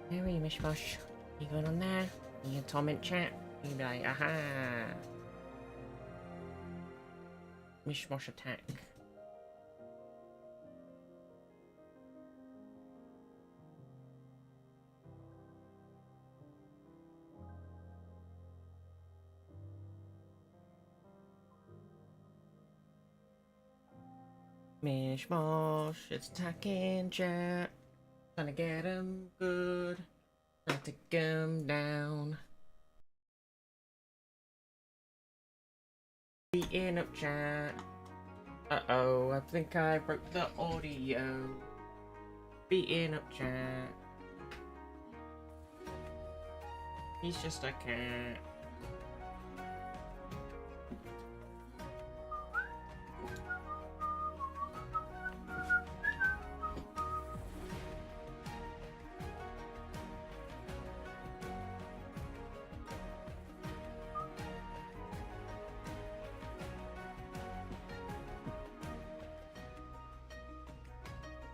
How are you, Mishmosh? You going on there? You can comment chat. You can be like, aha! Mishmosh attack. Mishmosh, it's attacking chat. Trying to get him good. Trying to take him down. Beating up chat. Uh-oh, I think I broke the audio. Beating up chat. He's just a cat.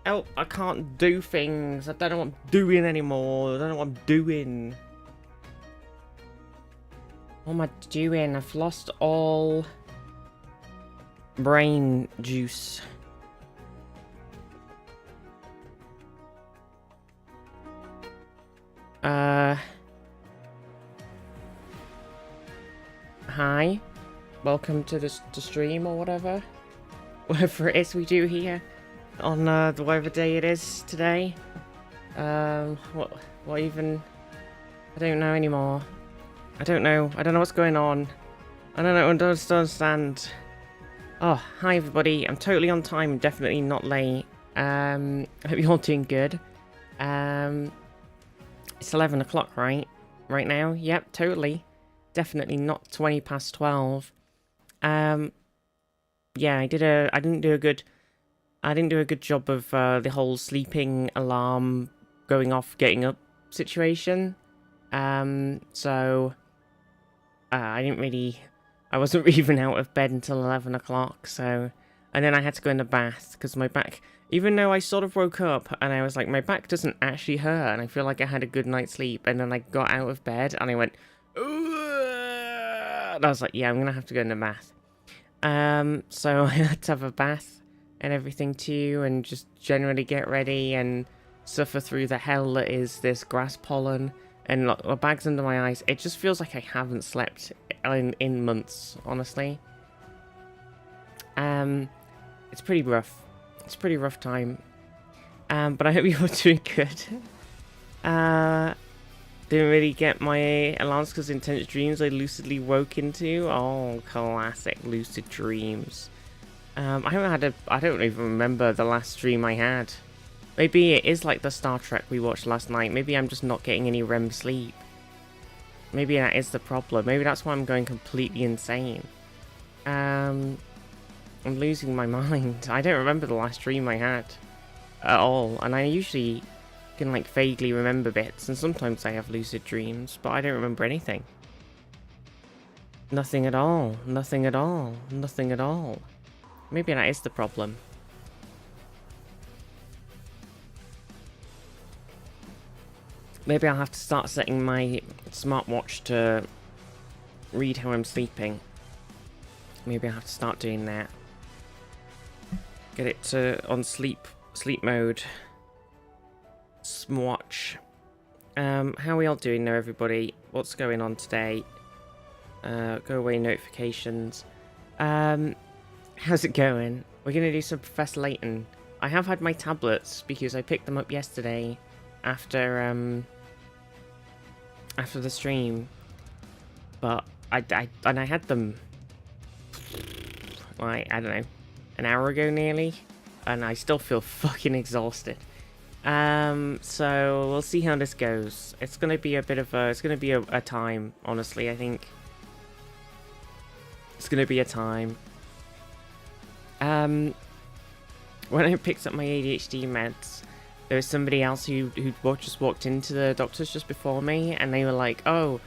Oh, I can't do things. I don't know what I'm doing anymore. I don't know what I'm doing. What am I doing? I've lost all brain juice. Hi. Welcome to the stream or whatever. Whatever it is we do here. On the whatever day it is today. What even? I don't know anymore. I don't know what's going on. I don't understand. Oh, hi everybody. I'm totally on time, definitely not late. I hope you're all doing good. It's 11 o'clock, right? Right now? Yep, totally. Definitely not 20 past 12. Yeah, I didn't do a good job of the whole sleeping alarm going off, getting up situation. So I wasn't even out of bed until 11 o'clock. So, and then I had to go in the bath because my back, even though I sort of woke up and I was like, my back doesn't actually hurt, and I feel like I had a good night's sleep. And then I got out of bed and I went, "Ugh," and I was like, yeah, I'm gonna have to go in the bath. So I had to have a bath and everything too, and just generally get ready and suffer through the hell that is this grass pollen and bags under my eyes. It just feels like I haven't slept in months, honestly. It's pretty rough. It's a pretty rough time. But I hope you're doing good. Didn't really get my alarms because intense dreams I lucidly woke into. Oh, classic lucid dreams. I don't even remember the last dream I had. Maybe it is like the Star Trek we watched last night. Maybe I'm just not getting any REM sleep. Maybe that is the problem. Maybe that's why I'm going completely insane. I'm losing my mind. I don't remember the last dream I had at all. And I usually can like vaguely remember bits. And sometimes I have lucid dreams, but I don't remember anything. Nothing at all. Nothing at all. Nothing at all. Maybe that is the problem. Maybe I'll have to start setting my smartwatch to read how I'm sleeping. Maybe I'll have to start doing that. Get it to on sleep mode. Smwatch. How are we all doing there, everybody? What's going on today? Go away notifications. How's it going? We're gonna do some Professor Layton. I have had my tablets because I picked them up yesterday after the stream, but I had them like, I don't know, an hour ago nearly, and I still feel fucking exhausted. So we'll see how this goes. It's gonna be a bit of a, it's gonna be a time, honestly. I think it's gonna be a time. When I picked up my ADHD meds, there was somebody else who just walked into the doctor's just before me, and they were like, "Oh,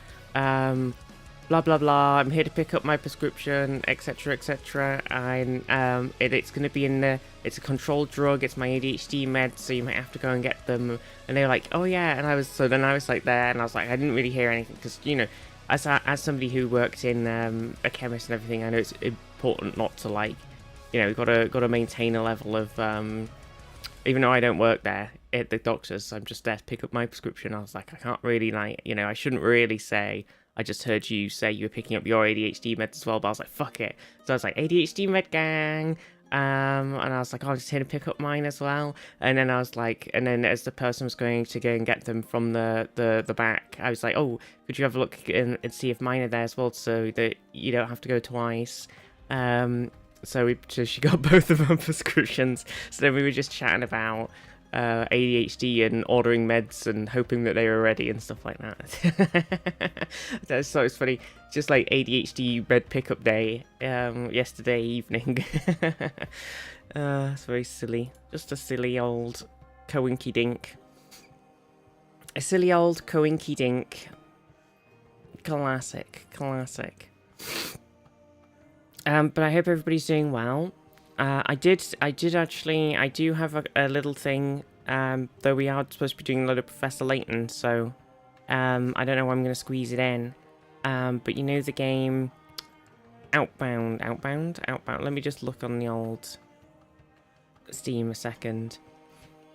blah blah blah. I'm here to pick up my prescription, etc., etc. And it's going to be in the. It's a controlled drug. It's my ADHD meds, so you might have to go and get them. And they were like, oh yeah. And then I was like there, and I was like, I didn't really hear anything because as somebody who worked in a chemist and everything, I know it's important not to like, got to maintain a level of even though I don't work there at the doctor's, I'm just there to pick up my prescription. I was like, I can't really I shouldn't really say. I just heard you say you were picking up your ADHD meds as well, but I was like, fuck it. So I was like, ADHD med gang. And I was like, oh, I'm just here to pick up mine as well. And then I was like, and then as the person was going to go and get them from the back, I was like, oh, could you have a look and see if mine are there as well, so that you don't have to go twice. So she got both of them prescriptions. So then we were just chatting about ADHD and ordering meds and hoping that they were ready and stuff like that. So it's funny, just like ADHD med pickup day yesterday evening. It's very silly, just a silly old coinky dink. A silly old coinky dink. Classic. But I hope everybody's doing well. I do have a little thing, though we are supposed to be doing a lot of Professor Layton, so I don't know how I'm going to squeeze it in. But the game Outbound. Let me just look on the old Steam a second.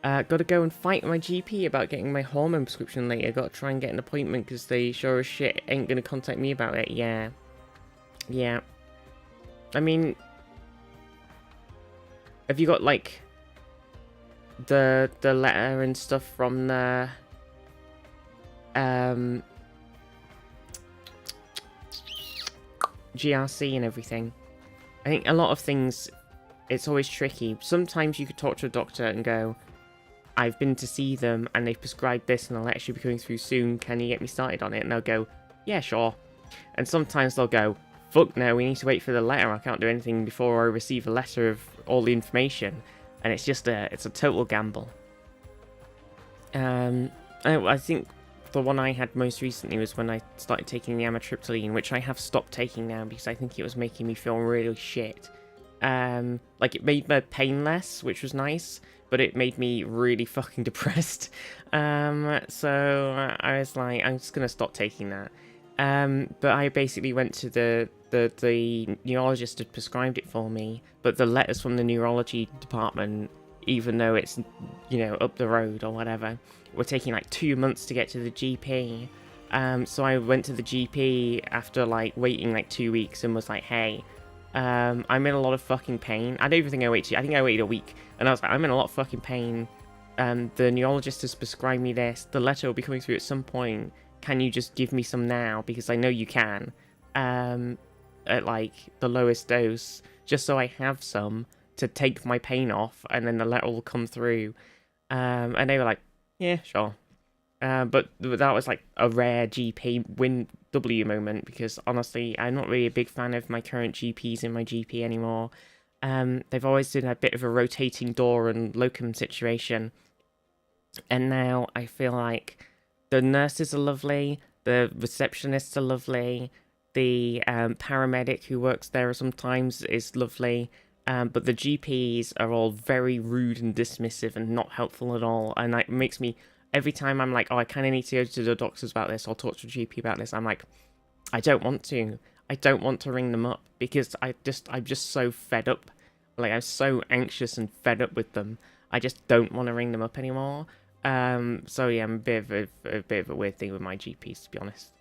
Gotta go and fight my GP about getting my hormone prescription later. Gotta try and get an appointment because they sure as shit ain't going to contact me about it. Yeah. I mean, have you got like the letter and stuff from the GRC and everything? I think a lot of things, it's always tricky. Sometimes you could talk to a doctor and go, I've been to see them and they've prescribed this and I'll actually be coming through soon. Can you get me started on it? And they'll go, yeah, sure. And sometimes they'll go, fuck no, we need to wait for the letter. I can't do anything before I receive a letter of all the information. And it's just it's a total gamble. I think the one I had most recently was when I started taking the amitriptyline, which I have stopped taking now because I think it was making me feel really shit. Like it made my pain less, which was nice, but it made me really fucking depressed. So I was like, I'm just gonna stop taking that. But I basically went to the neurologist had prescribed it for me, but the letters from the neurology department, even though it's, up the road or whatever, were taking like 2 months to get to the GP. So I went to the GP after like waiting like 2 weeks and was like, hey, I'm in a lot of fucking pain. I don't even think I waited. I think I waited a week, and I was like, I'm in a lot of fucking pain. The neurologist has prescribed me this. The letter will be coming through at some point. Can you just give me some now? Because I know you can. At like the lowest dose, just so I have some to take my pain off, and then the letter will come through. And they were like, yeah, sure. But that was like a rare GP win W moment, because honestly, I'm not really a big fan of my current GPs in my GP anymore. They've always been a bit of a rotating door and locum situation. And now I feel like the nurses are lovely, the receptionists are lovely, the paramedic who works there sometimes is lovely, but the GPs are all very rude and dismissive and not helpful at all. And it makes me, every time I'm like, oh, I kind of need to go to the doctors about this or talk to a GP about this, I'm like, I don't want to. I don't want to ring them up because I'm just so fed up. Like, I'm so anxious and fed up with them. I just don't want to ring them up anymore. So yeah, I'm a bit of a weird thing with my GPs, to be honest.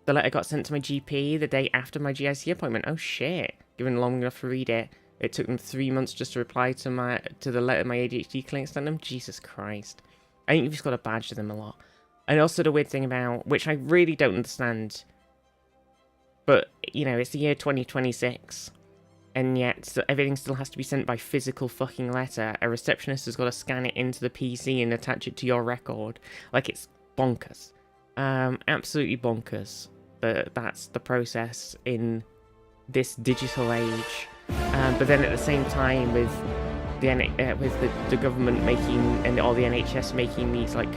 The letter got sent to my GP the day after my GIC appointment. Oh shit! Given long enough to read it, it took them 3 months just to reply to the letter my ADHD clinic sent them. Jesus Christ! I think you've just got to badger them a lot. And also the weird thing about, which I really don't understand, but it's the year 2026. And yet, everything still has to be sent by physical fucking letter. A receptionist has got to scan it into the PC and attach it to your record. Like, it's bonkers. Absolutely bonkers. But that's the process in this digital age. But then at the same time, with the government making, or the NHS making these, like,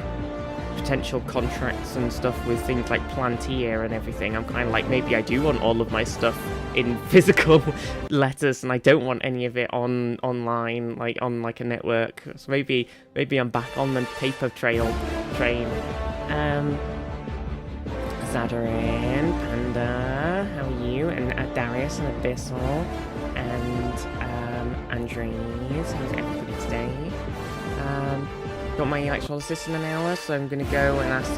potential contracts and stuff with things like Plantier and everything, I'm kind of like, maybe I do want all of my stuff in physical letters, and I don't want any of it online, like on like a network. So maybe I'm back on the paper train. Zadarin, Panda, how are you? And Darius and Abyssal, and Andres, how's everybody today? Got my actual assistant an hour, so I'm going to go and ask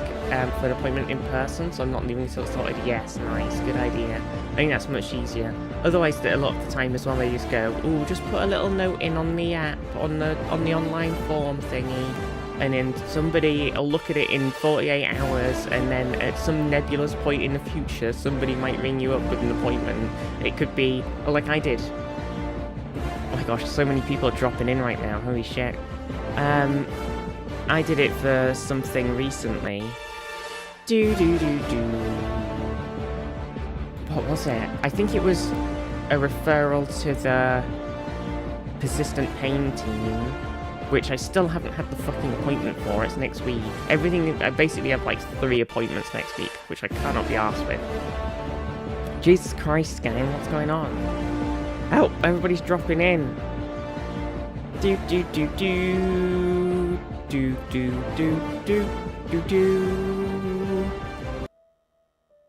for an appointment in person, so I'm not leaving until it's sorted. Yes, nice, good idea. I think that's much easier. Otherwise, a lot of the time as well, they just go, ooh, just put a little note in on the app, on the online form thingy, and then somebody will look at it in 48 hours, and then at some nebulous point in the future, somebody might ring you up with an appointment. It could be, like I did. Oh my gosh, so many people are dropping in right now, holy shit. I did it for something recently. What was it? I think it was a referral to the persistent pain team, which I still haven't had the fucking appointment for. It's next week. Everything, I basically have like 3 appointments next week, which I cannot be arsed with. Jesus Christ, gang, what's going on? Oh, everybody's dropping in. Do.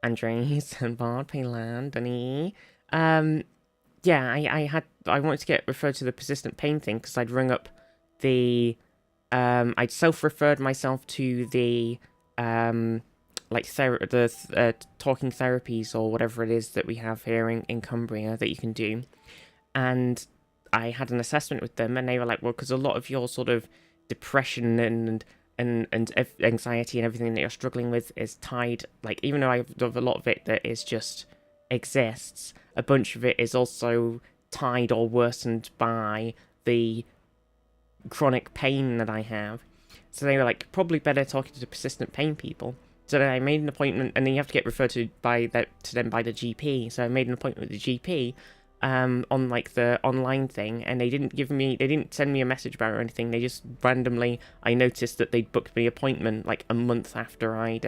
Andres and Bard, Payland, Danny. Yeah, I wanted to get referred to the persistent pain thing because I'd rung up the, I'd self-referred myself to the, like, talking therapies or whatever it is that we have here in Cumbria that you can do. And I had an assessment with them, and they were like, well, because a lot of your sort of depression and anxiety and everything that you're struggling with is tied, like, even though I have a lot of it that is just exists, a bunch of it is also tied or worsened by the chronic pain that I have. So they were like, probably better talking to persistent pain people. So then I made an appointment, and then you have to get referred to them by the GP. So I made an appointment with the GP on like the online thing, and they didn't send me a message about it or anything. They just randomly, I noticed that they'd booked me an appointment like a month after I'd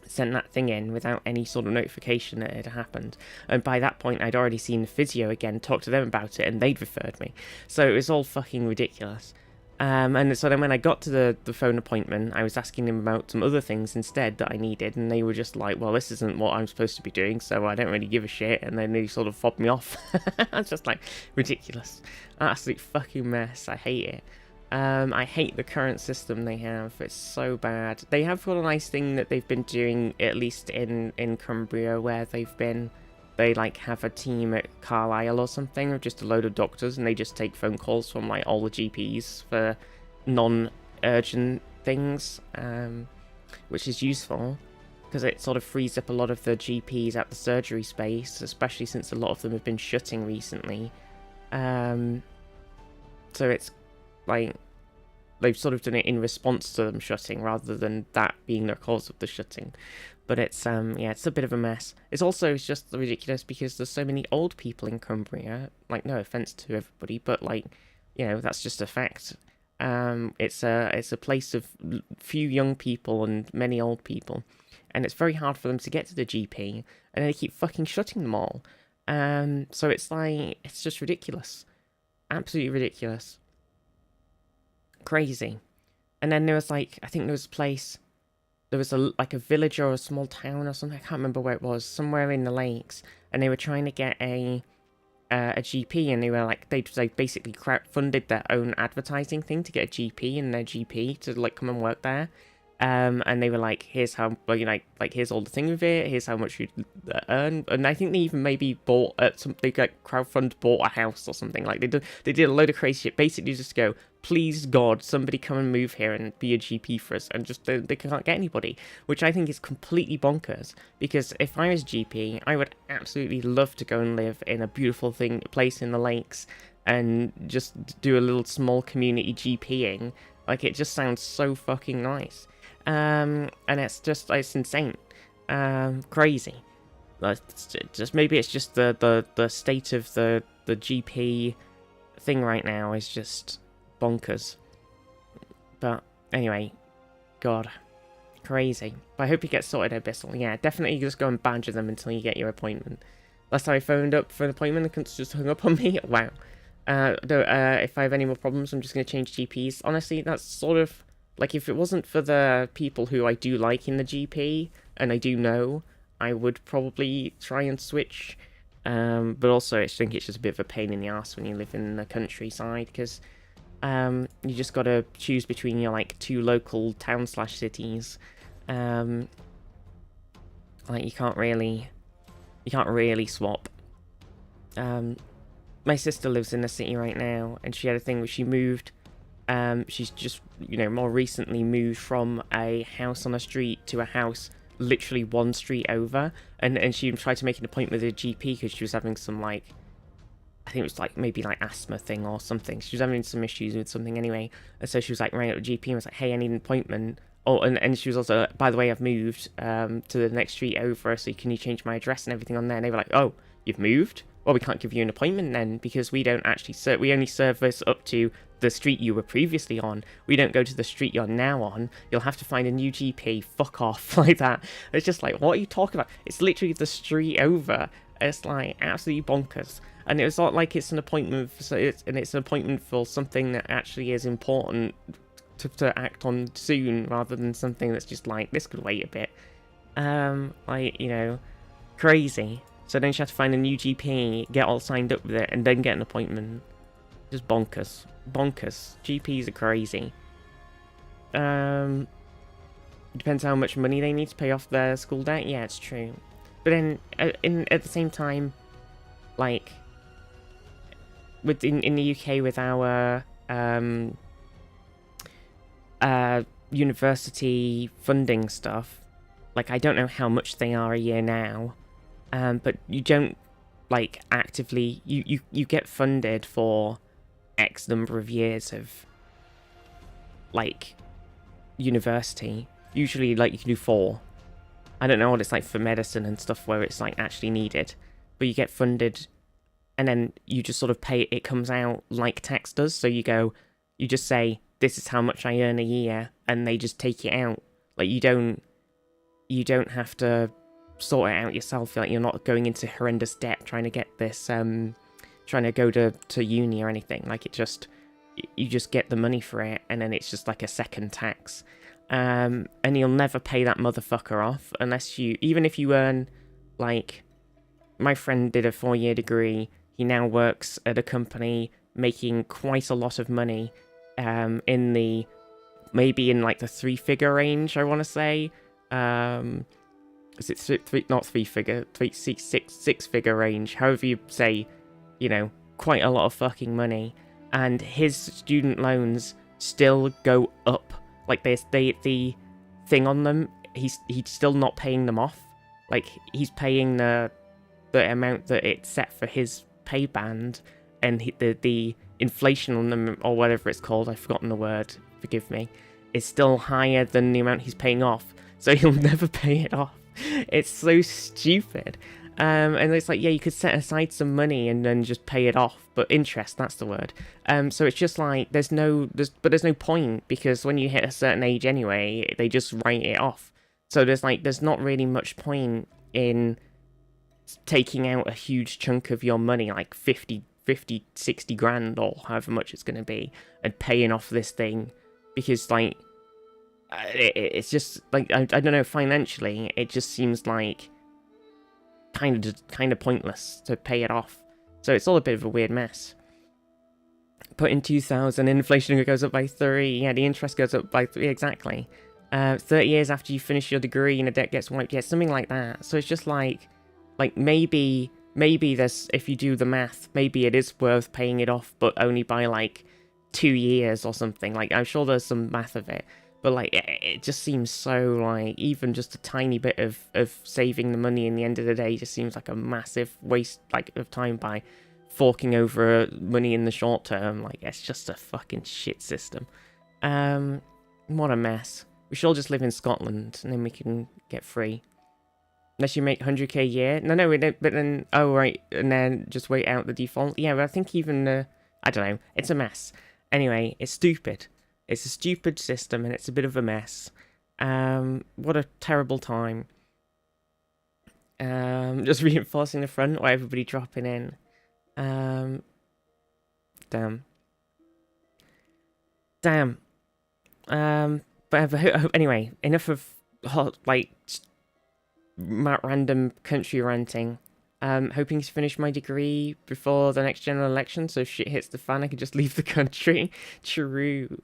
sent that thing in without any sort of notification that it had happened. And by that point, I'd already seen the physio again, talked to them about it, and they'd referred me. So it was all fucking ridiculous. And so then when I got to the phone appointment, I was asking them about some other things instead that I needed, and they were just like, well, this isn't what I'm supposed to be doing, so I don't really give a shit, and then they sort of fobbed me off. It's just like, ridiculous. Absolute fucking mess. I hate it. I hate the current system they have. It's so bad. They have got a nice thing that they've been doing, at least in Cumbria, where they like have a team at Carlisle or something, or just a load of doctors, and they just take phone calls from like all the GPs for non-urgent things, which is useful because it sort of frees up a lot of the GPs at the surgery space, especially since a lot of them have been shutting recently. So it's like they've sort of done it in response to them shutting rather than that being the cause of the shutting. But it's yeah, it's a bit of a mess. It's just ridiculous because there's so many old people in Cumbria. Like, no offense to everybody, but like, you know, that's just a fact. It's a place of few young people and many old people, and it's very hard for them to get to the GP, and they keep fucking shutting them all. So it's like, it's just ridiculous, absolutely ridiculous, crazy. And then there was like, I think there was a place. There was a village or a small town or something. I can't remember where it was. Somewhere in the lakes, and they were trying to get a GP, and they were like they basically crowdfunded their own advertising thing to get a GP and their GP to like come and work there. And they were like, here's how, like here's all the thing with it. Here's how much you earn. And I think they even maybe bought they like crowdfund bought a house or something. Like they did a load of crazy shit. Basically, just go, please God, somebody come and move here and be a GP for us. And just they can't get anybody, which I think is completely bonkers. Because if I was GP, I would absolutely love to go and live in a beautiful place in the lakes and just do a little small community GPing. Like, it just sounds so fucking nice. And it's insane, crazy. Maybe it's just the state of the GP thing right now is just bonkers. But anyway, God. Crazy. But I hope you get sorted, Abyssal. Yeah, definitely just go and badger them until you get your appointment. Last time I phoned up for an appointment, the cunt just hung up on me. Wow. If I have any more problems, I'm just going to change GPs. Honestly, that's sort of... Like, if it wasn't for the people who I do like in the GP, and I do know, I would probably try and switch. But also, I think it's just a bit of a pain in the ass when you live in the countryside, because you just got to choose between your, like, 2 local town/cities. Like, you can't really swap. My sister lives in the city right now, and she had a thing where she moved. She's just, more recently moved from a house on a street to a house literally 1 street over, and she tried to make an appointment with a GP because she was having some, like, I think it was like maybe like asthma thing or something. She was having some issues with something anyway, and so she was like rang up the GP and was like, "Hey, I need an appointment." Oh, and she was also, by the way, I've moved to the next street over, so can you change my address and everything on there? And they were like, "Oh, you've moved? Well, we can't give you an appointment then, because we don't actually we only service up to the street you were previously on. We don't go to the street you're now on. You'll have to find a new GP. Fuck off." Like that. It's just like, what are you talking about? It's literally the street over. It's like absolutely bonkers. And it was not like it's an appointment, it's an appointment for something that actually is important to act on soon, rather than something that's just like, this could wait a bit. Crazy. So then she had to find a new GP, get all signed up with it, and then get an appointment. Just bonkers. Bonkers. GPs are crazy. Depends how much money they need to pay off their school debt. Yeah, it's true. But then, at the same time, like, in the UK with our university funding stuff, like, I don't know how much they are a year now, but you don't, like, actively, you get funded for X number of years of, like, university. Usually, like, you can do 4. I don't know what it's like for medicine and stuff where it's, like, actually needed, but you get funded, and then you just sort of pay, it comes out like tax does, so you just say, this is how much I earn a year, and they just take it out. Like, you don't have to sort it out yourself. Like, you're not going into horrendous debt trying to get this, trying to go to uni or anything. Like, you just get the money for it, and then it's just like a second tax. And you'll never pay that motherfucker off unless even if you earn, like, my friend did a 4-year degree. He now works at a company making quite a lot of money, maybe in like the 3-figure range, I want to say. Is it not 3-figure, 6-figure range, however you say, quite a lot of fucking money. And his student loans still go up. Like, the thing on them, he's still not paying them off. Like, he's paying the amount that it's set for his pay band, and the inflation on them, or whatever it's called, I've forgotten the word, forgive me, is still higher than the amount he's paying off. So he'll never pay it off. It's so stupid. And it's like, yeah, you could set aside some money and then just pay it off, but interest, that's the word. So it's just like, there's no point, because when you hit a certain age anyway, they just write it off. So there's not really much point in taking out a huge chunk of your money, like 50, 60 grand, or however much it's going to be, and paying off this thing, because, like, it's just, like, I don't know, financially, it just seems like kind of pointless to pay it off. So it's all a bit of a weird mess. Put in 2,000, inflation goes up by 3. Yeah, the interest goes up by 3, exactly. 30 years after you finish your degree and the debt gets wiped, yeah, something like that. So it's just like maybe there's, if you do the math, maybe it is worth paying it off, but only by like 2 years or something. Like, I'm sure there's some math of it. But, like, it just seems so, like, even just a tiny bit of saving the money in the end of the day just seems like a massive waste, like, of time by forking over money in the short term. Like, it's just a fucking shit system. What a mess. We should all just live in Scotland, and then we can get free. Unless you make 100k a year. No, we don't, but then, oh, right, and then just wait out the default. Yeah, but I think even, I don't know, it's a mess. Anyway, it's stupid. It's a stupid system, and it's a bit of a mess. What a terrible time. Just reinforcing the front or everybody dropping in. Damn. Damn. But anyway, enough of like random country ranting. Hoping to finish my degree before the next general election, so if shit hits the fan, I can just leave the country. True.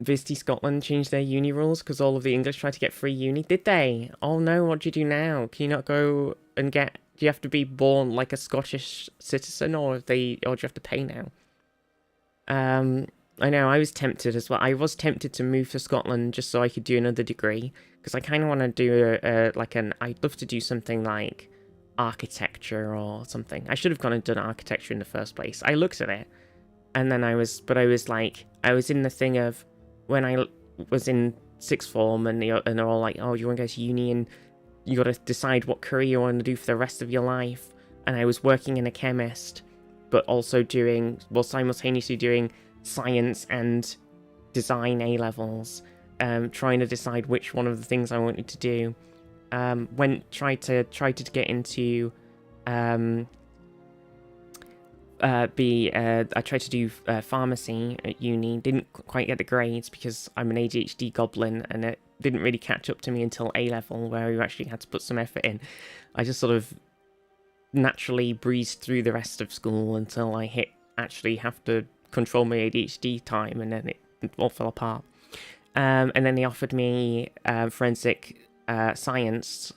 Visiting Scotland changed their uni rules because all of the English tried to get free uni. Did they? Oh no, what do you do now? Can you not go and get... Do you have to be born like a Scottish citizen, or do you have to pay now? I know, I was tempted as well. I was tempted to move to Scotland just so I could do another degree, because I kind of want to do I'd love to do something like architecture or something. I should have gone and done architecture in the first place. I looked at it, and then I was in the thing of when I was in sixth form, and they're all like, oh, you want to go to uni and you got to decide what career you want to do for the rest of your life. And I was working in a chemist, but also simultaneously doing science and design A-levels, trying to decide which one of the things I wanted to do. Tried to get into I tried to do pharmacy at uni. Didn't quite get the grades because I'm an ADHD goblin, and it didn't really catch up to me until A-level, where we actually had to put some effort in. I just sort of naturally breezed through the rest of school until I actually have to control my ADHD time, and then it all fell apart. And then they offered me forensic science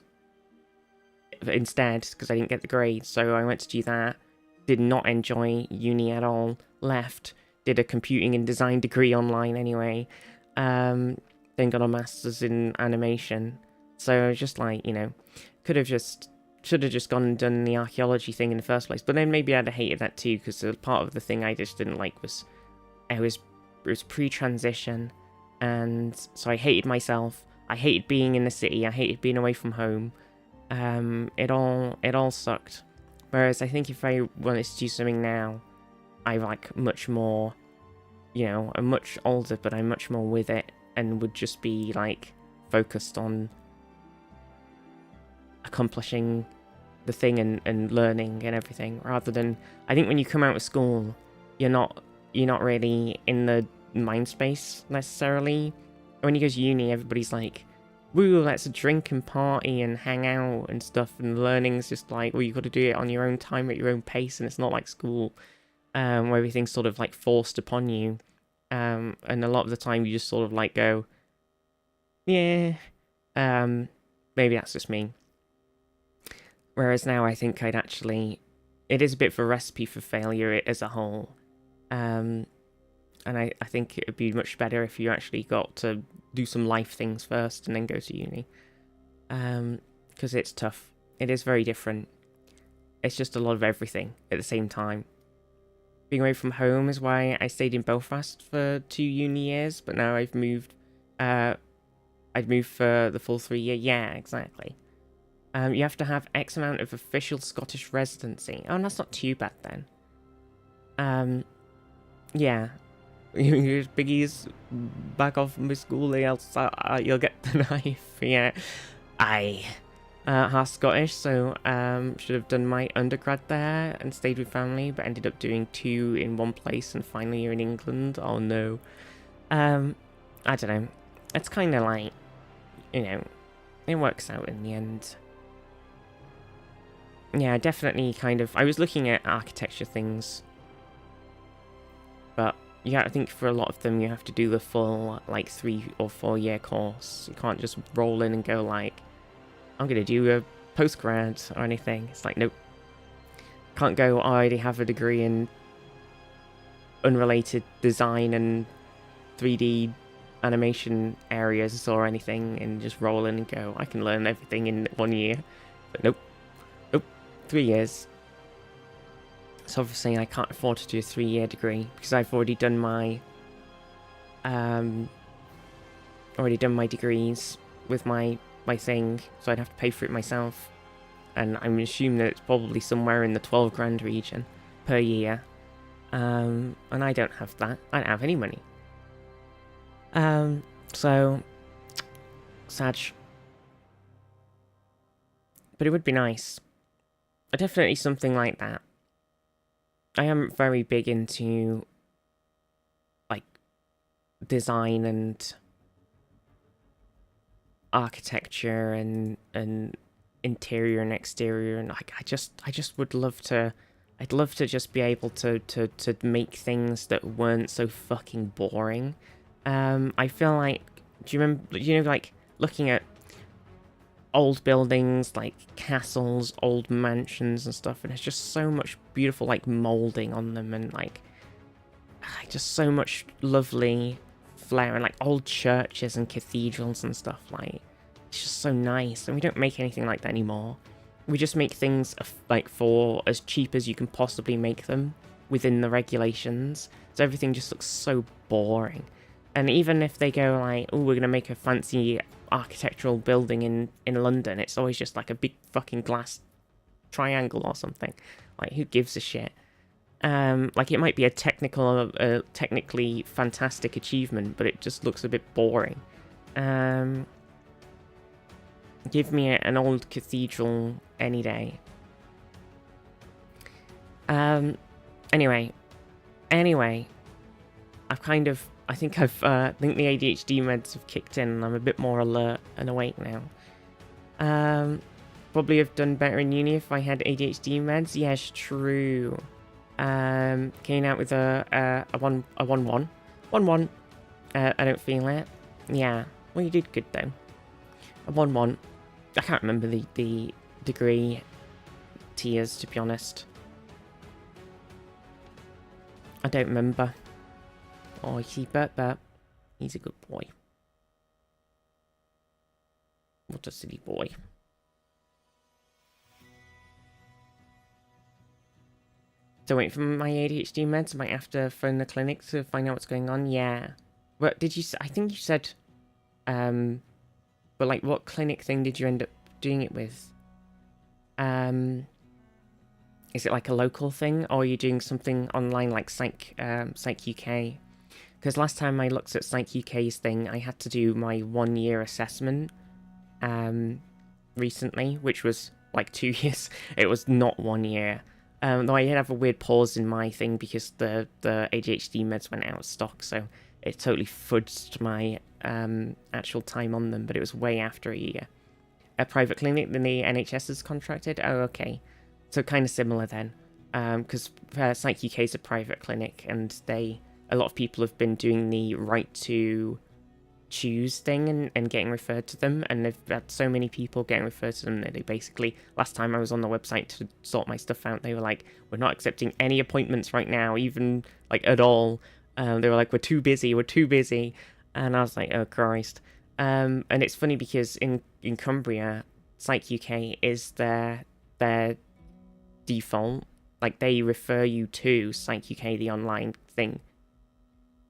instead because I didn't get the grades, so I went to do that. Did not enjoy uni at all. Left. Did a computing and design degree online anyway. Then got a master's in animation. So I was just like, should have just gone and done the archaeology thing in the first place. But then maybe I'd have hated that too, because part of the thing I just didn't like was it was pre-transition, and so I hated myself. I hated being in the city. I hated being away from home. It all sucked. Whereas I think if I wanted to do something now, I like much more, I'm much older, but I'm much more with it, and would just be like focused on accomplishing the thing and learning and everything, rather than, I think when you come out of school, you're not really in the mind space necessarily. When you go to uni, everybody's like, woo, let's drink and party and hang out and stuff, and learning's just like, well, you got to do it on your own time at your own pace, and it's not like school, where everything's sort of like forced upon you, and a lot of the time you just sort of like go, yeah, maybe that's just me. Whereas now I think it is a bit of a recipe for failure as a whole, and I think it would be much better if you actually got to do some life things first and then go to uni. Because it's tough. It is very different. It's just a lot of everything at the same time. Being away from home is why I stayed in Belfast for 2 uni years, but now I've moved. I'd moved for the full 3 year. Yeah, exactly. You have to have X amount of official Scottish residency. Oh, that's not too bad then. Yeah. Biggies, back off from school, else you'll get the knife. Yeah, half Scottish, so should have done my undergrad there and stayed with family, but ended up doing 2 in one place and final year in England. Oh no. I don't know. It's kind of like, it works out in the end. Yeah, definitely I was looking at architecture things, but yeah, I think for a lot of them you have to do the full 3 or 4 year course. You can't just roll in and go like, I'm gonna do a postgrad or anything. It's like, nope. Can't go, I already have a degree in unrelated design and 3D animation areas or anything and just roll in and go, I can learn everything in 1 year. But nope. 3 years. So obviously I can't afford to do a 3 year degree because I've already done my degrees with my thing, so I'd have to pay for it myself, and I'm assuming that it's probably somewhere in the 12 grand region per year, and I don't have that. I don't have any money. So Sad. But it would be nice. Definitely something like that. I am very big into, like, design and architecture and interior and exterior, and like I just would love to. I'd love to just be able to make things that weren't so fucking boring. I feel like, do you remember, like looking at old buildings, like castles, old mansions and stuff, and there's just so much beautiful like molding on them, and like just so much lovely flair, and like old churches and cathedrals and stuff. Like, it's just so nice, and we don't make anything like that anymore. We just make things like for as cheap as you can possibly make them within the regulations. So everything just looks so boring. And even if they go like, oh, we're gonna make a fancy architectural building in London, it's always just like a big fucking glass triangle or something. Like, who gives a shit? Like, it might be a technically fantastic achievement, but it just looks a bit boring. Give me an old cathedral any day. Anyway, I think the ADHD meds have kicked in, and I'm a bit more alert and awake now. Probably have done better in uni if I had ADHD meds. Yes, true. Came out with a 1-1. 1-1. I don't feel it. Yeah. Well, you did good though. A 1-1. I can't remember the degree tiers, to be honest. I don't remember. Oh, you see Bert. He's a good boy. What a silly boy. So wait for my ADHD meds. I might have to phone the clinic to find out what's going on. Yeah. What did you say? I think you said, but like, what clinic thing did you end up doing it with? Is it like a local thing, or are you doing something online like Psych UK? Because last time I looked at Psych UK's thing, I had to do my 1-year assessment recently, which was like 2 years. It was not 1 year. Though I did have a weird pause in my thing because the ADHD meds went out of stock, so it totally fudged my actual time on them, but it was way after a year. A private clinic than the NHS is contracted? Oh, okay. So kind of similar then. Because Psych UK is a private clinic, and a lot of people have been doing the right to choose thing and getting referred to them, and they've had so many people getting referred to them that they basically, last time I was on the website to sort my stuff out, they were like, we're not accepting any appointments right now, even like at all. They were like, we're too busy, and I was like, oh Christ. And it's funny because in Cumbria, Psych UK is their default. Like, they refer you to Psych UK, the online thing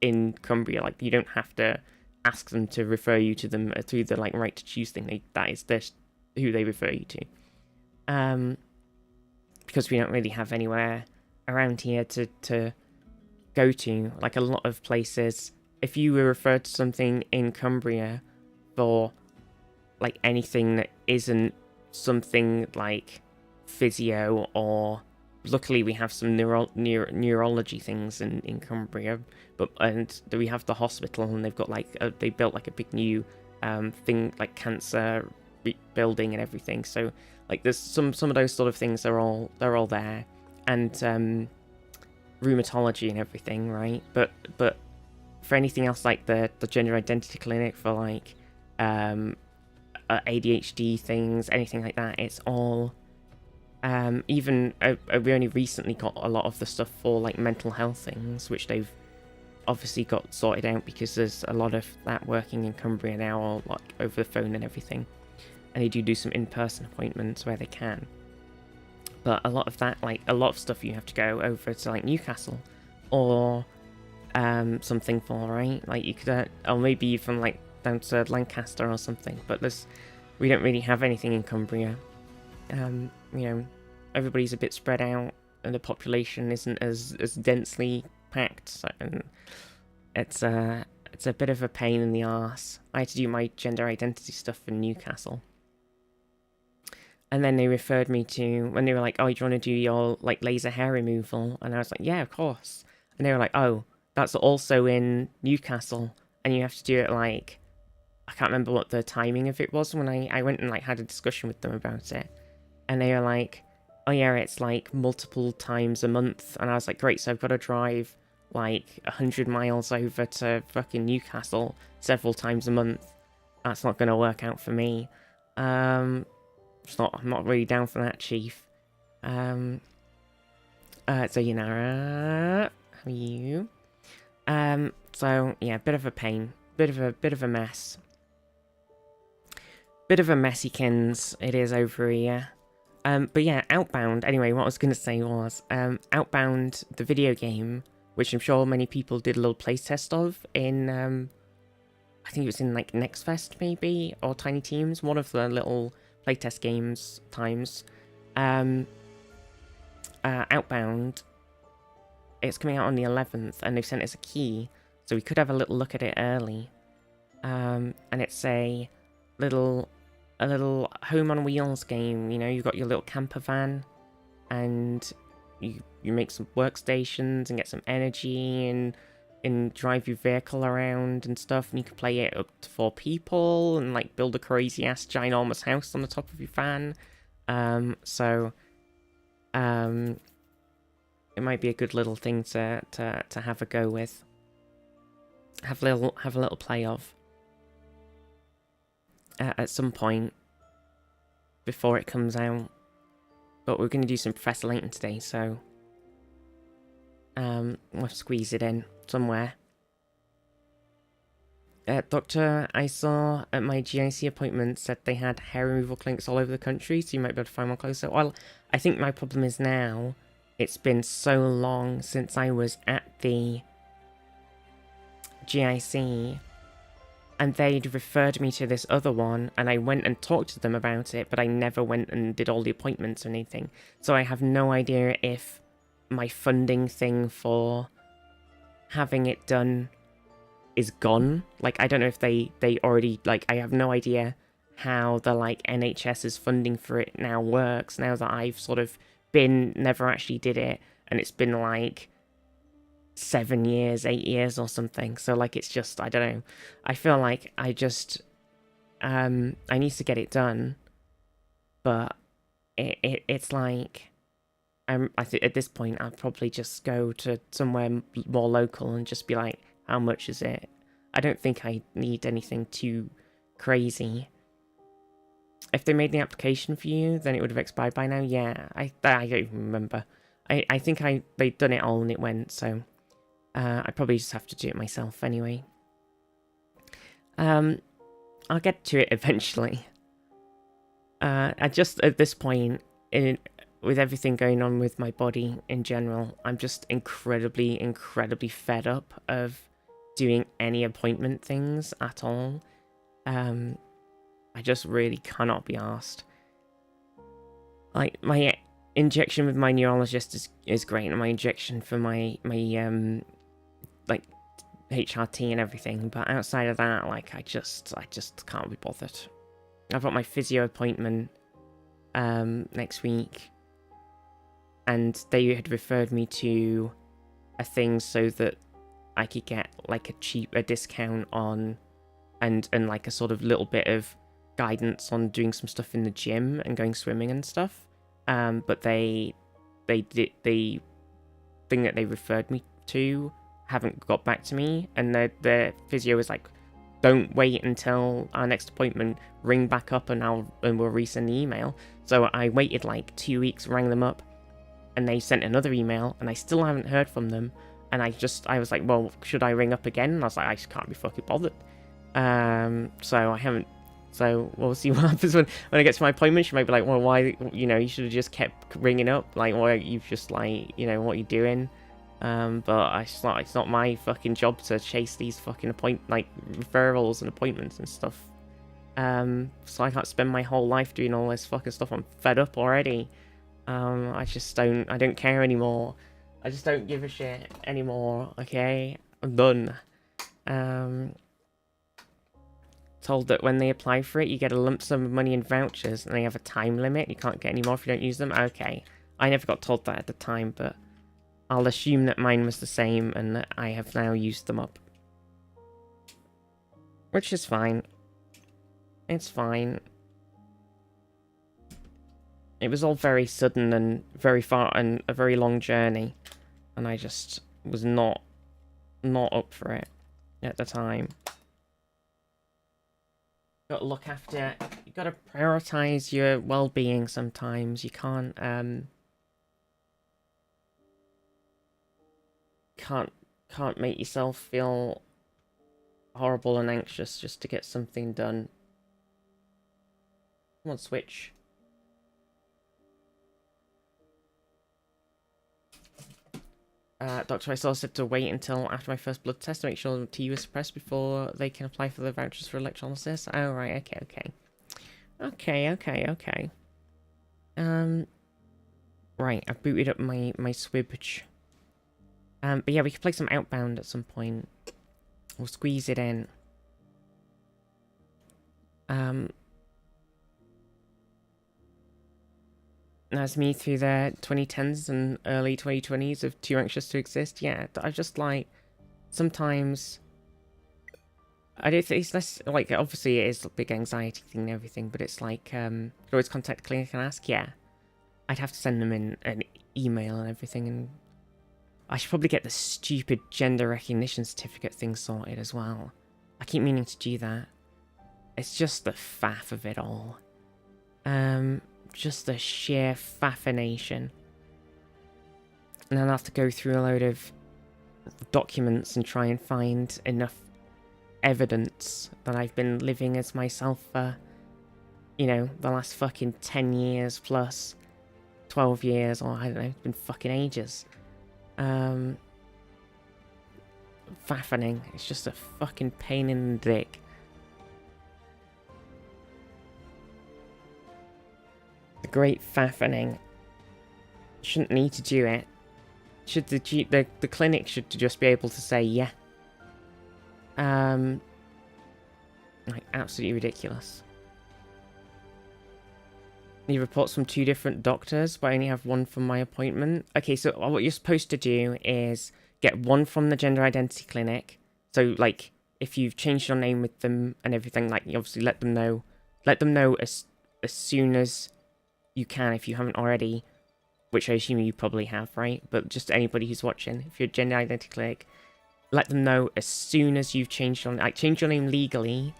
in Cumbria. Like, you don't have to ask them to refer you to them through the like right to choose thing. That is who they refer you to. Because we don't really have anywhere around here to go to. Like, a lot of places, if you were referred to something in Cumbria for like anything that isn't something like physio, or luckily we have some neurology things in Cumbria, and we have the hospital, and they've got like they built like a big new thing, like cancer building and everything. So like there's some of those sort of things, they're all there, and rheumatology and everything, right? But for anything else, like the gender identity clinic for like ADHD things, anything like that, it's all even we only recently got a lot of the stuff for like mental health things, which they've obviously got sorted out because there's a lot of that working in Cumbria now, or like over the phone and everything, and they do some in-person appointments where they can. But a lot of that, like a lot of stuff, you have to go over to like Newcastle or something for, right? Like you could, or maybe from like down to Lancaster or something. But we don't really have anything in Cumbria. You know, everybody's a bit spread out, and the population isn't as densely packed. So, and it's it's a bit of a pain in the arse. I had to do my gender identity stuff in Newcastle. And then they referred me to, when they were like, oh, do you want to do your, like, laser hair removal? And I was like, yeah, of course. And they were like, oh, that's also in Newcastle. And you have to do it, like, I can't remember what the timing of it was when I went and, like, had a discussion with them about it. And they were like, oh, yeah, it's, like, multiple times a month. And I was like, great, so I've got to drive, like, 100 miles over to fucking Newcastle several times a month. That's not going to work out for me. I'm not really down for that, Chief. So Yanara, how are you? So yeah, bit of a pain, bit of a mess, bit of a messykins. It is over here. But yeah, Outbound. Anyway, what I was gonna say was, Outbound, the video game, which I'm sure many people did a little playtest of in, I think it was in like Next Fest maybe, or Tiny Teams, one of the little playtest games times. Outbound, it's coming out on the 11th, and they've sent us a key, so we could have a little look at it early. And it's a little home on wheels game. You know, you've got your little camper van, and you make some workstations and get some energy and drive your vehicle around and stuff, and you can play it up to 4 people and like build a crazy ass ginormous house on the top of your van. It might be a good little thing to have a go with. Have a little play of at some point before it comes out. But we're going to do some Professor Layton today, so we'll squeeze it in somewhere. Doctor I saw at my GIC appointment said they had hair removal clinics all over the country, so you might be able to find one closer. Well, I think my problem is now, it's been so long since I was at the GIC, and they'd referred me to this other one, and I went and talked to them about it, but I never went and did all the appointments or anything. So I have no idea if my funding thing for having it done is gone. Like, I don't know if they already, like, I have no idea how the, like, NHS's funding for it now works, now that I've sort of never actually did it, and it's been, like, 7 years, 8 years or something. So, like, it's just, I don't know. I feel like I just, I need to get it done, but it's like, I think at this point I'll probably just go to somewhere more local and just be like, how much is it? I don't think I need anything too crazy. If they made the application for you, then it would have expired by now. Yeah, I don't even remember. I think they'd done it all and it went, so I probably just have to do it myself anyway. I'll get to it eventually. I just, at this point, with everything going on with my body in general, I'm just incredibly fed up of doing any appointment things at all. I just really cannot be arsed. Like, my injection with my neurologist is great, and my injection for my like HRT and everything, but outside of that, like, I just can't be bothered. I've got my physio appointment next week, and they had referred me to a thing so that I could get like a discount on and like a sort of little bit of guidance on doing some stuff in the gym and going swimming and stuff. But the thing that they referred me to haven't got back to me, and the physio was like, don't wait until our next appointment, ring back up and we'll resend the email. So I waited like 2 weeks, rang them up, and they sent another email, and I still haven't heard from them. And I was like, well, should I ring up again? And I was like, I just can't be fucking bothered. So I haven't. So we'll see what happens when I get to my appointment. She might be like, well, why, you know, you should have just kept ringing up. Like, why you've just, like, you know, what are you doing? But it's not my fucking job to chase these fucking referrals and appointments and stuff. So I can't spend my whole life doing all this fucking stuff. I'm fed up already. I don't care anymore. I just don't give a shit anymore, okay? I'm done. Told that when they apply for it, you get a lump sum of money in vouchers, and they have a time limit. You can't get any more if you don't use them. Okay. I never got told that at the time, but I'll assume that mine was the same and that I have now used them up. Which is fine. It's fine. It was all very sudden and very far and a very long journey. And I just was not up for it at the time. Gotta look after, you gotta prioritize your well-being sometimes. You can't make yourself feel horrible and anxious just to get something done. Come on, Switch. Dr. Isol said to wait until after my first blood test to make sure the T was suppressed before they can apply for the vouchers for electrolysis. Oh, right, okay. Right, I've booted up my Switch. But yeah, we could play some Outbound at some point. We'll squeeze it in. As me through the 2010s and early 2020s of Too Anxious to Exist. Yeah, I just like, sometimes, I don't think it's less, like, obviously it is a big anxiety thing and everything, but it's like, you always contact the clinic and ask, yeah. I'd have to send them in an email and everything, and I should probably get the stupid gender recognition certificate thing sorted as well. I keep meaning to do that. It's just the faff of it all. Just the sheer faffination. And then I'll have to go through a load of documents and try and find enough evidence that I've been living as myself for, you know, the last fucking 10 years plus 12 years, or I don't know, it's been fucking ages. Faffening. It's just a fucking pain in the dick. The great faffening. Shouldn't need to do it. Should the clinic should just be able to say yeah. Like absolutely ridiculous. The reports from 2 different doctors, but I only have 1 from my appointment. Okay, so what you're supposed to do is get 1 from the gender identity clinic. So like if you've changed your name with them and everything, like you obviously let them know as soon as you can if you haven't already, which I assume you probably have, right? But just anybody who's watching, if you're gender identity clinic, let them know as soon as you've changed your, like, change your name legally,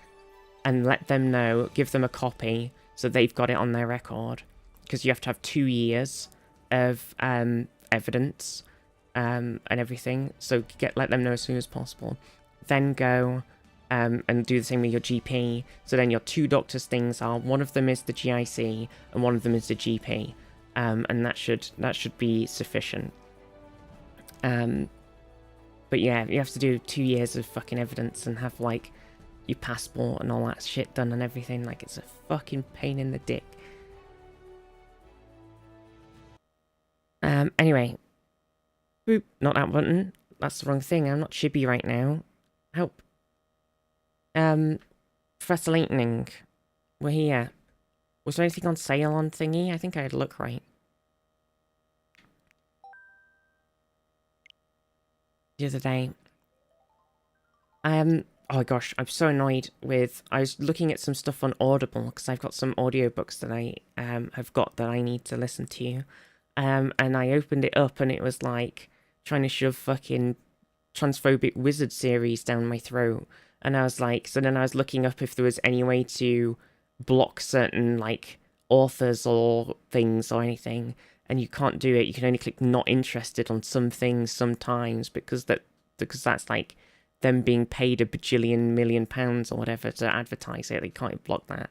and let them know, give them a copy so they've got it on their record, because you have to have 2 years of evidence and everything. So let them know as soon as possible. Then go and do the same with your GP. So then your 2 doctors' things are, one of them is the GIC and one of them is the GP, and that should be sufficient. But yeah, you have to do 2 years of fucking evidence and have like your passport and all that shit done and everything. Like, it's a fucking pain in the dick. Anyway, boop, not that button. That's the wrong thing. I'm not chibi right now. Help. Professor Lightning, we're here. Was there anything on sale on thingy? I think I had a look right. The other day. Oh my gosh, I'm so annoyed with... I was looking at some stuff on Audible, because I've got some audiobooks that I have got that I need to listen to. And I opened it up and it was like trying to shove fucking transphobic wizard series down my throat. And I was like, so then I was looking up if there was any way to block certain like authors or things or anything. And you can't do it. You can only click not interested on some things sometimes because that's like them being paid a bajillion million pounds or whatever to advertise it. They can't block that.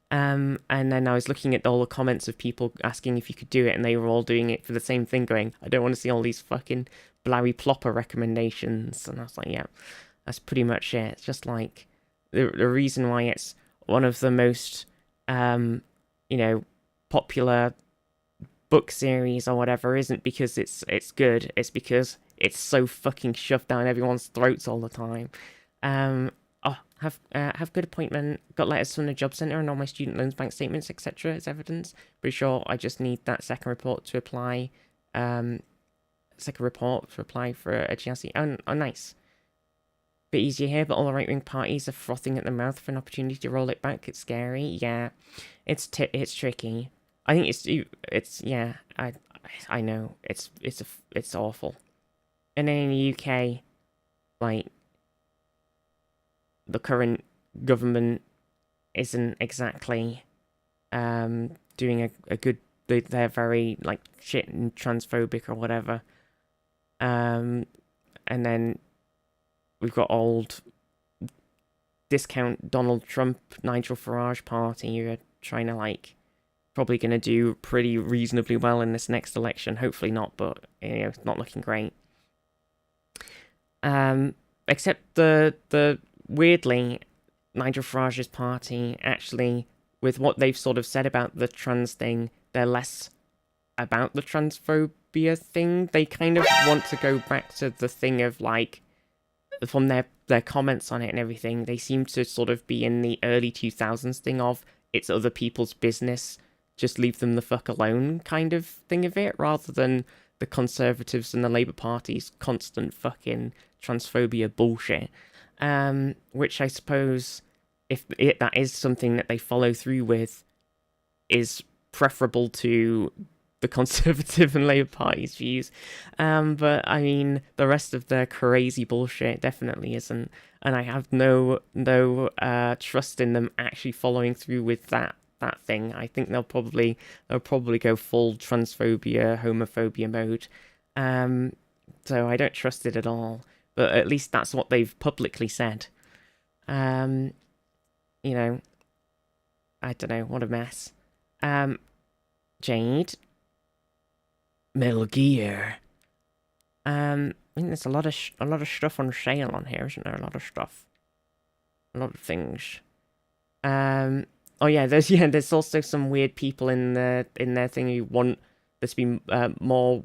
And then I was looking at all the comments of people asking if you could do it, and they were all doing it for the same thing, going, I don't want to see all these fucking blowy plopper recommendations. And I was like, yeah, that's pretty much it. It's just like the reason why it's one of the most popular book series or whatever isn't because it's good, it's because it's so fucking shoved down everyone's throats all the time. Oh, have good appointment. Got letters from the job centre and all my student loans, bank statements, etc. as evidence. Pretty sure I just need that second report to apply. Second report to apply for a GRC. Oh, nice. Bit easier here, but all the right-wing parties are frothing at the mouth for an opportunity to roll it back. It's scary. Yeah, it's tricky. I think it's yeah. I know it's awful. And then in the UK, like, the current government isn't exactly doing a good. They're very like shit and transphobic or whatever. And then we've got old discount Donald Trump, Nigel Farage party who are trying to like probably going to do pretty reasonably well in this next election. Hopefully not, but you know, it's not looking great. Except the weirdly, Nigel Farage's party actually, with what they've sort of said about the trans thing, they're less about the transphobia thing. They kind of want to go back to the thing of like, from their comments on it and everything, they seem to sort of be in the early 2000s thing of it's other people's business, just leave them the fuck alone kind of thing of it, rather than the Conservatives and the Labour Party's constant fucking transphobia bullshit. Which I suppose, if that is something that they follow through with, is preferable to the Conservative and Labour Party's views. But I mean, the rest of their crazy bullshit definitely isn't, and I have no trust in them actually following through with that thing. I think they'll probably go full transphobia, homophobia mode. So I don't trust it at all. But at least that's what they've publicly said. You know, I don't know, what a mess. Jade. Metal Gear. I think there's a lot of stuff on sale on here, isn't there? A lot of stuff. A lot of things. Oh yeah, there's also some weird people in their thing who want there to be more.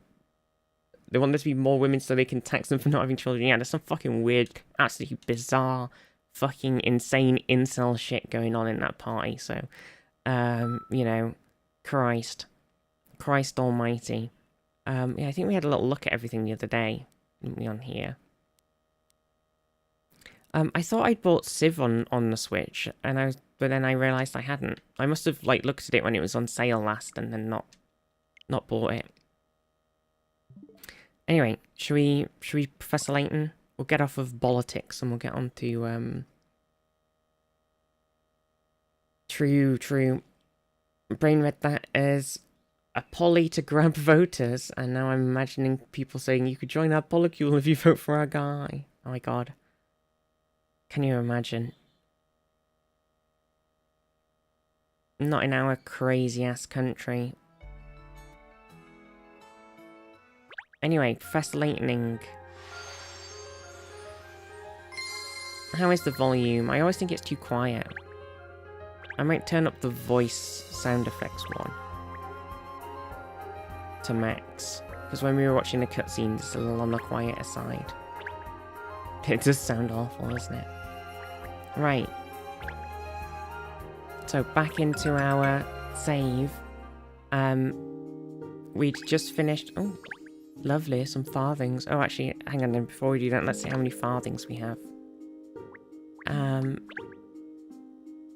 They want there to be more women so they can tax them for not having children. Yeah, there's some fucking weird, absolutely bizarre, fucking insane incel shit going on in that party. So, you know, Christ almighty. Yeah, I think we had a little look at everything the other day, didn't we, on here? I thought I'd bought Civ on the Switch, but then I realised I hadn't. I must have like looked at it when it was on sale last and then not bought it. Anyway, should we Professor Layton? We'll get off of politics and we'll get on to true. Brain read that as a poly to grab voters, and now I'm imagining people saying you could join our polycule if you vote for our guy. Oh my god. Can you imagine? Not in our crazy ass country. Anyway, Professor Lightning. How is the volume? I always think it's too quiet. I might turn up the voice sound effects one to max. Because when we were watching the cutscenes, it's a little on the quieter side. It does sound awful, doesn't it? Right. So back into our save. We'd just finished... Oh, lovely, some farthings. Oh, actually, hang on then. Before we do that, let's see how many farthings we have.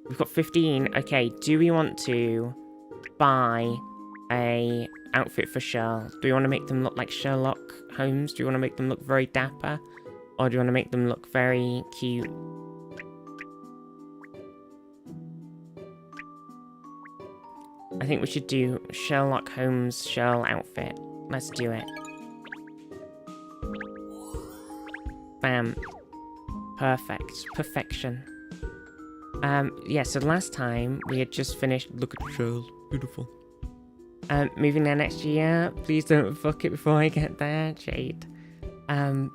We've got 15. Okay, do we want to buy a outfit for Shirl? Do we want to make them look like Sherlock Holmes? Do you want to make them look very dapper? Or do you want to make them look very cute? I think we should do Sherlock Holmes Shirl outfit. Let's do it. Bam. Perfect. Perfection. Yeah, so last time we had just finished... Look at Shirl. Beautiful. Moving there next year. Please don't fuck it before I get there, Jade. I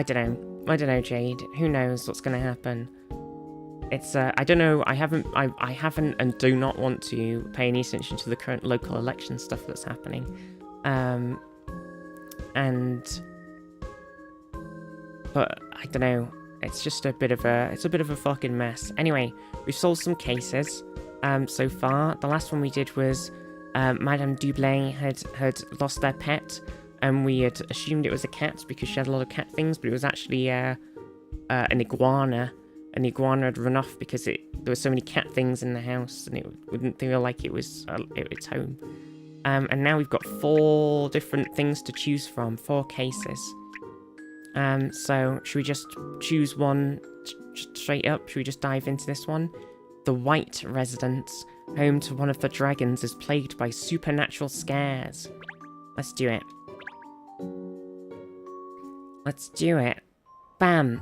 don't know, Jade. Who knows what's gonna happen? It's, I don't know, I haven't and do not want to pay any attention to the current local election stuff that's happening. And But I don't know. It's just a bit of a fucking mess. Anyway, we've solved some cases so far. The last one we did was Madame Dublin had lost their pet, and we had assumed it was a cat because she had a lot of cat things, but it was actually an iguana. An iguana had run off because there were so many cat things in the house, and it wouldn't feel like it was its home. And now we've got 4 different things to choose from, 4 cases. So should we just choose one straight up? Should we just dive into this one? The White Residence, home to one of the dragons, is plagued by supernatural scares. Let's do it. Let's do it. Bam.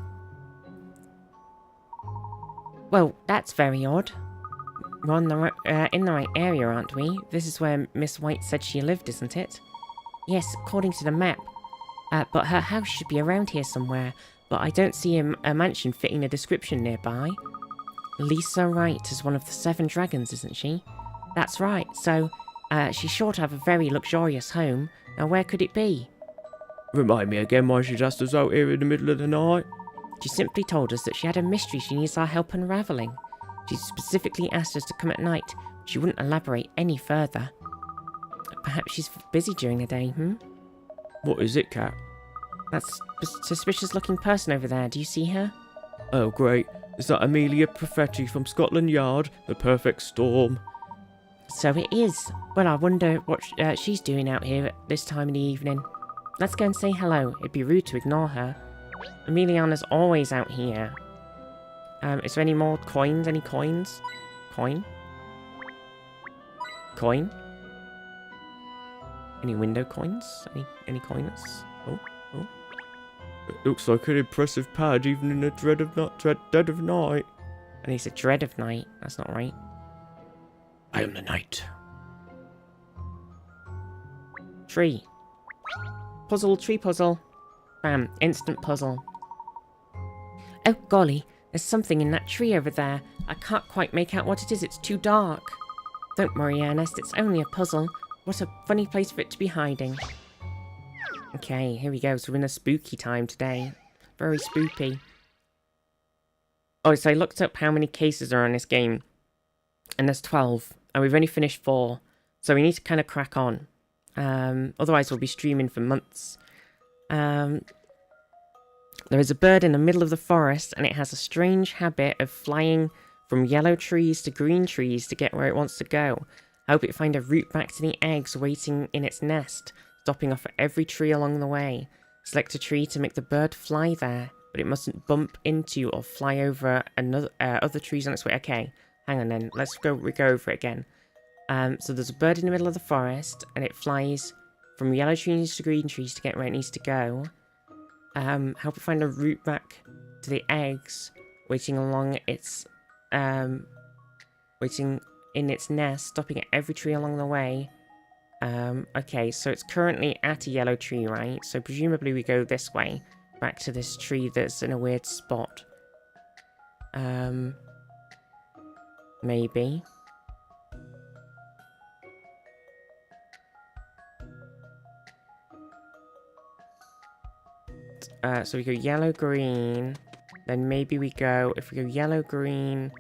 Well, that's very odd. We're on in the right area, aren't we? This is where Miss White said she lived, isn't it? Yes, according to the map. But her house should be around here somewhere, but I don't see a mansion fitting a description nearby. Lisa Wright is one of the 7 dragons, isn't she? That's right, so she's sure to have a very luxurious home. Now where could it be? Remind me again why she's asked us out here in the middle of the night? She simply told us that she had a mystery she needs our help unravelling. She specifically asked us to come at night, but she wouldn't elaborate any further. Perhaps she's busy during the day, What is it, Cat? That suspicious-looking person over there, do you see her? Oh, great. Is that Amelia Perfetti from Scotland Yard? The perfect storm. So it is. Well, I wonder what she's doing out here at this time in the evening. Let's go and say hello. It'd be rude to ignore her. Emiliana's always out here. Is there any more coins? Any coins? Coin? Coin? Any window coins? Any coins? Oh. It looks like an impressive pad even in the dead of night. And he said dread of night. That's not right. I am the night. Tree. Puzzle, tree puzzle. Bam, instant puzzle. Oh golly, there's something in that tree over there. I can't quite make out what it is, it's too dark. Don't worry, Ernest, it's only a puzzle. What a funny place for it to be hiding. Okay, here we go. So we're in a spooky time today. Very spooky. Oh, so I looked up how many cases are on this game. And there's 12. And we've only finished 4. So we need to kind of crack on. Otherwise we'll be streaming for months. There is a bird in the middle of the forest, and it has a strange habit of flying from yellow trees to green trees to get where it wants to go. Help it find a route back to the eggs waiting in its nest, stopping off at every tree along the way. Select a tree to make the bird fly there, but it mustn't bump into or fly over other trees on its way. Okay, hang on then. Let's go over it again. So there's a bird in the middle of the forest, and it flies from yellow trees to green trees to get where it needs to go. Help it find a route back to the eggs, waiting along its, waiting in its nest, stopping at every tree along the way. Okay, so it's currently at a yellow tree, right? So presumably we go this way, back to this tree that's in a weird spot. Maybe. So we go yellow, green, then maybe we go, if we go yellow, green,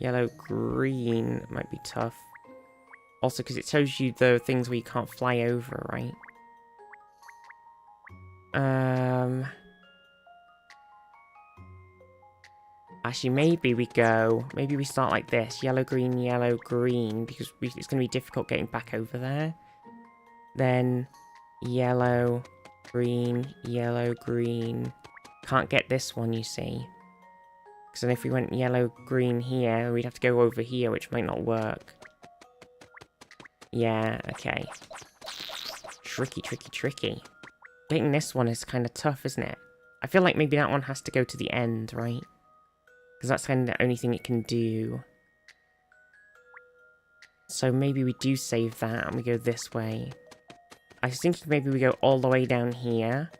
it might be tough. Also, because it tells you the things where you can't fly over, right? Actually, maybe we start like this, yellow, green, because it's going to be difficult getting back over there. Then, yellow, green. Can't get this one, you see. Because then if we went yellow, green here, we'd have to go over here, which might not work. Yeah, okay. Tricky. Getting this one is kind of tough, isn't it? I feel like maybe that one has to go to the end, right? Because that's kind of the only thing it can do. So maybe we do save that and we go this way. I was thinking maybe we go all the way down here.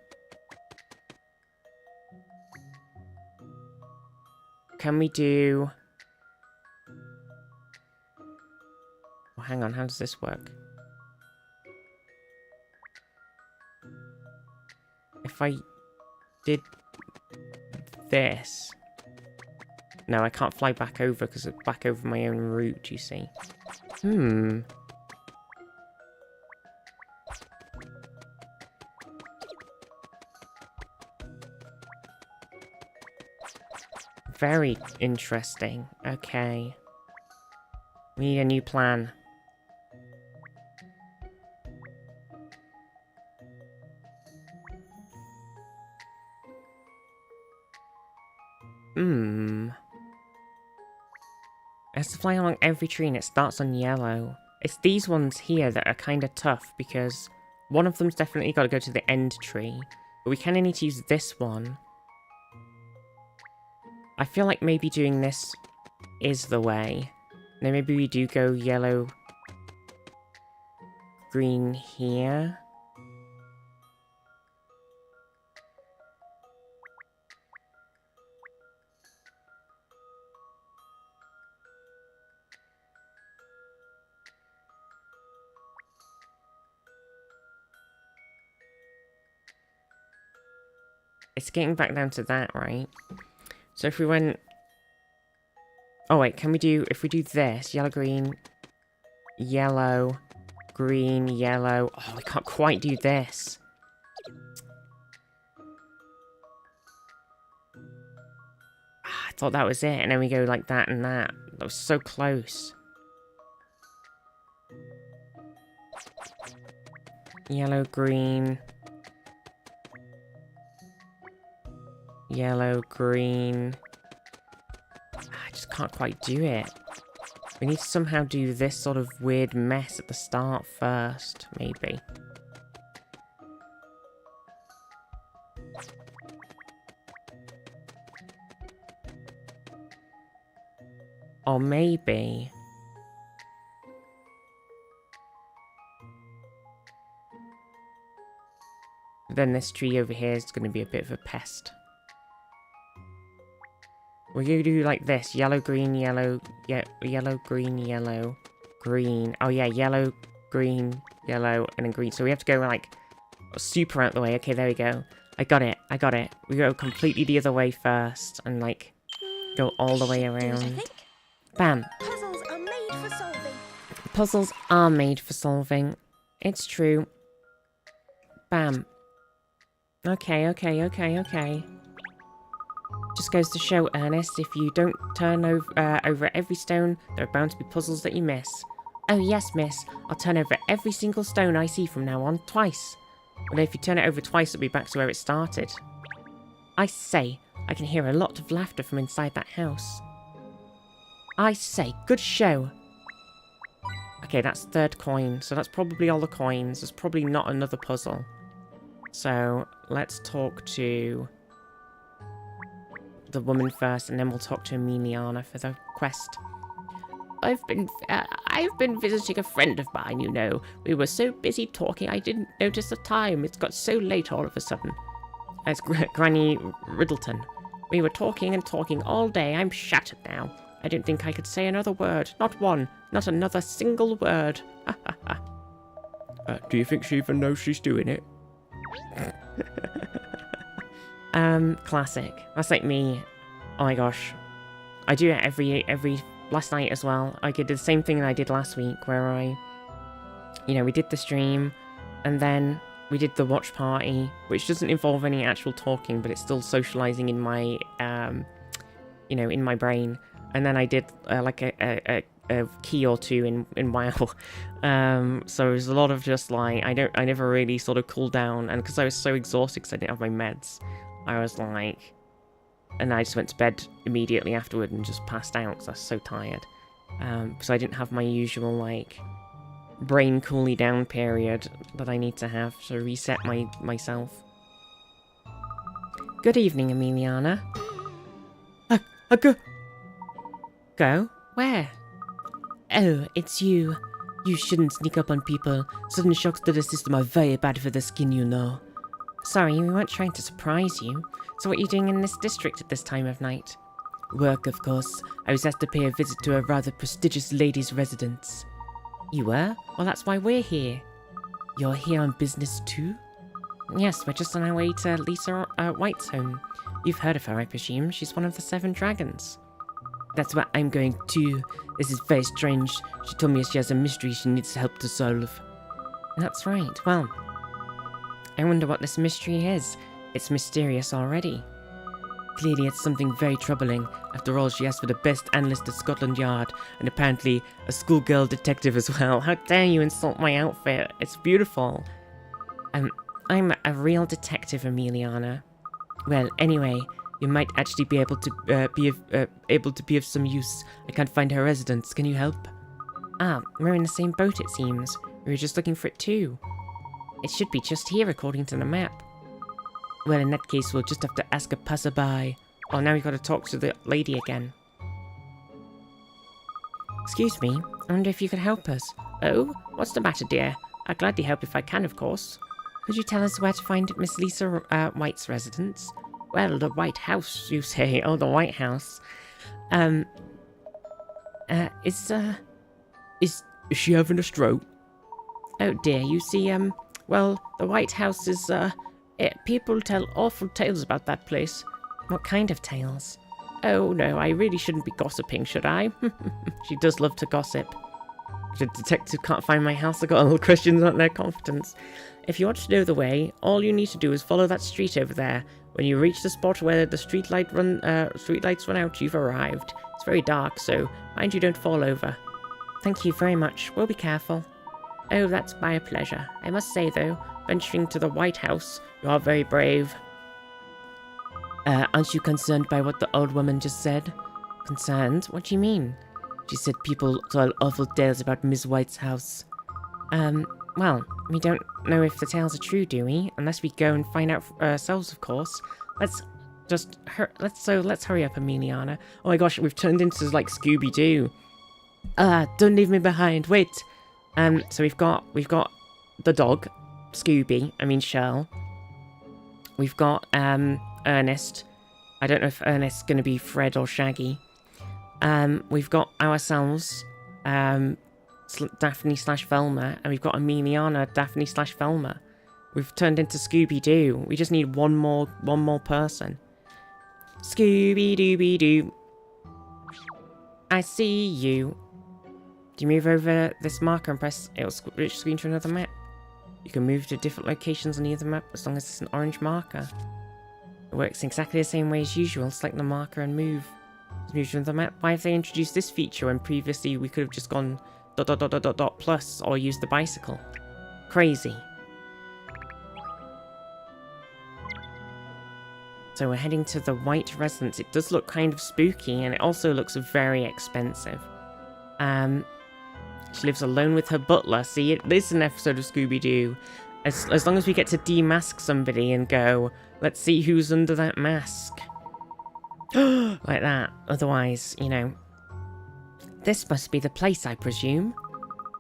Can we do... Oh, hang on, how does this work? If I did this... No, I can't fly back over because it's back over my own route, you see. Very interesting. Okay. We need a new plan. It has to fly along every tree and it starts on yellow. It's these ones here that are kind of tough because one of them's definitely got to go to the end tree. But we kind of need to use this one. I feel like maybe doing this is the way. Then maybe we do go yellow, green here. It's getting back down to that, right? So if we went... Oh wait, can we do... If we do this, yellow, green, yellow, green, yellow... Oh, we can't quite do this. I thought that was it, and then we go like that and that. That was so close. Yellow, green... Yellow, green... I just can't quite do it. We need to somehow do this sort of weird mess at the start first, maybe. Or maybe... Then this tree over here is going to be a bit of a pest. We're going to do like this. Yellow, green, yellow, yellow, green, yellow, green. Oh yeah, yellow, green, yellow, and then green. So we have to go like super out the way. Okay, there we go. I got it. I got it. We go completely the other way first and like go all the way around. Bam. Puzzles are made for solving. Puzzles are made for solving. It's true. Bam. Okay, okay, okay, okay. Just goes to show, Ernest, if you don't turn over every stone, there are bound to be puzzles that you miss. Oh yes, miss. I'll turn over every single stone I see from now on, twice. But if you turn it over twice, it'll be back to where it started. I say, I can hear a lot of laughter from inside that house. I say, good show. Okay, that's third coin, so that's probably all the coins. There's probably not another puzzle. So, let's talk to the woman first, and then we'll talk to Emiliana for the quest. I've been visiting a friend of mine, you know. We were so busy talking, I didn't notice the time. It's got so late all of a sudden. It's Granny Riddleton. We were talking and talking all day. I'm shattered now. I don't think I could say another word. Not one. Not another single word. Ha ha ha. Do you think she even knows she's doing it? Classic. That's like me. Oh my gosh. I do it every last night as well. I did the same thing that I did last week where we did the stream and then we did the watch party, which doesn't involve any actual talking, but it's still socializing in my, in my brain. And then I did like a key or two in WoW. So it was a lot of just like, I never really sort of cooled down, and because I was so exhausted because I didn't have my meds, I was like, and I just went to bed immediately afterward and just passed out because I was so tired. So I didn't have my usual like brain cooling down period that I need to have to reset myself. Good evening, Emiliana. Go? Where? Oh, it's you. You shouldn't sneak up on people. Sudden shocks to the system are very bad for the skin, you know. Sorry, we weren't trying to surprise you. So what are you doing in this district at this time of night? Work, of course. I was asked to pay a visit to a rather prestigious lady's residence. You were? Well, that's why we're here. You're here on business too? Yes, we're just on our way to Lisa White's home. You've heard of her, I presume. She's one of the 7 dragons. That's what I'm going to. This is very strange. She told me she has a mystery she needs help to solve. That's right. Well, I wonder what this mystery is. It's mysterious already. Clearly it's something very troubling. After all, she asked for the best analyst at Scotland Yard, and apparently a schoolgirl detective as well. How dare you insult my outfit? It's beautiful. I'm a real detective, Emiliana. Well, anyway, you might actually be able to be of some use. I can't find her residence. Can you help? Ah, we're in the same boat, it seems. We were just looking for it too. It should be just here, according to the map. Well, in that case, we'll just have to ask a passerby. Oh, now we've got to talk to the lady again. Excuse me, I wonder if you could help us. Oh, what's the matter, dear? I'd gladly help if I can, of course. Could you tell us where to find Miss Lisa White's residence? Well, the White House, you say. Oh, the White House. Is she having a stroke? Oh dear, you see, well, the White House is, people tell awful tales about that place. What kind of tales? Oh no, I really shouldn't be gossiping, should I? She does love to gossip. The detective can't find my house. I got all the questions about their confidence. If you want to know the way, all you need to do is follow that street over there. When you reach the spot where the streetlights run out, you've arrived. It's very dark, so mind you don't fall over. Thank you very much. We'll be careful. Oh, that's my pleasure. I must say, though, venturing to the White House, you are very brave. Aren't you concerned by what the old woman just said? Concerned? What do you mean? She said people tell awful tales about Miss White's house. Well, we don't know if the tales are true, do we? Unless we go and find out for ourselves, of course. Let's hurry up, Emiliana. Oh my gosh, we've turned into like Scooby-Doo. Don't leave me behind. Wait. So we've got the dog, Shell. We've got Ernest. I don't know if Ernest's gonna be Fred or Shaggy. We've got ourselves, Daphne/Velma, and we've got Emiliana, Daphne/Velma. We've turned into Scooby-Doo. We just need one more person. Scooby-Dooby-Doo. I see you. Do you move over this marker and press it'll switch screen to another map? You can move to different locations on either map as long as it's an orange marker. It works exactly the same way as usual. Select the marker and move. Move to another map. Why have they introduced this feature when previously we could have just gone ... plus or used the bicycle? Crazy. So we're heading to the White Residence. It does look kind of spooky, and it also looks very expensive. She lives alone with her butler. See, it is an episode of Scooby-Doo. As long as we get to demask somebody and go, let's see who's under that mask. Like that. Otherwise, you know. This must be the place, I presume.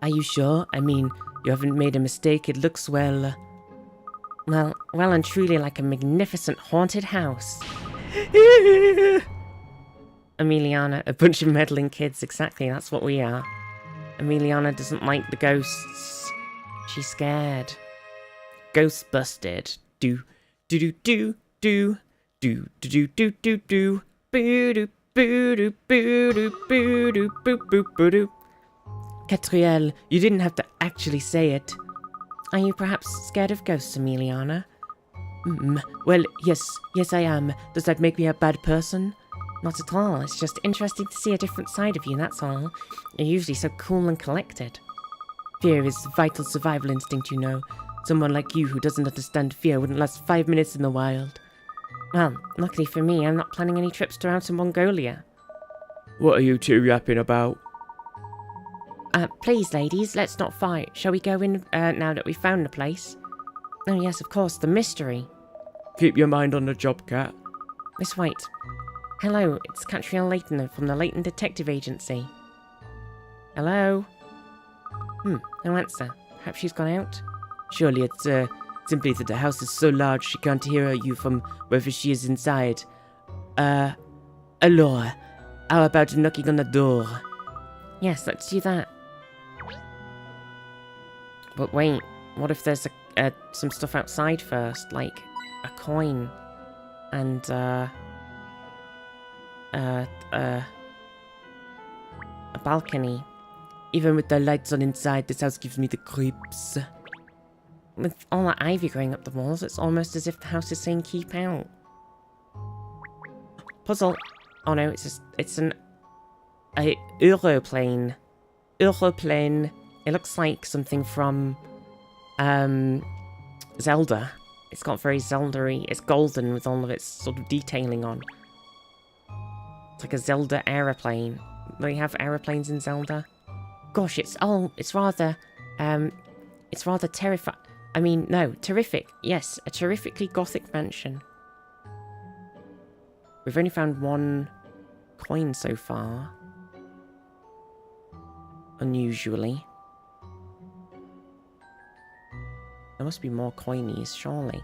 Are you sure? I mean, you haven't made a mistake. It looks well and truly like a magnificent haunted house. Emiliana, a bunch of meddling kids. Exactly, that's what we are. Emiliana doesn't like the ghosts. She's scared. Ghost busted. Do do do do do do do do do do boo do boo do boo do boo do boo boo boo do. Catriel, you didn't have to actually say it. Are you perhaps scared of ghosts, Emiliana? Well, yes I am. Does that make me a bad person? Not at all. It's just interesting to see a different side of you, that's all. You're usually so cool and collected. Fear is vital survival instinct, you know. Someone like you who doesn't understand fear wouldn't last 5 minutes in the wild. Well, luckily for me, I'm not planning any trips around to Mongolia. What are you two yapping about? Please, ladies, let's not fight. Shall we go in, now that we've found the place? Oh, yes, of course, the mystery. Keep your mind on the job, Cat. Miss White. Hello, it's Catriel Layton from the Layton Detective Agency. Hello? No answer. Perhaps she's gone out? Surely it's, simply that the house is so large she can't hear you from wherever she is inside. Allora, how about knocking on the door? Yes, let's do that. But wait, what if there's some stuff outside first, like a coin? And, a balcony. Even with the lights on inside, this house gives me the creeps. With all that ivy growing up the walls, it's almost as if the house is saying keep out. Puzzle. Oh no, it's an aeroplane. Aeroplane. It looks like something from Zelda. It's got very Zelda-y. It's golden with all of its sort of detailing on. It's like a Zelda aeroplane. They have aeroplanes in Zelda. Gosh, it's rather terrifying. I mean, no, terrific. Yes, a terrifically gothic mansion. We've only found one coin so far. Unusually. There must be more coinies, surely.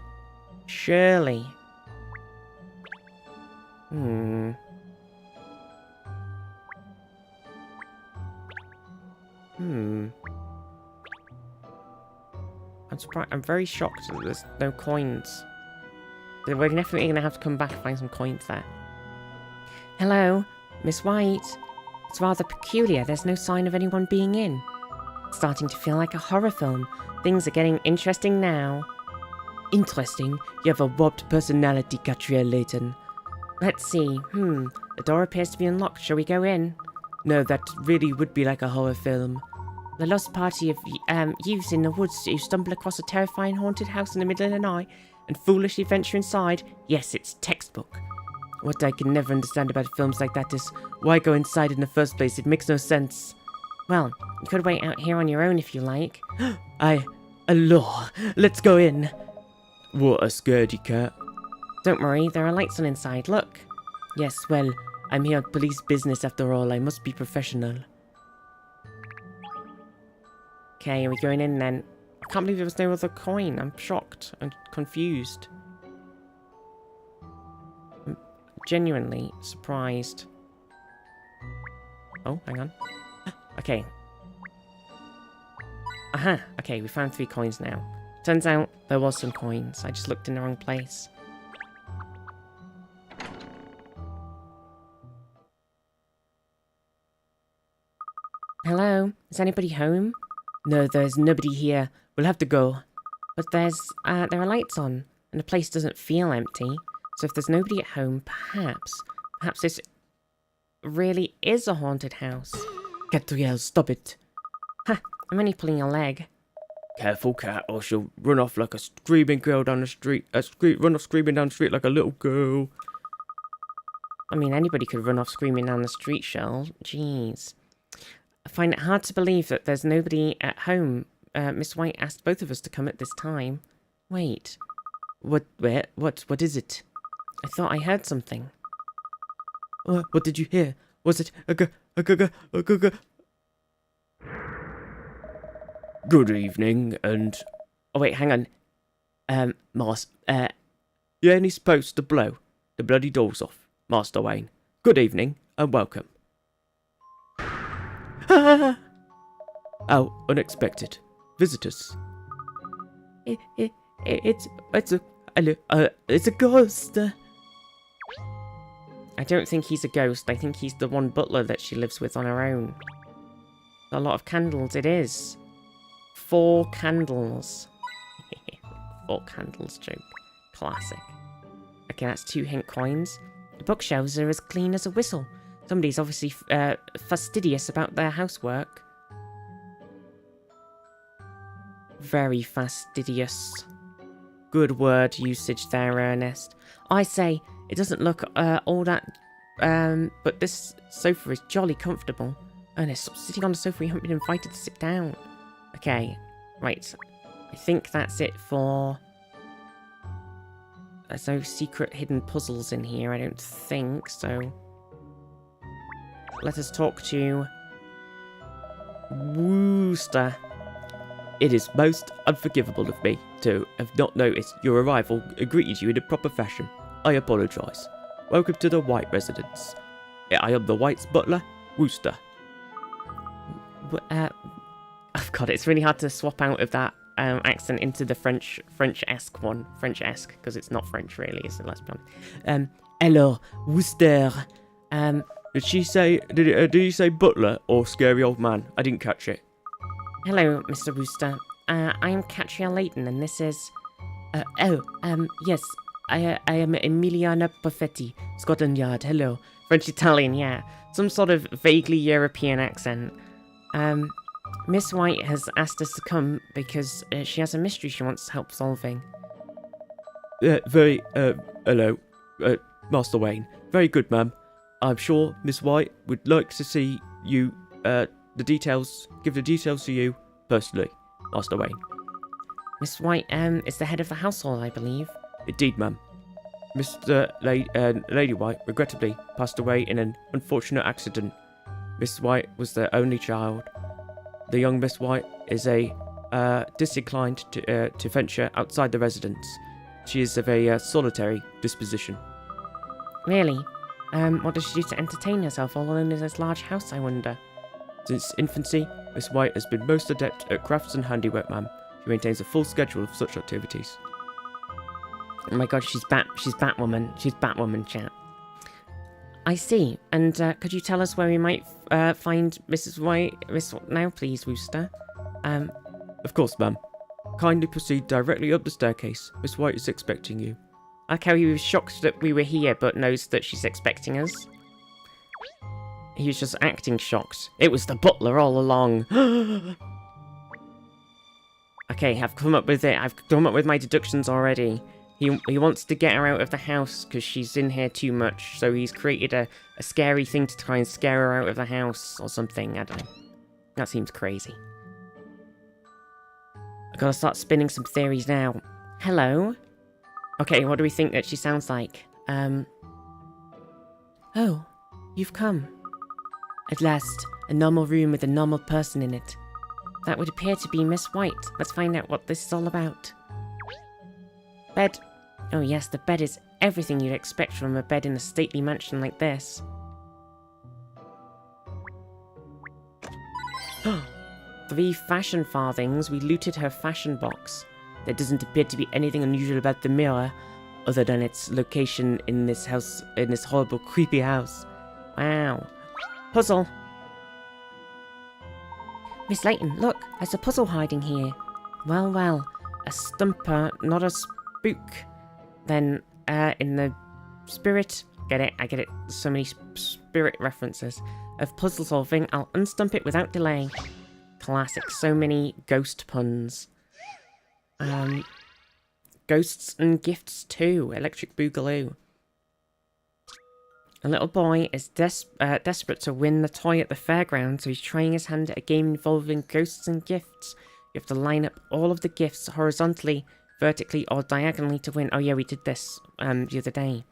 Surely. I'm surprised. I'm very shocked that there's no coins. We're definitely going to have to come back and find some coins there. Hello, Miss White. It's rather peculiar. There's no sign of anyone being in. It's starting to feel like a horror film. Things are getting interesting now. Interesting? You have a warped personality, Catriel Layton. Let's see. The door appears to be unlocked. Shall we go in? No, that really would be like a horror film. The lost party of youths in the woods who stumble across a terrifying haunted house in the middle of the night and foolishly venture inside. Yes, it's textbook. What I can never understand about films like that is why go inside in the first place. It makes no sense. Well, you could wait out here on your own if you like. Allure. Let's go in. What a scaredy cat. Don't worry, there are lights on inside. Look. Yes, well, I'm here on police business after all. I must be professional. Okay, are we going in then? I can't believe there was no other coin. I'm shocked and confused. I'm genuinely surprised. Oh, hang on. Okay. Aha! Okay, we found 3 coins now. Turns out there was some coins. I just looked in the wrong place. Hello? Is anybody home? No, there's nobody here. We'll have to go. But there are lights on, and the place doesn't feel empty. So if there's nobody at home, perhaps this really is a haunted house. Catriel, stop it. Ha! I'm only pulling your leg. Careful, cat, or she'll run off like a screaming girl down the street. Run off screaming down the street like a little girl. I mean, anybody could run off screaming down the street, Shell. Jeez. I find it hard to believe that there's nobody at home. Miss White asked both of us to come at this time. Wait. What is it? I thought I heard something. What did you hear? Was it a Good evening, and... Oh, wait, hang on. You ain't supposed to blow the bloody doors off, Master Wayne. Good evening, and welcome. How unexpected. Visitors. It's a ghost. I don't think he's a ghost. I think he's the one butler that she lives with on her own. A lot of candles, it is. 4 candles. 4 candles joke. Classic. Okay, that's 2 hint coins. The bookshelves are as clean as a whistle. Somebody's obviously fastidious about their housework. Very fastidious. Good word usage there, Ernest. I say, it doesn't look all that... but this sofa is jolly comfortable. Ernest, stop sitting on the sofa. You haven't been invited to sit down. Okay, right. I think that's it for... There's no secret hidden puzzles in here, I don't think, so... Let us talk to... Wooster. It is most unforgivable of me to have not noticed your arrival and greeted you in a proper fashion. I apologise. Welcome to the White residence. I am the White's butler, Wooster. Oh God, it's really hard to swap out of that accent into the French-esque one. French-esque, because it's not French really, is it? Let's be honest. Alors, Wooster. Did she say, did you say butler or scary old man? I didn't catch it. Hello, Mr. Wooster. I am Katria Layton, and this is... yes. I am Emiliana Buffetti, Scotland Yard. Hello. French-Italian, yeah. Some sort of vaguely European accent. Miss White has asked us to come because she has a mystery she wants help solving. Hello, Master Wayne. Very good, ma'am. I'm sure Miss White would like to see you, give the details to you personally, Master Wayne. Miss White, is the head of the household, I believe. Indeed, ma'am. Lady White regrettably passed away in an unfortunate accident. Miss White was their only child. The young Miss White is disinclined to venture outside the residence. She is of a solitary disposition. Really? What does she do to entertain herself all alone in this large house, I wonder? Since infancy, Miss White has been most adept at crafts and handiwork, ma'am. She maintains a full schedule of such activities. Oh my god, she's Batwoman. She's Batwoman, chat. I see. And could you tell us where we might find Mrs. White now, please, Wooster? Of course, ma'am. Kindly proceed directly up the staircase. Miss White is expecting you. I like how he was shocked that we were here, but knows that she's expecting us. He was just acting shocked. It was the butler all along. Okay, I've come up with it. I've come up with my deductions already. He wants to get her out of the house because she's in here too much. So he's created a scary thing to try and scare her out of the house or something. I don't know. That seems crazy. I've got to start spinning some theories now. Hello? Okay, what do we think that she sounds like? Oh, you've come. At last, a normal room with a normal person in it. That would appear to be Miss White. Let's find out what this is all about. Bed. Oh yes, the bed is everything you'd expect from a bed in a stately mansion like this. 3 fashion farthings. We looted her fashion box. There doesn't appear to be anything unusual about the mirror, other than its location in this house, in this horrible, creepy house. Wow. Puzzle. Miss Layton, look, there's a puzzle hiding here. Well, well, a stumper, not a spook. Then, in the spirit, get it, I get it, so many spirit references, of puzzle solving, I'll unstump it without delay. Classic, so many ghost puns. Ghosts and gifts too, Electric Boogaloo. A little boy is desperate to win the toy at the fairground, so he's trying his hand at a game involving ghosts and gifts. You have to line up all of the gifts horizontally, vertically, or diagonally to win. Oh yeah, we did this the other day.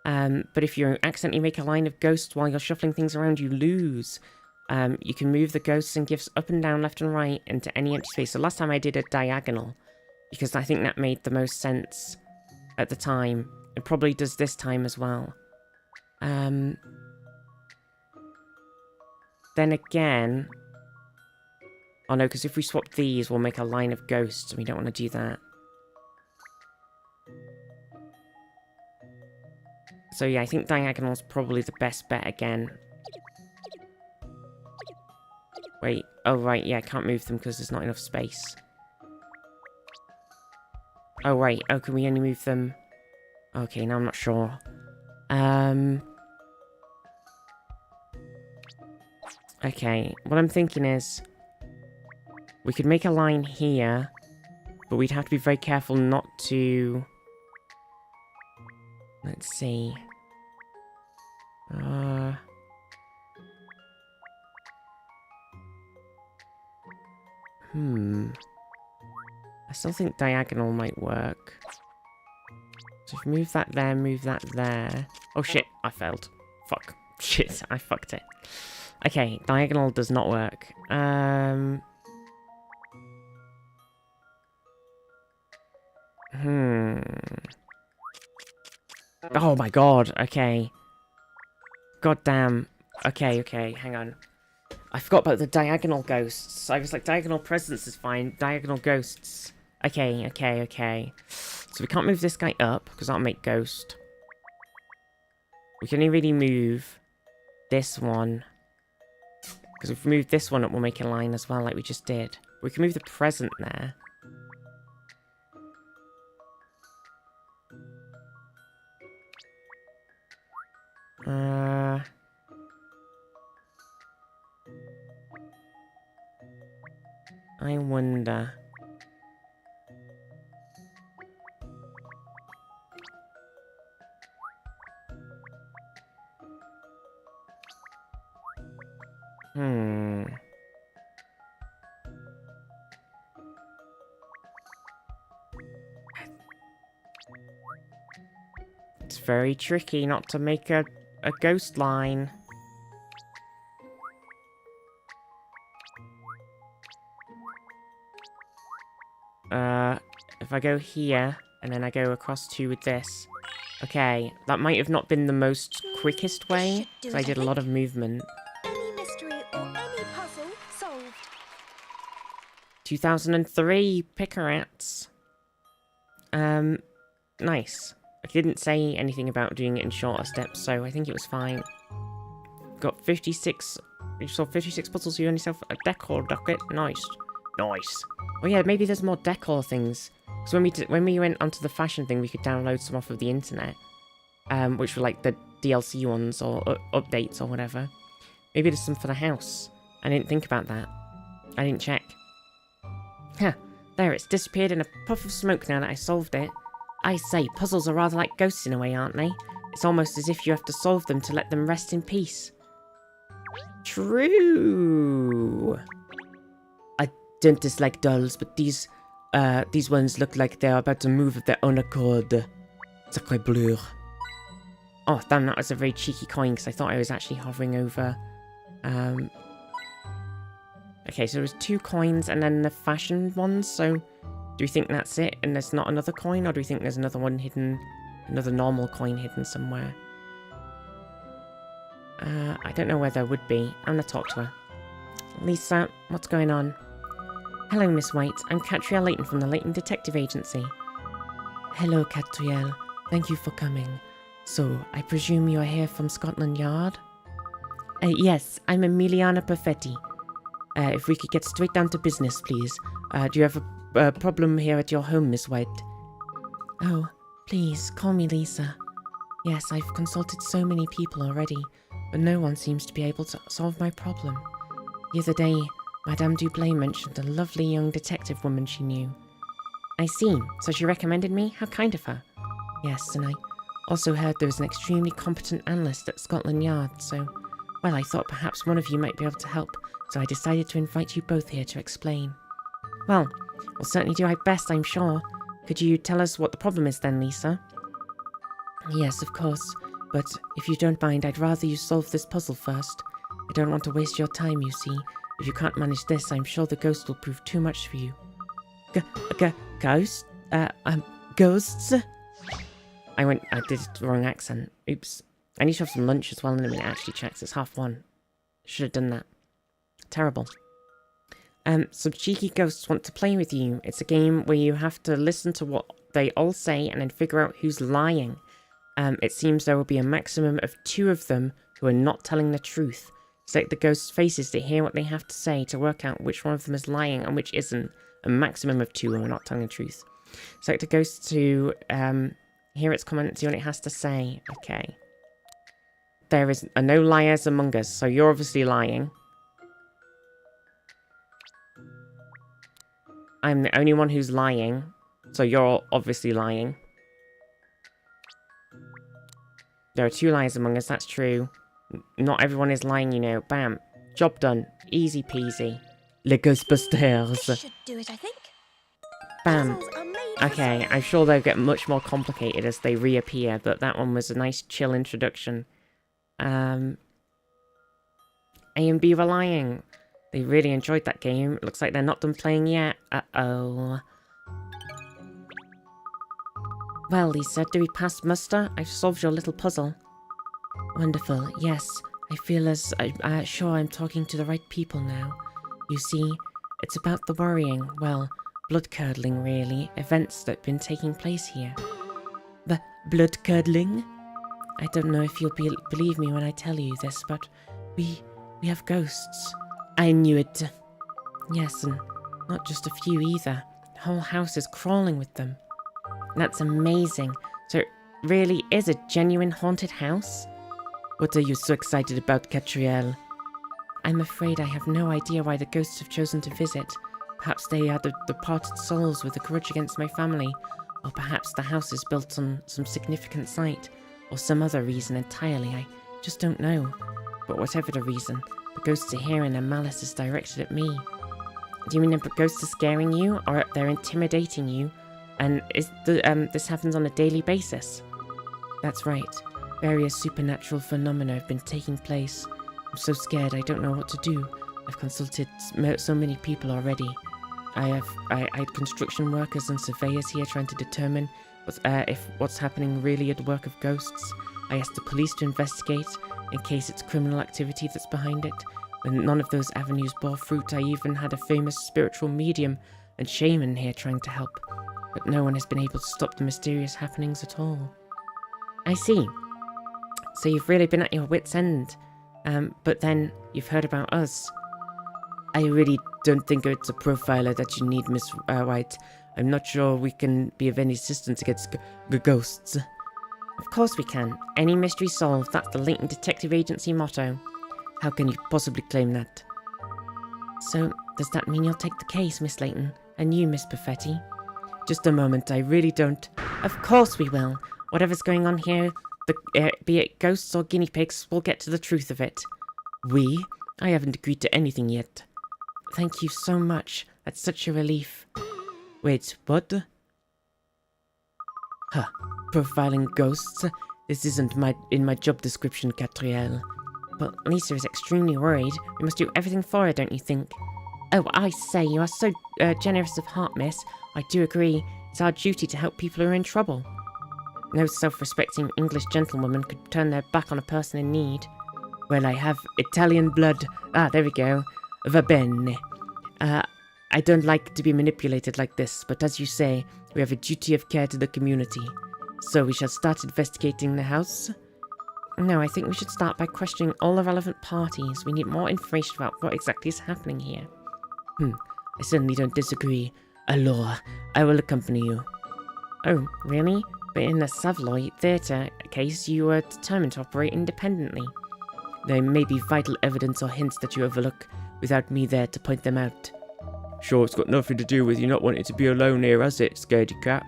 But if you accidentally make a line of ghosts while you're shuffling things around, you lose. You can move the ghosts and gifts up and down, left and right, into any empty space. So last time I did a diagonal, because I think that made the most sense at the time. It probably does this time as well. Then again... Oh no, because if we swap these, we'll make a line of ghosts, and we don't want to do that. So yeah, I think diagonal's probably the best bet again. Wait, oh right, yeah, I can't move them because there's not enough space. Oh right, oh, can we only move them? Okay, now I'm not sure. Okay, what I'm thinking is... we could make a line here, but we'd have to be very careful not to... Let's see. I still think diagonal might work. So if we move that there. Oh shit, I failed. Fuck. Shit, I fucked it. Okay, diagonal does not work. Oh my god, okay. God damn. Okay, hang on. I forgot about the diagonal ghosts. I was like, diagonal presence is fine. Diagonal ghosts. Okay, okay, okay. So we can't move this guy up, because that'll make ghost. We can only really move this one. Because if we move this one up, we'll make a line as well, like we just did. We can move the present there. I wonder. It's very tricky not to make a ghost line. If I go here, and then I go across two with this. Okay, that might have not been the most quickest way, because I did a lot of movement. Any mystery or any puzzle solved. 2003, Picarats. Nice. I didn't say anything about doing it in shorter steps, so I think it was fine. Got 56... You saw 56 puzzles, you only yourself a decor docket. Nice. Nice. Oh yeah, maybe there's more decor things. Because when we went onto the fashion thing, we could download some off of the internet. Which were like the DLC ones, or updates, or whatever. Maybe there's some for the house. I didn't think about that. I didn't check. Huh. There, it's disappeared in a puff of smoke now that I solved it. I say, puzzles are rather like ghosts in a way, aren't they? It's almost as if you have to solve them to let them rest in peace. True. I don't dislike dolls, but these ones look like they're about to move of their own accord. Sacre bleu. Oh, damn, that was a very cheeky coin, because I thought I was actually hovering over... Okay, so there was 2 coins, and then the fashion ones, so... Do we think that's it, and there's not another coin, or do we think there's another one hidden... Another normal coin hidden somewhere? I don't know where there would be. I'm gonna talk to her. Lisa, what's going on? Hello, Miss White. I'm Catriel Layton from the Layton Detective Agency. Hello, Catriel. Thank you for coming. So, I presume you're here from Scotland Yard? Yes, I'm Emiliana Perfetti. If we could get straight down to business, please. Do you have a problem here at your home, Miss White? Oh, please, call me Lisa. Yes, I've consulted so many people already, but no one seems to be able to solve my problem. The other day, Madame Dublé mentioned a lovely young detective woman she knew. I see, so she recommended me? How kind of her. Yes, and I also heard there was an extremely competent analyst at Scotland Yard, so... Well, I thought perhaps one of you might be able to help, so I decided to invite you both here to explain. Well, we'll certainly do our best, I'm sure. Could you tell us what the problem is then, Lisa? Yes, of course, but if you don't mind, I'd rather you solve this puzzle first. I don't want to waste your time, you see. If you can't manage this, I'm sure the ghost will prove too much for you. Ghost? Ghosts? I did the wrong accent. Oops. I need to have some lunch as well in a minute, actually, checks. It's 1:30. Should have done that. Terrible. Some cheeky ghosts want to play with you. It's a game where you have to listen to what they all say and then figure out who's lying. It seems there will be a maximum of 2 of them who are not telling the truth. Select the ghost's faces to hear what they have to say to work out which one of them is lying and which isn't. A maximum of 2 who are not telling the truth. Select a ghost to hear its comment, see what it has to say. Okay. There is no liars among us, so you're obviously lying. I'm the only one who's lying, so you're obviously lying. There are 2 liars among us, that's true. Not everyone is lying, you know. Bam. Job done. Easy peasy. Les Ghostbusters. This should do it, I think. Bam. Puzzles are made for Okay, solving. I'm sure they'll get much more complicated as they reappear, but that one was a nice chill introduction. A and B were lying. They really enjoyed that game. Looks like they're not done playing yet. Uh-oh. Well, Lisa, do we pass muster? I've solved your little puzzle. Wonderful. Yes, I feel as sure I'm talking to the right people now. You see, it's about the worrying, well, blood-curdling, really, events that have been taking place here. The blood-curdling? I don't know if you'll believe me when I tell you this, but we have ghosts. I knew it. Yes, and not just a few either. The whole house is crawling with them. That's amazing. So it really is a genuine haunted house? What are you so excited about, Catriel? I'm afraid I have no idea why the ghosts have chosen to visit. Perhaps they are the departed souls with a grudge against my family, or perhaps the house is built on some significant site, or some other reason entirely. I just don't know. But whatever the reason, the ghosts are here and their malice is directed at me. Do you mean the ghosts are scaring you, or they're intimidating you? And this happens on a daily basis? That's right. Various supernatural phenomena have been taking place. I'm so scared I don't know what to do. I've consulted so many people already. I had construction workers and surveyors here trying to determine if what's happening really are the work of ghosts. I asked the police to investigate in case it's criminal activity that's behind it. When none of those avenues bore fruit, I even had a famous spiritual medium and shaman here trying to help. But no one has been able to stop the mysterious happenings at all. I see. So you've really been at your wit's end. But then you've heard about us. I really don't think it's a profiler that you need, Miss White. I'm not sure we can be of any assistance against ghosts. Of course we can. Any mystery solved. That's the Leighton Detective Agency motto. How can you possibly claim that? So, does that mean you'll take the case, Miss Leighton? And you, Miss Perfetti? Just a moment, I really don't. Of course we will. Whatever's going on here, be it ghosts or guinea pigs, we'll get to the truth of it. We? I haven't agreed to anything yet. Thank you so much. That's such a relief. Wait, what? Huh. Profiling ghosts? This isn't in my job description, Catriel. But Lisa is extremely worried. We must do everything for her, don't you think? Oh, I say, you are so generous of heart, miss. I do agree. It's our duty to help people who are in trouble. No self-respecting English gentlewoman could turn their back on a person in need. Well, I have Italian blood. Ah, there we go. Va bene. I don't like to be manipulated like this, but as you say, we have a duty of care to the community. So we shall start investigating the house? No, I think we should start by questioning all the relevant parties. We need more information about what exactly is happening here. I certainly don't disagree. Alors, I will accompany you. Oh, really? But in the Savoy Theatre case, you were determined to operate independently. There may be vital evidence or hints that you overlook without me there to point them out. Sure, it's got nothing to do with you not wanting to be alone here, has it, scaredy cat?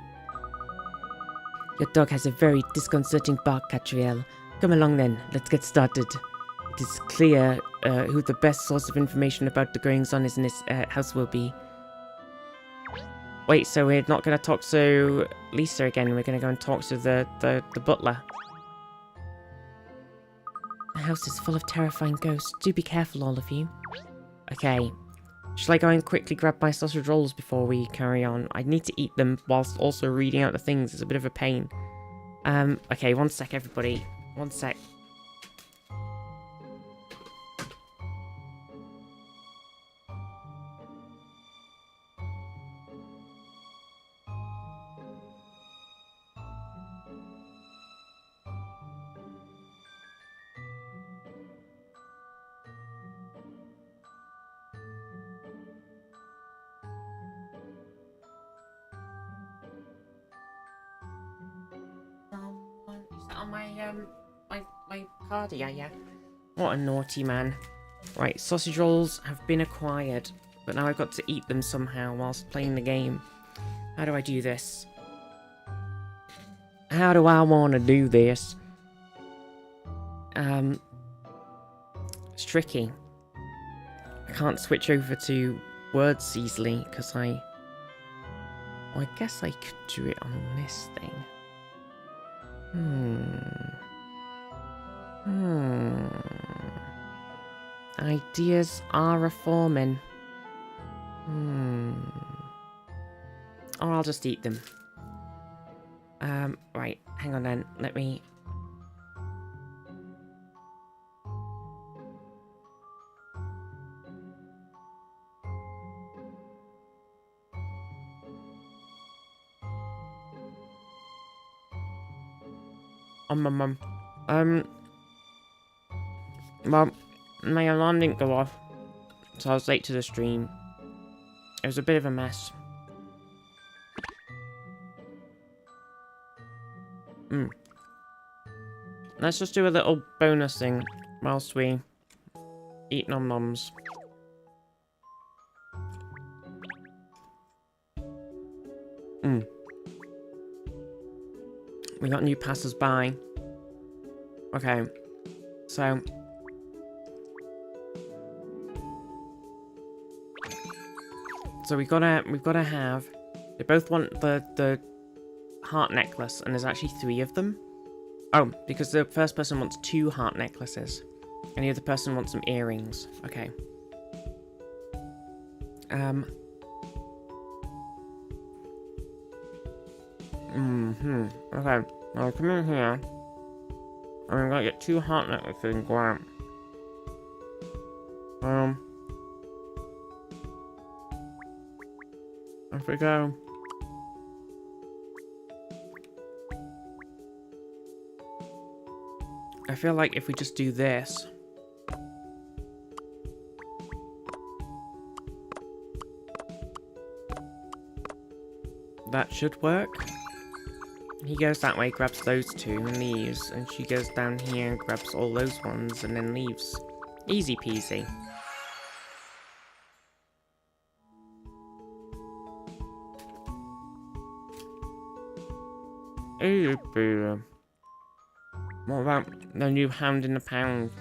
Your dog has a very disconcerting bark, Catriel. Come along then, let's get started. It is clear who the best source of information about the goings-on in this house will be. Wait, so we're not going to talk to Lisa again, we're going to go and talk to the butler. The house is full of terrifying ghosts. Do be careful, all of you. Okay. Shall I go and quickly grab my sausage rolls before we carry on? I need to eat them whilst also reading out the things. It's a bit of a pain. Okay, one sec, everybody. One sec. Is that on my card? Yeah. What a naughty man. Right, sausage rolls have been acquired, but now I've got to eat them somehow whilst playing the game. How do I do this? How do I want to do this? It's tricky. I can't switch over to words easily because Well, I guess I could do it on this thing. Ideas are reforming. Or I'll just eat them. Right, hang on then. Let me... Well, my alarm didn't go off, so I was late to the stream. It was a bit of a mess. Let's just do a little bonus thing whilst we eat nom-noms. We got new passers-by. Okay, so we've gotta have. They both want the heart necklace, and there's actually 3 of them. Oh, because the first person wants 2 heart necklaces, and the other person wants some earrings. Okay. Okay. I'll come in here. And I'm gonna get 2 heart necklaces and grab. Off we go. I feel like if we just do this. That should work. He goes that way, grabs those 2 and leaves. And she goes down here and grabs all those ones and then leaves. Easy peasy. Easy peasy. What about the new Hand in the Pound?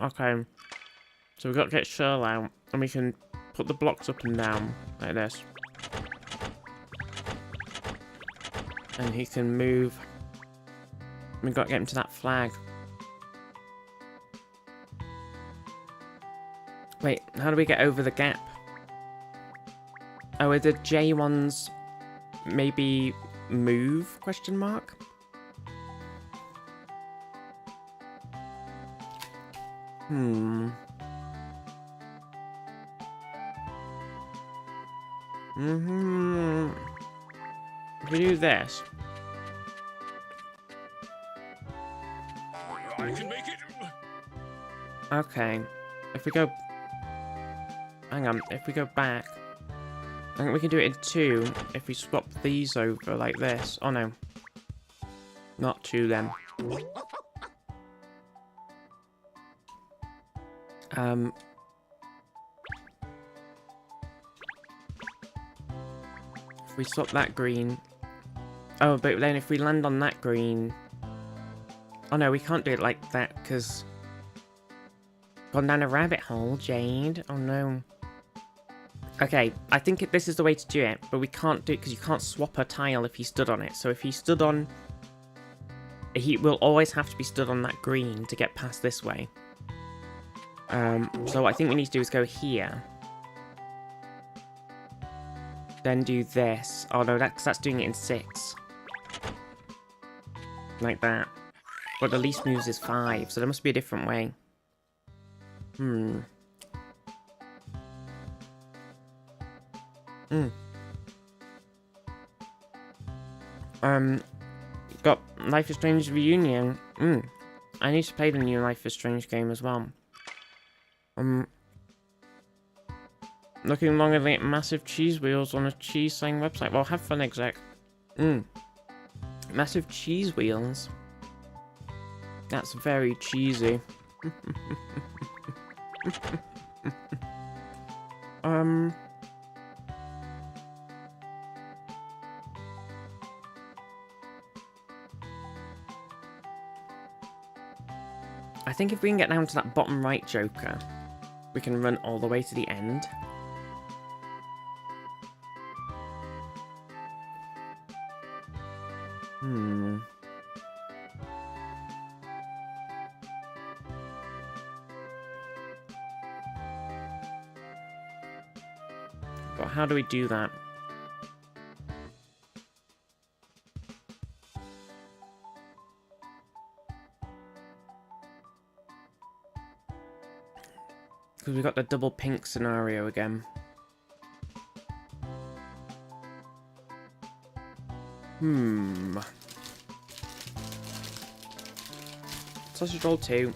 Okay. So we've got to get Shirl out, and we can put the blocks up and down, like this. And he can move. We've got to get him to that flag. Wait, how do we get over the gap? Oh, are the J ones maybe move, question mark? If we do this. I can make it. Okay. If we go... Hang on, if we go back... I think we can do it in 2 if we swap these over like this. Oh no. Not 2 then. If we swap that green... Oh, but then if we land on that green... Oh no, we can't do it like that, because... Gone down a rabbit hole, Jade. Oh no. Okay, I think this is the way to do it, but we can't do it because you can't swap a tile if he stood on it. So if he stood on... He will always have to be stood on that green to get past this way. So what I think we need to do is go here. Then do this. Oh no, that's doing it in 6. Like that. But the least moves is 5, so there must be a different way. Got Life is Strange Reunion. I need to play the new Life is Strange game as well. Looking longer at massive cheese wheels on a cheese selling website. Well, have fun, exec. Massive cheese wheels. That's very cheesy. I think if we can get down to that bottom right Joker, we can run all the way to the end. But how do we do that? Because we got the double pink scenario again. Sausage roll 2.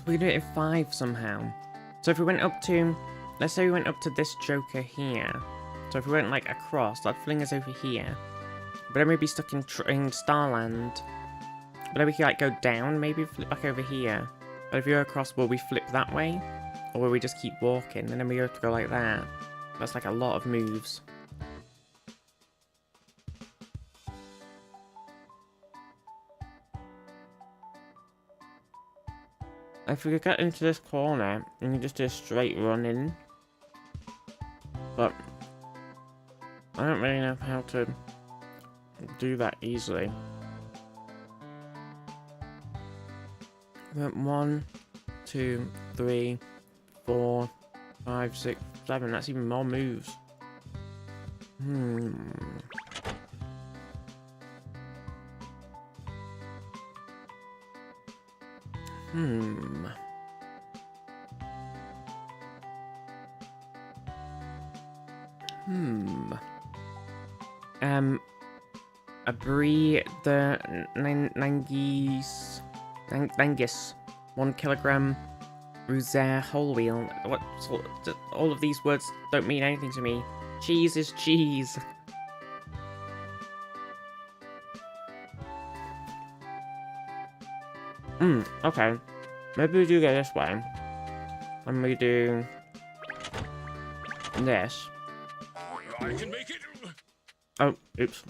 We do it in 5 somehow. So if we went up to, let's say we went up to this Joker here. So if we went like across, that'd fling us over here. But then we'd be stuck in Starland. But then we could like go down, maybe flip back over here. But if we go across, will we flip that way? Or will we just keep walking and then we have to go like that? That's like a lot of moves. If we could get into this corner, and you just do a straight run in. But I don't really know how to do that easily. 1, 2, 3, 4, 5, 6, 7. That's even more moves. Abri the Nangis 1 kilogram Rousser whole wheel. What? All of these words don't mean anything to me. Cheese is cheese. Okay. Maybe we do go this way. And we do this. I can make it. Oh, oops.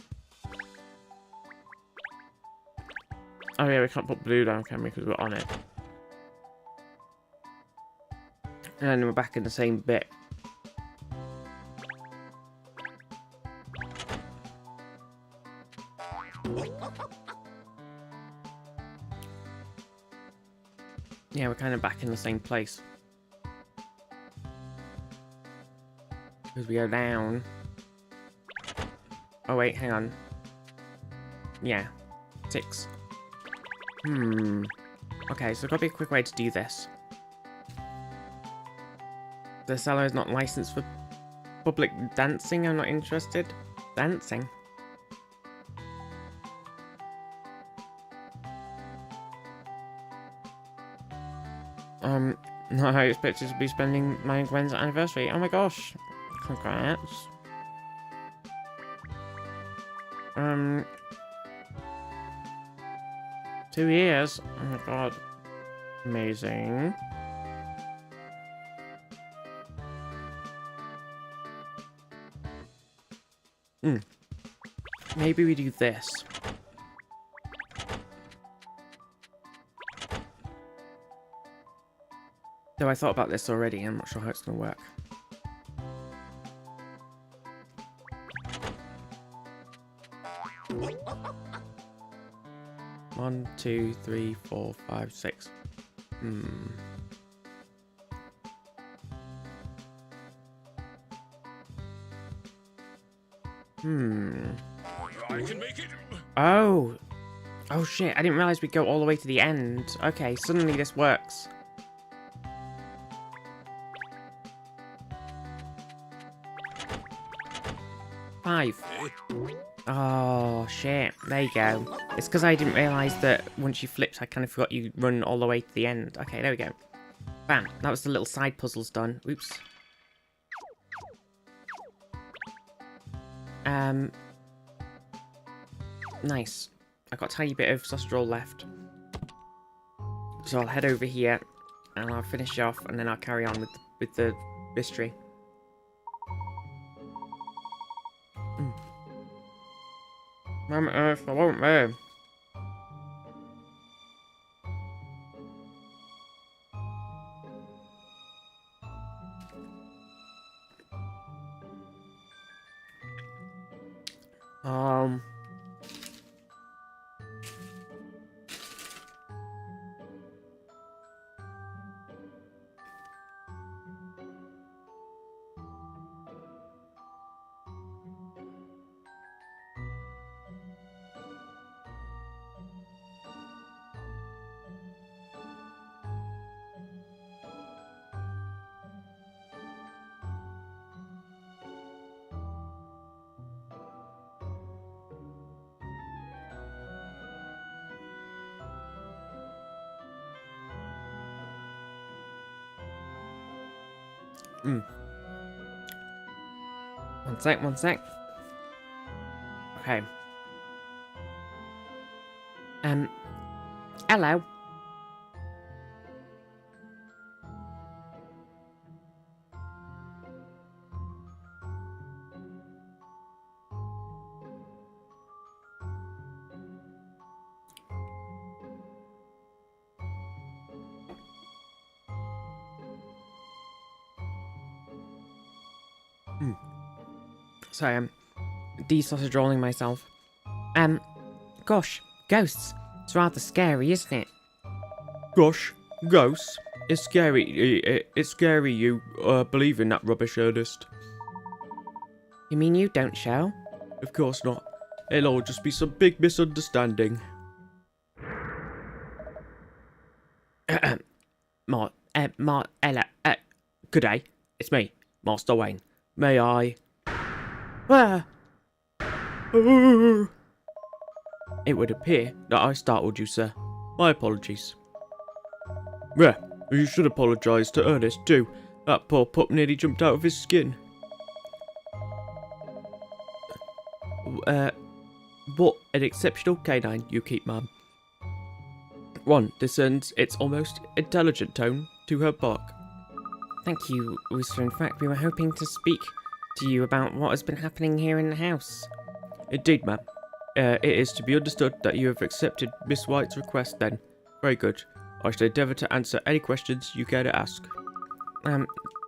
Oh yeah, we can't put blue down, can we? Because we're on it. And then we're back in the same bit. Yeah, we're kind of back in the same place. Because we go down. Oh wait, hang on. Yeah. 6. Okay, so there's gotta be a quick way to do this. The cellar is not licensed for public dancing. I'm not interested. Dancing. Not how I expected to be spending my Gwen's anniversary. Oh my gosh. Congrats. 2 years. Oh my god. Amazing. Maybe we do this. Though I thought about this already, I'm not sure how it's gonna work. One, 2, 3, 4, 5, 6. I can make it. Oh! Oh shit, I didn't realize we'd go all the way to the end. Okay, suddenly this works. Five. Oh shit, there you go. It's because I didn't realise that once you flipped, I kind of forgot you run all the way to the end. Okay, there we go. Bam, that was the little side puzzles done. Oops. Nice. I've got a tiny bit of sausage roll left. So I'll head over here and I'll finish off and then I'll carry on with the mystery. Mum Earth, I won't move. Um... One sec. Okay. Hello. Sorry, I'm de-sausage rolling myself. Gosh, ghosts. It's rather scary, isn't it? Gosh, ghosts? It's scary. It's scary you believe in that rubbish, Ernest. You mean you don't, Shell? Of course not. It'll all just be some big misunderstanding. Ella, good day. It's me, Master Wayne. May I? It would appear that I startled you, sir. My apologies. Yeah, you should apologise to Ernest too. That poor pup nearly jumped out of his skin. What an exceptional canine you keep, ma'am. One discerns its almost intelligent tone to her bark. Thank you, Wooster. In fact, we were hoping to speak to you about what has been happening here in the house. Indeed, ma'am. It is to be understood that you have accepted Miss White's request then. Very good. I shall endeavour to answer any questions you care to ask.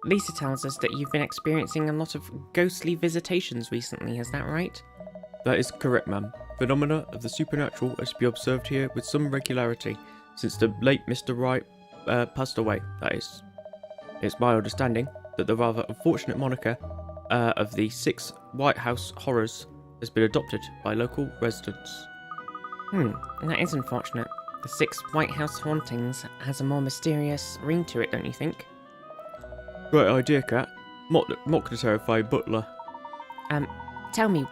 Lisa tells us that you've been experiencing a lot of ghostly visitations recently, is that right? That is correct, ma'am. Phenomena of the supernatural is to be observed here with some regularity since the late Mr. Wright passed away, that is. It's my understanding that the rather unfortunate moniker of the 6 White House Horrors has been adopted by local residents. That is unfortunate. The 6 White House hauntings has a more mysterious ring to it, don't you think? Right idea, Cat. Mock the terrifying butler. Tell me,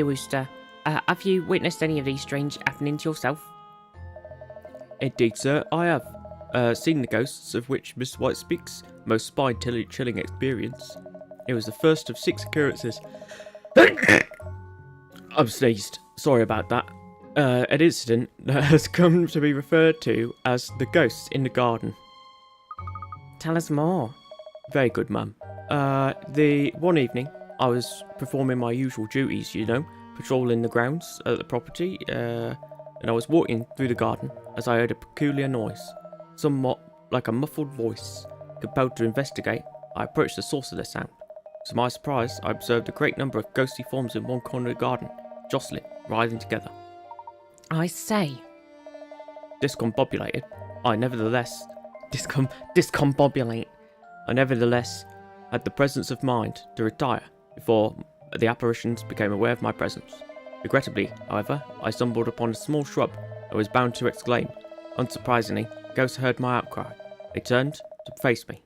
Wooster, have you witnessed any of these strange happenings yourself? Indeed, sir, I have. Seen the ghosts of which Miss White speaks. Most spine-chilling experience. It was the first of 6 occurrences. I'm sneezed. Sorry about that. An incident that has come to be referred to as the ghosts in the garden. Tell us more. Very good, ma'am. The one evening, I was performing my usual duties, you know, patrolling the grounds at the property, and I was walking through the garden as I heard a peculiar noise, somewhat like a muffled voice. Compelled to investigate, I approached the source of the sound. To my surprise, I observed a great number of ghostly forms in one corner of the garden, jostling, writhing together. I say. Discombobulated, I nevertheless Discombobulate. I nevertheless had the presence of mind to retire before the apparitions became aware of my presence. Regrettably, however, I stumbled upon a small shrub and was bound to exclaim. Unsurprisingly, ghosts heard my outcry. They turned to face me,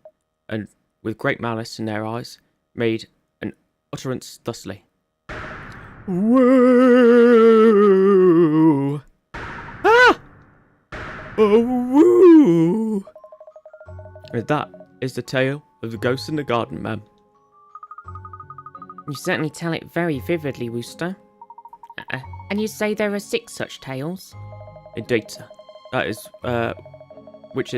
and with great malice in their eyes, made an utterance thusly. Woo! Ah! Oh, woo! And that is the tale of the ghost in the garden, ma'am. You certainly tell it very vividly, Wooster. And you say there are 6 such tales? Indeed, sir. That is, which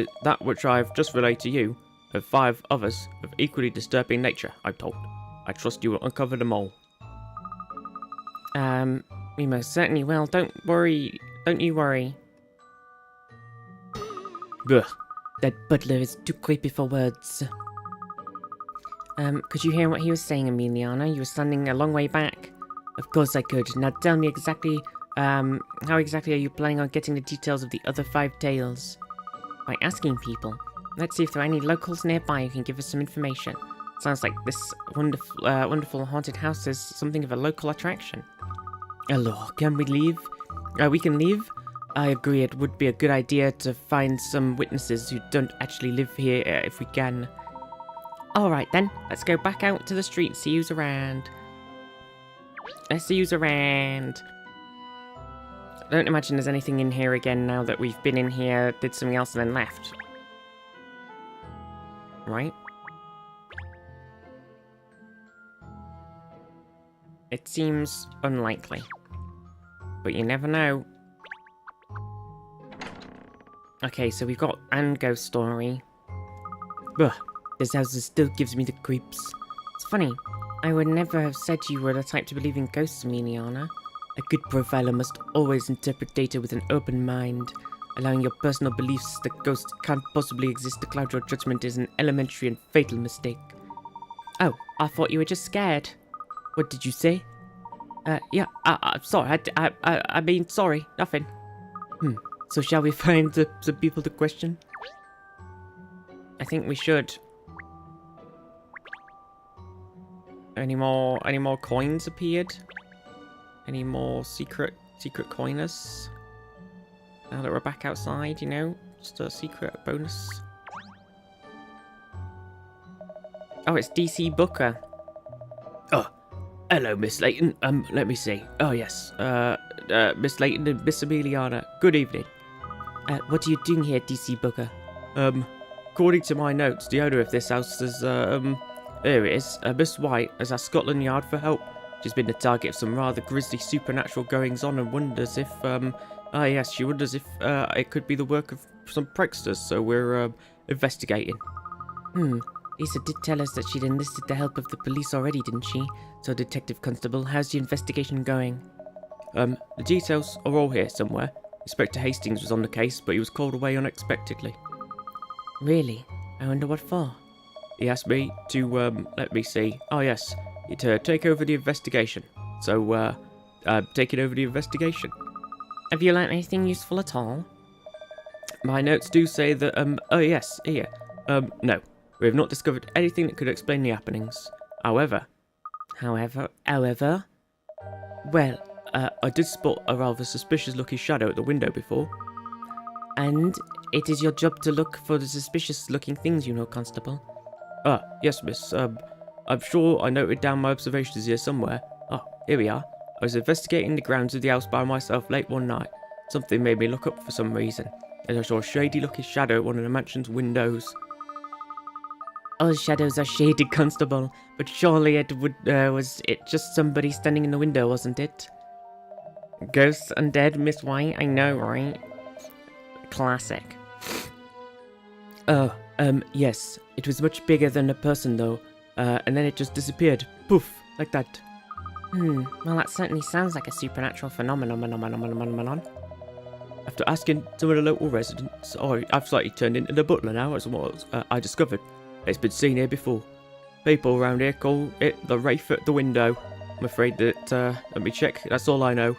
I've just relayed to you, of 5 others of equally disturbing nature, I'm told. I trust you will uncover them all. We most certainly will. Don't you worry. Ugh. That butler is too creepy for words. Could you hear what he was saying, Emiliana? You were standing a long way back. Of course I could. Now tell me exactly, how exactly are you planning on getting the details of the other 5 tales? By asking people. Let's see if there are any locals nearby who can give us some information. Sounds like this wonderful haunted house is something of a local attraction. Hello, can we leave? We can leave? I agree, it would be a good idea to find some witnesses who don't actually live here if we can. Alright then, let's go back out to the street, see who's around. Let's see who's around. I don't imagine there's anything in here again now that we've been in here, did something else and then left. Right? It seems unlikely. But you never know. Okay, so we've got Anne Ghost Story. Ugh, this house still gives me the creeps. It's funny, I would never have said you were the type to believe in ghosts, Emiliana. A good profiler must always interpret data with an open mind. Allowing your personal beliefs that ghosts can't possibly exist to cloud your judgment is an elementary and fatal mistake. Oh, I thought you were just scared. What did you say? Yeah, I'm sorry, I mean, sorry, nothing. So shall we find some people to question? I think we should. Any more coins appeared? Any more secret coiners? Now that we're back outside, you know, just a secret bonus. Oh, it's DC Booker. Oh, hello, Miss Layton. Let me see. Oh, yes. Miss Layton and Miss Emiliana. Good evening. What are you doing here, DC Booker? According to my notes, the owner of this house is, there it is. Miss White has asked Scotland Yard for help. She's been the target of some rather grisly supernatural goings-on and wonders if, yes, she wonders if, it could be the work of some pranksters, so we're, investigating. Lisa did tell us that she'd enlisted the help of the police already, didn't she? So, Detective Constable, how's the investigation going? The details are all here somewhere. Inspector Hastings was on the case, but he was called away unexpectedly. Really? I wonder what for. He asked me to, let me see. Oh, yes, to take over the investigation. So, I'm taking over the investigation. Have you learnt anything useful at all? My notes do say that, oh, yes, here. No. We have not discovered anything that could explain the happenings. However? Well, I did spot a rather suspicious-looking shadow at the window before. And it is your job to look for the suspicious-looking things, you know, Constable. Ah, yes, miss. I'm sure I noted down my observations here somewhere. Ah, here we are. I was investigating the grounds of the house by myself late one night. Something made me look up for some reason, and I saw a shady-looking shadow at one of the mansion's windows. All shadows are shaded, Constable, but surely it was it just somebody standing in the window, wasn't it? Ghosts, undead, Miss White, I know, right? Classic. Oh, yes. It was much bigger than a person, though. And then it just disappeared. Poof, like that. Well, that certainly sounds like a supernatural phenomenon. After asking some of the local residents, I've slightly turned into the butler now, as what I discovered. It's been seen here before. People around here call it the Wraith at the window. I'm afraid that, let me check, that's all I know.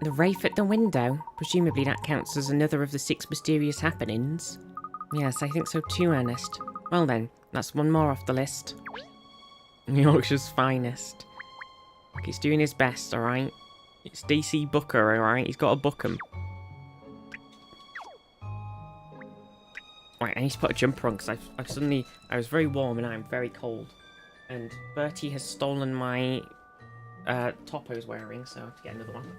The Wraith at the window? Presumably that counts as another of the 6 mysterious happenings. Yes, I think so too, Ernest. Well then, that's one more off the list. Yorkshire's finest. He's doing his best, alright? It's DC Booker, alright? He's got to book him. Right, I need to put a jumper on because I was very warm and I'm very cold. And Bertie has stolen my top I was wearing, so I have to get another one.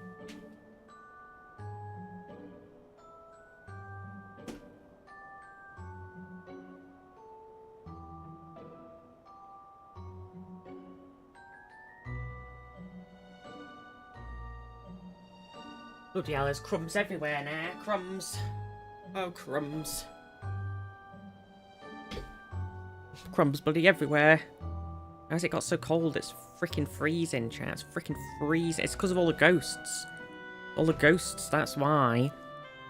Bloody hell, there's crumbs everywhere now. Crumbs. Oh, crumbs. Crumbs bloody everywhere. How's it got so cold? It's freaking freezing, chat. It's freaking freezing. It's because of all the ghosts. All the ghosts, that's why.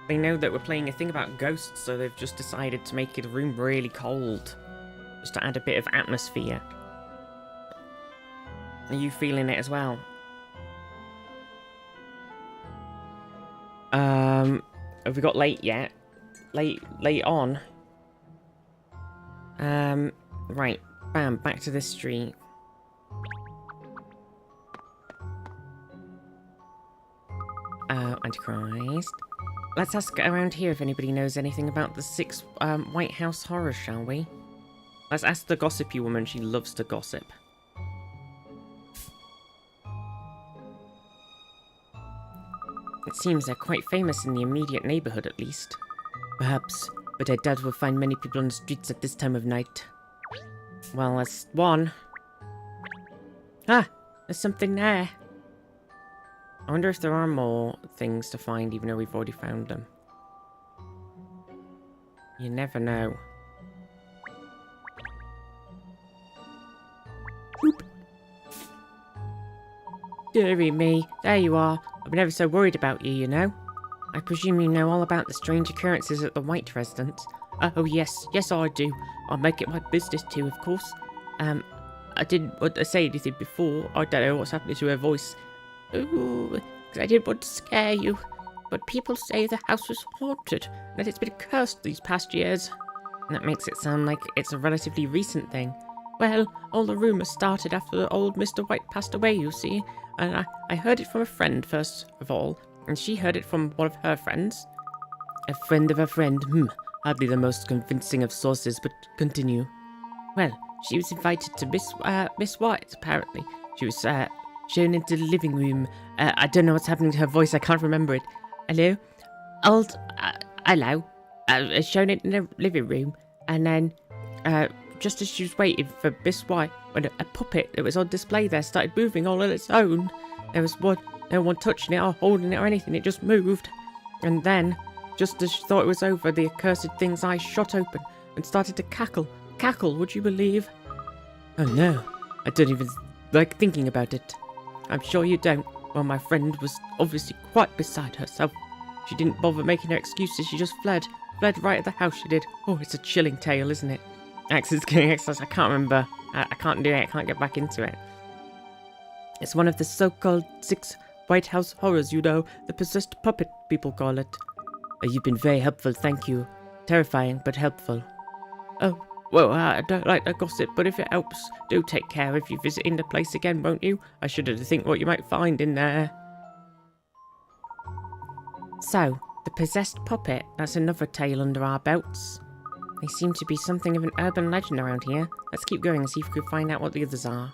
They know that we're playing a thing about ghosts, so they've just decided to make the room really cold. Just to add a bit of atmosphere. Are you feeling it as well? Have we got late yet? Late on? Right. Bam, back to this street. Antichrist. Let's ask around here if anybody knows anything about the 6 White House horrors, shall we? Let's ask the gossipy woman. She loves to gossip. It seems they're quite famous in the immediate neighborhood, at least. Perhaps, but I doubt we'll find many people on the streets at this time of night. Well, that's one. Ah! There's something there. I wonder if there are more things to find, even though we've already found them. You never know. Boop. Dearie me, there you are. I've been ever so worried about you, you know. I presume you know all about the strange occurrences at the White residence. Oh yes, I do. I'll make it my business too, of course. I didn't want to say anything before. I don't know what's happening to her voice. Ooh, 'cause I didn't want to scare you. But people say the house was haunted, and that it's been cursed these past years. That makes it sound like it's a relatively recent thing. Well, all the rumours started after old Mr. White passed away, you see, and I heard it from a friend first of all, and she heard it from one of her friends. A friend of a friend, hardly the most convincing of sources, but continue. Well, she was invited to Miss White, apparently. She was, shown into the living room. I don't know what's happening to her voice, I can't remember it. Hello? Hello? Shown it in the living room, and then, just as she was waiting for Miss White, when a puppet that was on display there started moving all on its own. There was no one touching it or holding it or anything, it just moved. And then, just as she thought it was over, the accursed thing's eyes shot open and started to cackle. Cackle, would you believe? Oh no, I don't even like thinking about it. I'm sure you don't. Well, my friend was obviously quite beside herself. She didn't bother making her excuses, she just fled. Fled right at the house, she did. Oh, it's a chilling tale, isn't it? Access getting access, I can't remember. I can't do it, I can't get back into it. It's one of the so-called 6 White House horrors, you know. The possessed puppet, people call it. You've been very helpful, thank you. Terrifying, but helpful. Oh, well, I don't like to gossip, but if it helps, do take care if you visit in the place again, won't you? I shudder to think what you might find in there. So, the possessed puppet, that's another tale under our belts. They seem to be something of an urban legend around here. Let's keep going and see if we can find out what the others are.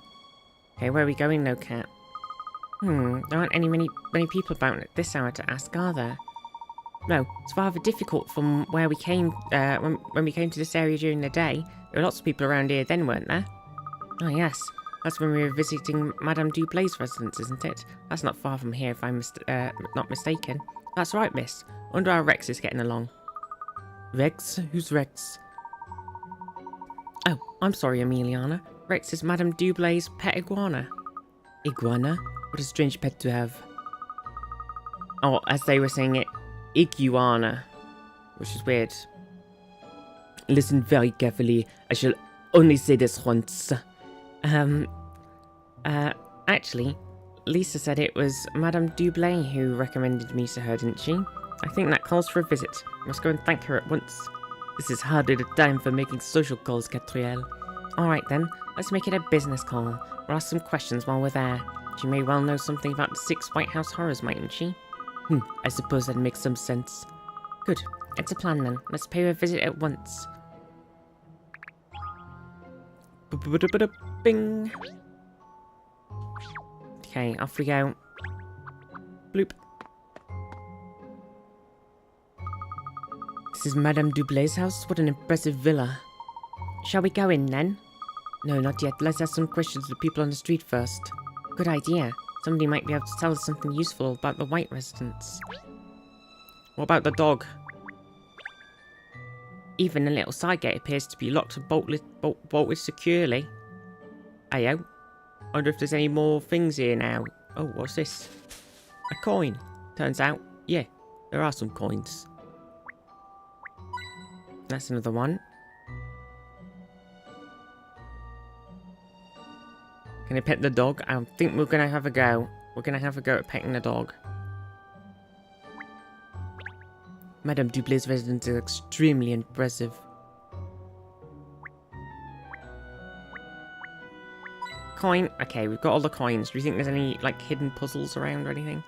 Okay, where are we going, no cat? There aren't many people about at this hour to ask, are there? No, it's rather difficult from where we came, when we came to this area during the day. There were lots of people around here then, weren't there? Oh yes, that's when we were visiting Madame Dublay's residence, isn't it? That's not far from here if I'm not mistaken. That's right, miss. I wonder how Rex is getting along. Rex? Who's Rex? Oh, I'm sorry, Emiliana. Rex is Madame Dublay's pet iguana. Iguana? What a strange pet to have. Oh, as they were saying it, iguana. Which is weird. Listen very carefully. I shall only say this once. Actually, Lisa said it was Madame Dublay who recommended me to her, didn't she? I think that calls for a visit. I must go and thank her at once. This is hardly the time for making social calls, Catriel. Alright then, let's make it a business call. We'll ask some questions while we're there. She may well know something about the 6 White House horrors, mightn't she? I suppose that makes some sense. Good, it's a plan then. Let's pay her a visit at once. Bing! Okay, off we go. Bloop. This is Madame Dublay's house? What an impressive villa. Shall we go in then? No, not yet. Let's ask some questions to people on the street first. Good idea. Somebody might be able to tell us something useful about the White residence. What about the dog? Even the little side gate appears to be locked and bolted securely. Ayo. Wonder if there's any more things here now. Oh, what's this? A coin. Turns out, yeah, there are some coins. That's another one. Can I pet the dog? I think we're gonna have a go. We're gonna have a go at petting the dog. Madame Dublay's residence is extremely impressive. Coin. Okay, we've got all the coins. Do you think there's any, like, hidden puzzles around or anything?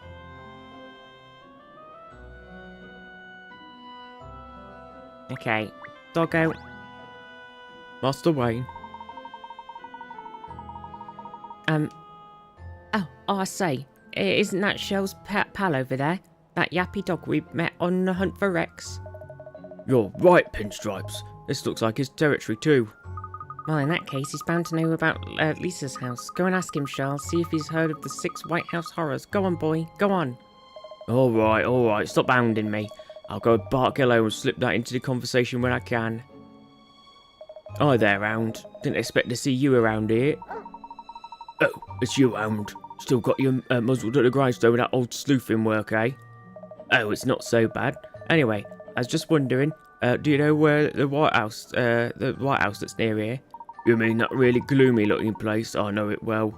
Okay. Doggo. Master Wayne. Oh, I say. Isn't that Shell's pal over there? That yappy dog we met on the hunt for Rex? You're right, Pinstripes. This looks like his territory too. Well, in that case, he's bound to know about Lisa's house. Go and ask him, Shell. See if he's heard of the 6 White House horrors. Go on, boy. Go on. Alright. Stop hounding me. I'll go bark hello and slip that into the conversation when I can. Hi there, Hound. Didn't expect to see you around here. Oh, it's you, Hound. Still got your muzzled at the grindstone with that old sleuthing work, eh? Oh, it's not so bad. Anyway, I was just wondering, do you know where the White House that's near here? You mean that really gloomy looking place? I know it well.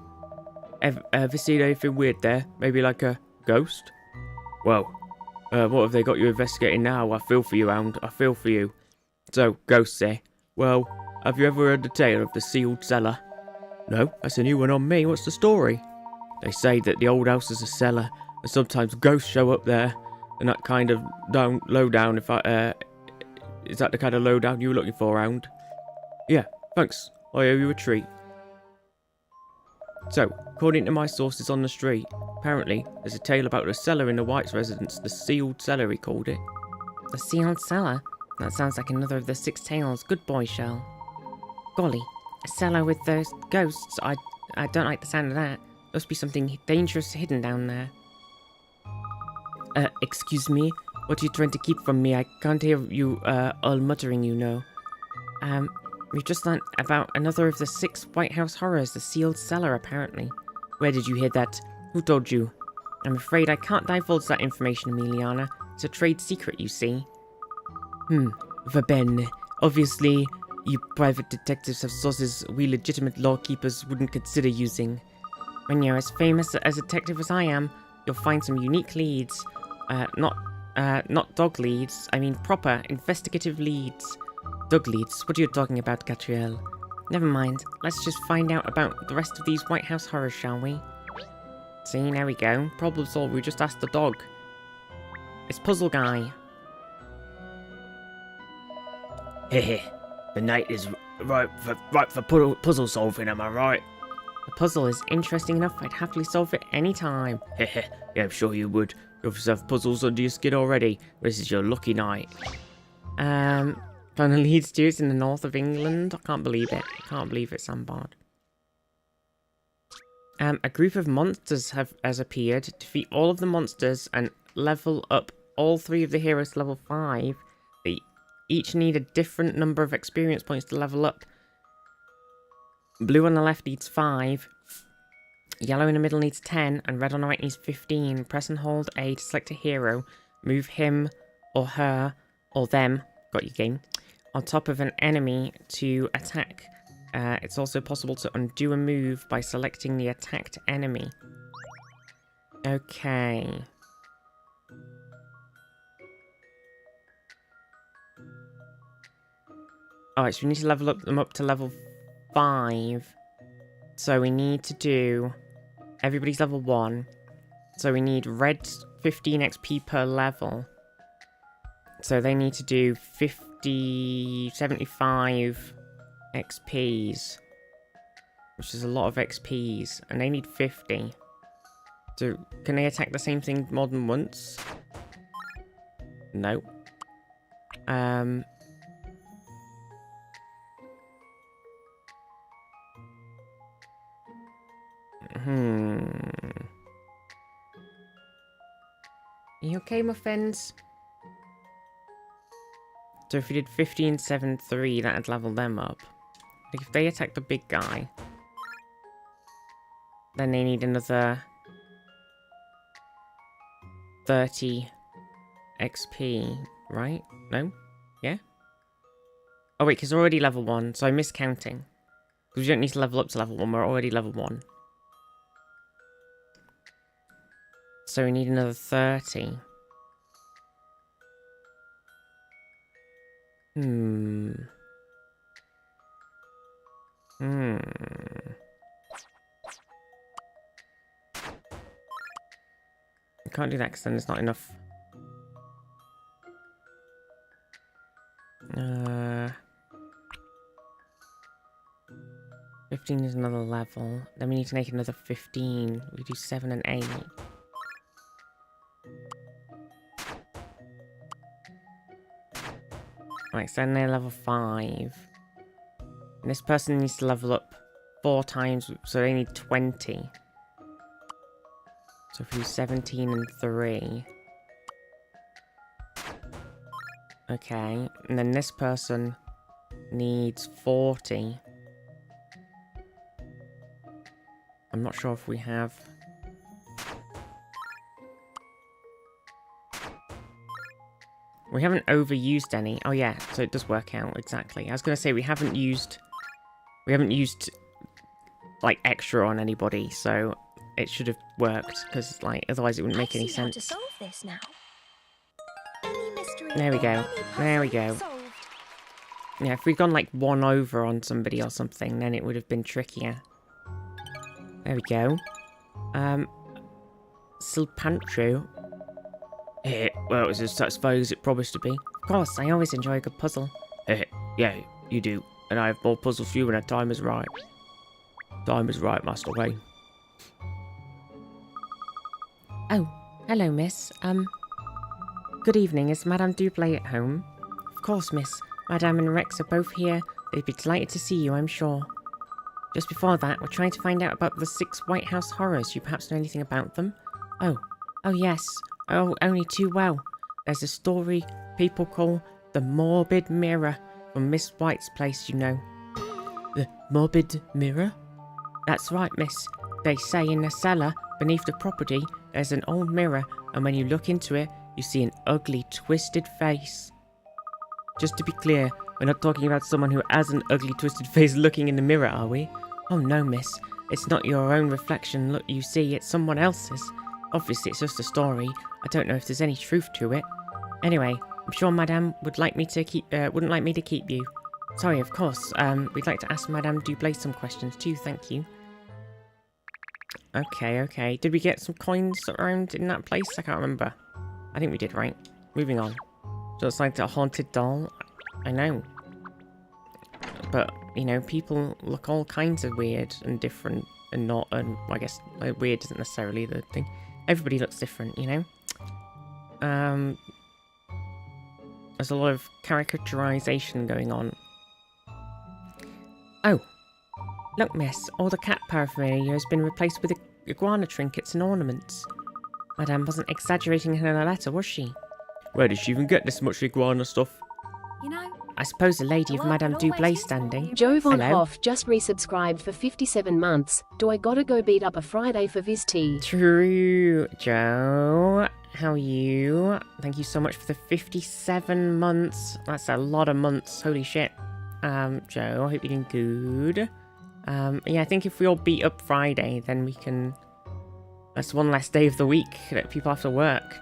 Ever seen anything weird there? Maybe like a ghost? Well, what have they got you investigating now? I feel for you, Hound. I feel for you. So, ghosts, eh? Well, have you ever heard the tale of the sealed cellar? No, that's a new one on me. What's the story? They say that the old house is a cellar, and sometimes ghosts show up there. And that kind of lowdown, is that the kind of lowdown you were looking for, Hound? Yeah, thanks. I owe you a treat. So, according to my sources on the street, apparently there's a tale about a cellar in the White's residence, the sealed cellar he called it. The sealed cellar? That sounds like another of the 6 tales. Good boy, Shell. Golly, a cellar with those ghosts. I don't like the sound of that. Must be something dangerous hidden down there. Excuse me? What are you trying to keep from me? I can't hear you, all muttering, you know. We've just learnt about another of the 6 White House horrors, the sealed cellar, apparently. Where did you hear that? Who told you? I'm afraid I can't divulge that information, Emiliana. It's a trade secret, you see. Va bene. Obviously, you private detectives have sources we legitimate lawkeepers wouldn't consider using. When you're as famous a detective as I am, you'll find some unique leads. Not dog leads. I mean proper, investigative leads. Dog leads? What are you talking about, Catriel? Never mind. Let's just find out about the rest of these White House horrors, shall we? See, there we go. Problem solved. We just asked the dog. It's Puzzle Guy. Hehe. The night is ripe for puzzle solving, am I right? The puzzle is interesting enough. I'd happily solve it any time. Hehe. Yeah, I'm sure you would. You obviously have puzzles under your skin already. This is your lucky night. Found a Leeds Steers in the north of England. I can't believe it. I can't believe it, Sambard. A group of monsters has appeared. Defeat all of the monsters and level up all 3 of the heroes to level 5. They each need a different number of experience points to level up. Blue on the left needs 5. Yellow in the middle needs 10. And red on the right needs 15. Press and hold A to select a hero. Move him or her or them. Got your game. On top of an enemy to attack. It's also possible to undo a move by selecting the attacked enemy. Okay. Alright, so we need to level them up to level 5. So we need to do... Everybody's level 1. So we need red 15 XP per level. So they need to do 75 XPs. Which is a lot of XPs. And they need 50. So, can they attack the same thing more than once? No. Are you okay, muffins? So if we did 15, 7, 3, that'd level them up. Like if they attack the big guy, then they need another 30 XP, right? No? Yeah? Oh wait, because they're already level 1, so I'm miscounting. Because we don't need to level up to level 1. We're already level 1. So we need another 30. I can't do that because then there's not enough. 15 is another level. Then we need to make another 15. We do 7 and 8. Right, so then they're level 5. And this person needs to level up 4 times, so they need 20. So if we do 17 and 3. Okay, and then this person needs 40. I'm not sure if we have... We haven't overused any. Oh yeah, so it does work out, exactly. I was going to say we haven't used, like, extra on anybody, so it should have worked, because, like, otherwise it wouldn't make any sense. To solve this now. Any mystery There we or go. any There we puzzle go. solved. Yeah, if we'd gone, like, 1 over on somebody or something, then it would have been trickier. There we go. Silpantro. Well, it was as satisfying as it promised to be. Of course, I always enjoy a good puzzle. Yeah, you do. And I have more puzzles for you when the time is right. Time is right, Master Wayne. Oh, hello, miss. Good evening. Is Madame Dublé at home? Of course, miss. Madame and Rex are both here. They'd be delighted to see you, I'm sure. Just before that, we're trying to find out about the 6 White House horrors. You perhaps know anything about them? Oh yes. Oh, only too well. There's a story people call the Morbid Mirror from Miss White's place, you know. The Morbid Mirror? That's right, miss. They say in the cellar beneath the property there's an old mirror, and when you look into it, you see an ugly, twisted face. Just to be clear, we're not talking about someone who has an ugly, twisted face looking in the mirror, are we? Oh no, miss. It's not your own reflection look you see, it's someone else's. Obviously, it's just a story. I don't know if there's any truth to it. Anyway, I'm sure Madame would like me to wouldn't like me to keep you. Sorry, of course. We'd like to ask Madame Dublé some questions too, thank you. Okay. Did we get some coins around in that place? I can't remember. I think we did, right? Moving on. Just like a haunted doll. I know. But, you know, people look all kinds of weird and different and not, and I guess weird isn't necessarily the thing. Everybody looks different, you know? There's a lot of caricaturization going on. Oh. Look, miss, all the cat paraphernalia has been replaced with iguana trinkets and ornaments. Madame wasn't exaggerating in her letter, was she? Where did she even get this much iguana stuff? You know, I suppose the lady of Well, Madame it always Dublé is standing. Joe Von Hello? Hoff just resubscribed for 57 months. Do I gotta go beat up a Friday for Viz tea? True, Joe. How are you? Thank you so much for the 57 months. That's a lot of months. Holy shit. Joe, I hope you're doing good. Yeah, I think if we all beat up Friday, then we can... That's one less day of the week that people have to work.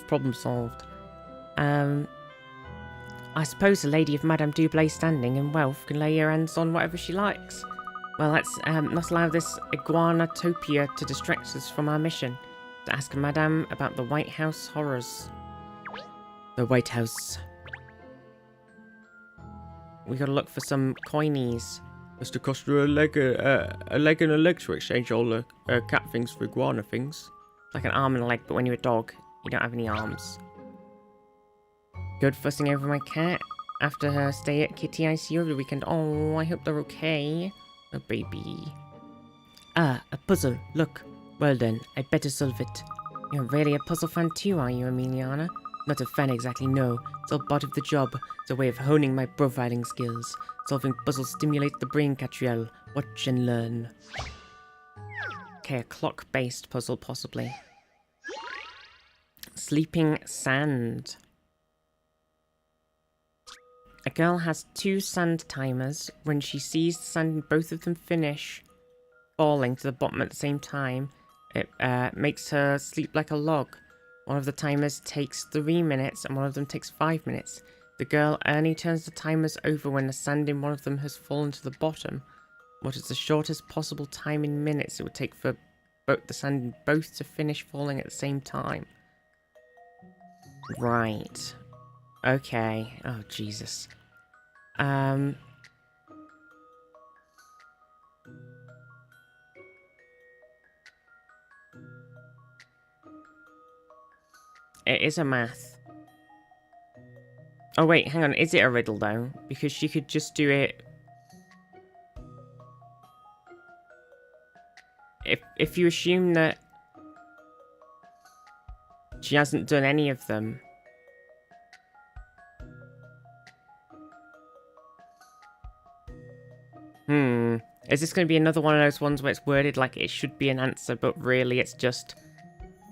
Problem solved. I suppose the lady of Madame Dublé standing in wealth can lay her hands on whatever she likes. Well, let's not allow this iguanatopia to distract us from our mission. To ask Madame about the White House horrors. The White House. We gotta look for some coinies. Has to cost her a leg and a leg to exchange all the cat things for iguana things. Like an arm and a leg, but when you're a dog, you don't have any arms. Good fussing over my cat. After her stay at Kitty ICU over the weekend. Oh, I hope they're okay. Oh, baby. Ah, a puzzle. Look. Well then, I'd better solve it. You're really a puzzle fan too, are you, Emiliana? Not a fan exactly, no. It's all part of the job. It's a way of honing my profiling skills. Solving puzzles stimulates the brain, Catriel. Watch and learn. Okay, a clock-based puzzle, possibly. Sleeping Sand. A girl has 2 sand timers. When she sees the sand and both of them finish falling to the bottom at the same time, it makes her sleep like a log. One of the timers takes 3 minutes and one of them takes 5 minutes. The girl only turns the timers over when the sand in one of them has fallen to the bottom. What is the shortest possible time in minutes it would take for the sand in both to finish falling at the same time? Right. Okay. Oh, Jesus. It is a math. Oh wait, hang on. Is it a riddle though? Because she could just do it. If you assume that she hasn't done any of them. Is this going to be another one of those ones where it's worded like it should be an answer, but really it's just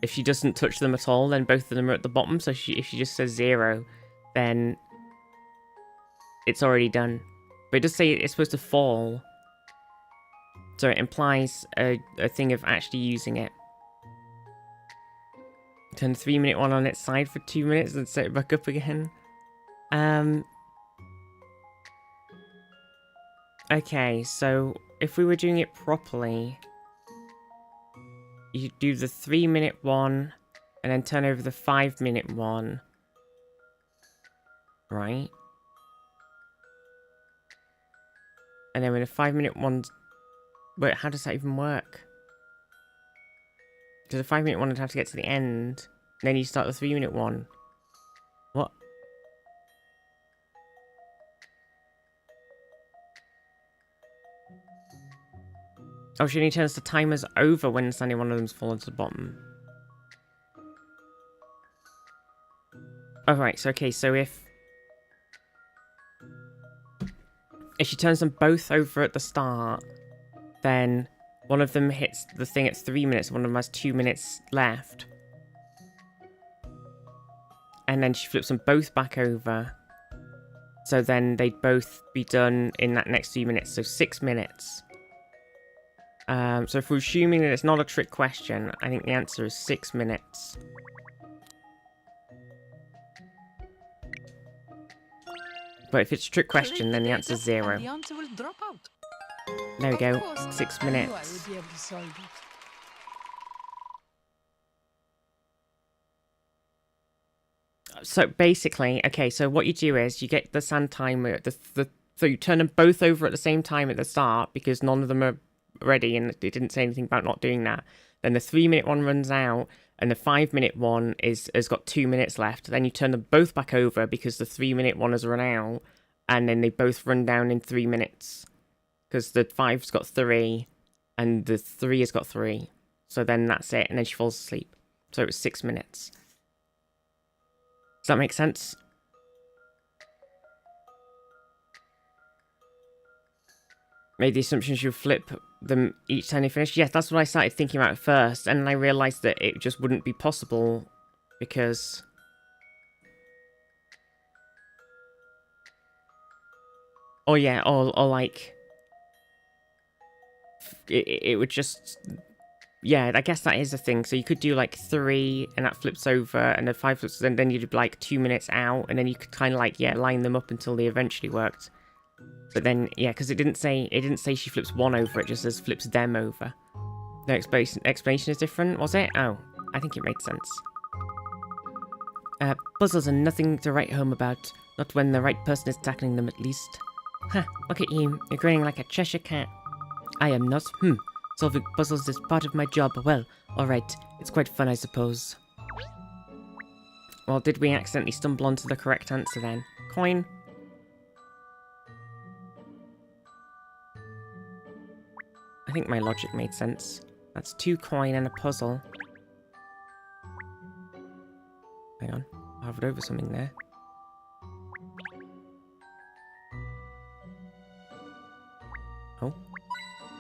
if she doesn't touch them at all, then both of them are at the bottom. So if she just says 0, then it's already done. But it does say it's supposed to fall. So it implies a thing of actually using it. Turn the 3-minute one on its side for 2 minutes and set it back up again. Okay, so if we were doing it properly, you do the 3-minute one and then turn over the 5-minute one. Right? And then when the 5-minute one's... Wait, how does that even work? Because the 5-minute one would have to get to the end. And then you start the 3-minute one. What? Oh, she only turns the timers over when suddenly one of them's fallen to the bottom. Oh, right. So, okay. So if she turns them both over at the start, then one of them hits the thing at 3 minutes, one of them has 2 minutes left. And then she flips them both back over. So then they'd both be done in that next 2 minutes. So 6 minutes. So if we're assuming that it's not a trick question, I think the answer is 6 minutes. But if it's a trick question, then the answer is 0. The answer will drop out. There we go, Of course, 6 I knew I minutes. would be able to solve it. So basically, okay, so what you do is you get the sand timer, so you turn them both over at the same time at the start because none of them are ready and it didn't say anything about not doing that. Then the 3-minute one runs out and the 5-minute one has got 2 minutes left. Then you turn them both back over because the 3-minute one has run out and then they both run down in 3 minutes because the 5's got 3 and the 3 has got 3. So then that's it and then she falls asleep. So it was 6 minutes. Does that make sense? Made the assumption she would flip them each time they finish. Yes, that's what I started thinking about at first, and I realised that it just wouldn't be possible because oh yeah, or like it would just yeah, I guess that is a thing. So you could do like 3 and that flips over and then 5 flips, then you'd be like 2 minutes out and then you could kind of like yeah, line them up until they eventually worked. But then, yeah, because it didn't say she flips one over, it just says flips them over. The explanation is different, was it? Oh, I think it made sense. Puzzles are nothing to write home about. Not when the right person is tackling them, at least. Ha, look at you. You're grinning like a Cheshire cat. I am not. Solving puzzles is part of my job. Well, alright. It's quite fun, I suppose. Well, did we accidentally stumble onto the correct answer then? Coin. I think my logic made sense. That's 2 coin and a puzzle. Hang on. I hovered over something there. Oh.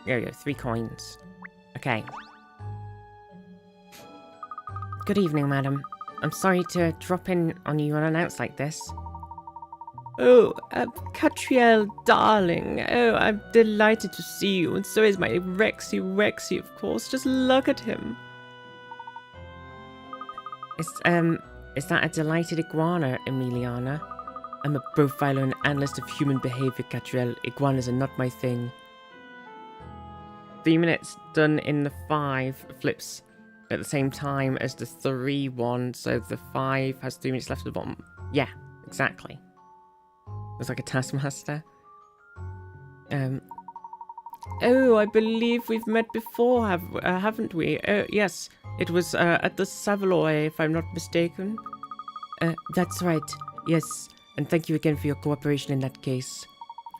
There we go. 3 coins. Okay. Good evening, madam. I'm sorry to drop in on you unannounced like this. Oh, Catriel, darling. Oh, I'm delighted to see you, and so is my Rexy, of course. Just look at him. Is that a delighted iguana, Emiliana? I'm a profiler and analyst of human behavior, Catriel. Iguanas are not my thing. 3 minutes done in the 5 flips at the same time as the 3 one, so the 5 has 3 minutes left at the bottom. Yeah, exactly. It's like a taskmaster. Oh, I believe we've met before, haven't we? Yes, it was at the Savoy, if I'm not mistaken. That's right, yes. And thank you again for your cooperation in that case.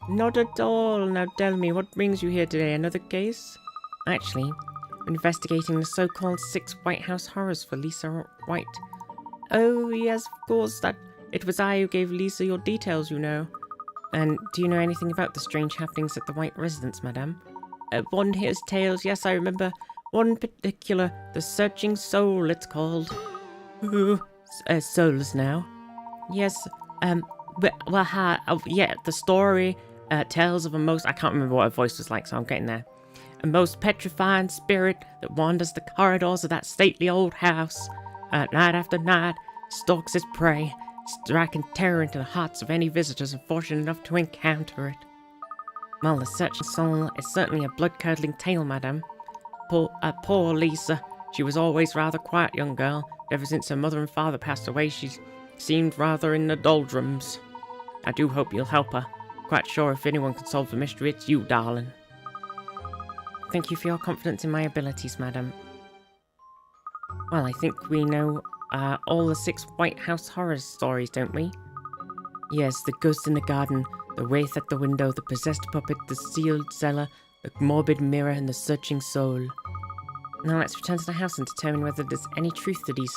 Not at all. Now tell me, what brings you here today? Another case? Actually, I'm investigating the so-called 6 White House horrors for Lisa White. Oh, yes, of course, it was I who gave Lisa your details, you know. And do you know anything about the strange happenings at the White residence, madame? One hears tales, yes, I remember. One particular, the Searching Soul, it's called. Ooh, souls now. Yes, yeah, the story tells of a most, I can't remember what her voice was like, so I'm getting there. A most petrifying spirit that wanders the corridors of that stately old house. Night after night, stalks its prey, striking terror into the hearts of any visitors unfortunate enough to encounter it. Well, the Searching Soul is certainly a blood-curdling tale, madame. Poor Lisa. She was always rather quiet young girl. Ever since her mother and father passed away, she's seemed rather in the doldrums. I do hope you'll help her. Quite sure if anyone can solve the mystery, it's you, darling. Thank you for your confidence in my abilities, madam. Well, I think we know all the 6 White House horror stories, don't we? Yes, the ghost in the garden, the wraith at the window, the possessed puppet, the sealed cellar, the morbid mirror, and the searching soul. Now let's return to the house and determine whether there's any truth to these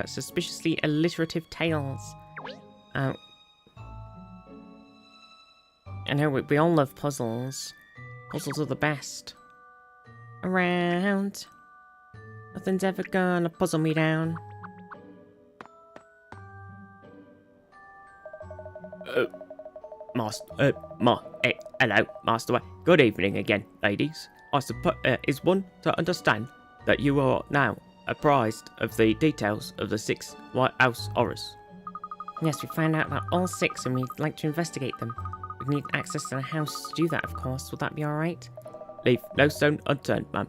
suspiciously alliterative tales. I know we all love puzzles. Puzzles are the best. Around. Nothing's ever gonna puzzle me down. Hello, Master. Good evening again, ladies. I suppose is one to understand that you are now apprised of the details of the 6 White House horrors. Yes, we found out about all 6 and we'd like to investigate them. We need access to the house to do that, of course. Will that be alright? Leave no stone unturned, ma'am.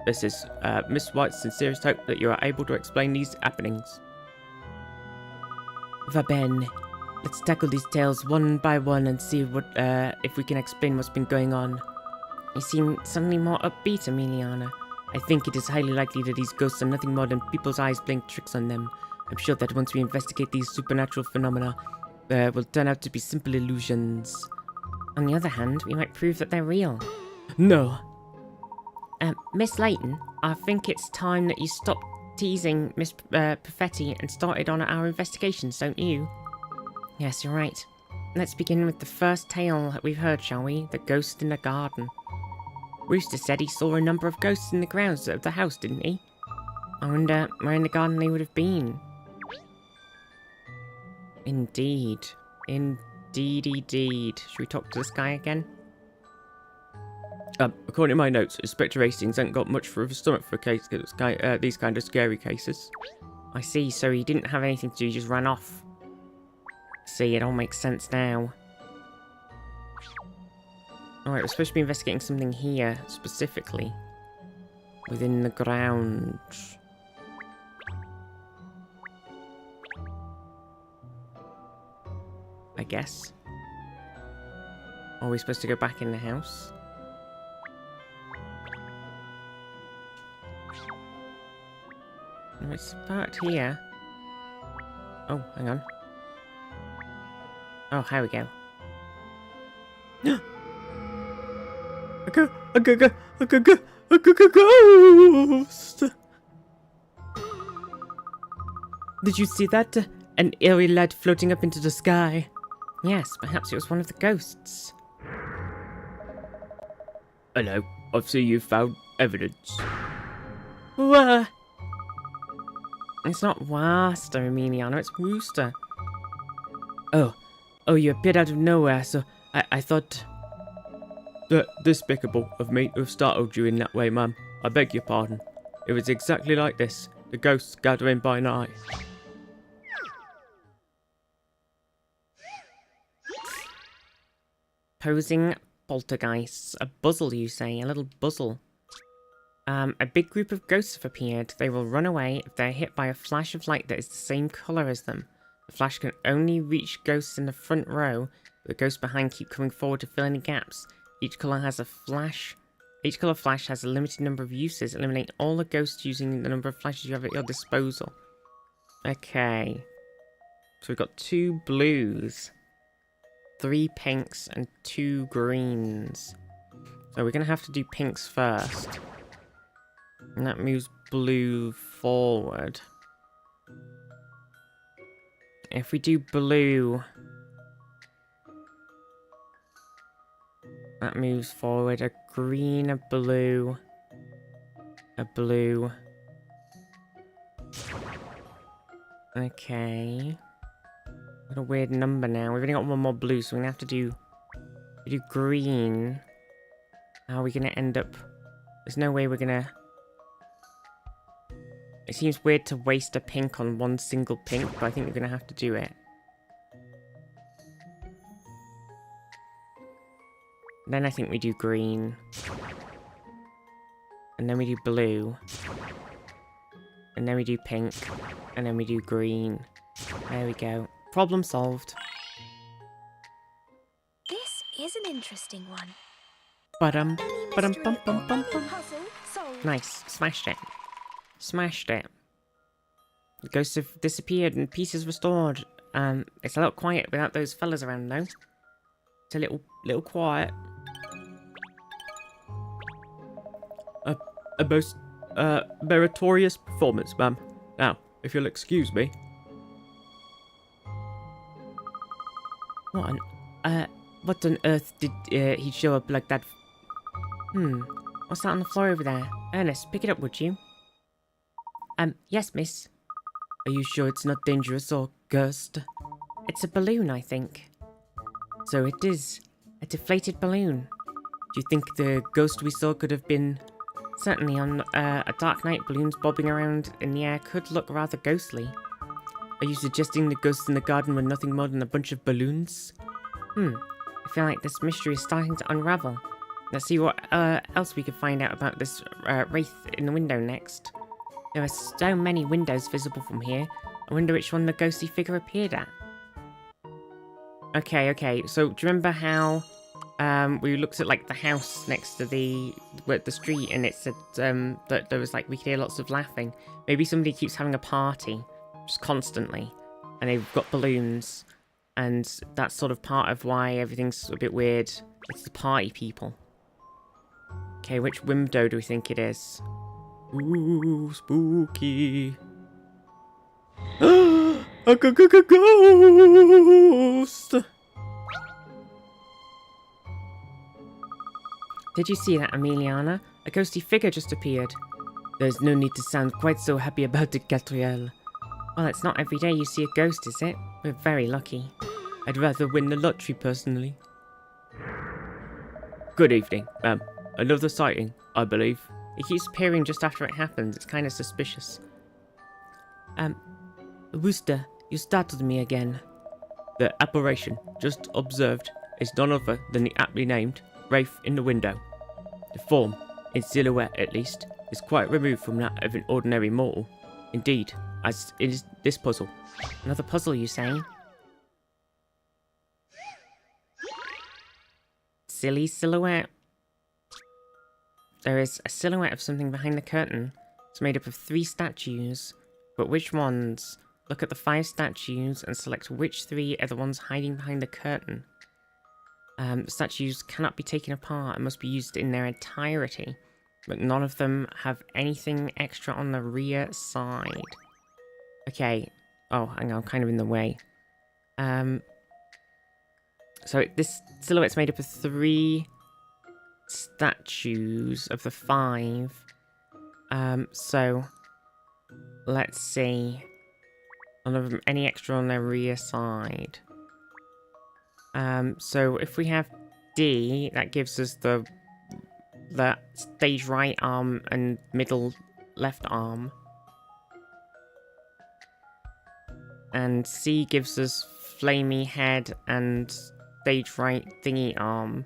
This is Miss White's sincerest hope that you are able to explain these happenings. Va bene. Let's tackle these tales one by one and see what if we can explain what's been going on. You seem suddenly more upbeat, Emiliana. I think it is highly likely that these ghosts are nothing more than people's eyes playing tricks on them. I'm sure that once we investigate these supernatural phenomena, will turn out to be simple illusions. On the other hand, we might prove that they're real. No. Miss Layton, I think it's time that you stopped teasing Miss Perfetti and started on our investigations, don't you? Yes, you're right. Let's begin with the first tale that we've heard, shall we? The ghost in the garden. Rooster said he saw a number of ghosts in the grounds of the house, didn't he? I wonder where in the garden they would have been. Indeed. Indeed. Should we talk to this guy again? According to my notes, Inspector Hastings ain't got much for a stomach for these kind of scary cases. I see, so he didn't have anything to do, he just ran off. See, it all makes sense now. Alright, we're supposed to be investigating something here, specifically. Within the ground. I guess. Or are we supposed to go back in the house? No, it's about here. Oh, hang on. Oh, here we go. Ghost! Did you see that? An eerie light floating up into the sky. Yes, perhaps it was one of the ghosts. Hello, I see you've found evidence. Wah! It's not Waster, Emiliana, it's Rooster. Oh, Oh, you appeared out of nowhere, so I thought... Despicable of me to have startled you in that way, ma'am. I beg your pardon. It was exactly like this. The ghosts gathering by night. Posing poltergeists. A buzzle, you say? A little buzzle. A big group of ghosts have appeared. They will run away if they're hit by a flash of light that is the same colour as them. The flash can only reach ghosts in the front row, but the ghosts behind keep coming forward to fill any gaps. Each colour flash has a limited number of uses. Eliminate all the ghosts using the number of flashes you have at your disposal. Okay. So we've got 2 blues, 3 pinks, and 2 greens. So we're going to have to do pinks first. And that moves blue forward. If we do blue... that moves forward. A green, a blue... a blue... Okay... What a weird number now. We've only got 1 more blue, so we're gonna have to do... we do green. How are we gonna end up... there's no way we're gonna... it seems weird to waste a pink on 1 single pink, but I think we're gonna have to do it. Then I think we do green. And then we do blue. And then we do pink. And then we do green. There we go. Problem solved. This is an interesting one. Ba-dum, Any ba-dum, mystery bum, bum, or bum, any bum. puzzle solved. Nice. Smashed it. Smashed it. The ghosts have disappeared and pieces restored. It's a little quiet without those fellas around though. It's a little quiet. A most meritorious performance, ma'am. Now, if you'll excuse me. What on earth did he show up like that? What's that on the floor over there? Ernest, pick it up, would you? Yes, miss. Are you sure it's not dangerous or cursed? It's a balloon, I think. So it is. A deflated balloon. Do you think the ghost we saw could have been... Certainly on a dark night, balloons bobbing around in the air could look rather ghostly. Are you suggesting the ghosts in the garden were nothing more than a bunch of balloons? I feel like this mystery is starting to unravel. Let's see what else we can find out about this wraith in the window next. There are so many windows visible from here. I wonder which one the ghostly figure appeared at. Okay. So do you remember how we looked at like the house next to the street, and it said that there was like we could hear lots of laughing. Maybe somebody keeps having a party just constantly, and they've got balloons, and that's sort of part of why everything's a bit weird. It's the party people. Okay, which window do we think it is? Ooh, spooky. A ghost! Did you see that, Emiliana? A ghostly figure just appeared. There's no need to sound quite so happy about it, Catriel. Well, it's not every day you see a ghost, is it? We're very lucky. I'd rather win the lottery, personally. Good evening, ma'am. Another sighting, I believe. It keeps appearing just after it happens. It's kind of suspicious. Wooster, you startled me again. The apparition just observed is none other than the aptly named wraith in the window. The form, in silhouette at least, is quite removed from that of an ordinary mortal. Indeed, as is this puzzle. Another puzzle, you say? Silly silhouette. There is a silhouette of something behind the curtain. It's made up of 3 statues. But which ones? Look at the 5 statues and select which 3 are the ones hiding behind the curtain. The statues cannot be taken apart and must be used in their entirety. But none of them have anything extra on the rear side. Okay. Oh, hang on, I'm kind of in the way. So this silhouette's made up of 3 statues of the 5. So let's see. None of them any extra on their rear side. So if we have D, that gives us the stage right arm and middle left arm. And C gives us flamey head and stage right thingy arm.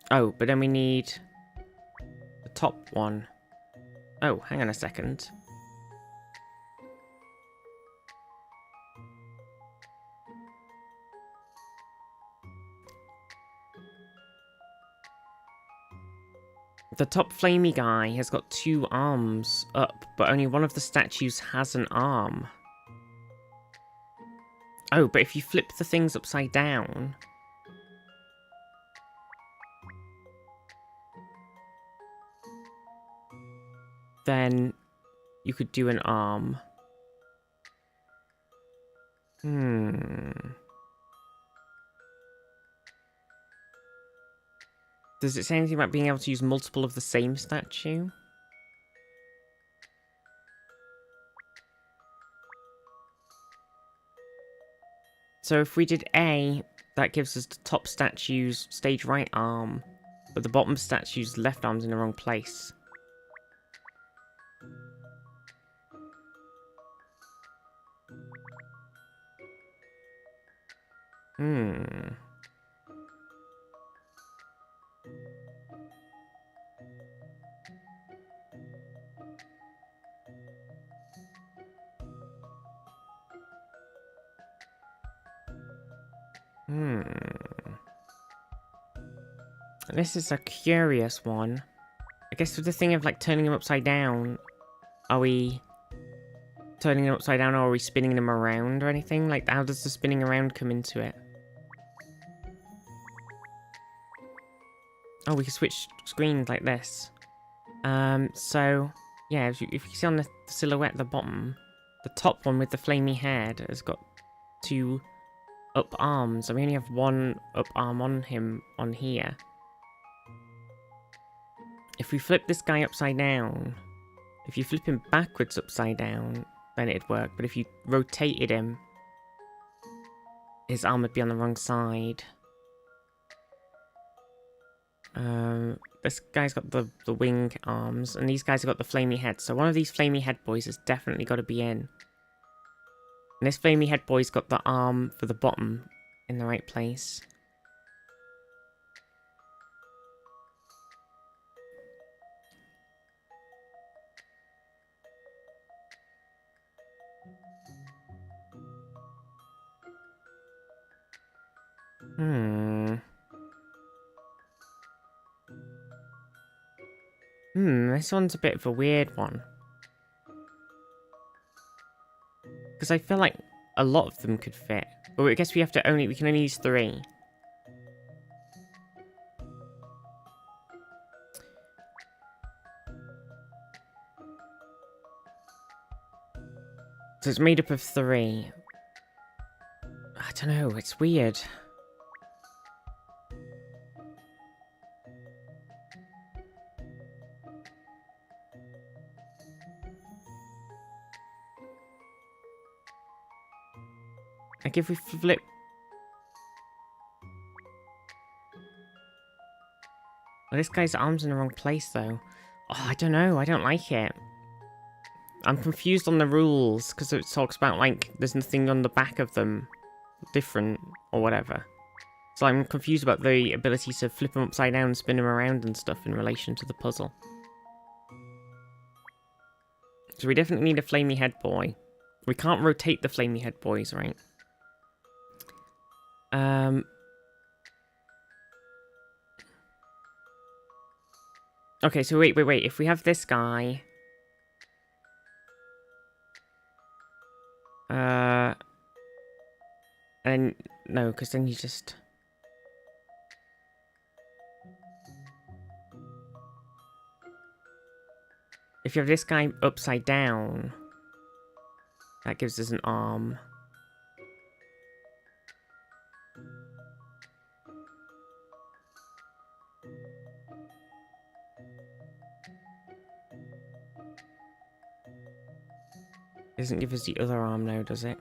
Oh, but then we need the top one. Oh, hang on a second. The top flamey guy has got 2 arms up, but only one of the statues has an arm. Oh, but if you flip the things upside down... then you could do an arm. Does it say anything about being able to use multiple of the same statue? So if we did A, that gives us the top statue's stage right arm, but the bottom statue's left arm's in the wrong place. This is a curious one. I guess with the thing of like turning them upside down, are we turning them upside down or are we spinning them around or anything? Like, how does the spinning around come into it? Oh, we can switch screens like this. So, yeah, if you see on the silhouette at the bottom, the top one with the flamey head has got 2 up arms. And we only have 1 up arm on him on here. If we flip this guy upside down, if you flip him backwards upside down, then it'd work. But if you rotated him, his arm would be on the wrong side. This guy's got the wing arms, and these guys have got the flamey head. So one of these flamey head boys has definitely got to be in. And this flamey head boy's got the arm for the bottom in the right place. This one's a bit of a weird one. Because I feel like a lot of them could fit. But I guess we can only use 3. So it's made up of 3. I don't know, it's weird. Like if we flip... Well, this guy's arm's in the wrong place though. Oh, I don't know, I don't like it. I'm confused on the rules, because it talks about like, there's nothing on the back of them different, or whatever. So I'm confused about the ability to flip them upside down and spin them around and stuff in relation to the puzzle. So we definitely need a flamey head boy. We can't rotate the flamey head boys, right? Okay, so wait. If we have this guy... And no, because then you just... If you have this guy upside down, that gives us an arm. Doesn't give us the other arm now, does it?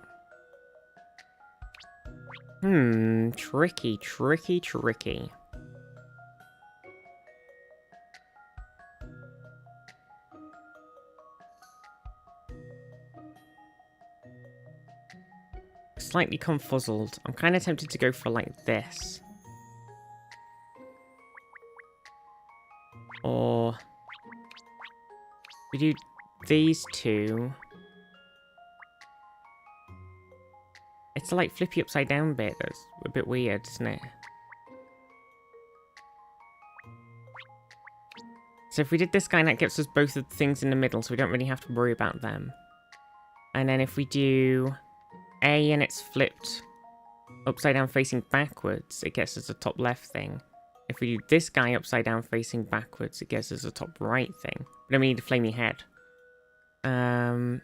Tricky, tricky, tricky. Slightly confuzzled. I'm kind of tempted to go for like this. Or we do these two. It's a like flippy upside down bit that's a bit weird, isn't it? So if we did this guy, that gets us both of the things in the middle, so we don't really have to worry about them. And then if we do A and it's flipped upside down facing backwards, it gets us the top left thing. If we do this guy upside down facing backwards, it gets us the top right thing. But then we need a flamey head. Hmm.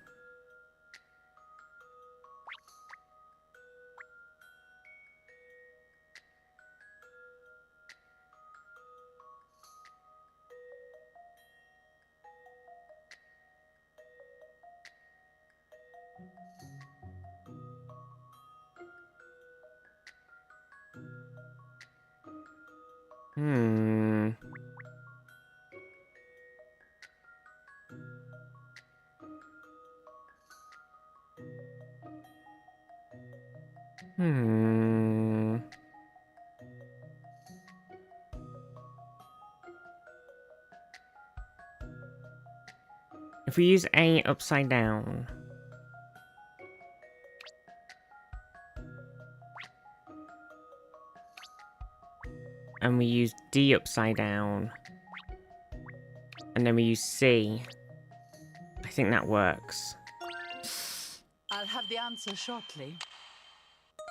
If we use A upside down. And we use D upside down. And then we use C. I think that works. I'll have the answer shortly.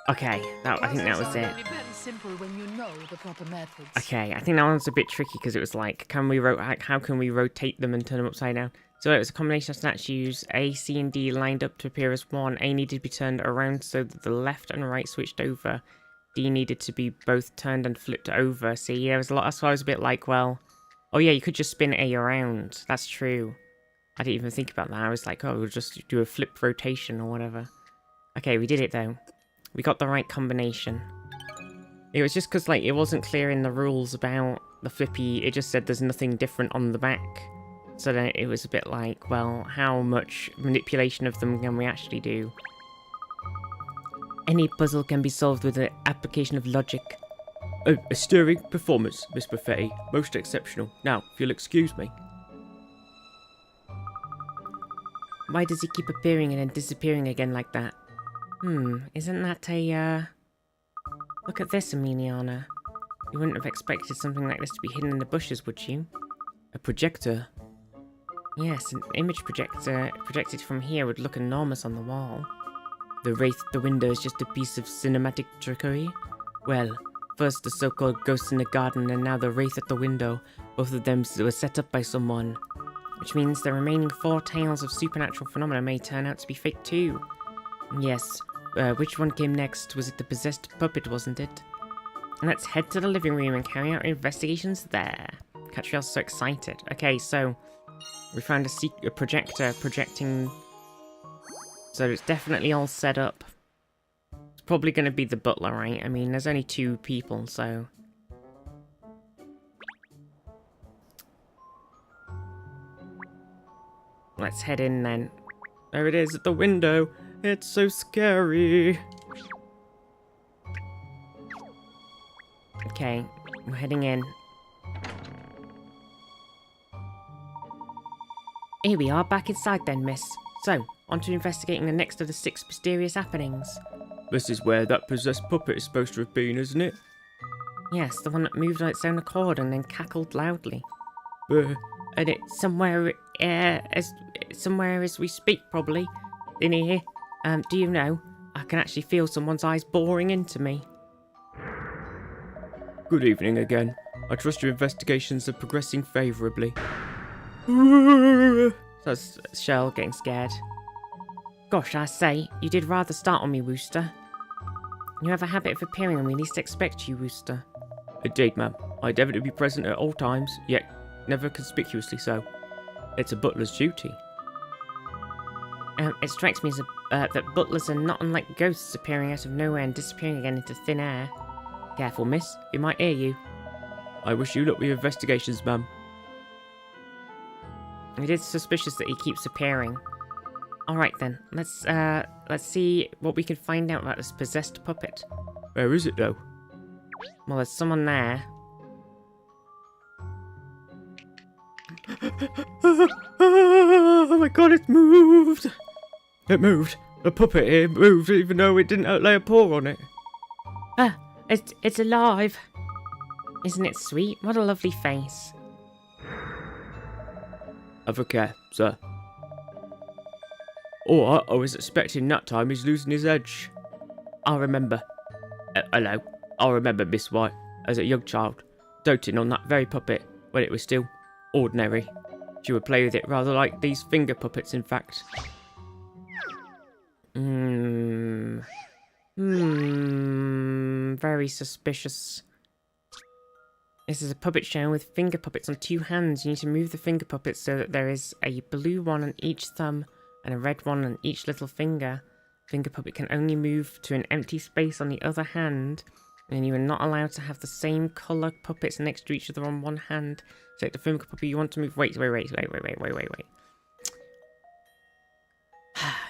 Okay, I think that was it. Really very simple when you know the proper methods. Okay, I think that one's a bit tricky because it was like, how can we rotate them and turn them upside down? So it was a combination of statues, A, C, and D lined up to appear as one. A needed to be turned around so that the left and right switched over. D needed to be both turned and flipped over. See, there was a lot. That's why I was a bit like, well, oh yeah, you could just spin A around. That's true. I didn't even think about that. I was like, oh, we'll just do a flip rotation or whatever. Okay, we did it though. We got the right combination. It was just because like it wasn't clear in the rules about the flippy. It just said there's nothing different on the back. So then it was a bit like, well, how much manipulation of them can we actually do? Any puzzle can be solved with the application of logic. Oh, a stirring performance, Miss Buffetti. Most exceptional. Now, if you'll excuse me. Why does he keep appearing and then disappearing again like that? Isn't that a, Look at this, Emiliana. You wouldn't have expected something like this to be hidden in the bushes, would you? A projector? Yes, an image projector projected from here would look enormous on the wall. The wraith at the window is just a piece of cinematic trickery? Well, first the so-called ghosts in the garden and now the wraith at the window. Both of them were set up by someone. Which means the remaining 4 tales of supernatural phenomena may turn out to be fake too. Yes. Which one came next? Was it the possessed puppet, wasn't it? Let's head to the living room and carry out investigations there. Catriel's so excited. Okay, so we found a projector projecting. So it's definitely all set up. It's probably going to be the butler, right? I mean, there's only 2 people, so. Let's head in then. There it is at the window. It's so scary. Okay, we're heading in. Here we are, back inside then, miss. So, on to investigating the next of the 6 mysterious happenings. This is where that possessed puppet is supposed to have been, isn't it? Yes, the one that moved on its own accord and then cackled loudly. And it's somewhere as we speak, probably. In here. Do you know? I can actually feel someone's eyes boring into me. Good evening again. I trust your investigations are progressing favourably. Says Shell, getting scared. Gosh, I say, you did rather start on me, Wooster. You have a habit of appearing when we least expect you, Wooster. Indeed, ma'am. I endeavour to be present at all times, yet never conspicuously so. It's a butler's duty. It strikes me as that butlers are not unlike ghosts appearing out of nowhere and disappearing again into thin air. Careful, miss. He might hear you. I wish you luck with your investigations, ma'am. It is suspicious that he keeps appearing. Alright then, let's see what we can find out about this possessed puppet. Where is it, though? Well, there's someone there. Oh my god, it's moved! It moved. The puppet here moved even though it didn't lay a paw on it. Ah, it's alive. Isn't it sweet? What a lovely face. Have a care, sir. Alright, I was expecting that time he's losing his edge. I remember. Hello. I remember Miss White, as a young child, doting on that very puppet when it was still ordinary. She would play with it rather like these finger puppets, in fact. Very suspicious. This is a puppet show with finger puppets on 2 hands. You need to move the finger puppets so that there is a blue one on each thumb and a red one on each little finger. Finger puppet can only move to an empty space on the other hand, and you are not allowed to have the same colour puppets next to each other on one hand. Select the finger puppet you want to move. Wait.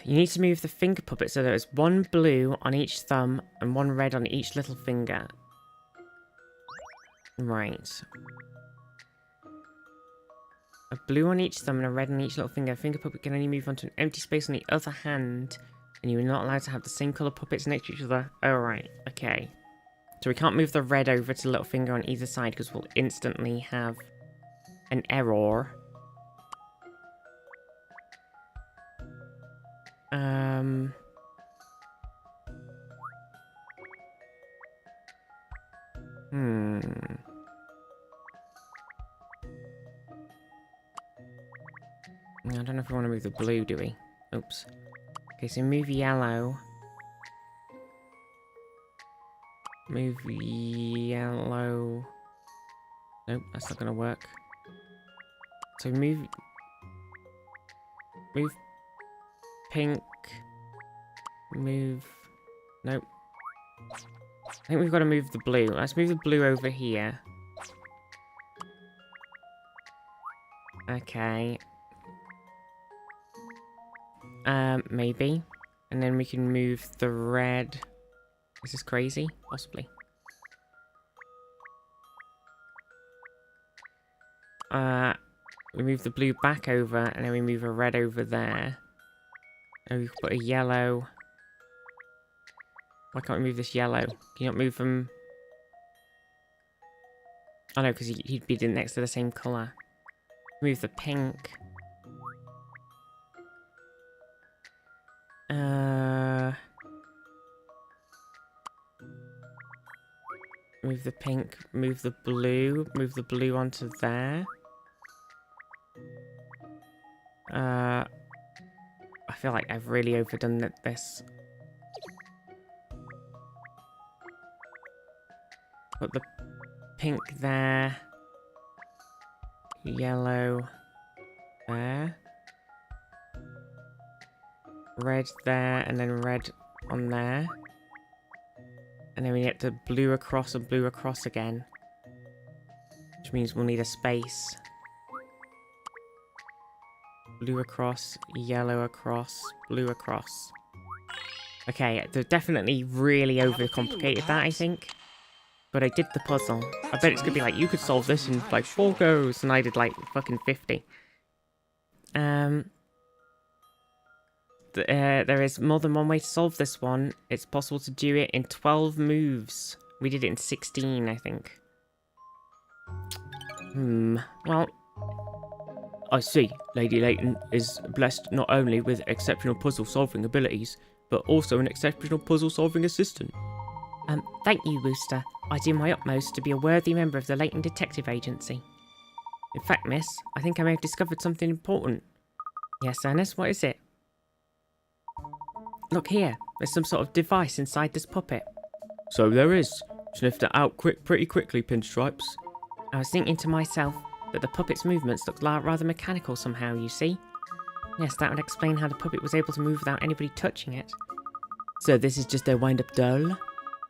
You need to move the finger puppet so there is 1 blue on each thumb and 1 red on each little finger. Right. A blue on each thumb and a red on each little finger. A finger puppet can only move onto an empty space on the other hand, and you are not allowed to have the same colour puppets next to each other. Alright, okay. So we can't move the red over to the little finger on either side because we'll instantly have an error. I don't know if we want to move the blue, do we? Oops. Okay, so move yellow. Move yellow. Nope, that's not gonna work. So move pink. Move. Nope. I think we've got to move the blue. Let's move the blue over here. Okay. Maybe. And then we can move the red. Is this crazy? Possibly. We move the blue back over, and then we move a red over there. And we put a yellow. Why can't we move this yellow? Can you not move them? Oh no, because he'd be next to the same colour. Move the pink. Move the pink, move the blue onto there. I feel like I've really overdone this. Put the pink there. Yellow there. Red there, and then red on there. And then we get to blue across and blue across again. Which means we'll need a space. Blue across, yellow across, blue across. Okay, they've definitely really overcomplicated that, I think. But I did the puzzle. I bet it's gonna be like, you could solve this in like 4 goes, and I did like fucking 50. There is more than one way to solve this one. It's possible to do it in 12 moves. We did it in 16, I think. Well... I see. Lady Layton is blessed not only with exceptional puzzle-solving abilities, but also an exceptional puzzle-solving assistant. Thank you, Wooster. I do my utmost to be a worthy member of the Layton Detective Agency. In fact, miss, I think I may have discovered something important. Yes, Ernest, what is it? Look here, there's some sort of device inside this puppet. So there is. Sniffed it out pretty quickly, Pinstripes. I was thinking to myself that the puppet's movements look rather mechanical somehow, you see. Yes, that would explain how the puppet was able to move without anybody touching it. So this is just a wind-up doll?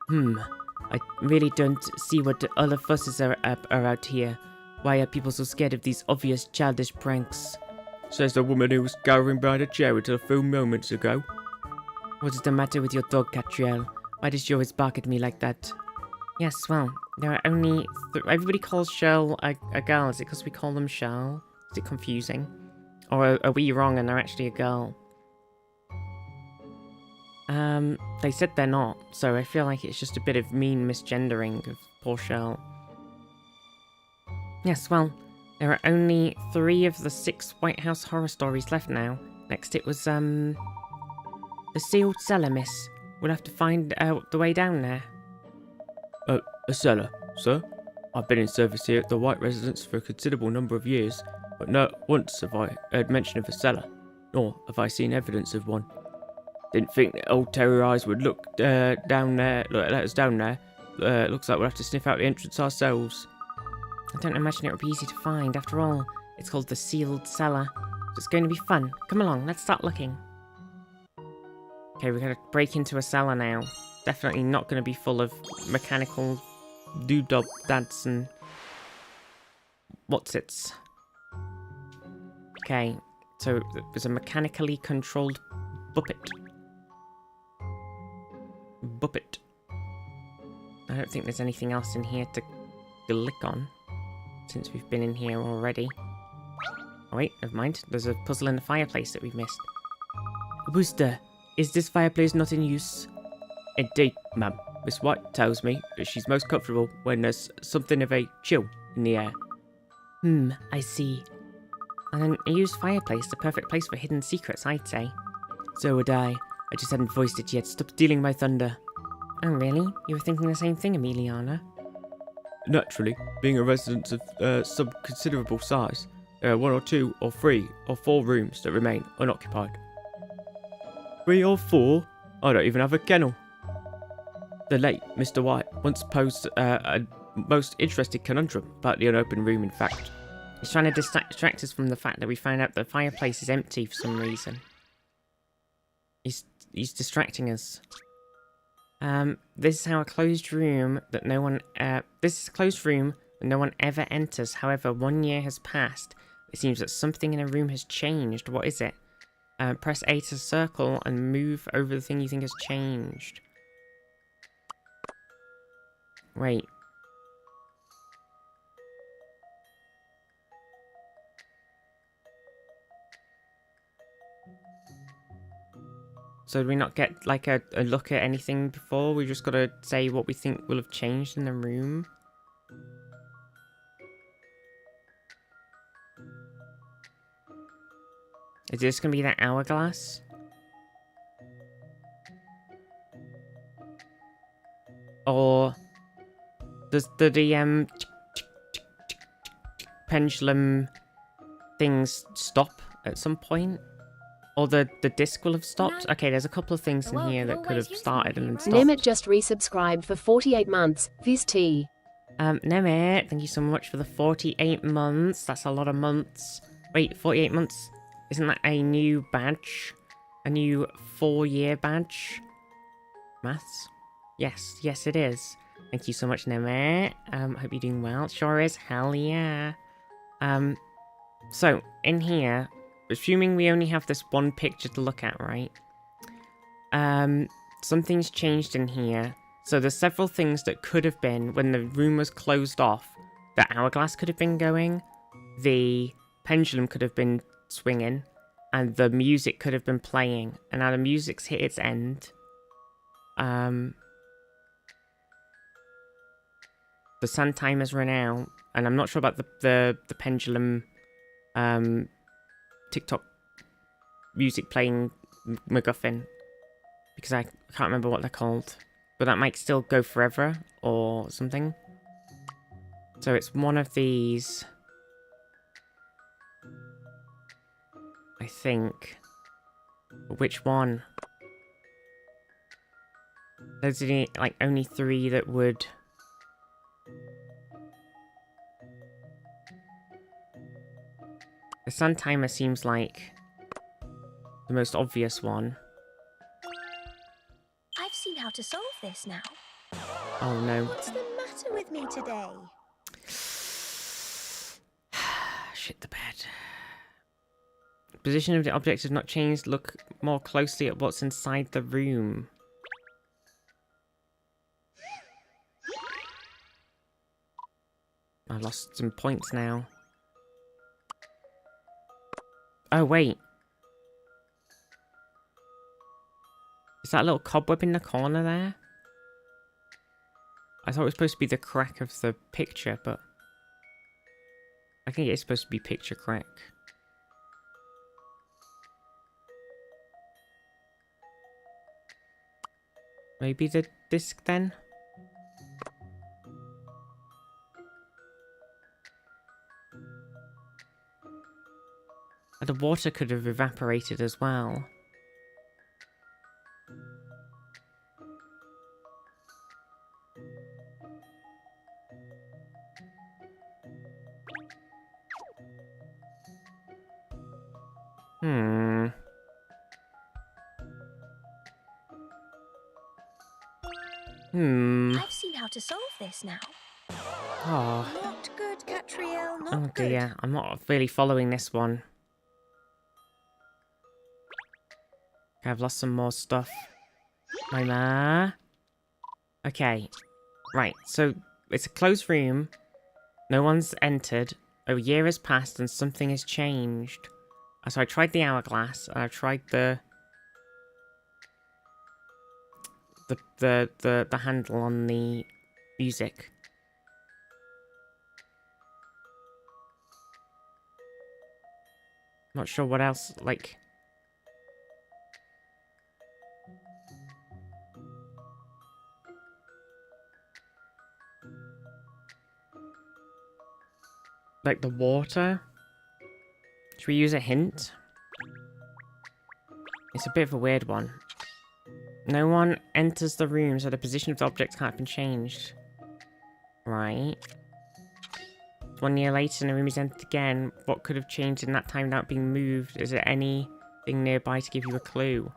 I really don't see what the other fusses are out here. Why are people so scared of these obvious childish pranks? Says the woman who was cowering behind a chair until a few moments ago. What is the matter with your dog, Catriel? Why does she always bark at me like that? Yes, well, there are only... everybody calls Shirl a girl. Is it because we call them Shirl? Is it confusing? Or are we wrong and they're actually a girl? They said they're not, so I feel like it's just a bit of mean misgendering of poor Shirl. Yes, well, there are only 3 of the 6 White House horror stories left now. Next it was, the sealed cellar, miss. We'll have to find out the way down there. A cellar, sir? I've been in service here at the White Residence for a considerable number of years, but not once have I heard mention of a cellar, nor have I seen evidence of one. Didn't think that old Terror Eyes would look down there, let us down there. Looks like we'll have to sniff out the entrance ourselves. I don't imagine it would be easy to find. After all, it's called the sealed cellar. So it's going to be fun. Come along, let's start looking. Okay, we're going to break into a cellar now. Definitely not going to be full of mechanical doodop dads and what's-its. Okay, so there's a mechanically controlled buppet. I don't think there's anything else in here to click on, since we've been in here already. Oh wait, never mind. There's a puzzle in the fireplace that we've missed. Booster, is this fireplace not in use? Indeed, ma'am. Miss White tells me that she's most comfortable when there's something of a chill in the air. I see. And a used fireplace, the perfect place for hidden secrets, I'd say. So would I. I just hadn't voiced it yet. Stop stealing my thunder. Oh really? You were thinking the same thing, Emiliana? Naturally, being a residence of some considerable size, there are 1 or 2 or 3 or 4 rooms that remain unoccupied. 3 or 4? I don't even have a kennel. The late Mr. White once posed a most interesting conundrum about the unopened room, in fact. He's trying to distract us from the fact that we found out the fireplace is empty for some reason. He's distracting us. This is how a closed room that no one... this is a closed room that no one ever enters. However, 1 year has passed. It seems that something in a room has changed. What is it? Press A to circle and move over the thing you think has changed. Wait. So do we not get, like, a look at anything before? We just gotta say what we think will have changed in the room? Is this gonna be that hourglass? Or does the pendulum things stop at some point? Or the disc will have stopped? Okay, there's a couple of things in here that could have started and then stopped. Nemit just resubscribed for 48 months. Viz T. Nemit, thank you so much for the 48 months. That's a lot of months. Wait, 48 months? Isn't that a new badge? A new 4-year badge? Maths? Yes it is. Thank you so much, Nemit. Hope you're doing well. Sure is. Hell yeah. So, in here... Assuming we only have this one picture to look at, right? Something's changed in here. So there's several things that could have been, when the room was closed off, the hourglass could have been going, the pendulum could have been swinging, and the music could have been playing. And now the music's hit its end. The sun timer's run out, and I'm not sure about the pendulum, TikTok music playing MacGuffin, because I can't remember what they're called, but that might still go forever or something. So it's one of these, I think. Which one? There's like only 3 that would... The sun timer seems like the most obvious one. I've seen how to solve this now. Oh no. What's the matter with me today? Shit the bed. Position of the object has not changed. Look more closely at what's inside the room. I lost some points now. Oh, wait. Is that a little cobweb in the corner there? I thought it was supposed to be the crack of the picture, but I think it's supposed to be picture crack. Maybe the disc then? And the water could have evaporated as well. I've seen how to solve this now. Oh. Not good, Catriel, not Oh good. dear, I'm not really following this one. I've lost some more stuff. Mima. Okay. Right, so it's a closed room. No one's entered. A year has passed and something has changed. So I tried the hourglass and I tried the handle on the music. Not sure what else, like... Like the water? Should we use a hint? It's a bit of a weird one. No one enters the room, so the position of the object can't have been changed. Right. 1 year later, and the room is entered again. What could have changed in that time without being moved? Is there anything nearby to give you a clue?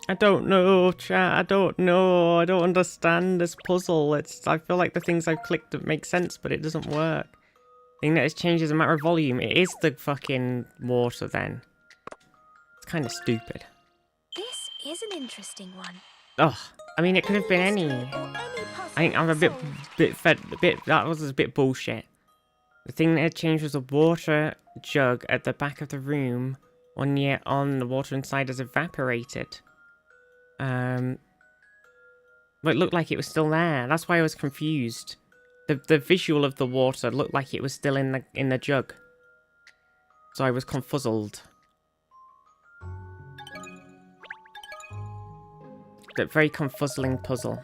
I don't know, chat. I don't know. I don't understand this puzzle. I feel like the things I've clicked don't make sense, but it doesn't work. The thing that has changed is a matter of volume. It is the fucking water then. It's kind of stupid. This is an interesting one. Ugh. I mean, it could have been any. Mystery or any puzzle I think I'm a bit solved. that was a bit bullshit. The thing that had changed was a water jug at the back of the room. 1 year on, the water inside has evaporated. But it looked like it was still there. That's why I was confused. The visual of the water looked like it was still in the jug. So I was confuzzled. That very confuzzling puzzle.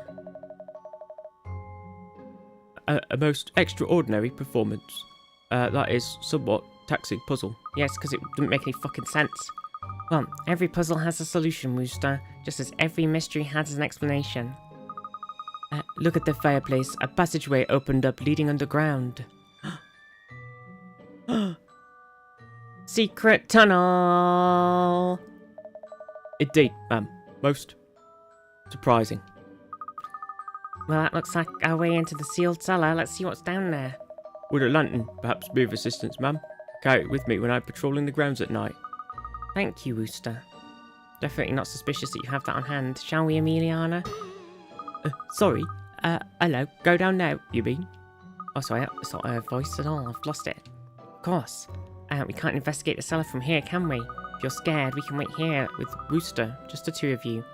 A most extraordinary performance. That is somewhat taxing puzzle. Yes, because it didn't make any fucking sense. Well, every puzzle has a solution, Wooster, just as every mystery has an explanation. Look at the fireplace. A passageway opened up leading underground. Secret tunnel! Indeed, ma'am. Most surprising. Well, that looks like our way into the sealed cellar. Let's see what's down there. Would a lantern perhaps be of assistance, ma'am? Carry it with me when I'm patrolling the grounds at night. Thank you, Wooster. Definitely not suspicious that you have that on hand. Shall we, Emiliana? Sorry. Hello. Go down now, you mean? Oh, sorry, that's not her voice at all. I've lost it. Of course. We can't investigate the cellar from here, can we? If you're scared, we can wait here with Wooster. Just the two of you.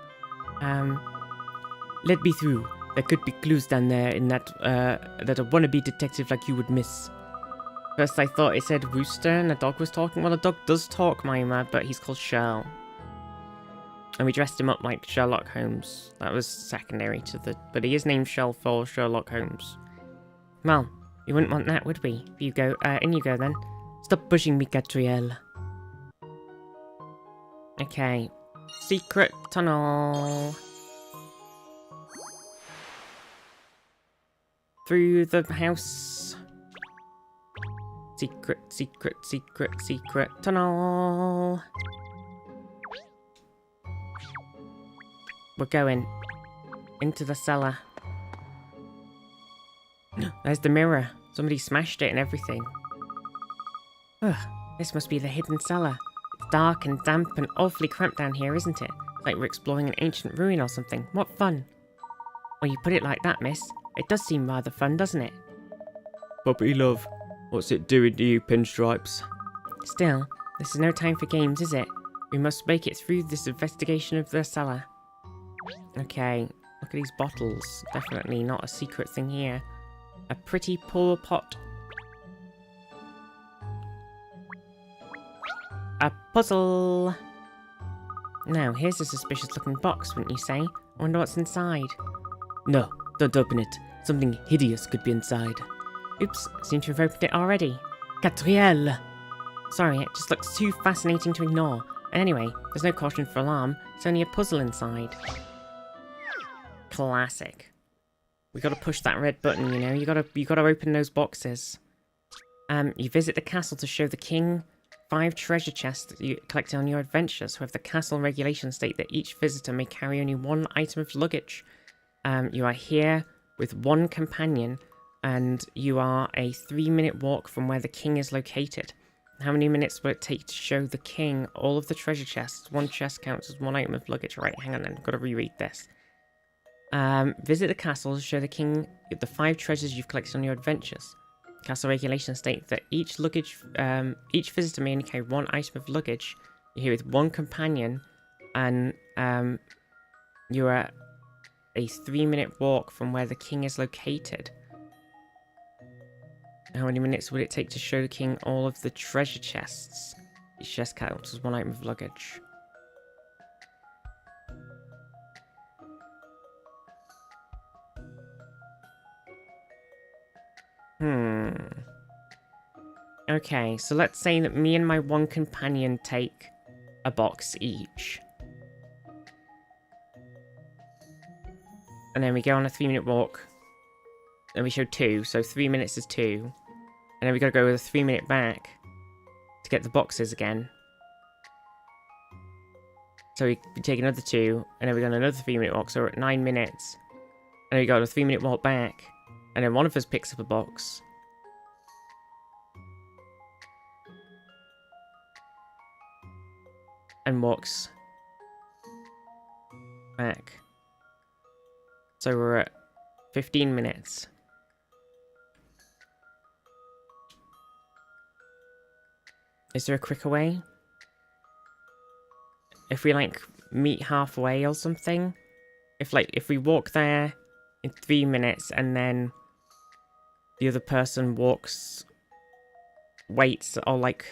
Let me through. There could be clues down there in that that a wannabe detective like you would miss. First I thought it said rooster and a dog was talking. Well, a dog does talk, Mima, but he's called Shell. And we dressed him up like Sherlock Holmes. That was secondary to the... But he is named Shell for Sherlock Holmes. Well, you wouldn't want that, would we? If you go... in you go, then. Stop pushing me, Catriel. Okay. Secret tunnel. Through the house. Secret, secret, secret, secret tunnel. We're going into the cellar. There's the mirror. Somebody smashed it and everything. Ugh, this must be the hidden cellar. It's dark and damp and awfully cramped down here, isn't it? It's like we're exploring an ancient ruin or something. What fun. Well, you put it like that, miss. It does seem rather fun, doesn't it? Puppy love, what's it doing to you, Pinstripes? Still, this is no time for games, is it? We must make it through this investigation of the cellar. Okay, look at these bottles. Definitely not a secret thing here. A pretty poor pot. A puzzle! Now, here's a suspicious looking box, wouldn't you say? I wonder what's inside. No, don't open it. Something hideous could be inside. Oops, seem to have opened it already. Catriel! Sorry, it just looks too fascinating to ignore. Anyway, there's no caution for alarm. It's only a puzzle inside. Classic. We gotta push that red button, you know. You gotta open those boxes. You visit the castle to show the king 5 treasure chests that you collected on your adventures. However, the castle regulations state that each visitor may carry only 1 item of luggage. You are here with 1 companion, and you are a 3-minute walk from where the king is located. How many minutes will it take to show the king all of the treasure chests? 1 chest counts as 1 item of luggage. Right, hang on then. I've got to reread this. Visit the castle to show the king the 5 treasures you've collected on your adventures. Castle regulations state that each visitor may only carry 1 item of luggage. You're here with 1 companion, and you are a 3-minute walk from where the king is located. How many minutes would it take to show the king all of the treasure chests? Each chest counts as 1 item of luggage. Okay, so let's say that me and my 1 companion take a box each. And then we go on a 3-minute walk. And we show 2, so 3 minutes is 2. And then we gotta go with a 3-minute back to get the boxes again. So we take another 2, and then we go on another 3-minute walk, so we're at 9 minutes. And then we go on a 3-minute walk back, and then one of us picks up a box. And walks back. So we're at 15 minutes. Is there a quicker way? If we like meet halfway or something? If we walk there in 3 minutes and then the other person waits, or like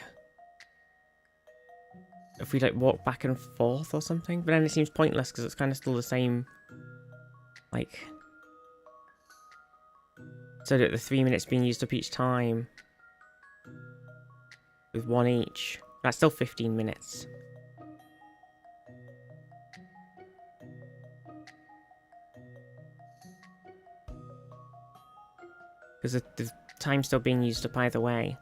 if we like walk back and forth or something, but then it seems pointless because it's kind of still the same, like, so that the 3 minutes being used up each time with 1 each. That's still 15 minutes. Because the time's still being used up either way.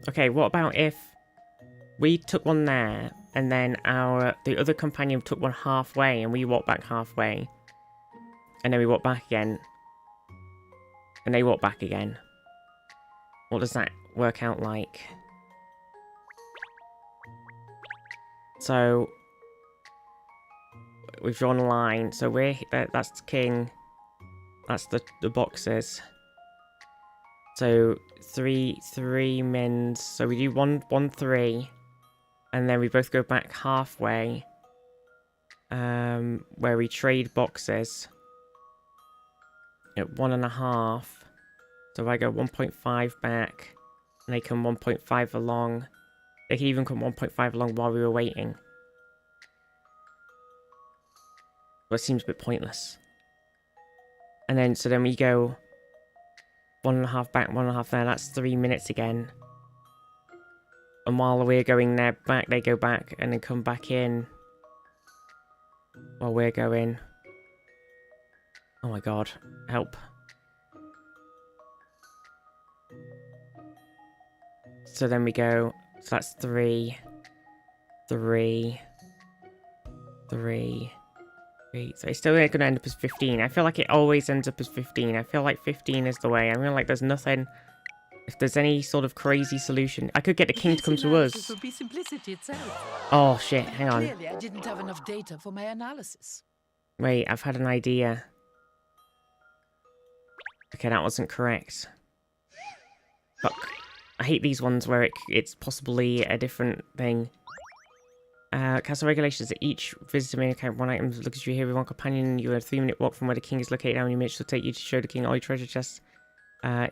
Okay, what about if we took one there, and then the other companion took one halfway, and we walked back halfway, and then we walk back again, and they walk back again? What does that work out like? So we've drawn a line. So that's king. That's the boxes. So 3 mins. So we do 1-3, and then we both go back halfway. Where we trade boxes at 1.5. So I go 1.5 back, and they come 1.5 along. They can even come 1.5 along while we were waiting. But it seems a bit pointless. And then, so then we go 1.5 back, 1.5 there. That's 3 minutes again. And while we're going there back, they go back and then come back in. While we're going. Oh my god. Help. So then we go. So that's 3. 3. 3. 3. So it's still going to end up as 15. I feel like it always ends up as 15. I feel like 15 is the way. I feel like there's nothing... If there's any sort of crazy solution... I could get the king to come to us. Would be simplicity itself. Oh shit, hang on. Clearly, I didn't have enough data for my analysis. Wait, I've had an idea. Okay, that wasn't correct. Fuck. I hate these ones where it's possibly a different thing. Castle regulations. Each visitor may encounter 1 item that looks at you here with 1 companion. You are a 3-minute walk from where the king is located. How many minutes will take you to show the king all your treasure chests?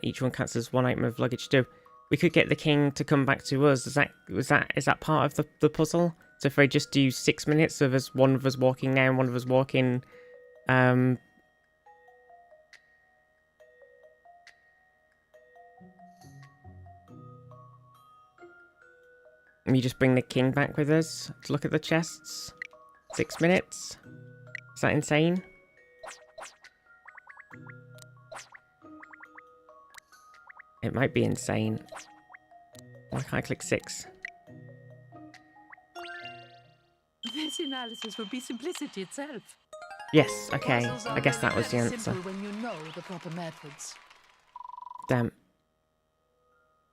Each one counts as 1 item of luggage too. We could get the king to come back to us. Is that part of the puzzle? So if I just do 6 minutes of us, one of us walking now and one of us walking, and you just bring the king back with us to look at the chests. 6 minutes. Is that insane? It might be insane. Why can't I click 6? This analysis would be simplicity itself. Yes, okay. Puzzles are I guess that was the very answer. simple when you know the proper methods. Damn.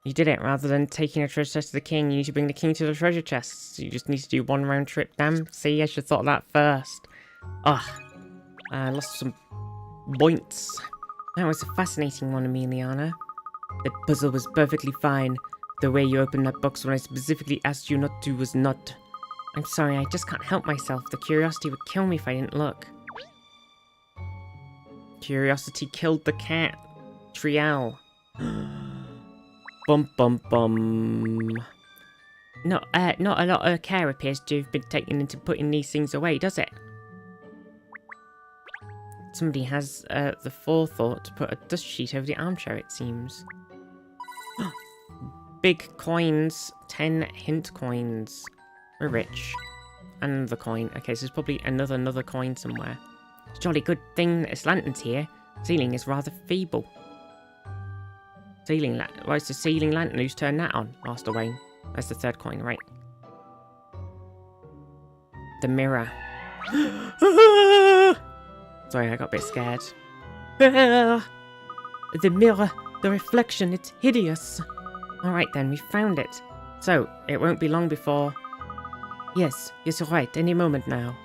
You did it. Rather than taking a treasure chest to the king, you need to bring the king to the treasure chests. You just need to do 1 round trip. Damn. See, I should have thought of that first. Ugh. I lost some points. That was a fascinating one, Emiliana. That puzzle was perfectly fine. The way you opened that box when I specifically asked you not to was not. I'm sorry, I just can't help myself. The curiosity would kill me if I didn't look. Curiosity killed the cat. Trial. Bum bum bum. Not a lot of care appears to have been taken into putting these things away, does it? Somebody has the forethought to put a dust sheet over the armchair, it seems. Big coins. 10 hint coins. We're rich. Another coin. Okay, so there's probably another coin somewhere. It's a jolly good thing that this lantern's here. Ceiling is rather feeble. Ceiling lantern. Well, it's the ceiling lantern. Who's turned that on? Master Wayne. That's the 3rd coin, right? The mirror. Sorry, I got a bit scared. The mirror. The reflection. It's hideous. Alright then, we found it. So, it won't be long before... Yes, you're right. Any moment now.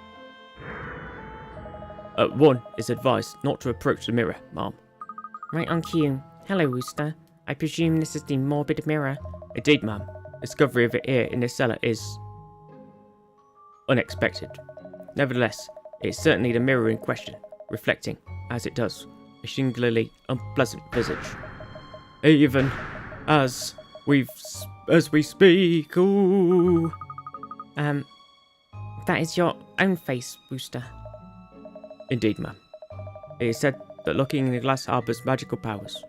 1 is advised not to approach the mirror, ma'am. Right on cue. Hello, Wooster. I presume this is the morbid mirror. Indeed, ma'am. Discovery of it here in this cellar is... unexpected. Nevertheless, it is certainly the mirror in question, reflecting, as it does, a singularly unpleasant visage. Even as we speak, ooh... That is your own face, Wooster. Indeed, ma'am. It is said that looking in the glass harbours magical powers.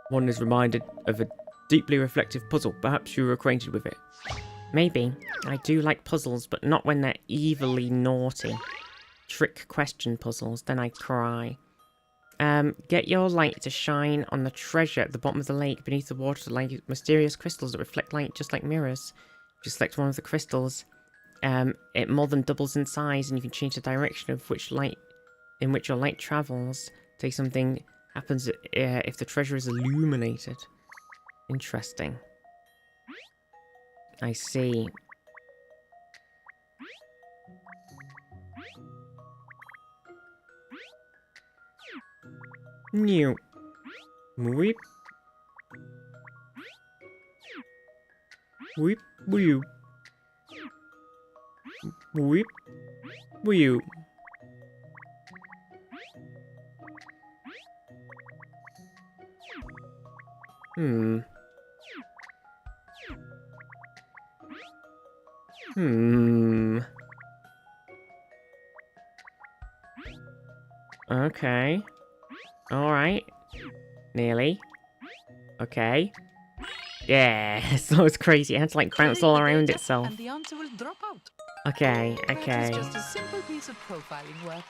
One is reminded of a deeply reflective puzzle. Perhaps you were acquainted with it. Maybe. I do like puzzles, but not when they're evilly naughty. Trick question puzzles, then I cry. Get your light to shine on the treasure at the bottom of the lake beneath the water like mysterious crystals that reflect light just like mirrors. If you select one of the crystals, it more than doubles in size and you can change the direction of in which your light travels. Say something happens if the treasure is illuminated. Interesting. I see. New. Weep. Weep. Weep. Weep. Weep. Hmm. Hmm. Okay. Alright. Nearly. Okay. Yeah, so it's crazy. It had to like bounce all around itself. And the answer will drop out. Okay, That okay. is just a simple piece of profiling work.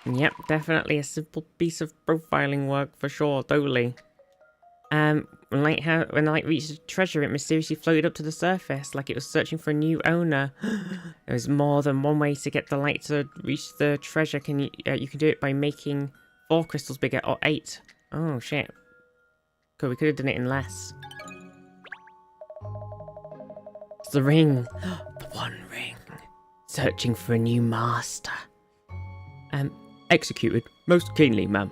Yep, definitely a simple piece of profiling work for sure, totally. When the light reached the treasure, it mysteriously floated up to the surface, like it was searching for a new owner. There was more than one way to get the light to reach the treasure. You can do it by making 4 crystals bigger, or 8. Oh shit. Cool, we could have done it in less. It's the ring. The one ring. Searching for a new master. Executed most keenly, ma'am.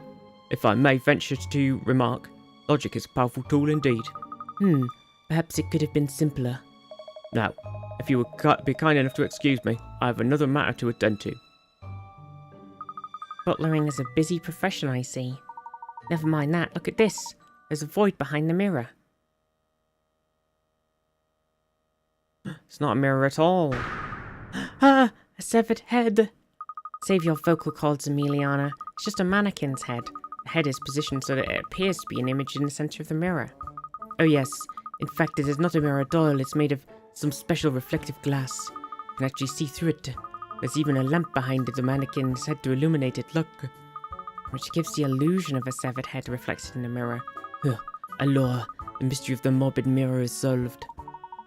If I may venture to remark, logic is a powerful tool indeed. Perhaps it could have been simpler. Now, if you would be kind enough to excuse me, I have another matter to attend to. Butlering is a busy profession, I see. Never mind that, look at this. There's a void behind the mirror. It's not a mirror at all. Ah, a severed head. Save your vocal cords, Emiliana. It's just a mannequin's head. The head is positioned so that it appears to be an image in the center of the mirror. Oh yes, in fact it is not a mirror at all. It's made of some special reflective glass. You can actually see through it. There's even a lamp behind the mannequin's head to illuminate it, look. Which gives the illusion of a severed head reflected in the mirror. Allure, the mystery of the morbid mirror is solved.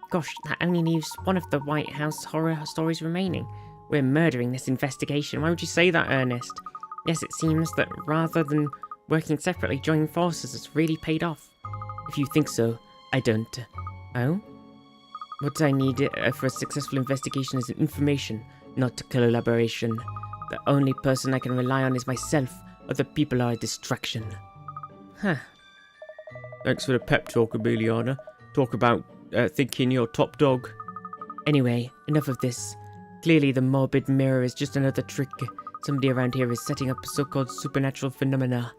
Gosh, that only leaves one of the White House horror stories remaining. We're murdering this investigation. Why would you say that, Ernest? Yes, it seems that rather than working separately, joining forces has really paid off. If you think so, I don't. Oh? What I need for a successful investigation is information, not collaboration. The only person I can rely on is myself. Other people are a distraction. Huh. Thanks for the pep talk, Emiliana. Talk about thinking you're top dog. Anyway, enough of this. Clearly the morbid mirror is just another trick. Somebody around here is setting up a so-called supernatural phenomena.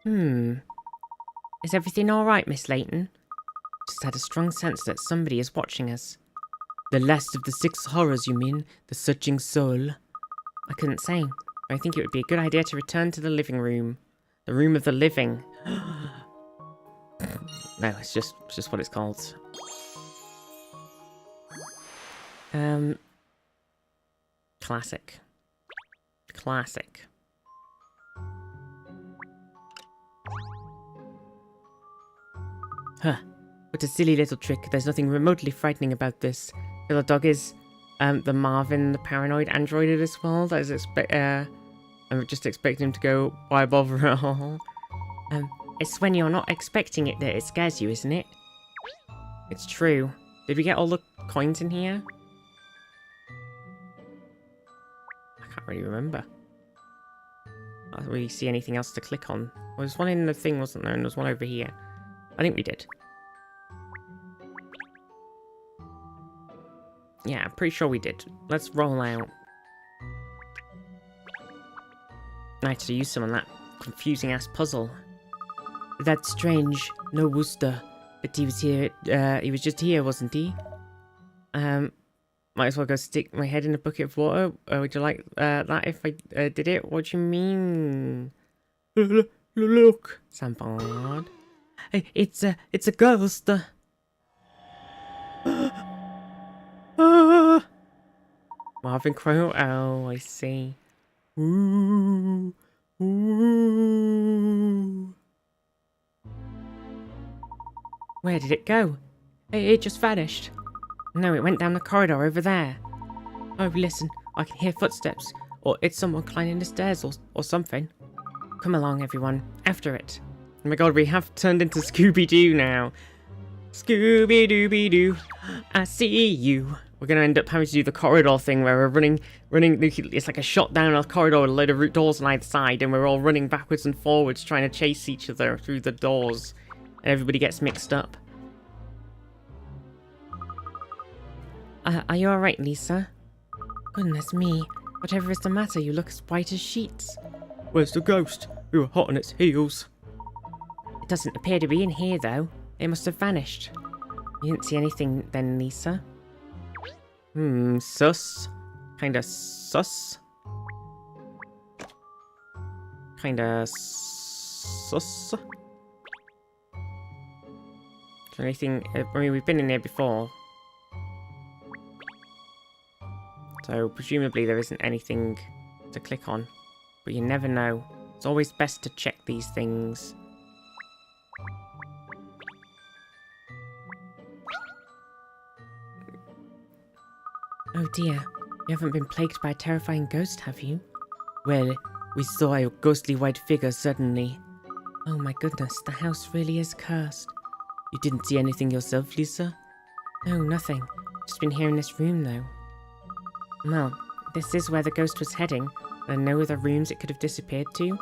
Is everything alright, Miss Layton? Just had a strong sense that somebody is watching us. The last of the 6 horrors, you mean? The searching soul? I couldn't say. I think it would be a good idea to return to the living room. The room of the living. No, it's just what it's called. Classic. Classic. Huh. What a silly little trick. There's nothing remotely frightening about this. The dog is the Marvin, the paranoid android of this world. I'm just expecting him to go, why bother at all? It's when you're not expecting it that it scares you, isn't it? It's true. Did we get all the coins in here? I can't really remember. I don't really see anything else to click on. Well, there's one in the thing, wasn't there? And there's one over here. I think we did. Yeah, I'm pretty sure we did. Let's roll out. I had to use some of that confusing-ass puzzle. That's strange. No Wooster. But he was here, he was just here, wasn't he? Might as well go stick my head in a bucket of water. Would you like that if I did it? What do you mean? Look. Sampard. Hey, it's a ghost. Marvin Crow. Oh, I see. Ooh. Ooh. Where did it go? It just vanished. No, it went down the corridor over there. Oh, listen, I can hear footsteps. Or it's someone climbing the stairs or something. Come along, everyone. After it. Oh my god, we have turned into Scooby-Doo now. Scooby-Dooby-Doo, I see you. we're going to end up having to do the corridor thing where we're running, it's like a shot down a corridor with a load of root doors on either side, and we're all running backwards and forwards trying to chase each other through the doors, and everybody gets mixed up. Are you alright, Lisa? Goodness me, whatever is the matter, you look as white as sheets. Where's the ghost? We were hot on its heels. It doesn't appear to be in here, though. It must have vanished. You didn't see anything then, Lisa? Sus. Kinda sus. Kinda sus. Is there anything... I mean, we've been in here before. So, presumably there isn't anything to click on. But you never know. It's always best to check these things. Oh dear, you haven't been plagued by a terrifying ghost, have you? Well, we saw a ghostly white figure suddenly. Oh my goodness, the house really is cursed. You didn't see anything yourself, Lisa? No, nothing. Just been here in this room, though. Well, this is where the ghost was heading. There are no other rooms it could have disappeared to.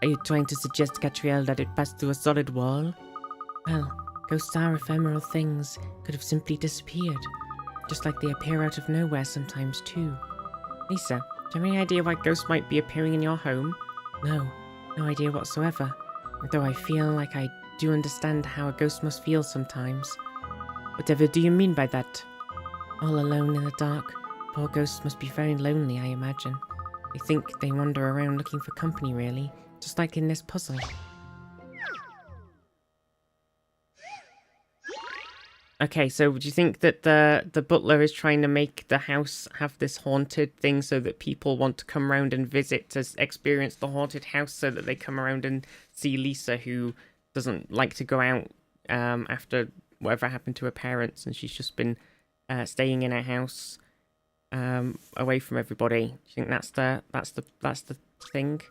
Are you trying to suggest, Catriel, that it passed through a solid wall? Well, ghosts are ephemeral things. Could have simply disappeared. Just like they appear out of nowhere sometimes, too. Lisa, do you have any idea why ghosts might be appearing in your home? No, no idea whatsoever. Though I feel like I do understand how a ghost must feel sometimes. Whatever do you mean by that? All alone in the dark. Poor ghosts must be very lonely, I imagine. I think they wander around looking for company, really. Just like in this puzzle. Okay, so do you think that the butler is trying to make the house have this haunted thing so that people want to come around and visit to experience the haunted house, so that they come around and see Lisa, who doesn't like to go out after whatever happened to her parents, and she's just been staying in her house away from everybody? Do you think that's the thing?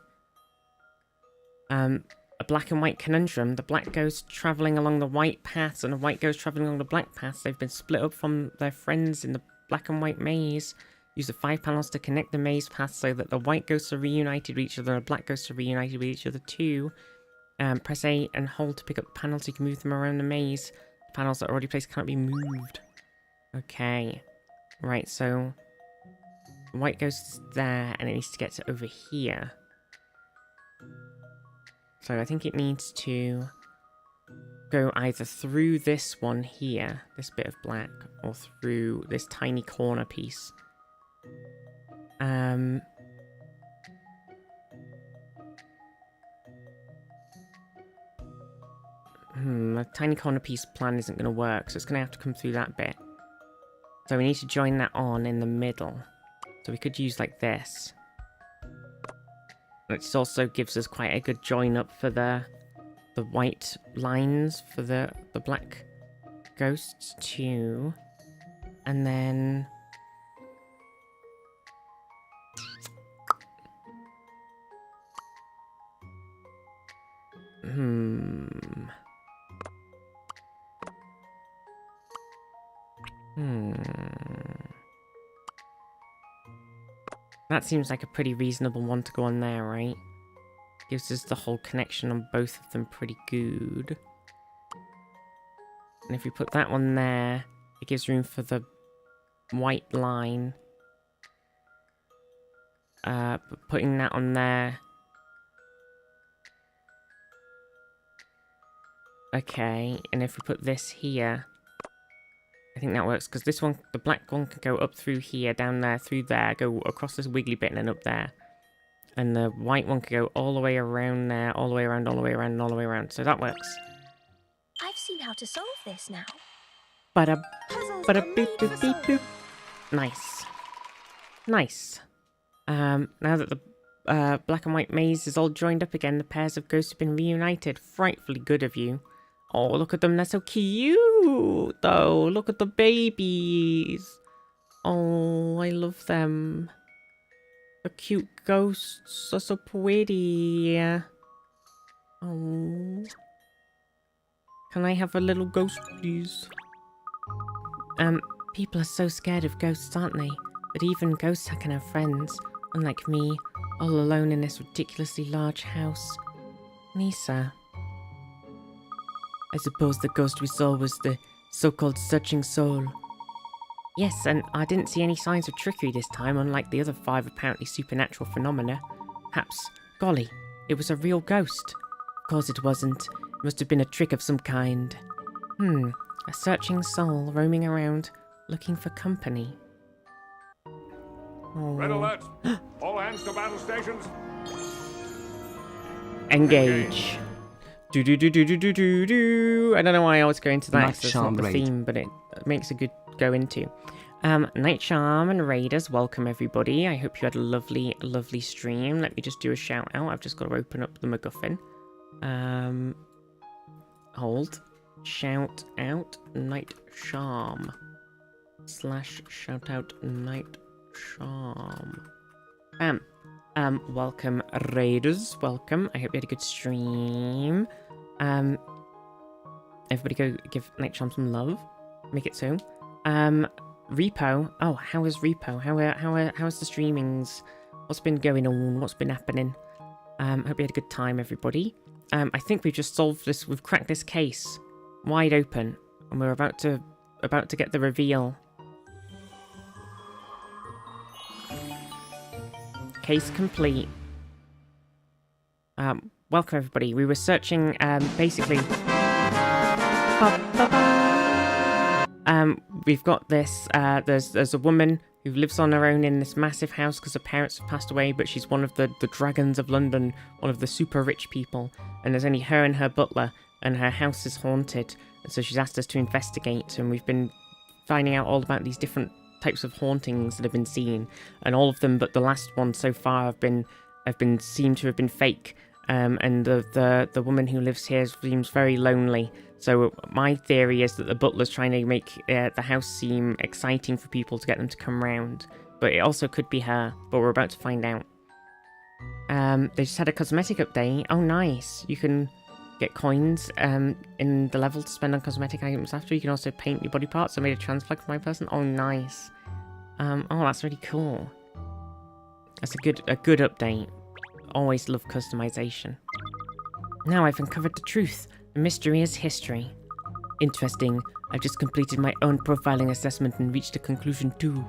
A black and white conundrum. The black ghost travelling along the white paths and a white ghost travelling along the black paths. They've been split up from their friends in the black and white maze. Use the 5 panels to connect the maze paths so that the white ghosts are reunited with each other and the black ghosts are reunited with each other too. Press A and hold to pick up the panels so you can move them around the maze. The panels that are already placed can't be moved. Okay. Right, so... the white ghost is there and it needs to get to over here. So I think it needs to go either through this one here, this bit of black, or through this tiny corner piece. A tiny corner piece plan isn't going to work, so it's going to have to come through that bit. So we need to join that on in the middle. So we could use like this. It also gives us quite a good join up for the white lines for the black ghosts too. And then... That seems like a pretty reasonable one to go on there, right? Gives us the whole connection on both of them pretty good. And if we put that one there, it gives room for the white line. But putting that on there... Okay, and if we put this here... I think that works, because this one, the black one can go up through here, down there, through there, go across this wiggly bit and then up there. And the white one can go all the way around there, all the way around, all the way around, and all the way around. So that works. I've seen how to solve this now. Bada, Puzzles bada, are boop, made boop, for beep, boop. solving. Nice. Nice. Now that the black and white maze is all joined up again, the pairs of ghosts have been reunited. Frightfully good of you. Oh, look at them. They're so cute, though. Look at the babies. Oh, I love them. The cute ghosts are so pretty. Oh. Can I have a little ghost, please? People are so scared of ghosts, aren't they? But even ghosts can have friends, unlike me, all alone in this ridiculously large house. Lisa. I suppose the ghost we saw was the so-called searching soul. Yes, and I didn't see any signs of trickery this time, unlike the other 5 apparently supernatural phenomena. Perhaps, golly, it was a real ghost. Of course it wasn't. It must have been a trick of some kind. A searching soul roaming around, looking for company. Oh. Red alert! All hands to battle stations. Engage. Do do do do do do do do. I don't know why I was going to that. Night 'Cause it's Charm not the raid. theme, but it makes a good go into. Night Charm and Raiders, welcome everybody. I hope you had a lovely, lovely stream. Let me just do a shout out. I've just got to open up the MacGuffin. Hold. Shout out Night Charm. / shout out Night Charm. Welcome Raiders, welcome. I hope you had a good stream. Everybody go give Night Charm some love. Make it so. Repo. Oh, how is Repo? How's the streamings? What's been going on? What's been happening? Hope you had a good time, everybody. I think we've just solved this. We've cracked this case wide open, and we're about to get the reveal. Case complete. Welcome everybody. We were searching, basically. We've got this. There's a woman who lives on her own in this massive house because her parents have passed away, but she's one of the dragons of London, one of the super rich people, and there's only her and her butler, and her house is haunted, and so she's asked us to investigate, and we've been finding out all about these different types of hauntings that have been seen, and all of them but the last one so far have been seemed to have been fake, and the woman who lives here seems very lonely. So my theory is that the butler's trying to make the house seem exciting for people to get them to come round, but it also could be her, but we're about to find out. They just had a cosmetic update. Oh nice, you can get coins in the level to spend on cosmetic items after. You can also paint your body parts. I made a transplant for my person. Oh nice. Oh, that's really cool. That's a good update. Always love customization. Now I've uncovered the truth. The mystery is history. Interesting. I've just completed my own profiling assessment and reached a conclusion too.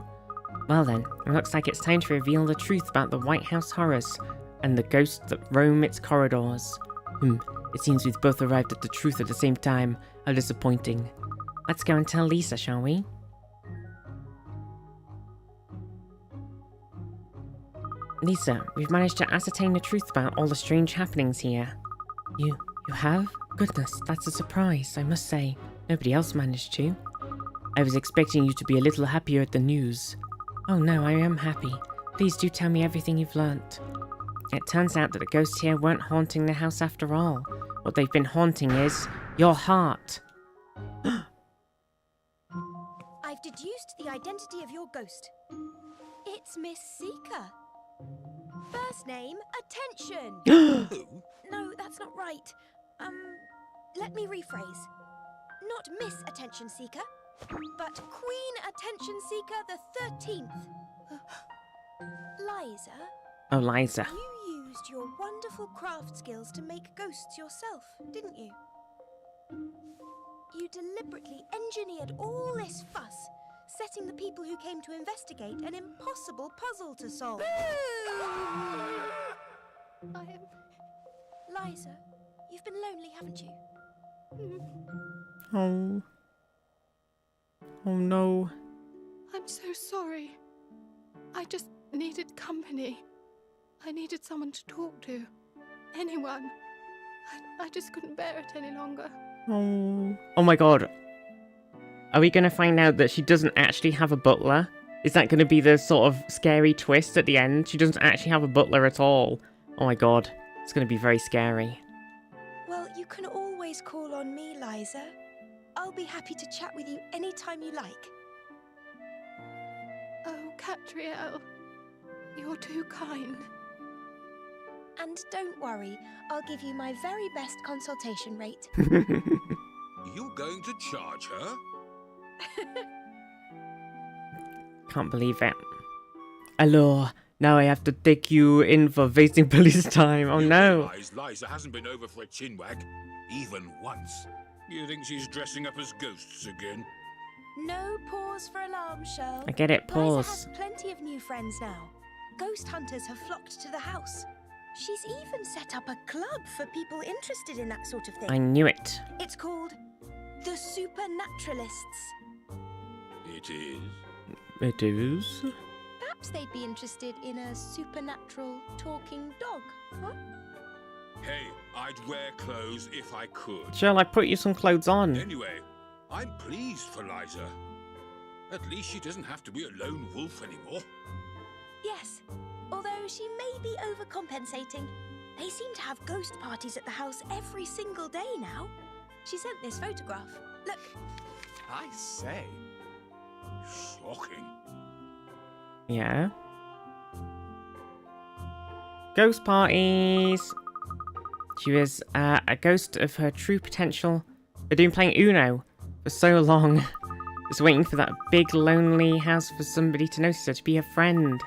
Well then, it looks like it's time to reveal the truth about the White House horrors and the ghosts that roam its corridors. It seems we've both arrived at the truth at the same time. How disappointing. Let's go and tell Lisa, shall we? Lisa, we've managed to ascertain the truth about all the strange happenings here. You have? Goodness, that's a surprise, I must say. Nobody else managed to. I was expecting you to be a little happier at the news. Oh no, I am happy. Please do tell me everything you've learnt. It turns out that the ghosts here weren't haunting the house after all. What they've been haunting is your heart. I've deduced the identity of your ghost. It's Miss Seeker. First name, Attention. Who? No, that's not right. Let me rephrase. Not Miss Attention Seeker, but Queen Attention Seeker the 13th. Liza, Oh, Liza. you used your wonderful craft skills to make ghosts yourself, didn't you? You deliberately engineered all this fuss, setting the people who came to investigate an impossible puzzle to solve. Liza, you've been lonely, haven't you? Oh. Oh no. I'm so sorry. I just needed company. I needed someone to talk to. Anyone. I just couldn't bear it any longer. Oh. Oh my god. Are we going to find out that she doesn't actually have a butler? Is that going to be the sort of scary twist at the end? She doesn't actually have a butler at all. Oh my god. It's going to be very scary. Well, you can always call on me, Liza. I'll be happy to chat with you anytime you like. Oh, Catriel. You're too kind. And don't worry, I'll give you my very best consultation rate. You going to charge her? Can't believe it. Hello. Now I have to take you in for facing police time. Oh You no. realise Liza hasn't been over for a chinwag, even once. You think she's dressing up as ghosts again? No pause for alarm, Shirl. I get it. Liza Pause. has plenty of new friends now. Ghost hunters have flocked to the house. She's even set up a club for people interested in that sort of thing. I knew it. It's called the Supernaturalists. It is. It is. Perhaps they'd be interested in a supernatural talking dog, huh? Hey, I'd wear clothes if I could. Shall I put you some clothes on? Anyway, I'm pleased for Liza. At least she doesn't have to be a lone wolf anymore. Yes, although she may be overcompensating. They seem to have ghost parties at the house every single day now. She sent this photograph. Look. I say. Shocking. Yeah. Ghost parties. She was a ghost of her true potential. They've been playing Uno for so long. Just waiting for that big lonely house for somebody to notice her, to be a friend.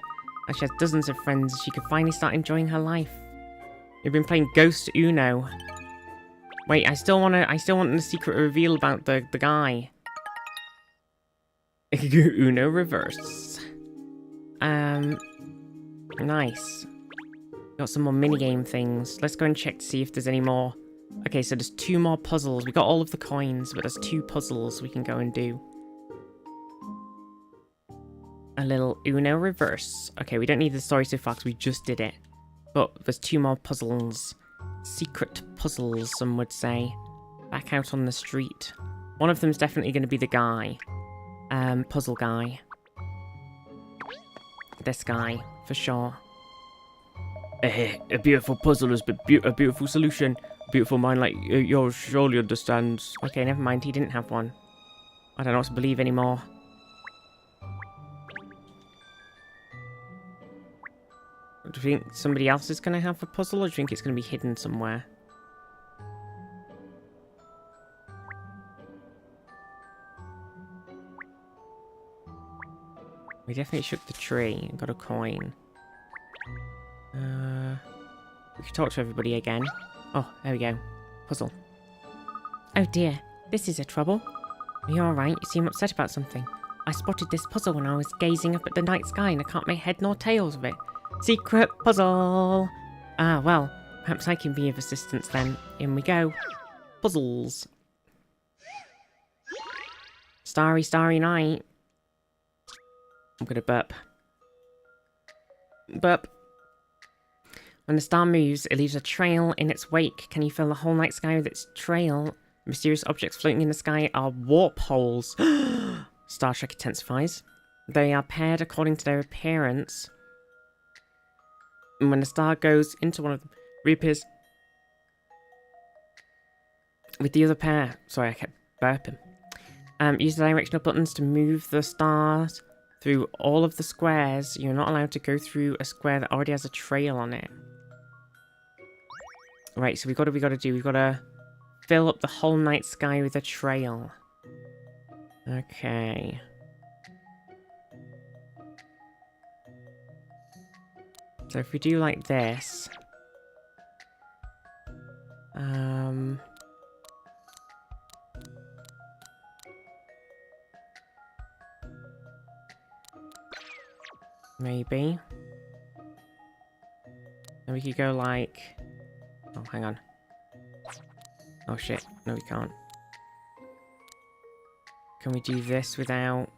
And she has dozens of friends. She could finally start enjoying her life. We've been playing Ghost Uno. Wait, I still want the secret reveal about the guy. Uno reverse. Nice. Got some more minigame things. Let's go and check to see if there's any more. Okay, so there's 2 more puzzles. We got all of the coins, but there's 2 puzzles we can go and do. A little Uno reverse. Okay, we don't need the story so far because we just did it. But there's 2 more puzzles. Secret puzzles, some would say. Back out on the street. One of them's definitely going to be the guy. Puzzle guy. This guy, for sure. A beautiful puzzle is a beautiful solution. A beautiful mind like yours surely understands. Okay, never mind, he didn't have one. I don't know what to believe anymore. Do you think somebody else is going to have a puzzle, or do you think it's going to be hidden somewhere? We definitely shook the tree and got a coin. We should talk to everybody again. Oh, there we go. Puzzle. Oh dear, this is a trouble. Are you alright? You seem upset about something. I spotted this puzzle when I was gazing up at the night sky and I can't make head nor tails of it. Secret puzzle! Ah, well, perhaps I can be of assistance then. In we go. Puzzles. Starry, starry night. I'm gonna burp. Burp. When the star moves, it leaves a trail in its wake. Can you fill the whole night sky with its trail? Mysterious objects floating in the sky are warp holes. Star Trek intensifies. They are paired according to their appearance. And when a star goes into one of them, reappears with the other pair. Sorry, I kept burping. Use the directional buttons to move the stars through all of the squares. You're not allowed to go through a square that already has a trail on it. Right, so we've got to fill up the whole night sky with a trail. Okay. So if we do like this, maybe. And we could go like, oh, hang on. Oh shit, no we can't. Can we do this without?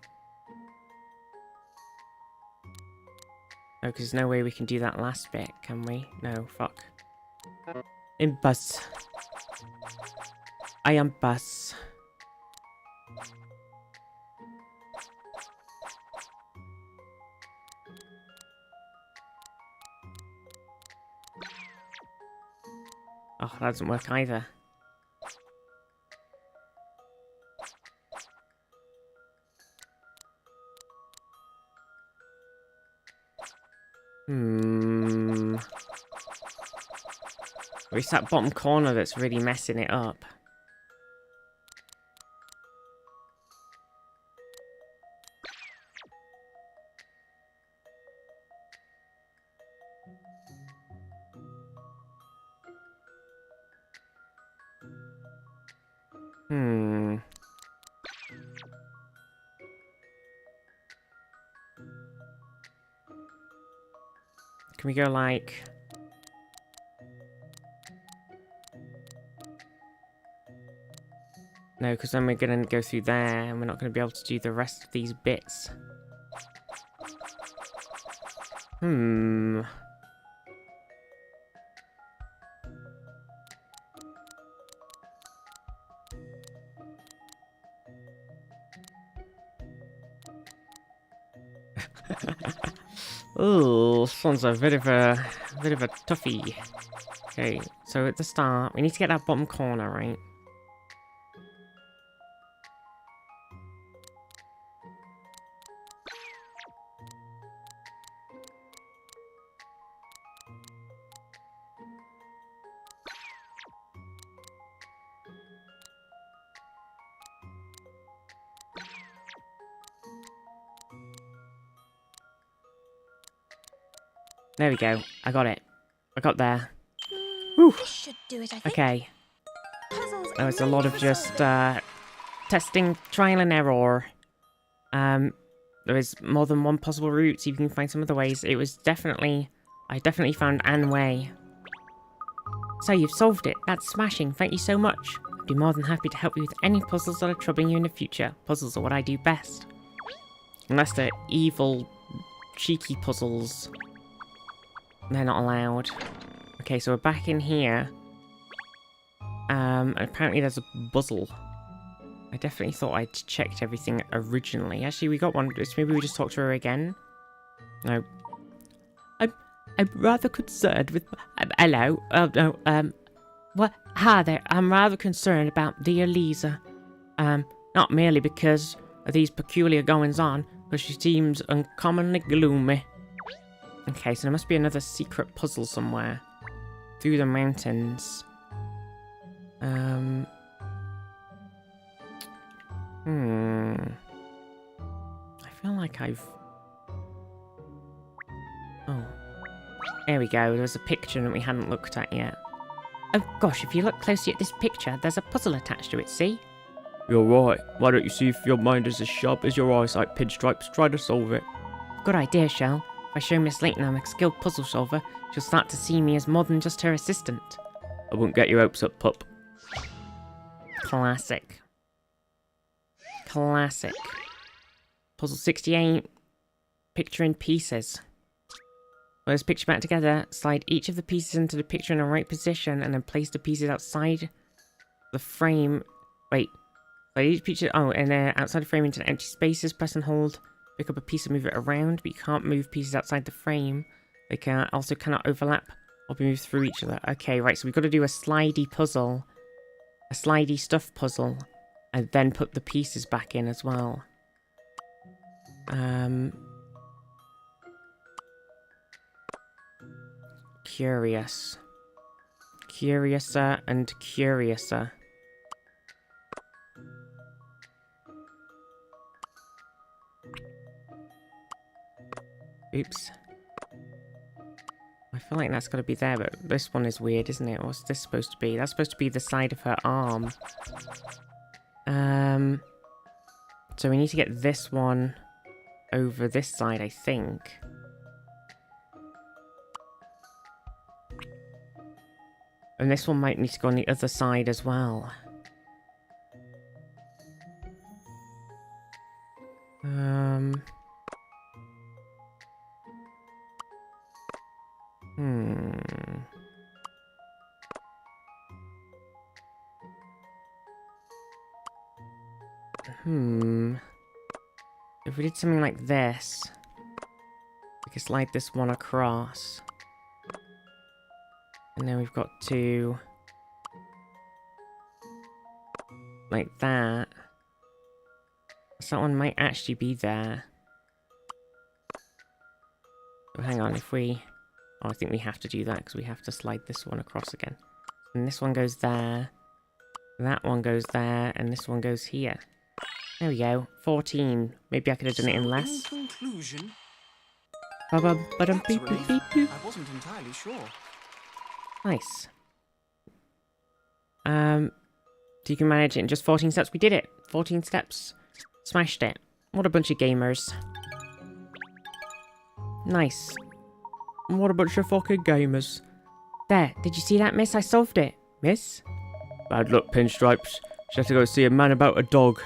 Oh, because there's no way we can do that last bit, can we? No, fuck. In bus. I am bus. Oh, that doesn't work either. It's that bottom corner that's really messing it up. Can we go like... No, because then we're going to go through there and we're not going to be able to do the rest of these bits. Hmm. Oh, this one's a bit of a toughie. Okay, so at the start, we need to get that bottom corner, right? There we go. I got it. I got there. This should do it, I think. Okay. Puzzles There was a are lot made of for just solving. testing, trial and error. There is more than one possible route, so you can find some other ways. It was definitely... I definitely found Anne Way. So you've solved it. That's smashing. Thank you so much. I'd be more than happy to help you with any puzzles that are troubling you in the future. Puzzles are what I do best. Unless they're evil, cheeky puzzles. They're not allowed. Okay, so we're back in here. And apparently there's a puzzle. I definitely thought I'd checked everything originally. Actually, we got one. Maybe we just talked to her again. No. I'm rather concerned with... hello? Oh, no, what? Hi there. I'm rather concerned about dear Lisa. Not merely because of these peculiar goings-on, but she seems uncommonly gloomy. Okay, so there must be another secret puzzle somewhere. Through the mountains. I feel like I've... Oh. There we go, there was a picture that we hadn't looked at yet. Oh gosh, if you look closely at this picture, there's a puzzle attached to it, see? You're right. Why don't you see if your mind is as sharp as your eyesight, Pinstripes? Try to solve it. Good idea, Shell. If I show Miss Layton I'm a skilled puzzle solver, she'll start to see me as more than just her assistant. I wouldn't get your hopes up, pup. Classic. Classic. Puzzle 68. Picture in pieces. Put this picture back together, slide each of the pieces into the picture in the right position, and then place the pieces outside the frame. Wait. Slide each picture... Oh, and then outside the frame into empty spaces, press and hold. Pick up a piece and move it around, but you can't move pieces outside the frame. They also cannot overlap or be moved through each other. Okay, right, so we've got to do a slidey puzzle. A slidey stuff puzzle. And then put the pieces back in as well. Curious. Curiouser and curiouser. Oops. I feel like that's got to be there, but this one is weird, isn't it? What's this supposed to be? That's supposed to be the side of her arm. So we need to get this one over this side, I think. And this one might need to go on the other side as well. If we did something like this, we could slide this one across. And then we've got to... like that. So that one might actually be there. Oh, hang on, if we... Oh, I think we have to do that because we have to slide this one across again. And this one goes there. That one goes there, and this one goes here. There we go. 14. Maybe I could have done it in less. In conclusion, Ba-bum, ba-dum, that's a beep, beep, relief. beep, beep. I wasn't entirely sure. Nice. So you can manage it in just 14 steps. We did it. 14 steps. Smashed it. What a bunch of gamers. Nice. What a bunch of fucking gamers. There, did you see that, miss? I solved it. Miss? Bad luck, Pinstripes. She had to go see a man about a dog.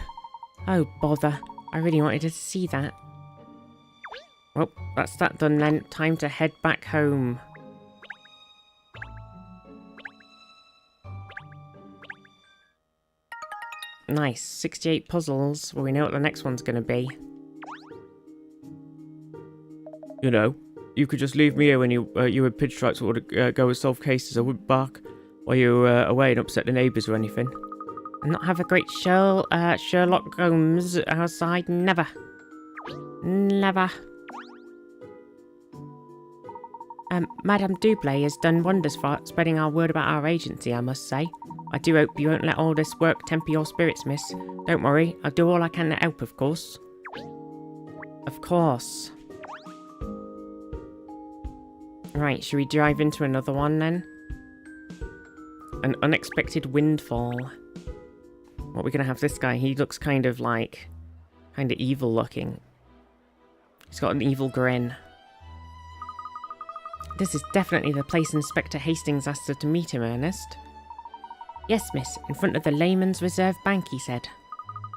Oh, bother. I really wanted to see that. Well, that's that done then. Time to head back home. Nice. 68 puzzles. Well, we know what the next one's going to be. You know, you could just leave me here when you and Pinstripes would go and solve cases. I wouldn't bark while you were away and upset the neighbours or anything. And not have a great Sherlock Holmes outside. Never. Never. Madame Dublé has done wonders for spreading our word about our agency, I must say. I do hope you won't let all this work temper your spirits, miss. Don't worry, I'll do all I can to help, of course. Of course. Right, should we drive into another one then? An unexpected windfall. What are we gonna have this guy? He looks kind of evil looking. He's got an evil grin. This is definitely the place Inspector Hastings asked us to meet him, Ernest. Yes, miss, in front of the Layman's Reserve Bank, he said.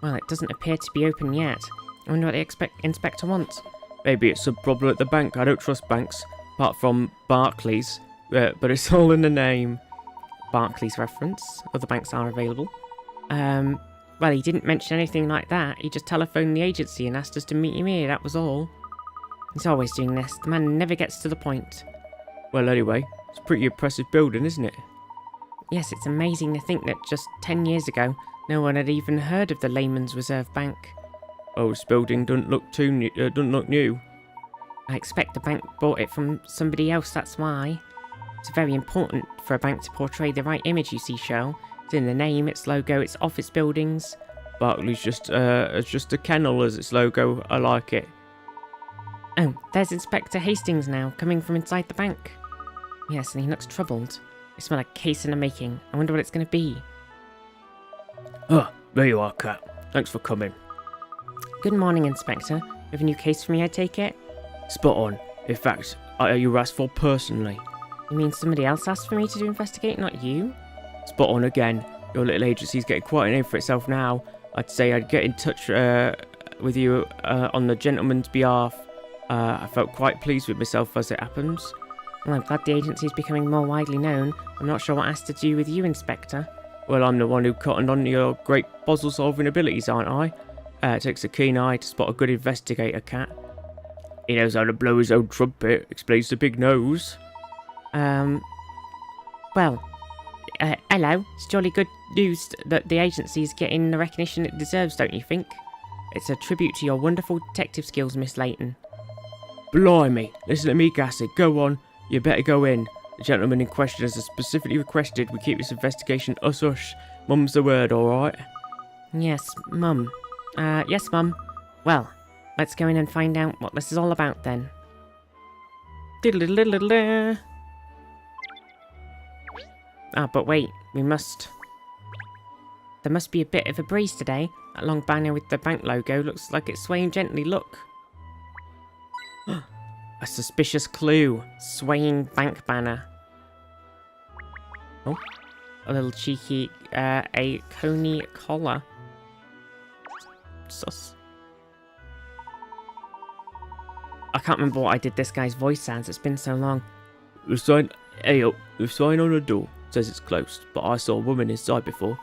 Well, it doesn't appear to be open yet. I wonder what the inspector wants. Maybe it's some problem at the bank. I don't trust banks, apart from Barclays, but it's all in the name. Barclays reference. Other banks are available. Well, he didn't mention anything like that. He just telephoned the agency and asked us to meet him here, that was all. He's always doing this. The man never gets to the point. Well, anyway, it's a pretty impressive building, isn't it? Yes, it's amazing to think that just 10 years ago, no one had even heard of the Layman's Reserve Bank. Oh, this building doesn't look new. I expect the bank bought it from somebody else, that's why. It's very important for a bank to portray the right image, you see, Cheryl. It's in the name, its logo, its office buildings. Barclays just a kennel as its logo. I like it. Oh, there's Inspector Hastings now, coming from inside the bank. Yes, and he looks troubled. I smell a case in the making. I wonder what it's going to be. Oh, there you are, Cat. Thanks for coming. Good morning, Inspector. You have a new case for me, I take it? Spot on. In fact, you were asked for personally. You mean somebody else asked for me to investigate, not you? Spot on again. Your little agency's getting quite a name for itself now. I'd say I'd get in touch with you on the gentleman's behalf. I felt quite pleased with myself as it happens. Well, I'm glad the agency is becoming more widely known. I'm not sure what has to do with you, Inspector. Well, I'm the one who cottoned on to your great puzzle-solving abilities, aren't I? It takes a keen eye to spot a good investigator, Cat. He knows how to blow his own trumpet, explains the big nose. Well, hello. It's jolly good news that the agency is getting the recognition it deserves, don't you think? It's a tribute to your wonderful detective skills, Miss Layton. Blimey, listen to me, Gasset. Go on. You better go in. The gentleman in question has specifically requested we keep this investigation hush-hush. Mum's the word, alright? Yes, Mum. Yes, Mum. Well, let's go in and find out what this is all about then. Diddle-diddle-diddle-diddle. But wait, we must... There must be a bit of a breeze today. That long banner with the bank logo looks like it's swaying gently, look. A suspicious clue. Swaying bank banner. Oh, a little cheeky, a coney collar. Sus. I can't remember what I did this guy's voice as. It's been so long. The sign... Hey up, the sign on the door says it's closed, but I saw a woman inside before.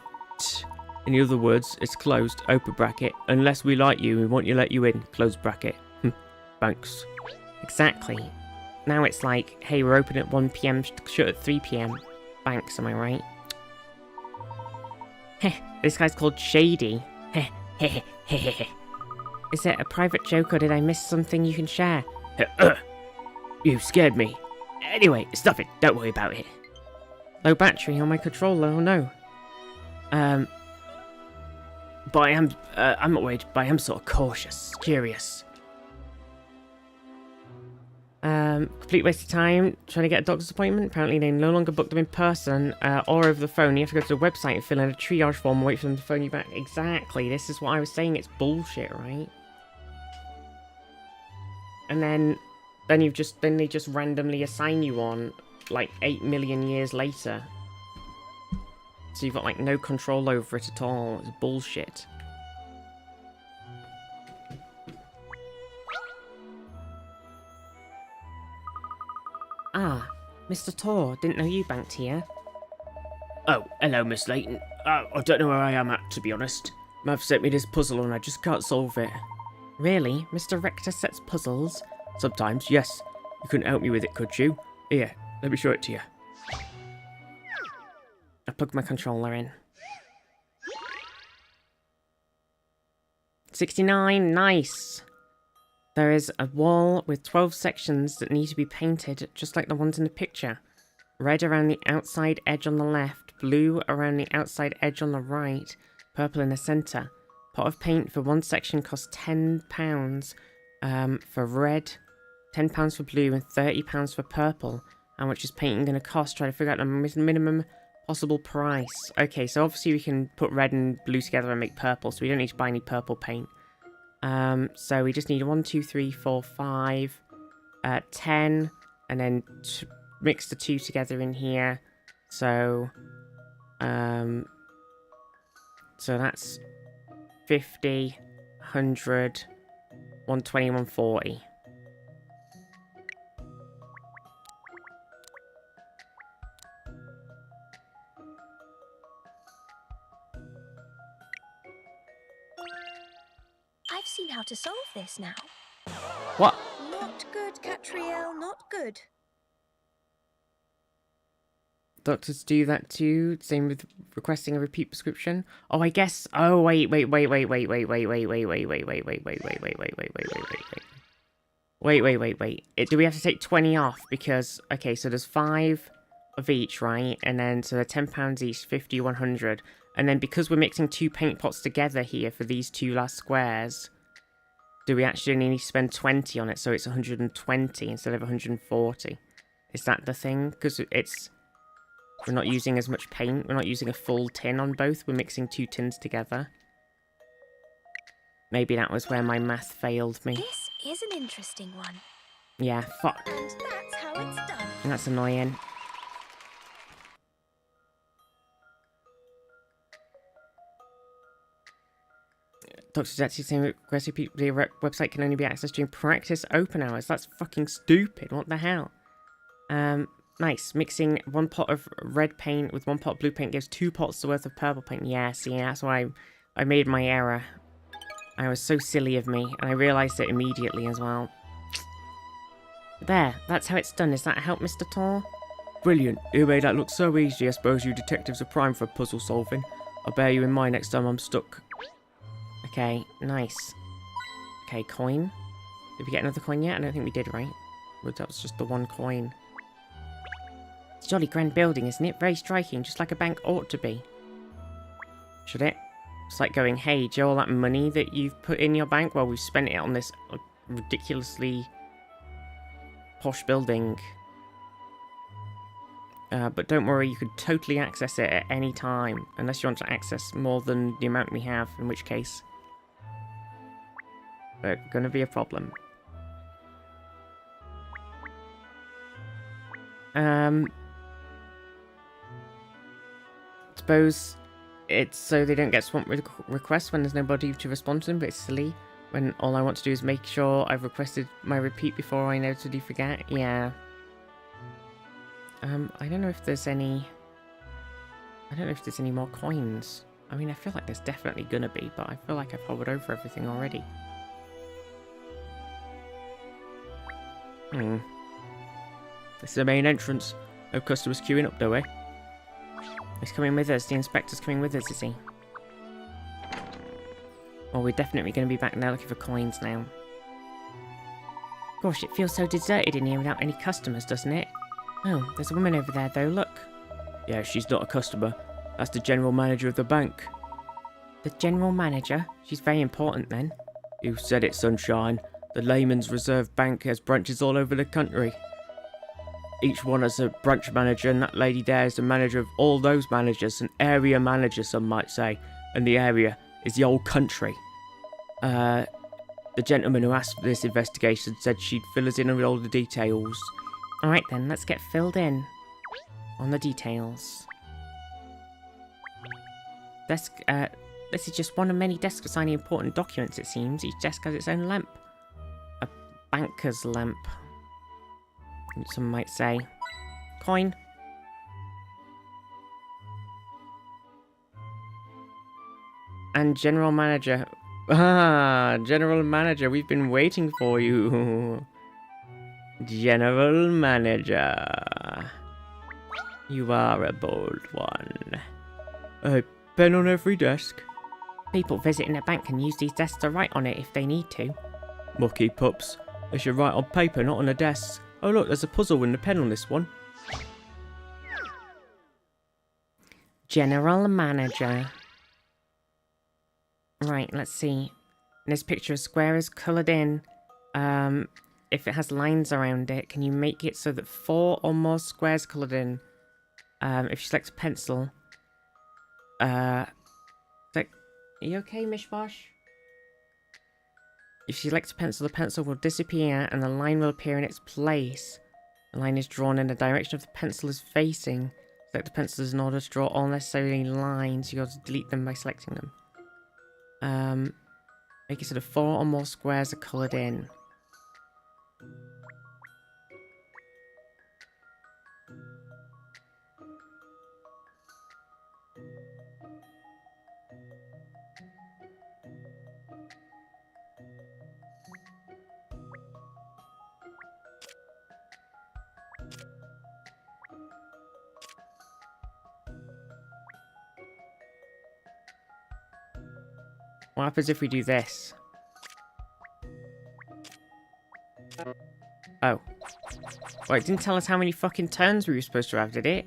In other words, it's closed, open bracket. Unless we like you, we want to let you in, close bracket. Thanks. Exactly. Now it's like, hey, we're open at 1 PM, shut at 3 PM. Banks, am I right? Heh, this guy's called Shady. Heh, heh, heh, heh, heh. Is it a private joke or did I miss something you can share? You scared me. Anyway, stop it. Don't worry about it. Low battery on my controller, oh no. But I'm not worried, but I am sort of cautious, curious. Complete waste of time trying to get a doctor's appointment. Apparently they no longer book them in person or over the phone. You have to go to the website and fill in a triage form and wait for them to phone you back. Exactly, this is what I was saying, it's bullshit, right? And then then they just randomly assign you one like 8 million years later. So you've got like no control over it at all. It's bullshit. Ah, Mr. Tor, didn't know you banked here. Oh, hello, Miss Layton. I don't know where I am at, to be honest. Mav sent me this puzzle and I just can't solve it. Really? Mr. Rector sets puzzles? Sometimes, yes. You couldn't help me with it, could you? Here, let me show it to you. I plugged my controller in. 69, nice! There is a wall with 12 sections that need to be painted, just like the ones in the picture. Red around the outside edge on the left, blue around the outside edge on the right, purple in the centre. Pot of paint for one section costs £10 for red, £10 for blue, and £30 for purple. How much is painting going to cost? Try to figure out the minimum possible price. Okay, so obviously we can put red and blue together and make purple, so we don't need to buy any purple paint. So we just need 1, 2, 3, 4, 5, 10, and then mix the 2 together in here. So that's 50, 100, 120, 140. I've seen how to solve this now. What? Not good, Catriel, not good. Doctors do that too. Same with requesting a repeat prescription. Oh, I guess. Oh, wait. Wait. Do we have to take 20 off? Because, okay, so there's 5 of each, right? And then, so they're £10 each, 50, 100. And then because we're mixing 2 paint pots together here for these 2 last squares, do we actually only need to spend 20 on it? So it's 120 instead of 140. Is that the thing? Because we're not using as much paint. We're not using a full tin on both. We're mixing 2 tins together. Maybe that was where my math failed me. This is an interesting one. Yeah, fuck. And that's how it's done. And that's annoying. Dr. Zetsu saying recipe the website can only be accessed during practice open hours. That's fucking stupid. What the hell? Nice. Mixing 1 pot of red paint with 1 pot of blue paint gives 2 pots worth of purple paint. Yeah, see, that's why I made my error. I was so silly of me, and I realised it immediately as well. There, that's how it's done. Is that a help, Mr. Tor? Brilliant. You made that look so easy. I suppose you detectives are prime for puzzle solving. I'll bear you in mind next time I'm stuck. Okay, nice. Okay, coin. Did we get another coin yet? I don't think we did, right? Well, that was just the 1 coin. It's a jolly grand building, isn't it? Very striking, just like a bank ought to be. Should it? It's like going, hey, do you know all that money that you've put in your bank? Well, we've spent it on this ridiculously posh building. But don't worry, you could totally access it at any time. Unless you want to access more than the amount we have, in which case... But gonna be a problem. Suppose it's so they don't get swamped with requests when there's nobody to respond to them, but it's silly when all I want to do is make sure I've requested my repeat before I notably forget. Yeah. I don't know if there's any... I don't know if there's any more coins. I mean, I feel like there's definitely gonna be, but I feel like I've hovered over everything already. This is the main entrance. No customers queuing up, though, eh? He's coming with us. The inspector's coming with us, is he? Well, we're definitely going to be back there looking for coins now. Gosh, it feels so deserted in here without any customers, doesn't it? Oh, there's a woman over there, though. Look. Yeah, she's not a customer. That's the general manager of the bank. The general manager? She's very important, then. You said it, Sunshine. The Layman's Reserve Bank has branches all over the country. Each one has a branch manager, and that lady there is the manager of all those managers, an area manager, some might say. And the area is the old country. The gentleman who asked for this investigation said she'd fill us in with all the details. Alright then, let's get filled in on the details. Desk, this is just one of many desks signing important documents, it seems. Each desk has its own lamp. A banker's lamp, some might say. Coin. And General Manager. Ah, General Manager, we've been waiting for you. General Manager. You are a bold one. A pen on every desk. People visiting a bank can use these desks to write on it if they need to. Mucky pups. They should write on paper, not on a desk. Oh look, there's a puzzle with a pen on this one. General Manager. Right, let's see. In this picture, a square is coloured in. If it has lines around it, can you make it so that 4 or more squares coloured in? If you select a pencil. Are you okay, Mishbosh? If you select a pencil, the pencil will disappear and the line will appear in its place. The line is drawn in the direction of the pencil is facing. Select the pencils in order to draw all necessary lines. You have to delete them by selecting them. Make it so that 4 or more squares are coloured in. What happens if we do this? Oh. Well, it didn't tell us how many fucking turns we were supposed to have, did it?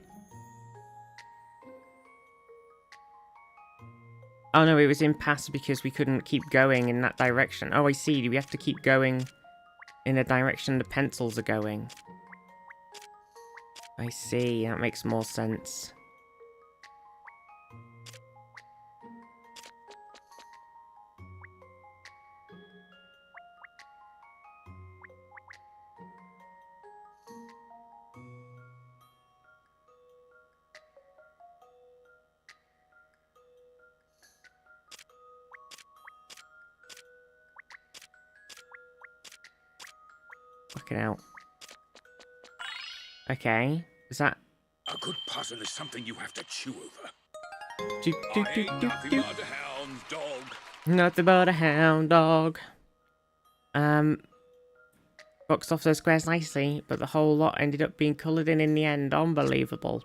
Oh no, it was impasse because we couldn't keep going in that direction. Oh, I see. We have to keep going in the direction the pencils are going. I see. That makes more sense. Fucking out. Okay. Is that... A good puzzle is something you have to chew over. Do, do, I do, ain't do, nothing do. but a hound dog. Nothing but a hound dog. Boxed off those squares nicely, but the whole lot ended up being coloured in the end. Unbelievable.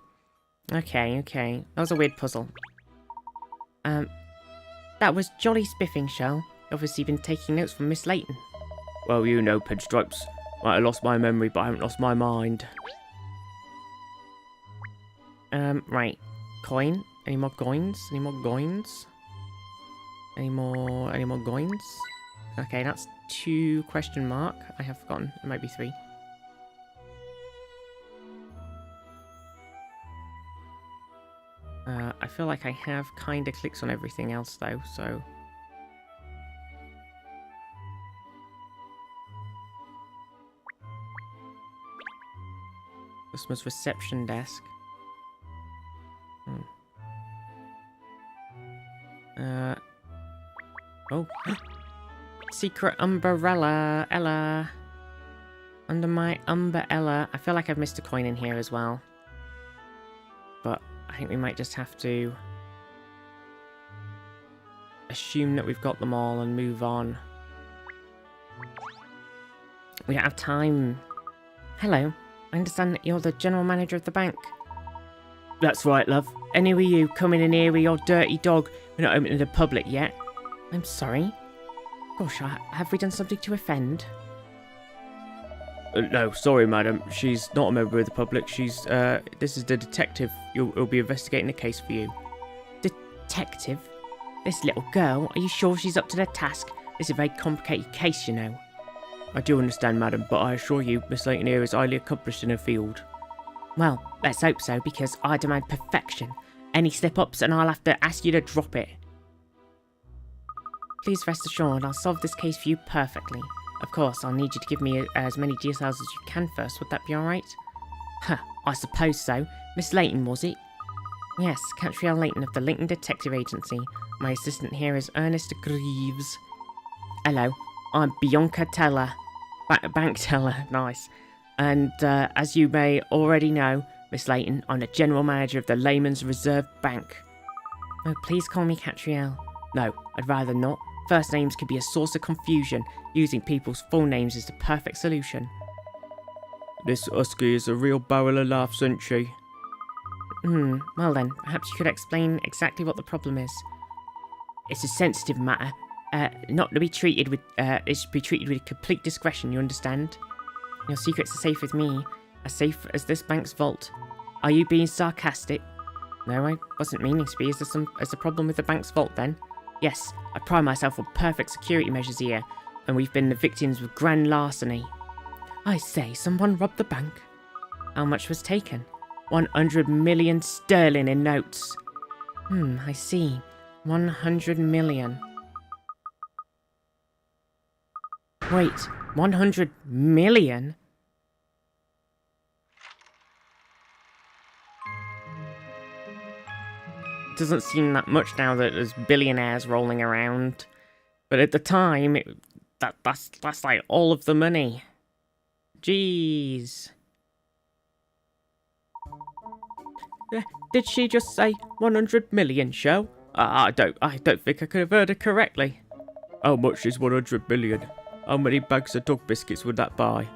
Okay, okay. That was a weird puzzle. That was jolly spiffing, Shell. Obviously been taking notes from Miss Layton. Well, you know, Pinstripes. Might have lost my memory, but I haven't lost my mind. Right. Coin. Any more coins? Any more coins? Any more coins? Okay, that's 2 question mark. I have forgotten. It might be 3. I feel like I have kind of clicked on everything else though, so... Customer's reception desk. Oh. Secret umbrella, Ella. Under my umbrella. I feel like I've missed a coin in here as well. But I think we might just have to assume that we've got them all and move on. We don't have time. Hello. I understand that you're the general manager of the bank. That's right, love. And who are you coming in here with your dirty dog? We're not open to the public yet. I'm sorry. Gosh, have we done something to offend? No, sorry, madam. She's not a member of the public. She's, this is the detective. He'll be investigating the case for you. Detective? This little girl, are you sure she's up to the task? It's a very complicated case, you know. I do understand, madam, but I assure you, Miss Layton here is highly accomplished in her field. Well, let's hope so, because I demand perfection. Any slip-ups and I'll have to ask you to drop it. Please rest assured, I'll solve this case for you perfectly. Of course, I'll need you to give me as many details as you can first. Would that be alright? Huh, I suppose so. Miss Layton, was it? Yes, Catriel Layton of the Layton Detective Agency. My assistant here is Ernest Greaves. Hello, I'm Bianca Teller. Bank teller, nice. And as you may already know, Miss Layton, I'm the general manager of the Layman's Reserve Bank. Oh, please call me Catriel. No, I'd rather not. First names could be a source of confusion. Using people's full names is the perfect solution. This husky is a real barrel of laughs, isn't she? Well then, perhaps you could explain exactly what the problem is. It's a sensitive matter. Not to be treated with, it should be treated with complete discretion, you understand? Your secrets are safe with me, as safe as this bank's vault. Are you being sarcastic? No, I wasn't meaning to be. Is there a problem with the bank's vault then? Yes, I pride myself on perfect security measures here, and we've been the victims of grand larceny. I say, someone robbed the bank? How much was taken? 100 million sterling in notes. I see. 100 million. Wait, 100 million? Doesn't seem that much now that there's billionaires rolling around. But at the time, that's like all of the money. Jeez. Did she just say 100 million, show? I don't think I could have heard her correctly. How much is 100 million? How many bags of dog biscuits would that buy?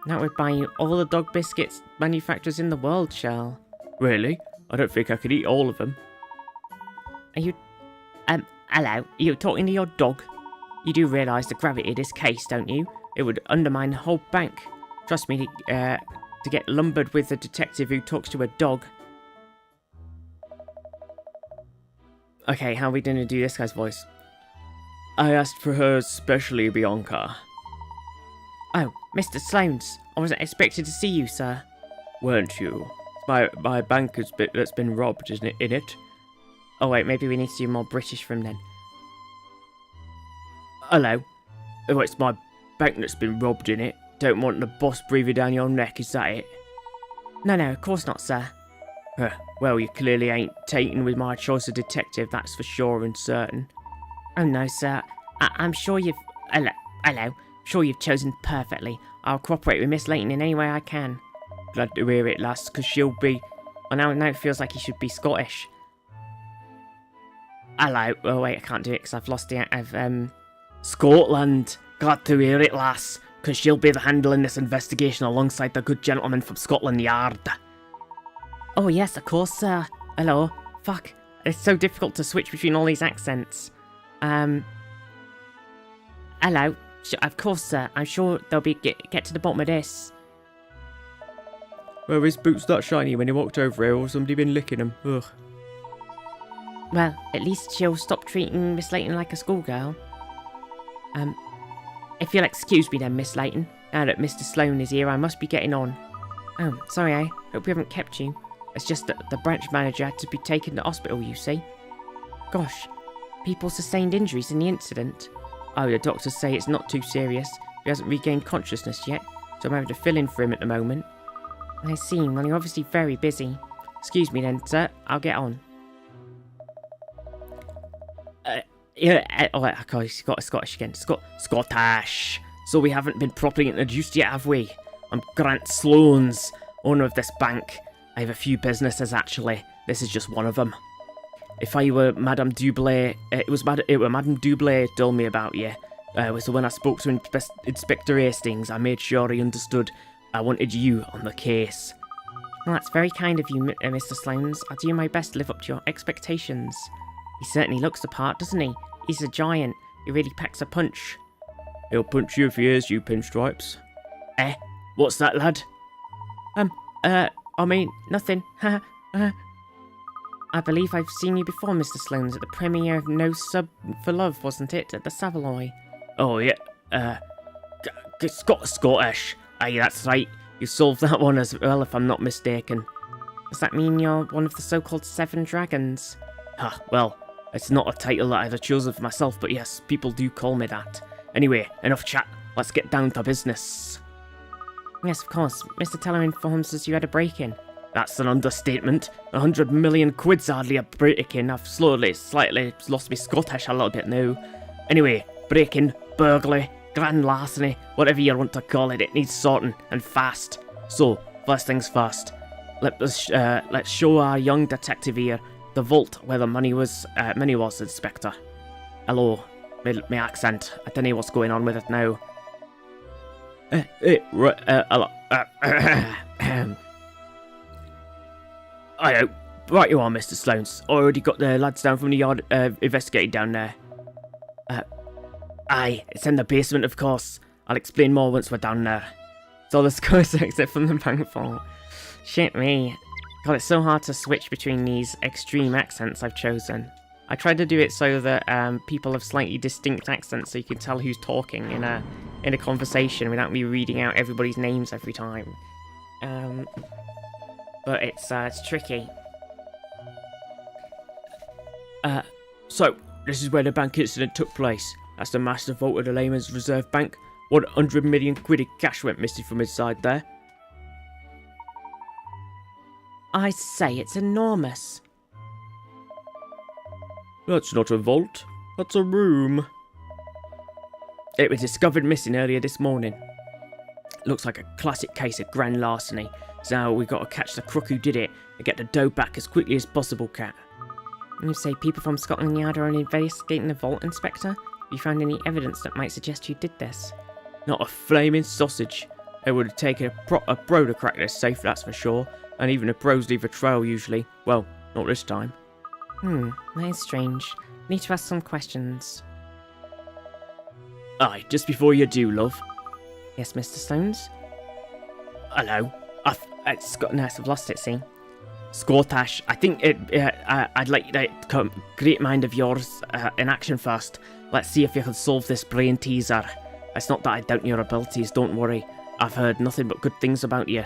That would buy you all the dog biscuits manufacturers in the world, Shell. Really? I don't think I could eat all of them. Are you... hello? Are you talking to your dog? You do realise the gravity of this case, don't you? It would undermine the whole bank. Trust me, to get lumbered with a detective who talks to a dog. Okay, how are we going to do this guy's voice? I asked for her especially, Bianca. Oh, Mr. Sloane's. I wasn't expected to see you, sir. Weren't you? My bank that's been robbed, isn't it, in it? Oh wait, maybe we need to do more British from then. Hello. Oh, it's my bank that's been robbed in it. Don't want the boss breathing down your neck, is that it? No, of course not, sir. Well, you clearly ain't taken with my choice of detective, that's for sure and certain. Oh no, sir. I'm sure you've... Hello. Sure you've chosen perfectly. I'll cooperate with Miss Layton in any way I can. Glad to hear it, lass, because she'll be... Well, now it feels like he should be Scottish. Hello. Oh wait, I can't do it because I've lost the... Scotland. Glad to hear it, lass, because she'll be handling this investigation alongside the good gentleman from Scotland Yard. Oh yes, of course, sir. Hello. Fuck. It's so difficult to switch between all these accents. Hello. Of course, sir. I'm sure they'll get to the bottom of this. Were his boots that shiny when he walked over here, or somebody been licking them? Ugh. Well, at least she'll stop treating Miss Layton like a schoolgirl. If you'll excuse me then, Miss Layton. Now that Mr. Sloane is here, I must be getting on. Oh, sorry, I hope we haven't kept you. It's just that the branch manager had to be taken to hospital, you see. Gosh, people sustained injuries in the incident. Oh, the doctors say it's not too serious. He hasn't regained consciousness yet, so I'm having to fill in for him at the moment. I see, well, you're obviously very busy. Excuse me then, sir, I'll get on. He's got a Scottish again. Scottish. So we haven't been properly introduced yet, have we? I'm Grant Sloanes, owner of this bank. I have a few businesses, actually. This is just one of them. If I were Madame Dublé, it was Madame Dublé told me about you. So when I spoke to Inspector Hastings, I made sure he understood I wanted you on the case. Well, that's very kind of you, Mr. Sloanes. I'll do my best to live up to your expectations. He certainly looks the part, doesn't he? He's a giant. He really packs a punch. He'll punch you if he hears you, Pinstripes. What's that, lad? I mean, nothing. I believe I've seen you before, Mr. Sloanes, at the premiere of No Sub for Love, wasn't it? At the Savoy. Oh, yeah. Scottish. Aye, that's right. You solved that one as well, if I'm not mistaken. Does that mean you're one of the so-called 7 dragons? Well, It's not a title that I've chosen for myself, but yes, people do call me that. Anyway, enough chat. Let's get down to business. Yes, of course. Mr. Teller informs us you had a break-in. That's an understatement. 100 million quid's hardly a break-in. I've slightly lost my Scottish a little bit now. Anyway, break-in, burglary, grand larceny, whatever you want to call it, it needs sorting, and fast. So, first things first. Let's show our young detective here the vault where the money was, Inspector. Hello, my accent. I don't know what's going on with it now. Hello. Right you are, Mr. Sloanes. Already got the lads down from the yard investigating down there. Aye, it's in the basement, of course. I'll explain more once we're down there. So the scores exit from the bank vault. Shit me. God, it's so hard to switch between these extreme accents I've chosen. I tried to do it so that people have slightly distinct accents so you can tell who's talking in a conversation without me reading out everybody's names every time. But it's tricky. So, this is where the bank incident took place. That's the master vault of the Layman's Reserve Bank. 100 million quid of cash went missing from inside there. I say, it's enormous. That's not a vault. That's a room. It was discovered missing earlier this morning. Looks like a classic case of grand larceny. So now we've got to catch the crook who did it and get the dough back as quickly as possible, Cat. You say people from Scotland Yard are investigating the vault, Inspector? Have you found any evidence that might suggest you did this? Not a flaming sausage. It would have taken a pro to crack this safe, that's for sure. And even the pros leave a trail usually. Well, not this time. That is strange. Need to ask some questions. Aye, just before you do, love. Yes, Mr. Stones? Hello. I've lost it, see? Scottish, I think I'd like that great mind of yours in action first. Let's see if you can solve this brain teaser. It's not that I doubt your abilities, don't worry. I've heard nothing but good things about you.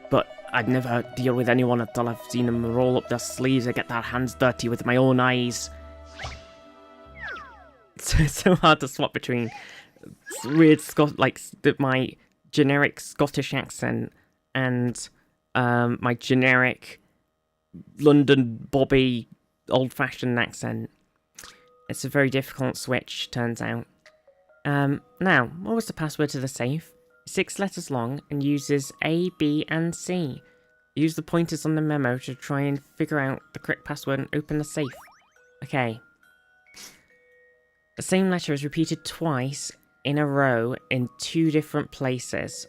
But I'd never deal with anyone until I've seen them roll up their sleeves and get their hands dirty with my own eyes. It's so hard to swap between weird my generic Scottish accent and my generic London Bobby old-fashioned accent. It's a very difficult switch, turns out. Now, what was the password to the safe? 6 letters long and uses A, B, and C. Use the pointers on the memo to try and figure out the correct password and open the safe. Okay. The same letter is repeated twice in a row in 2 different places.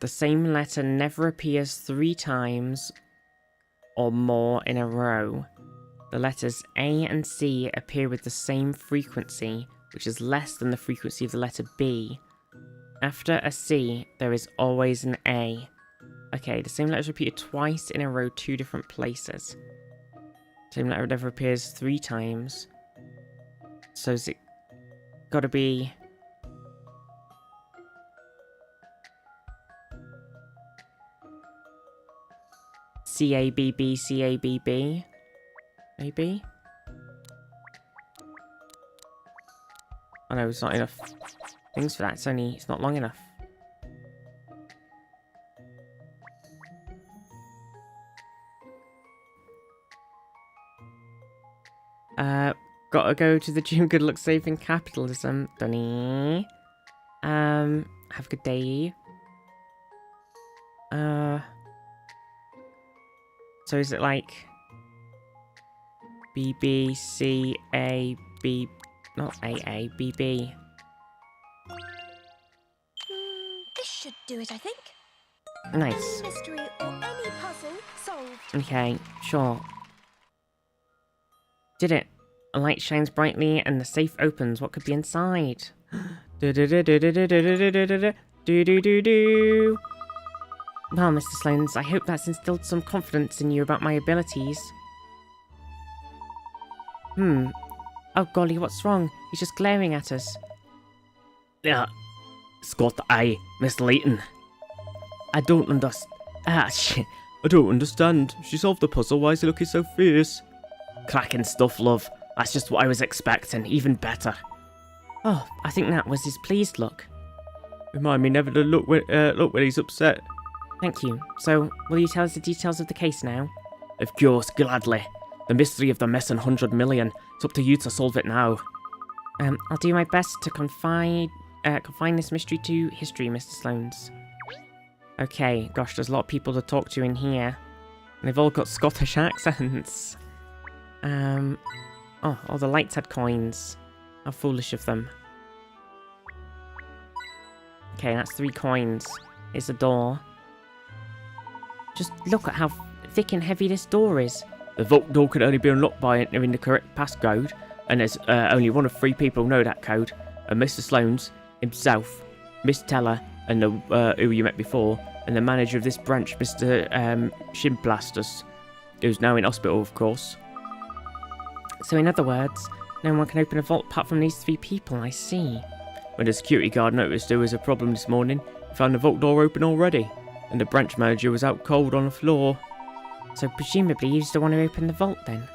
The same letter never appears 3 times or more in a row. The letters A and C appear with the same frequency, which is less than the frequency of the letter B. After a C, there is always an A. Okay, the same letter is repeated twice in a row, 2 different places. Same letter never appears 3 times. So is it gotta be... C-A-B-B, C-A-B-B? Maybe? Oh no, it's not enough things for that. It's not long enough. Gotta go to the gym. Good luck saving capitalism, Dunny. Have a good day. So is it like B B C A B, not A A B B? This should do it, I think. Nice. Any mystery or any puzzle solved. Okay, sure. Did it. A light shines brightly and the safe opens. What could be inside? Well, Mr. Sloanes, I hope that's instilled some confidence in you about my abilities. Oh golly, what's wrong? He's just glaring at us. Yeah. Scott, Miss Layton. I don't understand. Shit. I don't understand. She solved the puzzle. Why is he looking so fierce? Cracking stuff, love. That's just what I was expecting, even better. Oh, I think that was his pleased look. Remind me never to look when he's upset. Thank you. So, will you tell us the details of the case now? Of course, gladly. The mystery of the missing 100 million. It's up to you to solve it now. I'll do my best to confine this mystery to history, Mr. Sloanes. Okay, gosh, there's a lot of people to talk to in here. And they've all got Scottish accents. Oh, all the lights had coins. How foolish of them. Okay, that's 3 coins. Here's the door. Just look at how thick and heavy this door is. The vault door can only be unlocked by entering the correct passcode, and there's only one of 3 people who know that code, and Mr. Sloanes, himself, Miss Teller, and the who you met before, and the manager of this branch, Mr. Shinplasters, who's now in hospital, of course. So in other words, no one can open a vault apart from these 3 people, I see. When the security guard noticed there was a problem this morning, he found the vault door open already, and the branch manager was out cold on the floor. So presumably he's the one who opened the vault then?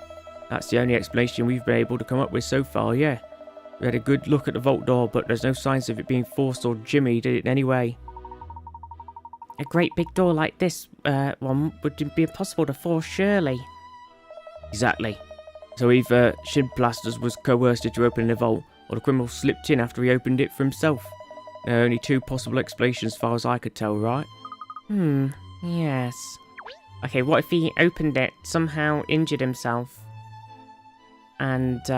That's the only explanation we've been able to come up with so far, yeah. We had a good look at the vault door, but there's no signs of it being forced or jimmied in any way. A great big door like this one would be impossible to force, surely. Exactly. So either Shinplasters was coerced into opening the vault, or the criminal slipped in after he opened it for himself. There are only 2 possible explanations as far as I could tell, right? Yes. Okay, what if he opened it, somehow injured himself, and that's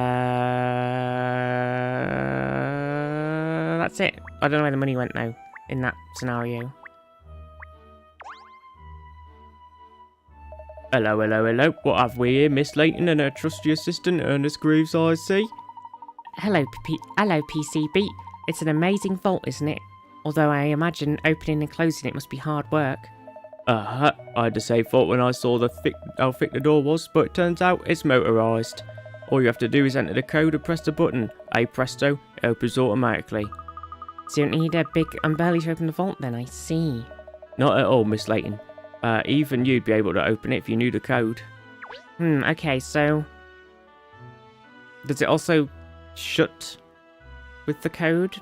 it. I don't know where the money went now, in that scenario. Hello. What have we here? Miss Layton and her trusty assistant, Ernest Greaves, I see. Hello, PCB. It's an amazing vault, isn't it? Although I imagine opening and closing it must be hard work. I had the same thought when I saw how thick the door was, but it turns out it's motorised. All you have to do is enter the code and press the button. Hey presto, it opens automatically. So you don't need a big umbrella to open the vault then, I see. Not at all, Miss Layton. Even you'd be able to open it if you knew the code. Okay, so... does it also shut with the code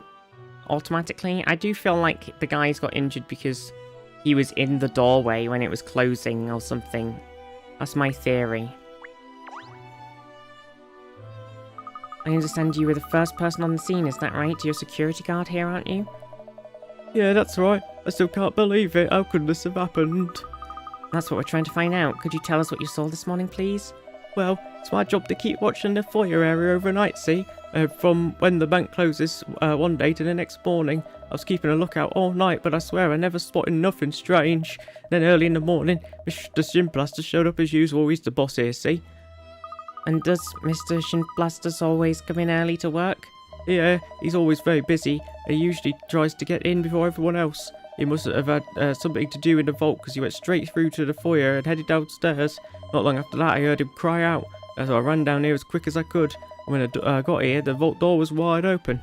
automatically? I do feel like the guys got injured because he was in the doorway when it was closing or something. That's my theory. I understand you were the first person on the scene, is that right? You're a security guard here, aren't you? Yeah, that's right. I still can't believe it. How could this have happened? That's what we're trying to find out. Could you tell us what you saw this morning, please? Well, it's my job to keep watching the foyer area overnight, see? From when the bank closes one day to the next morning. I was keeping a lookout all night, but I swear I never spotted nothing strange. Then early in the morning, Mr. Shinplaster showed up as usual. He's the boss here, see? And does Mr. Shinplasters always come in early to work? Yeah, he's always very busy. He usually tries to get in before everyone else. He must have had something to do in the vault because he went straight through to the foyer and headed downstairs. Not long after that, I heard him cry out. So I ran down here as quick as I could. And when I got here, the vault door was wide open.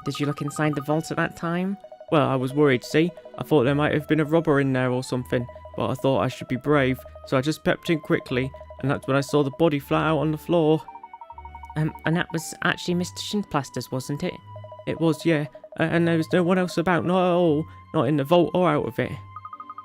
Did you look inside the vault at that time? Well, I was worried, see? I thought there might have been a robber in there or something. But I thought I should be brave. So I just peeped in quickly. And that's when I saw the body flat out on the floor. And that was actually Mr. Shinplasters, wasn't it? It was, yeah. And there was no one else about, not at all. Not in the vault or out of it.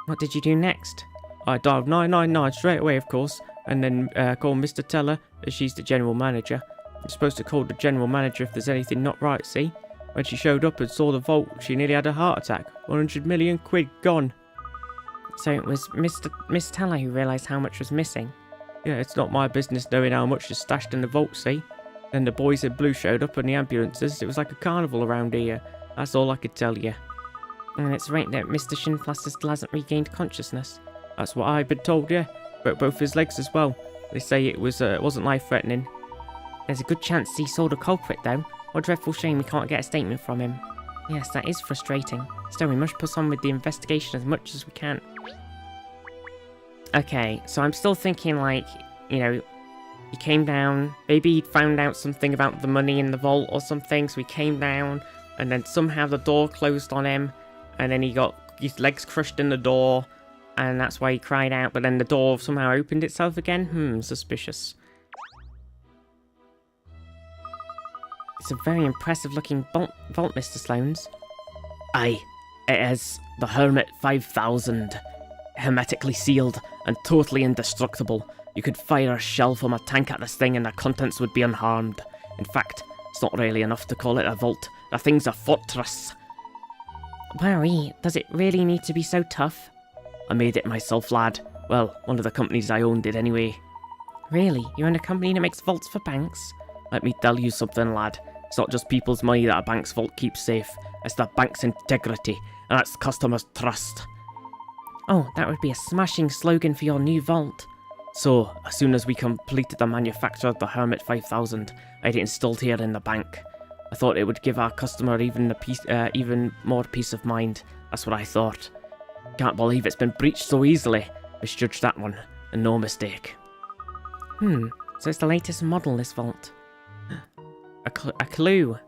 What did you do next? I dialed 999 straight away, of course. And then called Mr. Teller, as she's the general manager. You're supposed to call the general manager if there's anything not right, see? When she showed up and saw the vault, she nearly had a heart attack. 100 million quid gone. So it was Miss Teller who realised how much was missing? Yeah, it's not my business knowing how much is stashed in the vault, see? Then the boys in blue showed up and the ambulances. It was like a carnival around here. That's all I could tell you. And it's right that Mr. Shinplasters still hasn't regained consciousness. That's what I've been told, yeah. Broke both his legs as well. They say it wasn't life-threatening. There's a good chance he saw the culprit, though. What a dreadful shame we can't get a statement from him. Yes, that is frustrating. Still, we must push on with the investigation as much as we can. Okay, so I'm still thinking, like, you know, he came down, maybe he'd found out something about the money in the vault or something, so he came down, and then somehow the door closed on him, and then he got his legs crushed in the door, and that's why he cried out, but then the door somehow opened itself again? Suspicious. It's a very impressive looking vault, Mr. Sloanes. Aye, it is the Hermit 5000. Hermetically sealed and totally indestructible. You could fire a shell from a tank at this thing and the contents would be unharmed. In fact, it's not really enough to call it a vault. The thing's a fortress. Wowie, does it really need to be so tough? I made it myself, lad. Well, one of the companies I owned did anyway. Really? You own a company that makes vaults for banks? Let me tell you something, lad. It's not just people's money that a bank's vault keeps safe. It's the bank's integrity, and its customers' trust. Oh, that would be a smashing slogan for your new vault. So, as soon as we completed the manufacture of the Hermit 5000, I had it installed here in the bank. I thought it would give our customer even more peace of mind. That's what I thought. Can't believe it's been breached so easily. Misjudged that one, and no mistake. So it's the latest model, this vault. A clue.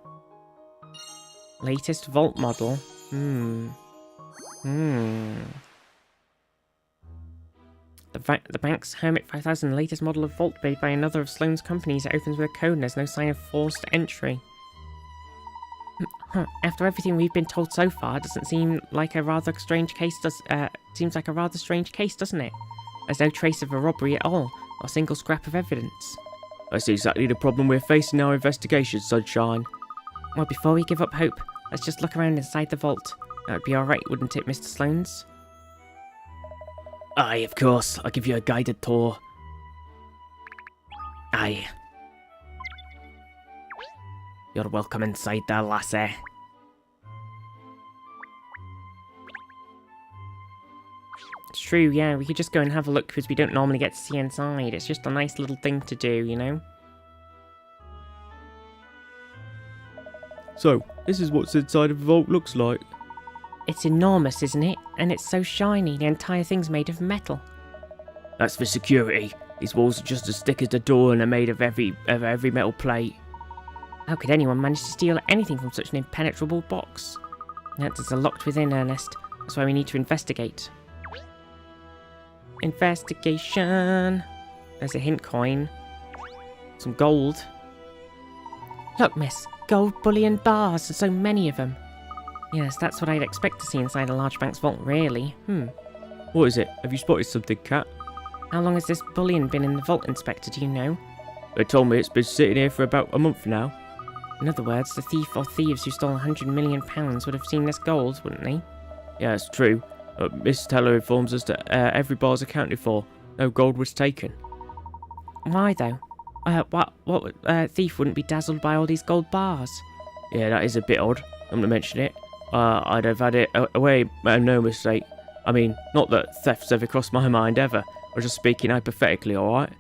Latest vault model. The bank's Hermit 5000, latest model of vault made by another of Sloane's companies. It opens with a code and there's no sign of forced entry. After everything we've been told so far, it doesn't seem like a rather strange case, seems like a rather strange case, doesn't it? There's no trace of a robbery at all, or a single scrap of evidence. That's exactly the problem we're facing in our investigation, Sunshine. Well, before we give up hope, let's just look around inside the vault. That would be alright, wouldn't it, Mr. Sloanes? Aye, of course. I'll give you a guided tour. Aye. You're welcome inside there, lassie. It's true, yeah, we could just go and have a look because we don't normally get to see inside. It's just a nice little thing to do, you know? So, this is what inside of the vault looks like. It's enormous, isn't it? And it's so shiny, the entire thing's made of metal. That's for security. These walls are just as thick as the door and are made of every metal plate. How could anyone manage to steal anything from such an impenetrable box? That is locked within, Ernest. That's why we need to investigate. Investigation. There's a hint coin. Some gold. Look, miss. Gold bullion bars, and so many of them. Yes, that's what I'd expect to see inside a large bank's vault, really. What is it? Have you spotted something, Cat? How long has this bullion been in the vault, Inspector, do you know? They told me it's been sitting here for about a month now. In other words, the thief or thieves who stole £100 million would have seen this gold, wouldn't they? Yeah, it's true. Miss Teller informs us that every bar's accounted for. No gold was taken. Why, though? What thief wouldn't be dazzled by all these gold bars? Yeah, that is a bit odd. I'm to mention it. I'd have had it away, no mistake. I mean, not that theft's ever crossed my mind ever. I was just speaking hypothetically, alright?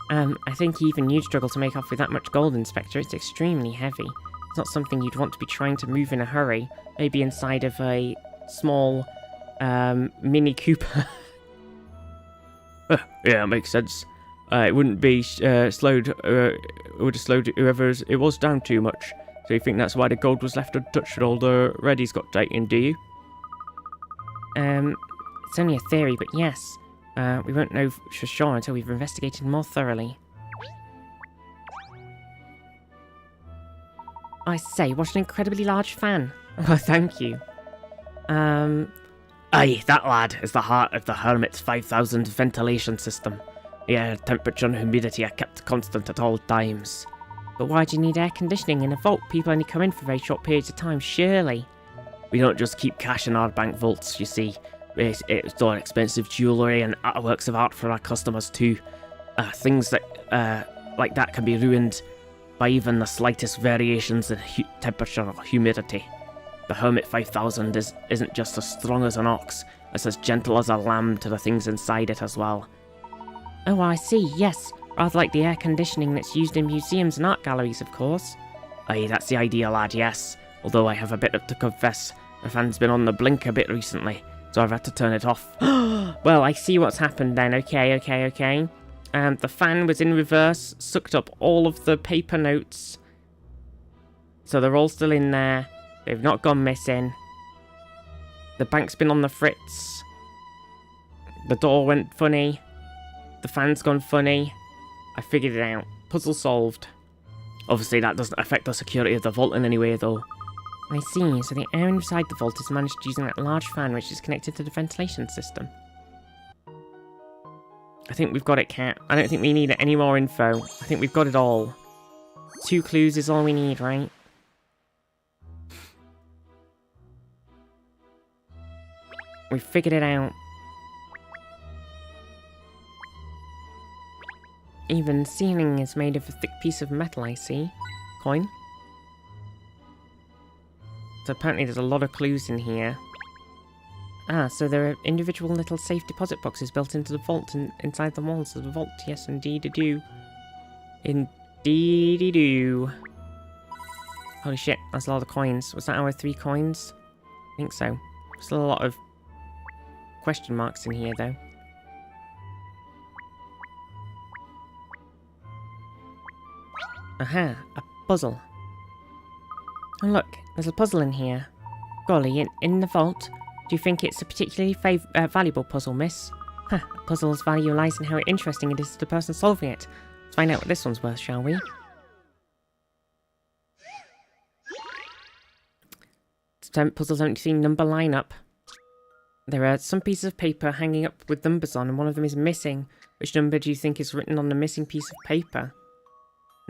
I think even you'd struggle to make off with that much gold, Inspector. It's extremely heavy. It's not something you'd want to be trying to move in a hurry. Maybe inside of a small, Mini Cooper. Yeah, that makes sense. It wouldn't be slowed, it would have slowed whoever it was down too much. So you think that's why the gold was left untouched and all the readies got taken, do you? It's only a theory, but yes. We won't know for sure until we've investigated more thoroughly. I say, what an incredibly large fan. Oh, thank you. Aye, that lad is the heart of the Hermit's 5000 ventilation system. The air temperature and humidity are kept constant at all times. But why do you need air conditioning in a vault? People only come in for very short periods of time, surely. We don't just keep cash in our bank vaults, you see. We store expensive jewellery and works of art for our customers too. Things that, like that can be ruined by even the slightest variations in temperature or humidity. The Hermit 5000 isn't just as strong as an ox, it's as gentle as a lamb to the things inside it as well. Oh, I see, yes. Rather like the air conditioning that's used in museums and art galleries, of course. Aye, that's the idea, lad, yes. Although I have a bit to confess. The fan's been on the blink a bit recently, so I've had to turn it off. Well, I see what's happened then. Okay. The fan was in reverse, sucked up all of the paper notes. So they're all still in there. They've not gone missing. The bank's been on the fritz. The door went funny. The fan's gone funny. I figured it out. Puzzle solved. Obviously, that doesn't affect the security of the vault in any way, though. I see, so the air inside the vault is managed using that large fan which is connected to the ventilation system. I think we've got it, Cat. I don't think we need any more info. I think we've got it all. 2 clues is all we need, right? We've figured it out. Even ceiling is made of a thick piece of metal, I see. Coin. So apparently there's a lot of clues in here. Ah, so there are individual little safe deposit boxes built into the vault and inside the walls of the vault. Yes, indeed-a-do. Indeed-a-do. Holy shit, that's a lot of coins. Was that our 3 coins? I think so. Still a lot of question marks in here, though. Aha, a puzzle. Oh look, there's a puzzle in here. Golly, in the vault. Do you think it's a particularly valuable puzzle, miss? Huh, a puzzle's value lies in how interesting it is to the person solving it. Let's find out what this one's worth, shall we? Puzzle 17 number lineup. There are some pieces of paper hanging up with numbers on, and one of them is missing. Which number do you think is written on the missing piece of paper?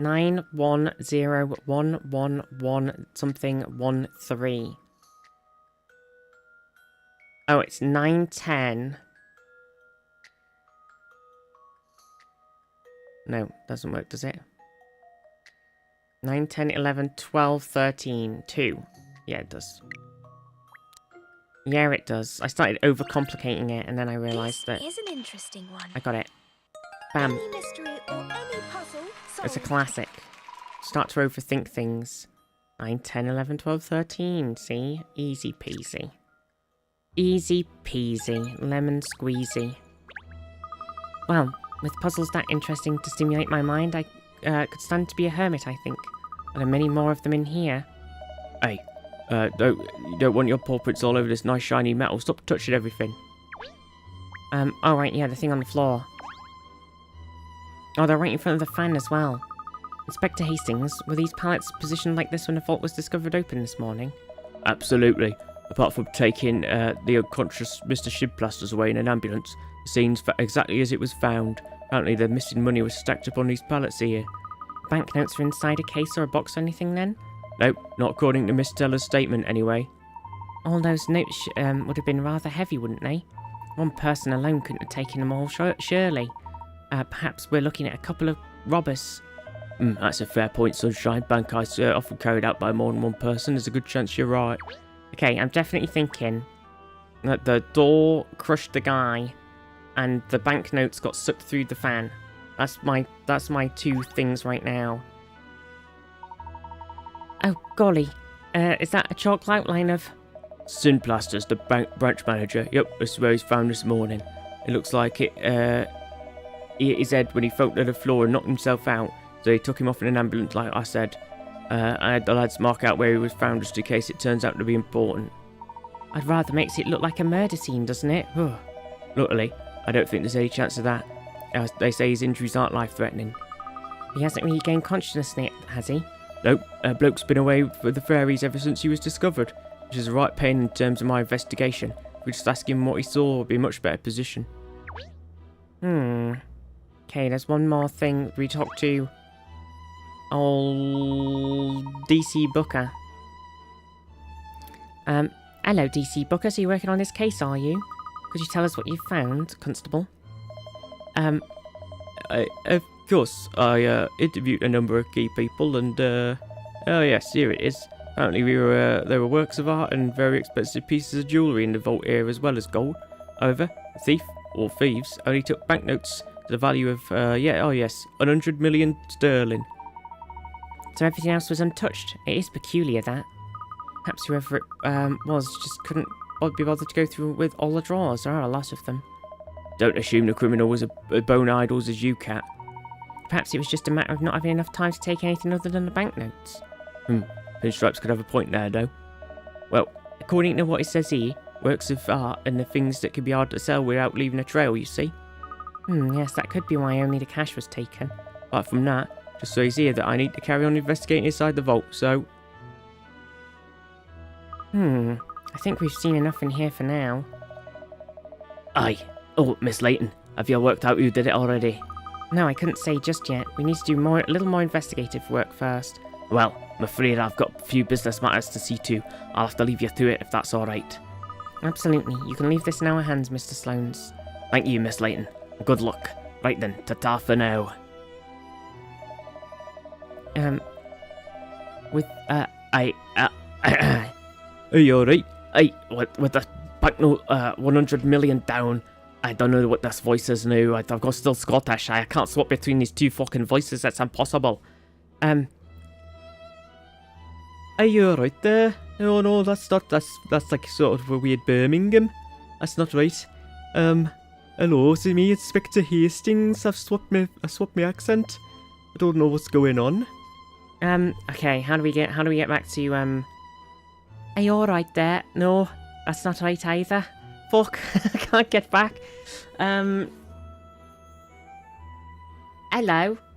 910111 something 13. Oh, it's 910. No, doesn't work, does it? 9, 10, 11, 12, 13, 2. Yeah, it does. Yeah, it does. I started overcomplicating it, and then I realised that... This is an interesting one. I got it. Bam. Any mystery or any puzzle It's a solved. classic. Start to overthink things. 9, 10, 11, 12, 13. See? Easy peasy. Easy peasy. Lemon squeezy. Well, with puzzles that interesting to stimulate my mind, I could stand to be a hermit, I think. There are many more of them in here. Hey, you don't want your paw prints all over this nice shiny metal. Stop touching everything. Oh right, yeah, the thing on the floor. Oh, they're right in front of the fan as well. Inspector Hastings, were these pallets positioned like this when the vault was discovered open this morning? Absolutely. Apart from taking the unconscious Mr. Shibplasters away in an ambulance, the scene's exactly as it was found. Apparently the missing money was stacked up on these pallets here. Banknotes were inside a case or a box or anything then? Nope, not according to Miss Teller's statement anyway. All those notes would have been rather heavy, wouldn't they? One person alone couldn't have taken them all, surely. Perhaps we're looking at a couple of robbers. That's a fair point, Sunshine. Bank heists are often carried out by more than one person. There's a good chance you're right. Okay, I'm definitely thinking that the door crushed the guy and the banknotes got sucked through the fan. That's my 2 things right now. Oh, golly. Is that a chalk outline of... Sinplasters, the branch manager. Yep, this is where he's found this morning. It looks like it, he hit his head when he fell to the floor and knocked himself out. So they took him off in an ambulance, like I said. I had the lads mark out where he was found just in case it turns out to be important. I'd rather makes it look like a murder scene, doesn't it? Luckily, I don't think there's any chance of that. They say his injuries aren't life-threatening. He hasn't really gained consciousness yet, has he? Nope, bloke's been away with the fairies ever since he was discovered, which is a right pain in terms of my investigation. If we just ask him what he saw, we'll be in a much better position. Okay, there's one more thing. We talked to old DC Booker. Hello, DC Booker. So you're working on this case, are you? Could you tell us what you found, Constable? Of course, I interviewed a number of key people, and oh yes, here it is. Apparently, there were works of art and very expensive pieces of jewellery in the vault here, as well as gold. However, the thief or thieves only took banknotes to the value of 100 million sterling. So everything else was untouched. It is peculiar, that. Perhaps whoever it was just couldn't be bothered to go through with all the drawers. There are a lot of them. Don't assume the criminal was as bone idles as you, Cat. Perhaps it was just a matter of not having enough time to take anything other than the banknotes. Pinstripes could have a point there, though. Well, According to what it says here, works of art and the things that could be hard to sell without leaving a trail, you see? Yes, that could be why only the cash was taken. apart from that, Just so he's here that I need to carry on investigating inside the vault, so... I think we've seen enough in here for now. Aye. Oh, Miss Layton, have you worked out who did it already? No, I couldn't say just yet. We need to do a little more investigative work first. Well, I'm afraid I've got a few business matters to see to. I'll have to leave you to it if that's alright. Absolutely. You can leave this in our hands, Mr. Sloanes. Thank you, Miss Layton. Good luck. Right then, ta-ta for now. Are you alright? With the banknote, 100 million down. I don't know what this voice is now. I've got still Scottish. I can't swap between these two fucking voices. That's impossible. Are you alright there? No, that's not. That's like sort of a weird Birmingham. That's not right. Hello, it's me, Inspector Hastings. I've swapped my accent. I don't know what's going on. Okay, how do we get back to, Are you alright there? No, that's not right either. Fuck, I can't get back. Hello,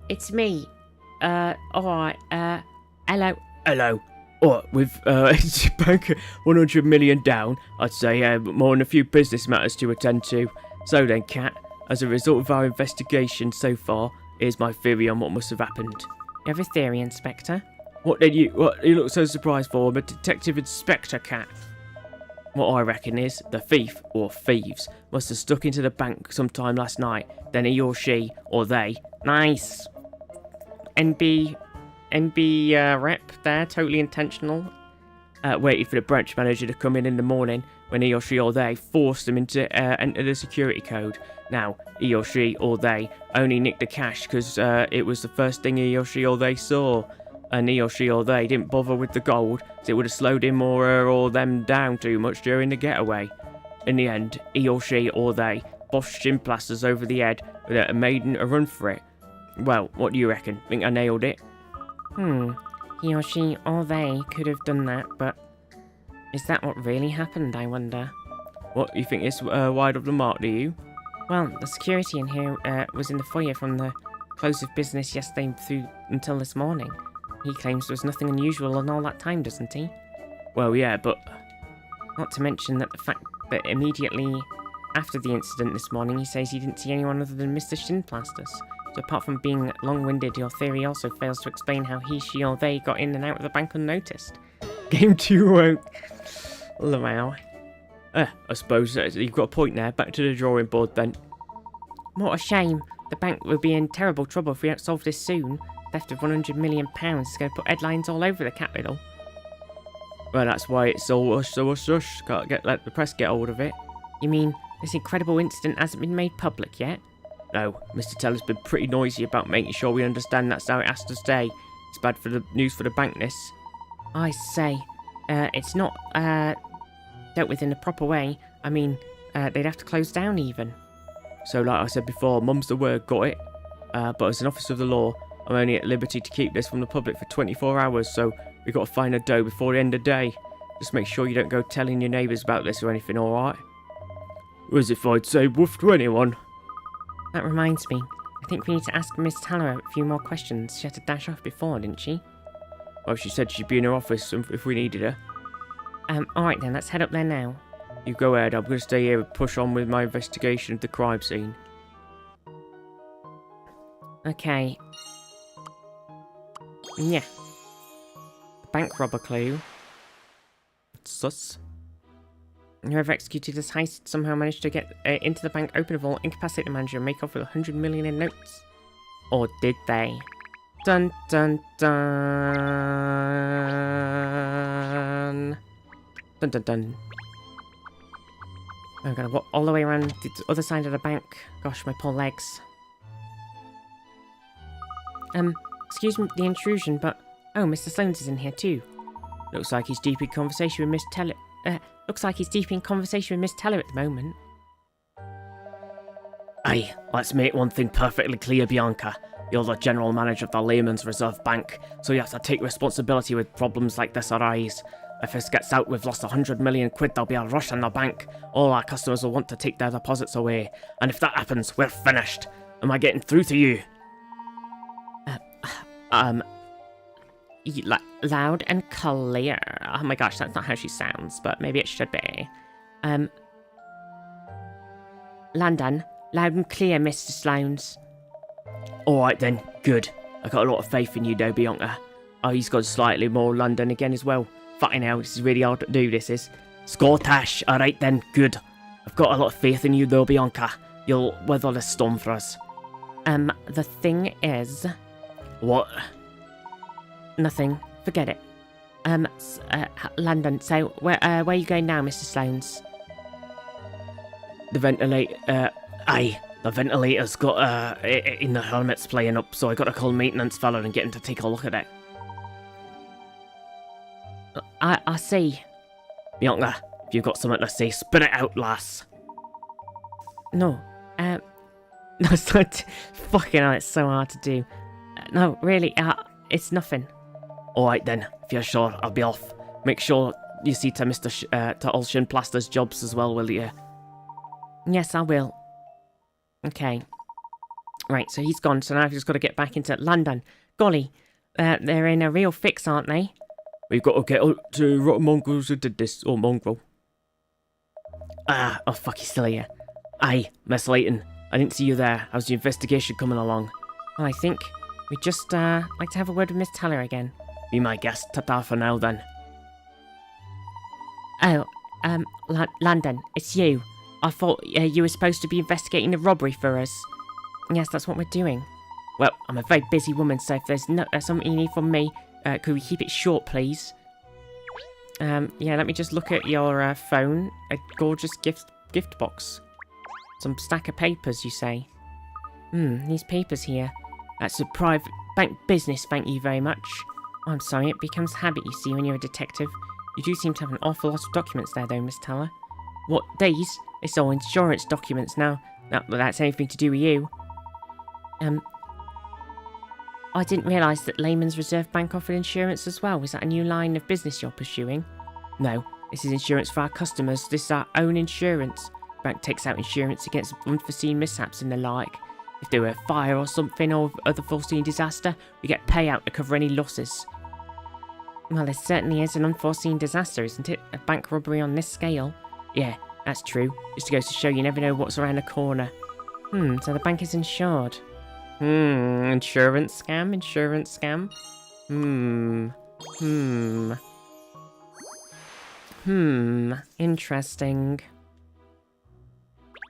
it's me. Alright, hello. Hello. Oh, with bank 100 million down, I'd say more than a few business matters to attend to. So then, Cat, as a result of our investigation so far, here's my theory on what must have happened. You have a theory, Inspector? What you look so surprised for? I'm a Detective Inspector, Cat. What I reckon is, the thief, or thieves, must have stuck into the bank sometime last night, then he or she, or they... Nice! NB rep there, totally intentional. Waited for the branch manager to come in the morning when he or she or they forced them into enter the security code. Now, he or she or they only nicked the cash because it was the first thing he or she or they saw. And he or she or they didn't bother with the gold, so it would have slowed him or her or them down too much during the getaway. In the end, he or she or they bossed shin plasters over the head and made a run for it. Well, what do you reckon? Think I nailed it? He or she or they could have done that, but is that what really happened, I wonder? What, you think it's wide of the mark, do you? Well, the security in here was in the foyer from the close of business yesterday through until this morning. He claims there was nothing unusual in all that time, doesn't he? Well, yeah, but... Not to mention that the fact that immediately after the incident this morning, he says he didn't see anyone other than Mr. Shinplasters. So apart from being long-winded, your theory also fails to explain how he, she, or they got in and out of the bank unnoticed. Game 2 won't... Wow. I suppose you've got a point there. Back to the drawing board, then. What a shame. The bank will be in terrible trouble if we don't solve this soon. Theft of £100 million is going to put headlines all over the capital. Well, that's why it's so hush. Can't let the press get hold of it. You mean this incredible incident hasn't been made public yet? No, Mr. Teller's been pretty noisy about making sure we understand that's how it has to stay. It's bad for the news for the bank, this. I say, it's not dealt with in the proper way. I mean, they'd have to close down even. So like I said before, mum's the word, got it? But as an officer of the law, I'm only at liberty to keep this from the public for 24 hours, so we've got to find a dough before the end of the day. Just make sure you don't go telling your neighbours about this or anything, alright? As if I'd say woof to anyone. That reminds me. I think we need to ask Miss Teller a few more questions. She had to dash off before, didn't she? Well, she said she'd be in her office if we needed her. Alright then, let's head up there now. You go ahead, I'm going to stay here and push on with my investigation of the crime scene. Okay. Yeah. Bank robber clue. Sus. Whoever executed this heist somehow managed to get into the bank, open a vault, incapacitate the manager, and make off with 100 million in notes. Or did they? Dun dun dun. Dun dun dun. I'm gonna walk all the way around the other side of the bank. Gosh, my poor legs. Excuse me the intrusion, but... Oh, Mr. Sloanes is in here too. Looks like he's deep in conversation with Miss Teller. Looks like he's deep in conversation with Miss Teller at the moment. Aye, let's make one thing perfectly clear, Bianca. You're the general manager of the Layman's Reserve Bank, so you have to take responsibility when problems like this arise. If this gets out we've lost 100 million quid, there'll be a rush in the bank. All our customers will want to take their deposits away, and if that happens, we're finished. Am I getting through to you? Loud and clear. Oh my gosh, that's not how she sounds, but maybe it should be. London, loud and clear, Mr. Sloanes. Alright then, good. I got a lot of faith in you though, Bianca. Oh, he's got slightly more London again as well. Fucking hell, this is really hard to do, this is. Scottish, alright then, good. I've got a lot of faith in you though, Bianca. You'll weather the storm for us. The thing is... What? Nothing. Forget it. London, so where are you going now, Mr. Sloanes? The ventilator, the ventilator's got, in the helmet's playing up, so I gotta call maintenance fella and get him to take a look at it. I see. Bianca, if you've got something to say, spit it out, lass. No, no, it's not. Fucking hell, it's so hard to do. No, really, it's nothing. Alright then, if you're sure, I'll be off. Make sure you see to to all Shin Plaster's jobs as well, will you? Yes, I will. Okay. Right, so he's gone, so now I've just got to get back into London. Golly, they're in a real fix, aren't they? We've got to get out to Rotten Mongrels who did this, or Mongrel. Oh fuck, he's still here. Aye, Miss Layton, I didn't see you there. How's the investigation coming along? Well, I think we'd just like to have a word with Miss Teller again. Be my guest. Ta-ta for now, then. Oh, London, it's you. I thought you were supposed to be investigating the robbery for us. Yes, that's what we're doing. Well, I'm a very busy woman, so if there's something you need from me, could we keep it short, please? Yeah, let me just look at your phone. A gorgeous gift box. Some stack of papers, you say? These papers here. That's a private bank business, thank you very much. I'm sorry, it becomes habit, you see, when you're a detective. You do seem to have an awful lot of documents there, though, Miss Teller. What, these? It's all insurance documents now. Not that that's anything to do with you. I didn't realise that Lehman's Reserve Bank offered insurance as well. Was that a new line of business you're pursuing? No, this is insurance for our customers. This is our own insurance. The bank takes out insurance against unforeseen mishaps and the like. If there were a fire or something, or other foreseen disaster, we get payout to cover any losses. Well, there certainly is an unforeseen disaster, isn't it? A bank robbery on this scale. Yeah, that's true. Just goes to show you never know what's around the corner. So the bank is insured. Insurance scam? Insurance scam? Interesting.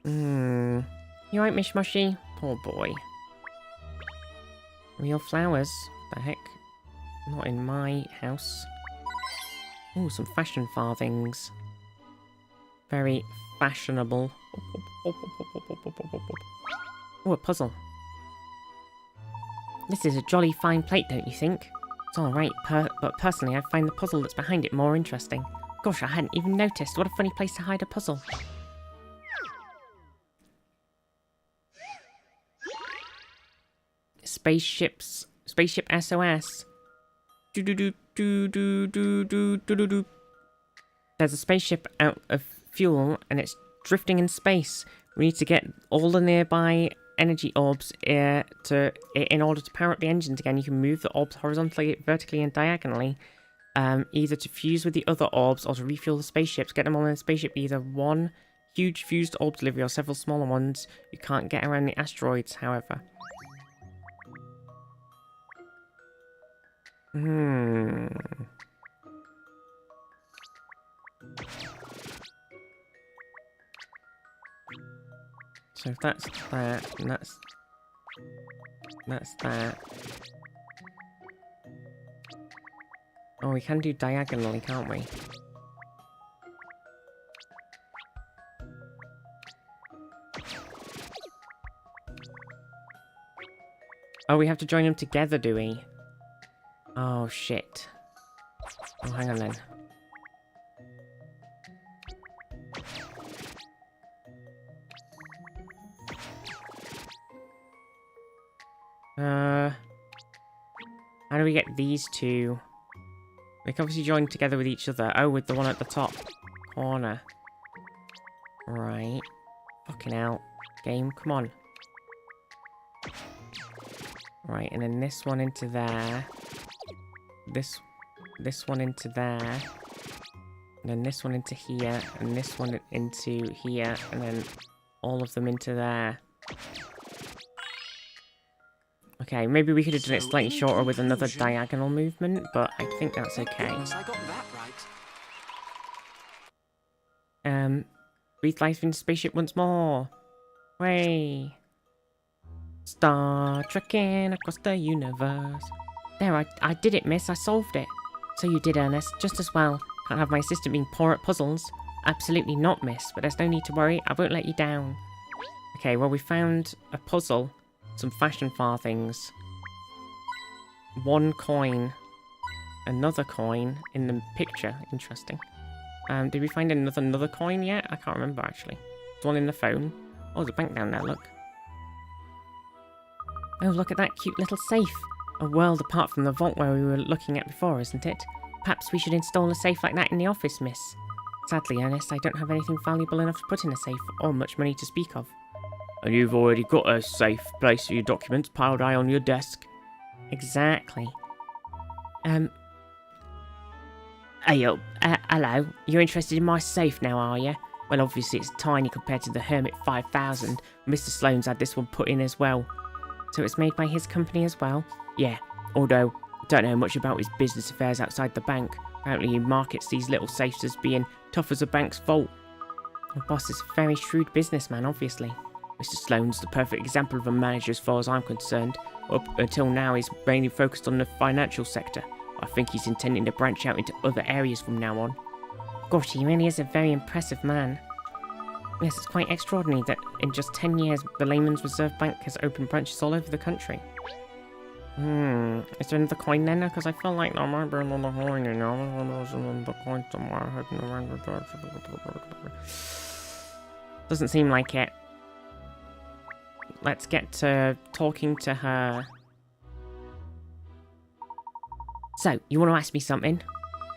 You alright, Mishmoshi? Poor boy. Real flowers? What the heck? Not in my house. Oh, some fashion farthings. Very fashionable. Oh, a puzzle. This is a jolly fine plate, don't you think? It's alright, but personally I find the puzzle that's behind it more interesting. Gosh, I hadn't even noticed. What a funny place to hide a puzzle. Spaceship SOS. There's a spaceship out of fuel and it's drifting in space. We need to get all the nearby energy orbs in order to power up the engines again. You can move the orbs horizontally, vertically, and diagonally, either to fuse with the other orbs or to refuel the spaceships. Get them all in the spaceship, either one huge fused orb delivery or several smaller ones. You can't get around the asteroids, however. So if that's that, and that's that. Oh, we can do diagonally, can't we? Oh, we have to join them together, do we? Oh, shit. Oh, hang on then. How do we get these two? They can obviously join together with each other. Oh, with the one at the top corner. Right. Fucking hell. Game, come on. Right, and then this one into there. This one into there. And then this one into here, and this one into here, and then all of them into there. Okay, maybe we could have done it slightly shorter with another diagonal movement, but I think that's okay. Goodness, I got that right. Breathe life into spaceship once more. Way. Star trekking across the universe. There, I did it, miss. I solved it. So you did, Ernest. Just as well. Can't have my assistant being poor at puzzles. Absolutely not, miss. But there's no need to worry. I won't let you down. Okay, well, we found a puzzle. Some fashion farthings. 1 coin. Another coin in the picture. Interesting. Did we find another coin yet? I can't remember, actually. There's one in the phone. Oh, there's a bank down there, look. Oh, look at that cute little safe. A world apart from the vault where we were looking at before, isn't it? Perhaps we should install a safe like that in the office, miss. Sadly, Ernest, I don't have anything valuable enough to put in a safe, or much money to speak of. And you've already got a safe place for your documents piled high on your desk. Exactly. Hey, hello. You're interested in my safe now, are you? Well, obviously it's tiny compared to the Hermit 5000. Mr. Sloane's had this one put in as well. So it's made by his company as well? Yeah, although I don't know much about his business affairs outside the bank. Apparently he markets these little safes as being tough as a bank's vault. The boss is a very shrewd businessman, obviously. Mr. Sloane's the perfect example of a manager as far as I'm concerned. Up until now he's mainly focused on the financial sector. I think he's intending to branch out into other areas from now on. Gosh, he really is a very impressive man. Yes, it's quite extraordinary that in just 10 years the Lehman's Reserve Bank has opened branches all over the country. Is there another coin then? Because I feel like there might be another coin, you know? There's another coin somewhere hiding around the door. Doesn't seem like it. Let's get to talking to her. So, you want to ask me something?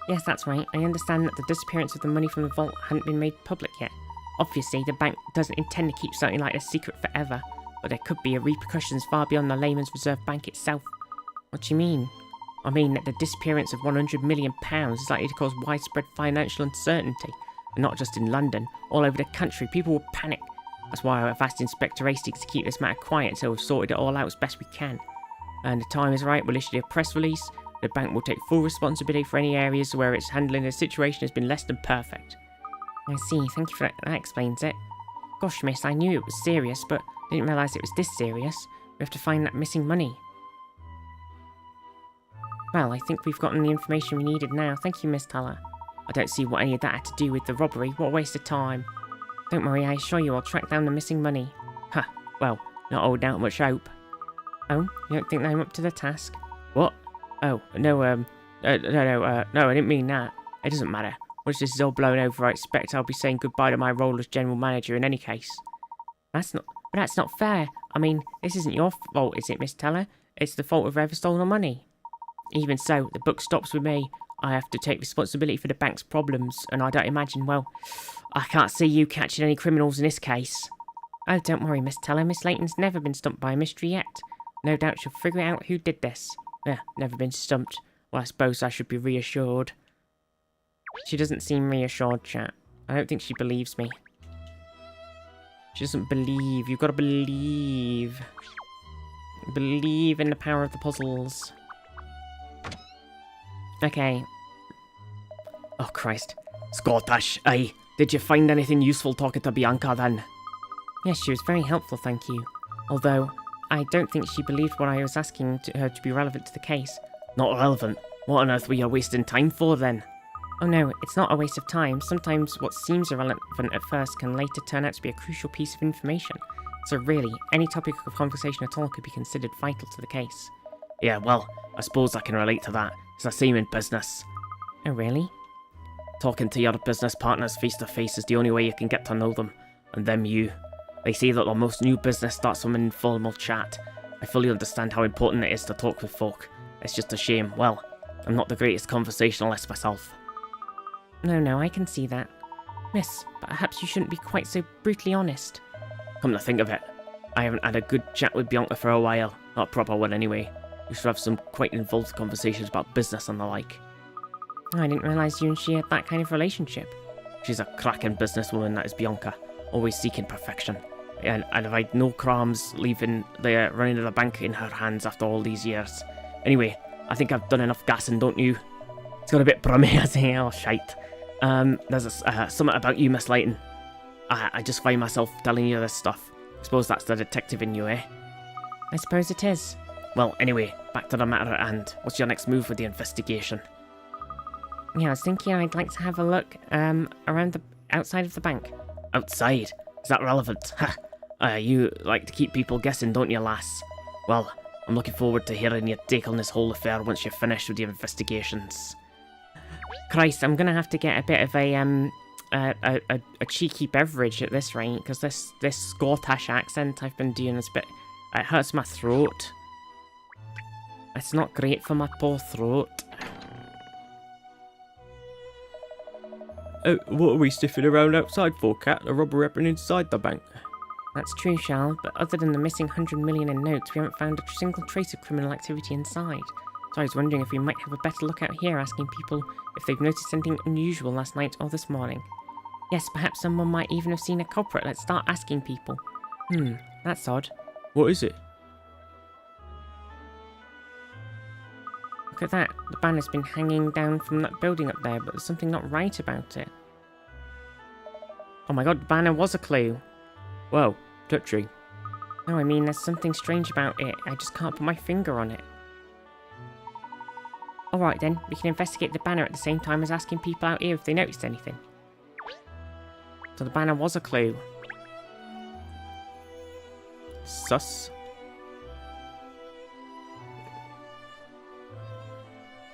Yes, that's right. I understand that the disappearance of the money from the vault hadn't been made public yet. Obviously, the bank doesn't intend to keep something like this secret forever, but there could be repercussions far beyond the Lehman's Reserve Bank itself. What do you mean? I mean that the disappearance of £100 million is likely to cause widespread financial uncertainty, and not just in London, all over the country. People will panic. That's why I've asked Inspector Hastings to keep this matter quiet until we've sorted it all out as best we can. And the time is right, we'll issue a press release. The bank will take full responsibility for any areas where its handling of the situation has been less than perfect. I see, thank you for that. That explains it. Gosh, miss, I knew it was serious, but didn't realise it was this serious. We have to find that missing money. Well, I think we've gotten the information we needed now. Thank you, Miss Teller. I don't see what any of that had to do with the robbery. What a waste of time. Don't worry, I assure you I'll track down the missing money. Huh, well, not holding out much hope. Oh, you don't think that I'm up to the task? What? Oh, no, no, I didn't mean that. It doesn't matter. Once this is all blown over, I expect I'll be saying goodbye to my role as general manager in any case. That's not fair. I mean, this isn't your fault, is it, Miss Teller? It's the fault of whoever stole the money. Even so, the buck stops with me. I have to take responsibility for the bank's problems, and I don't imagine, well, I can't see you catching any criminals in this case. Oh, don't worry, Miss Teller. Miss Layton's never been stumped by a mystery yet. No doubt she'll figure out who did this. Never been stumped. Well, I suppose I should be reassured. She doesn't seem reassured, chat. I don't think she believes me. She doesn't believe. You've got to believe. Believe in the power of the puzzles. Okay. Oh, Christ. Scottish, aye. Did you find anything useful talking to Bianca then? Yes, she was very helpful, thank you. Although, I don't think she believed what I was asking her to be relevant to the case. Not relevant? What on earth were you wasting time for then? Oh no, it's not a waste of time. Sometimes what seems irrelevant at first can later turn out to be a crucial piece of information. So really, any topic of conversation at all could be considered vital to the case. Yeah, well, I suppose I can relate to that. It's a same in business. Oh really? Talking to your business partners face to face is the only way you can get to know them. And them you. They say that almost new business starts from an informal chat. I fully understand how important it is to talk with folk. It's just a shame. Well, I'm not the greatest conversationalist myself. No, I can see that. Miss, perhaps you shouldn't be quite so brutally honest. Come to think of it, I haven't had a good chat with Bianca for a while. Not a proper one anyway. We should have some quite involved conversations about business and the like. I didn't realise you and she had that kind of relationship. She's a cracking businesswoman, that is Bianca. Always seeking perfection. And I've had no crumbs leaving the running of the bank in her hands after all these years. Anyway, I think I've done enough gassing, don't you? It's got a bit brummy, I say, oh shite. There's something about you, Miss Layton. I just find myself telling you this stuff. I suppose that's the detective in you, eh? I suppose it is. Well, anyway, back to the matter at hand. What's your next move with the investigation? Yeah, I was thinking I'd like to have a look around the outside of the bank. Outside? Is that relevant? Ha! You like to keep people guessing, don't you, lass? Well, I'm looking forward to hearing your take on this whole affair once you're finished with your investigations. Christ, I'm gonna have to get a bit of a cheeky beverage at this rate, because this Scottish accent I've been doing is a bit... It hurts my throat. It's not great for my poor throat. What are we sniffing around outside for, Cat? A robbery happened inside the bank. That's true, Charles, but other than the missing 100 million in notes, we haven't found a single trace of criminal activity inside. So I was wondering if we might have a better look out here, asking people if they've noticed anything unusual last night or this morning. Yes, perhaps someone might even have seen a culprit. Let's start asking people. That's odd. What is it? Look at that. The banner's been hanging down from that building up there, but there's something not right about it. Oh my god, the banner was a clue. Wow, touching. No, I mean, there's something strange about it. I just can't put my finger on it. Alright then, we can investigate the banner at the same time as asking people out here if they noticed anything. So the banner was a clue. Sus.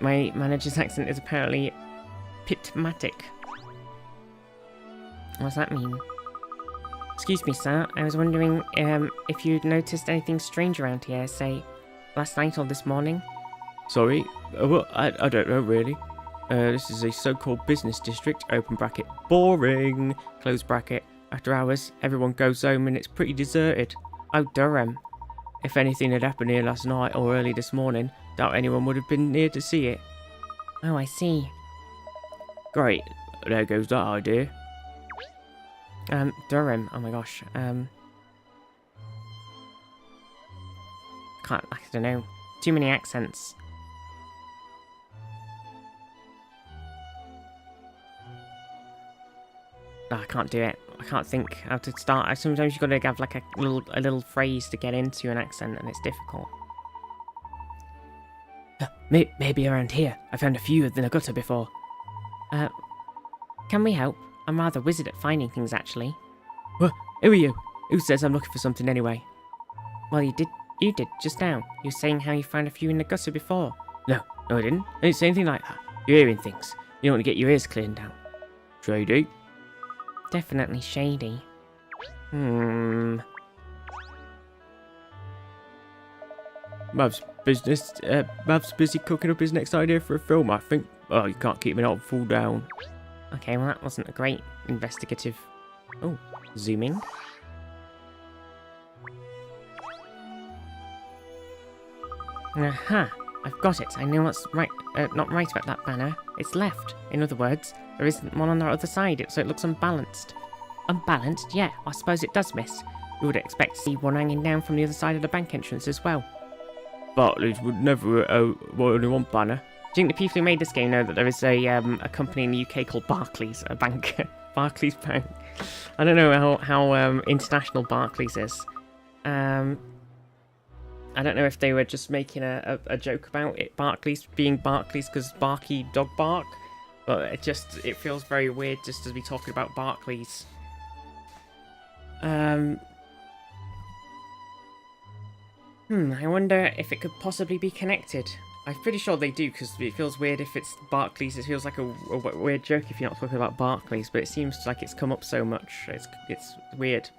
My manager's accent is apparently pitmatic. What does that mean? Excuse me, sir. I was wondering if you'd noticed anything strange around here, say, last night or this morning? Sorry? Well, I don't know, really. This is a so-called business district, open bracket, boring, close bracket. After hours, everyone goes home and it's pretty deserted. Oh, Durham. If anything had happened here last night or early this morning, doubt anyone would have been near to see it. Oh, I see. Great. There goes that idea. Durham. Oh my gosh. I don't know. Too many accents. Oh, I can't do it. I can't think how to start. Sometimes you've got to have like a little phrase to get into an accent, and it's difficult. Maybe around here. I found a few in the gutter before. Can we help? I'm rather wizard at finding things, actually. What? Who are you? Who says I'm looking for something anyway? Well, you did just now. You were saying how you found a few in the gutter before. No, I didn't. I didn't say anything like that. You're hearing things. You don't want to get your ears cleaned out. Shady. Definitely shady. Mav's busy cooking up his next idea for a film, I think. Oh, you can't keep me out and fall down. Okay, well that wasn't a great investigative... Oh, zooming. Aha! I've got it. I know what's right, not right about that banner. It's left. In other words, there isn't one on the other side, so it looks unbalanced. Unbalanced? Yeah, I suppose it does, miss. You would expect to see one hanging down from the other side of the bank entrance as well. Barclays would never only one banner. Do you think the people who made this game know that there is a company in the UK called Barclays, a bank, Barclays Bank? I don't know how international Barclays is. I don't know if they were just making a joke about it, Barclays being Barclays because Barky dog bark, but it feels very weird just to be talking about Barclays. I wonder if it could possibly be connected. I'm pretty sure they do, because it feels weird if it's Barclays. It feels like a weird joke if you're not talking about Barclays, but it seems like it's come up so much. It's weird.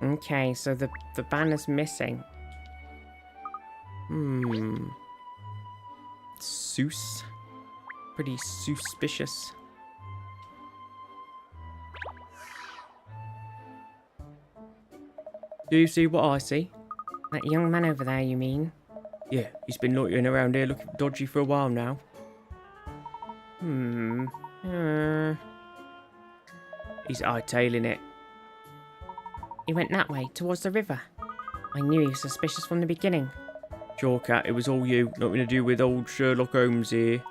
Okay, so the banner's missing. Pretty suspicious. Do you see what I see? That young man over there, you mean? Yeah, he's been loitering around here looking dodgy for a while now. He's hightailing it. He went that way, towards the river. I knew he was suspicious from the beginning. Sure, Cat, it was all you. Nothing to do with old Sherlock Holmes here.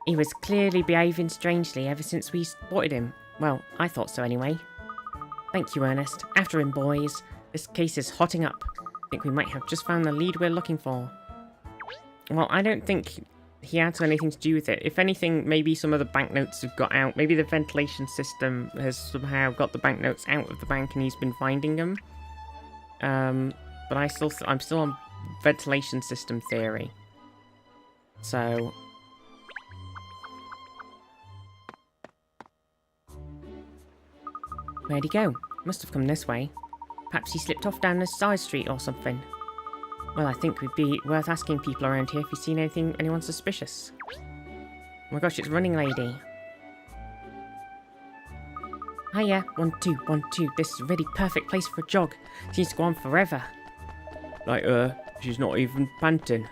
He was clearly behaving strangely ever since we spotted him. Well, I thought so anyway. Thank you, Ernest. After him, boys. This case is hotting up. I think we might have just found the lead we're looking for. Well, I don't think he had anything to do with it. If anything, maybe some of the banknotes have got out. Maybe the ventilation system has somehow got the banknotes out of the bank and he's been finding them. But I'm still on ventilation system theory. So... where'd he go? Must have come this way. Perhaps he slipped off down a side street or something. Well, I think it'd be worth asking people around here if you've seen anyone suspicious. Oh my gosh, it's Running Lady. Hiya, 1, 2, 1, 2. This is a really perfect place for a jog. Seems to go on forever. Like she's not even panting.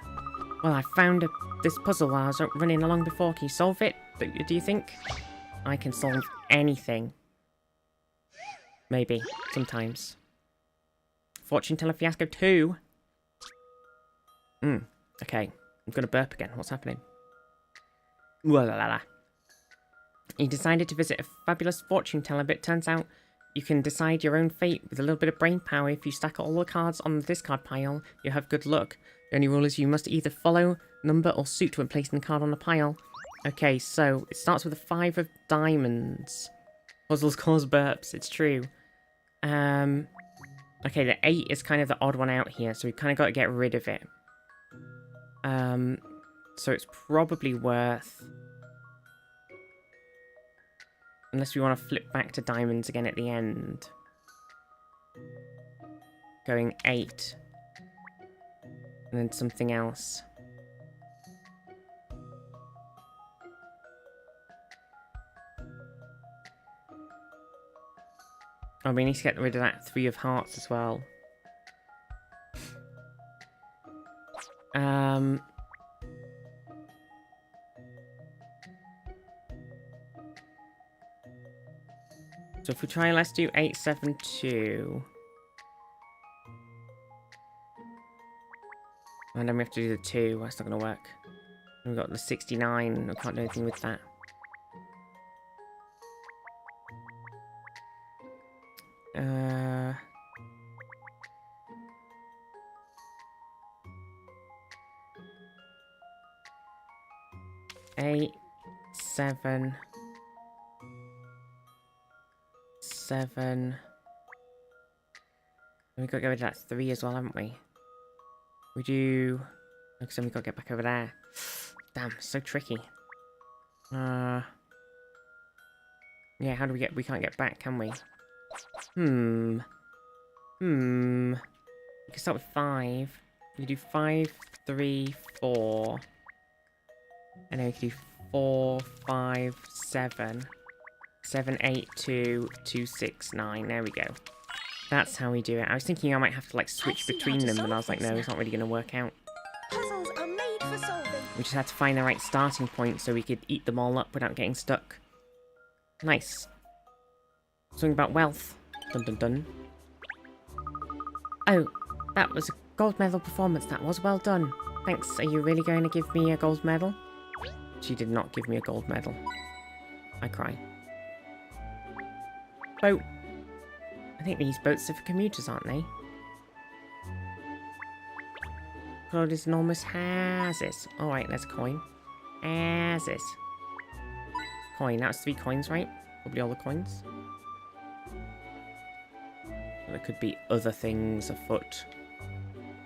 Well, I found this puzzle while I was running along before. Can you solve it? Do you think? I can solve anything. Maybe. Sometimes. Fortune Teller Fiasco 2. Okay. I'm gonna burp again. What's happening? Well, la la la. You decided to visit a fabulous fortune teller, but it turns out you can decide your own fate with a little bit of brain power. If you stack all the cards on the discard pile, you have good luck. The only rule is you must either follow, number, or suit when placing the card on the pile. Okay, so it starts with a 5 of diamonds. Puzzles cause burps, it's true. Okay, the 8 is kind of the odd one out here, so we've kind of got to get rid of it. So it's probably worth... unless we want to flip back to diamonds again at the end. Going 8. And then something else. Oh, we need to get rid of that 3 of hearts as well. So if we try, let's do 8, 7, 2. And then we have to do the 2. That's not going to work. We've got the 69. I can't do anything with that. Eight, 7, 7. We've got to go with that 3 as well, haven't we? We do... because then we've got to get back over there. Damn, so tricky. Yeah, how do we get... we can't get back, can we? We can start with 5. We can do 5, 3, 4. And then we can do 4, 5, 7. 7, 8, 2, 2, 6, 9. There we go. That's how we do it. I was thinking I might have to like switch between them, but I was like, no, it's not really going to work out. Puzzles are made for solving. We just had to find the right starting point so we could eat them all up without getting stuck. Nice. Something about wealth. Dun dun dun. Oh, that was a gold medal performance. That was well done. Thanks. Are you really going to give me a gold medal? She did not give me a gold medal. I cry. Boat. I think these boats are for commuters, aren't they? Claudius enormous houses. Alright, there's a coin. Houses. Coin. That was 3 coins, right? Probably all the coins. There could be other things afoot.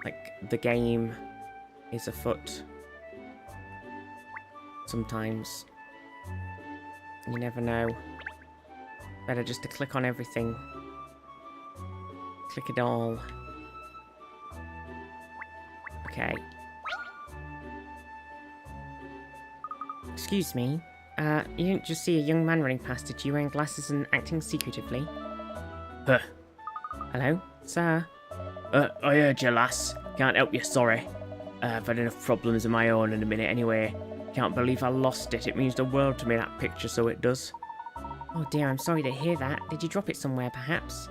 Like, the game is afoot. Sometimes. You never know. Better just to click on everything. Click it all. Okay. Excuse me. You didn't just see a young man running past, did you, wearing glasses and acting secretively? Huh. Hello, sir. I heard you, lass. Can't help you, sorry. I've had enough problems of my own in a minute anyway. Can't believe I lost it. It means the world to me, that picture, so it does. Oh dear, I'm sorry to hear that. Did you drop it somewhere, perhaps?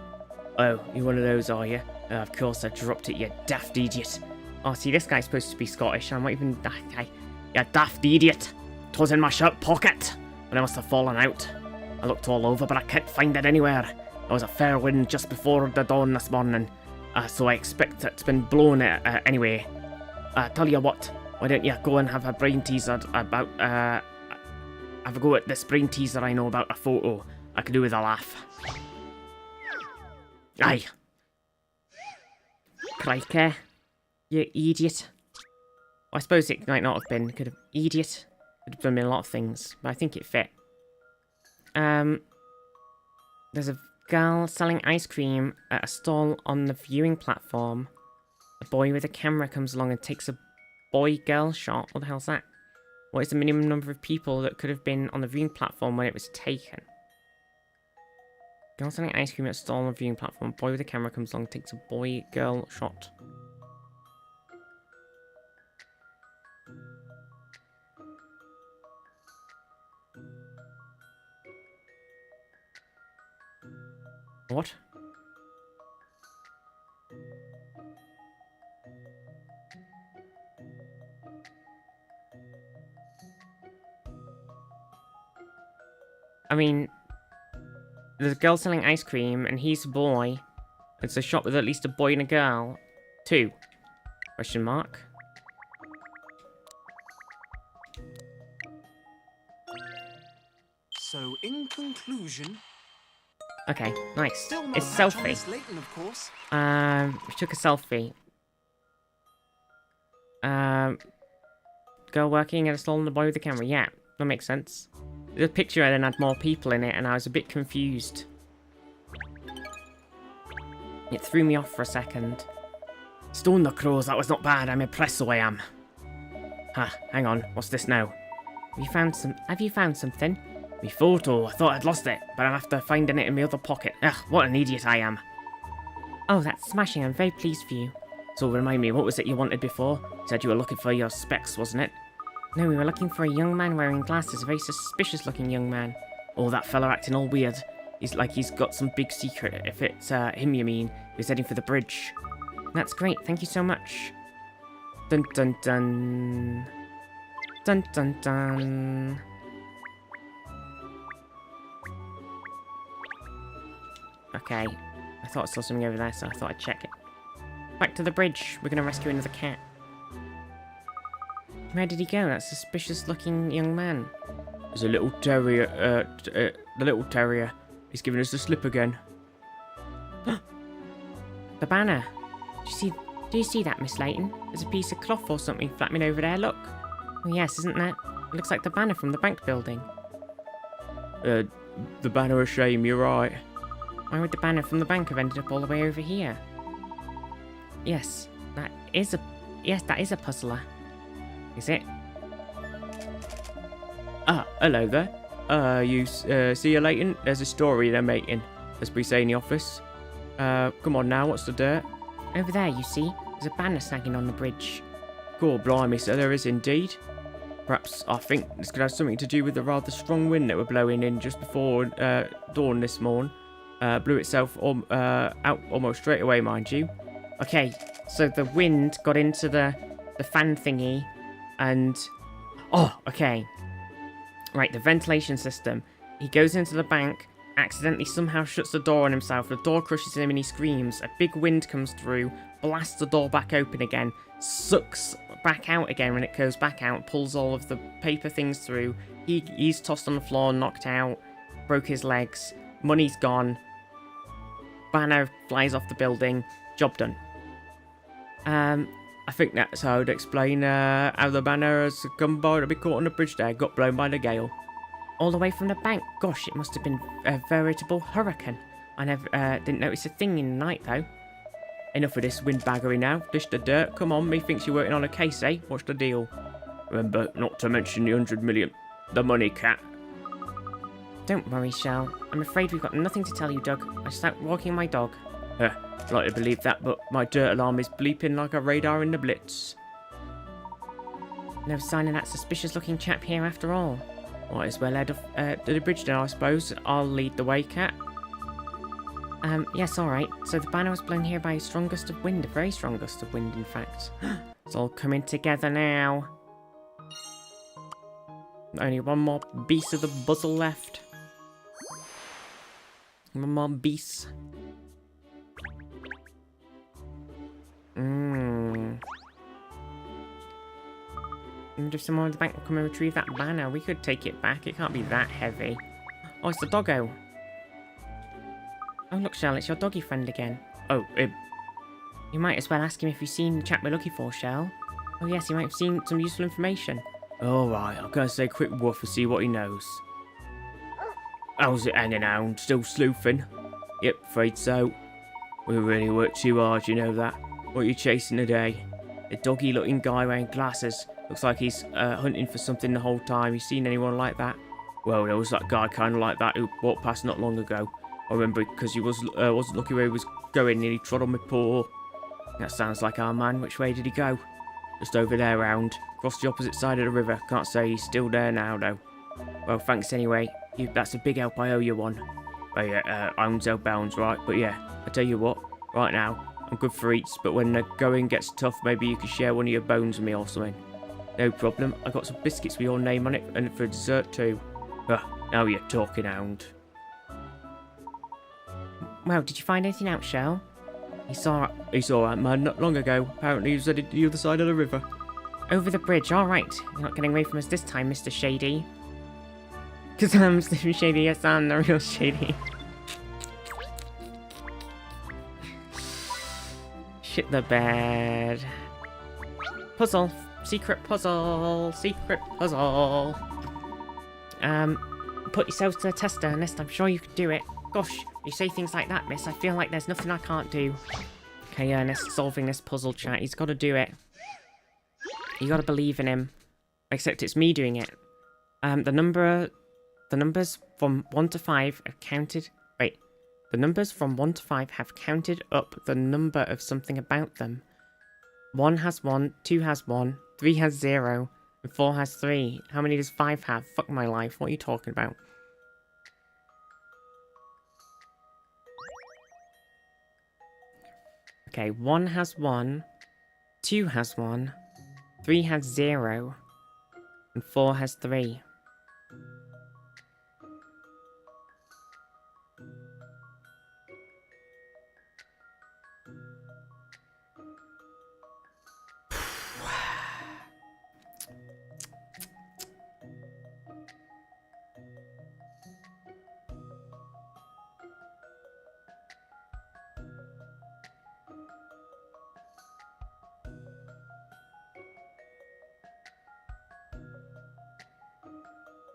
Oh, you one of those, are you? Of course I dropped it, you daft idiot. Oh, see, this guy's supposed to be Scottish. I'm not even... You daft idiot. 'Twas in my shirt pocket, but it must have fallen out. I looked all over, but I can't find it anywhere. There was a fair wind just before the dawn this morning, so I expect it's been blown anyway. Tell you what, why don't you go and have a brain teaser about, have a go at this brain teaser I know about a photo I could do with a laugh. Aye. Crikey. You idiot. Well, I suppose it might not have been. Could have... Idiot. Could have been a lot of things, but I think it fit. There's a girl selling ice cream at a stall on the viewing platform. A boy with a camera comes along and takes a boy-girl shot. What the hell's that? What is the minimum number of people that could have been on the viewing platform when it was taken? Girl selling ice cream at a stall on the viewing platform. Boy with a camera comes along and takes a boy-girl shot. What? I mean, there's a girl selling ice cream, and he's a boy. It's a shop with at least a boy and a girl. 2? Question mark. So, in conclusion, Okay, nice. still no It's match on selfie. Miss Layton, of course. We took a selfie. Girl working at a stall and the boy with the camera. Yeah, that makes sense. The picture then had more people in it, and I was a bit confused. It threw me off for a second. Stone the crows, that was not bad. I'm impressed, so I am. Hang on, what's this now? Have you found something? Me photo, I thought I'd lost it, but I'm after finding it in my other pocket. Ugh, what an idiot I am. Oh, that's smashing. I'm very pleased for you. So remind me, what was it you wanted before? You said you were looking for your specs, wasn't it? No, we were looking for a young man wearing glasses, a very suspicious looking young man. Oh, that fella acting all weird. He's like he's got some big secret. If it's him, you mean, who's heading for the bridge. That's great, thank you so much. Dun dun dun. Dun dun dun. Okay, I thought I saw something over there, so I thought I'd check it. Back to the bridge, we're gonna rescue another cat. Where did he go, that suspicious looking young man? There's a little terrier, the little terrier. He's giving us the slip again. The banner. Do you see that, Miss Layton? There's a piece of cloth or something flapping over there, look. Oh yes, isn't that? It looks like the banner from the bank building. The banner of shame, you're right. Why would the banner from the bank have ended up all the way over here? Yes, that is a puzzler. Is it? Hello there. You see you, Layton? There's a story they're making, as we say in the office. Come on now, what's the dirt? Over there, you see? There's a banner snagging on the bridge. God blimey, sir, there is indeed. Perhaps I think this could have something to do with the rather strong wind that were blowing in just before dawn this morning. Blew itself out almost straight away, mind you. Okay, so the wind got into the fan thingy, and... Oh, okay. Right, the ventilation system. He goes into the bank, accidentally somehow shuts the door on himself, the door crushes him and he screams, a big wind comes through, blasts the door back open again, sucks back out again when it goes back out, pulls all of the paper things through, he's tossed on the floor, knocked out, broke his legs, money's gone, banner flies off the building, job done. I think that's how I'd explain how the banner has come by to be caught on the bridge there, got blown by the gale. All the way from the bank. Gosh, it must have been a veritable hurricane. I never didn't notice a thing in the night, though. Enough of this windbaggery now. Dish the dirt. Come on, methinks you're working on a case, eh? What's the deal? Remember not to mention the 100 million. The money, cat. Don't worry, Shell. I'm afraid we've got nothing to tell you, Doug. I just out walking my dog. I'd like to believe that, but my dirt alarm is bleeping like a radar in the blitz. No sign of that suspicious-looking chap here after all. Might as well head off to the bridge then, I suppose. I'll lead the way, Cat. Yes, alright. So the banner was blown here by a strong gust of wind, a very strong gust of wind, in fact. It's all coming together now. Only one more piece of the puzzle left. One more piece. And if someone at the bank will come and retrieve that banner, we could take it back. It can't be that heavy. Oh, it's the doggo. Oh, look, Shell, it's your doggy friend again. Oh, You might as well ask him if you've seen the chap we're looking for, Shell. Oh, yes, he might have seen some useful information. alright, I'm gonna say a quick woof and see what he knows. How's it hanging out? Still sleuthing? Yep, afraid so. We really work too hard, you know that. What are you chasing today? A doggy looking guy wearing glasses. Looks like he's hunting for something the whole time. You seen anyone like that? Well, there was that guy kind of like that who walked past not long ago. I remember because he wasn't looking where he was going and he trod on my paw. That sounds like our man. Which way did he go? Just over there round. Across the opposite side of the river. Can't say he's still there now though. Well, thanks anyway. That's a big help. I owe you one. Oh yeah, I'm bounds, right? But yeah, I tell you what. Right now, I'm good for eats, but when the going gets tough, maybe you could share one of your bones with me or something. No problem. I got some biscuits with your name on it, and for dessert too. Now you're talking, hound. Well, did you find anything out, Shell? He saw that man not long ago. Apparently he was headed to the other side of the river. Over the bridge, alright. You're not getting away from us this time, Mr. Shady. Because I'm Slim Shady, yes, I'm the real Shady. Shit the bed. Puzzle. Secret puzzle. Secret puzzle. Put yourselves to the test, Ernest. I'm sure you can do it. Gosh, you say things like that, miss. I feel like there's nothing I can't do. Okay, Ernest, solving this puzzle, chat. He's got to do it. You got to believe in him. Except it's me doing it. The numbers from 1 to 5 have counted... Wait. The numbers from 1 to 5 have counted up the number of something about them. 1 has 1, 2 has 1, 3 has 0, and 4 has 3. How many does 5 have? Fuck my life. What are you talking about? Okay, 1 has 1, 2 has 1, 3 has 0, and 4 has 3.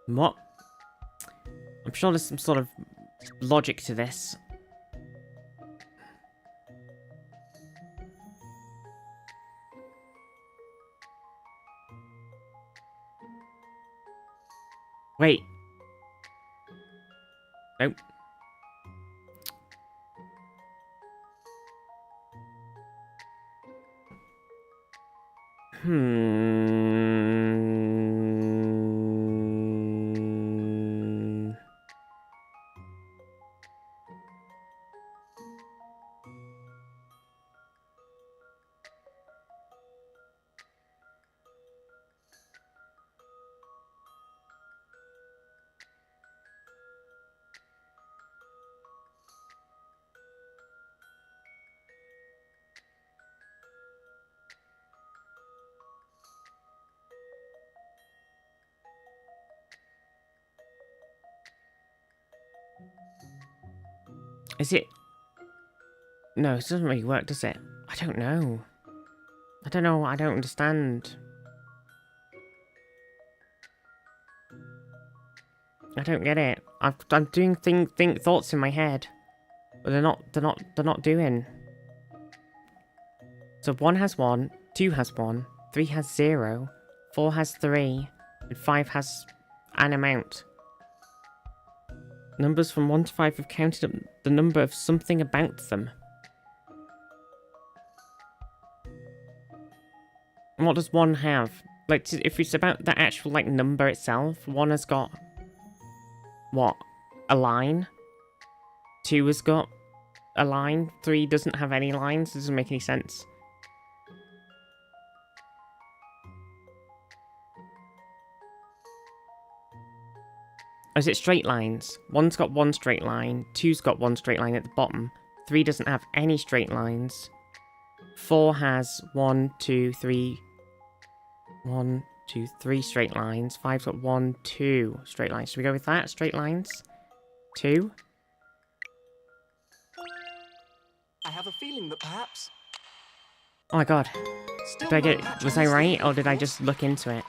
What? I'm sure there's some sort of logic to this. Wait. Nope. Is it... No, it doesn't really work, does it? I don't know. I don't know, I don't understand. I don't get it. I'm doing thoughts in my head. But they're not doing. So 1 has 1, 2 has 1, 3 has 0, 4 has 3, and 5 has an amount. Numbers from 1 to 5 have counted up the number of something about them. And what does 1 have? Like, if it's about the actual, like, number itself, 1 has got... What? A line? 2 has got a line? 3 doesn't have any lines? It doesn't make any sense. Or is it straight lines? 1's got 1 straight line, 2's got 1 straight line at the bottom, 3 doesn't have any straight lines, 4 has 1, 2, 3... 1, 2, 3 straight lines. 5's got 1, 2 straight lines. Should we go with that? Straight lines? 2? I have a feeling that perhaps... Oh my god. Still Did I no get... match Was on I this right? thing, Or did I of just course. look into it?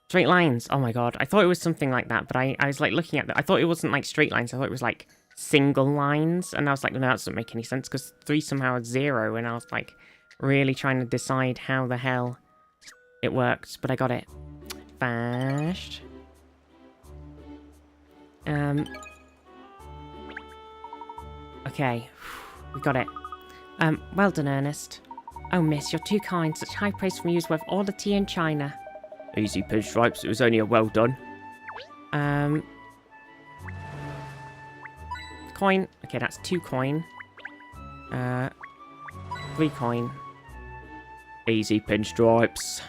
Straight lines. Oh my god. I thought it was something like that, but I was like looking at it. I thought it wasn't like straight lines. I thought it was like single lines. And I was like, no, that doesn't make any sense because 3 somehow had 0. And I was like really trying to decide how the hell it worked. But I got it. Fast. Okay. We got it. Well done, Ernest. Oh, miss, you're too kind. Such high praise from you is worth all the tea in China. Easy, Pinstripes. It was only a well done. Coin. Okay, that's 2 coin. 3 coin. Easy, Pinstripes.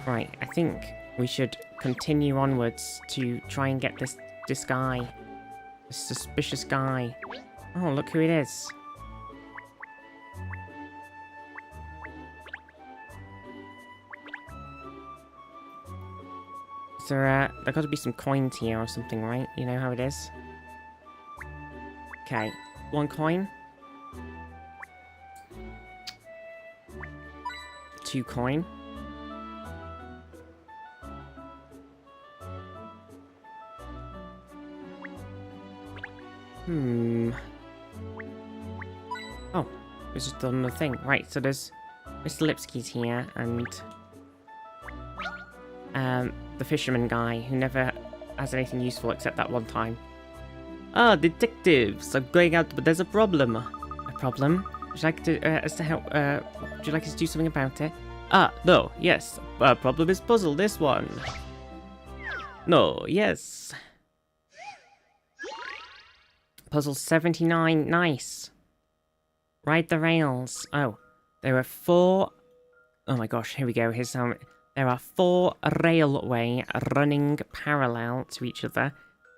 Right, I think we should continue onwards to try and get this guy. This suspicious guy. Oh, look who it is. Is there got to be some coins here or something, right? You know how it is? Okay, 1 coin. 2 coin. Oh, it's just another thing. Right, so there's Mr. Lipsky's here, and the fisherman guy who never has anything useful except that one time. Ah, detectives. I'm going out, but there's a problem. A problem? Would you like us to help? Would you like us to do something about it? Ah, no, yes. Problem is puzzle, this one. No, yes. Puzzle 79, nice. Ride the rails. Oh, there are 4... Oh my gosh, here we go. Here's how... There are 4 railway running parallel to each other,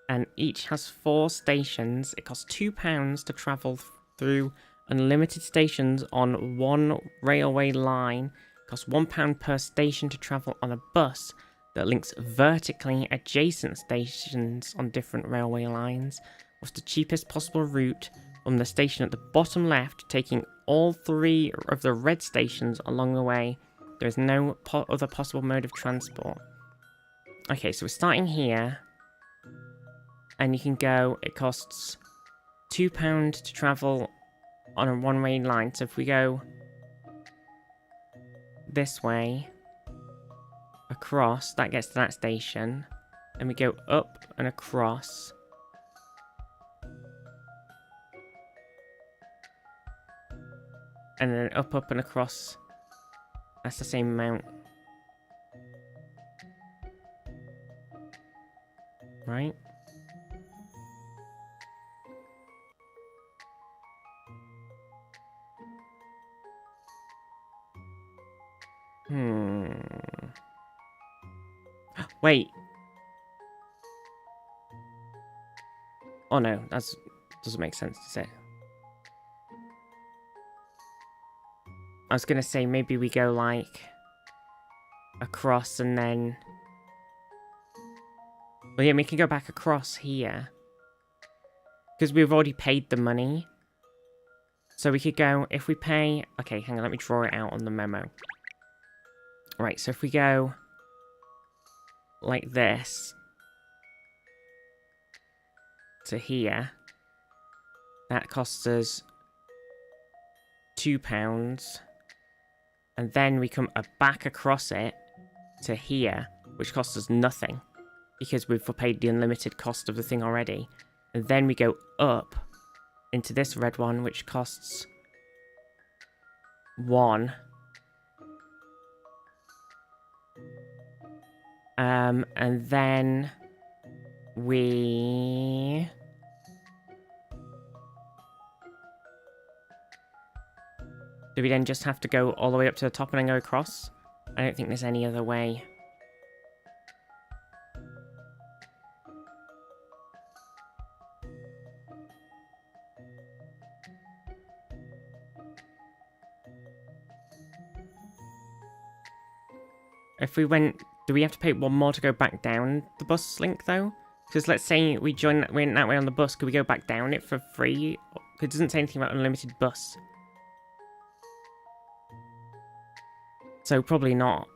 and each has 4 stations. It costs £2 to travel through unlimited stations on 1 railway line. It costs £1 per station to travel on a bus that links vertically adjacent stations on different railway lines. What's the cheapest possible route from the station at the bottom left, taking all 3 of the red stations along the way? There is no other possible mode of transport. Okay, so we're starting here. And you can go, it costs £2 to travel on a one-way line. So if we go this way, across, that gets to that station. Then we go up and across. And then up and across. That's the same amount. Right? Wait. Oh no, that doesn't make sense, does it? I was gonna say maybe we go like across and then... Well, yeah, we can go back across here. Because we've already paid the money. So we could go, if we pay... Okay, hang on, let me draw it out on the memo. Right, so if we go like this to here, that costs us £2. And then we come back across it to here, which costs us nothing. Because we've paid the unlimited cost of the thing already. And then we go up into this red one, which costs 1. And then we... Do we then just have to go all the way up to the top and then go across? I don't think there's any other way. If we went... Do we have to pay 1 more to go back down the bus link, though? Because let's say we went that way on the bus, could we go back down it for free? It doesn't say anything about unlimited bus. So probably not.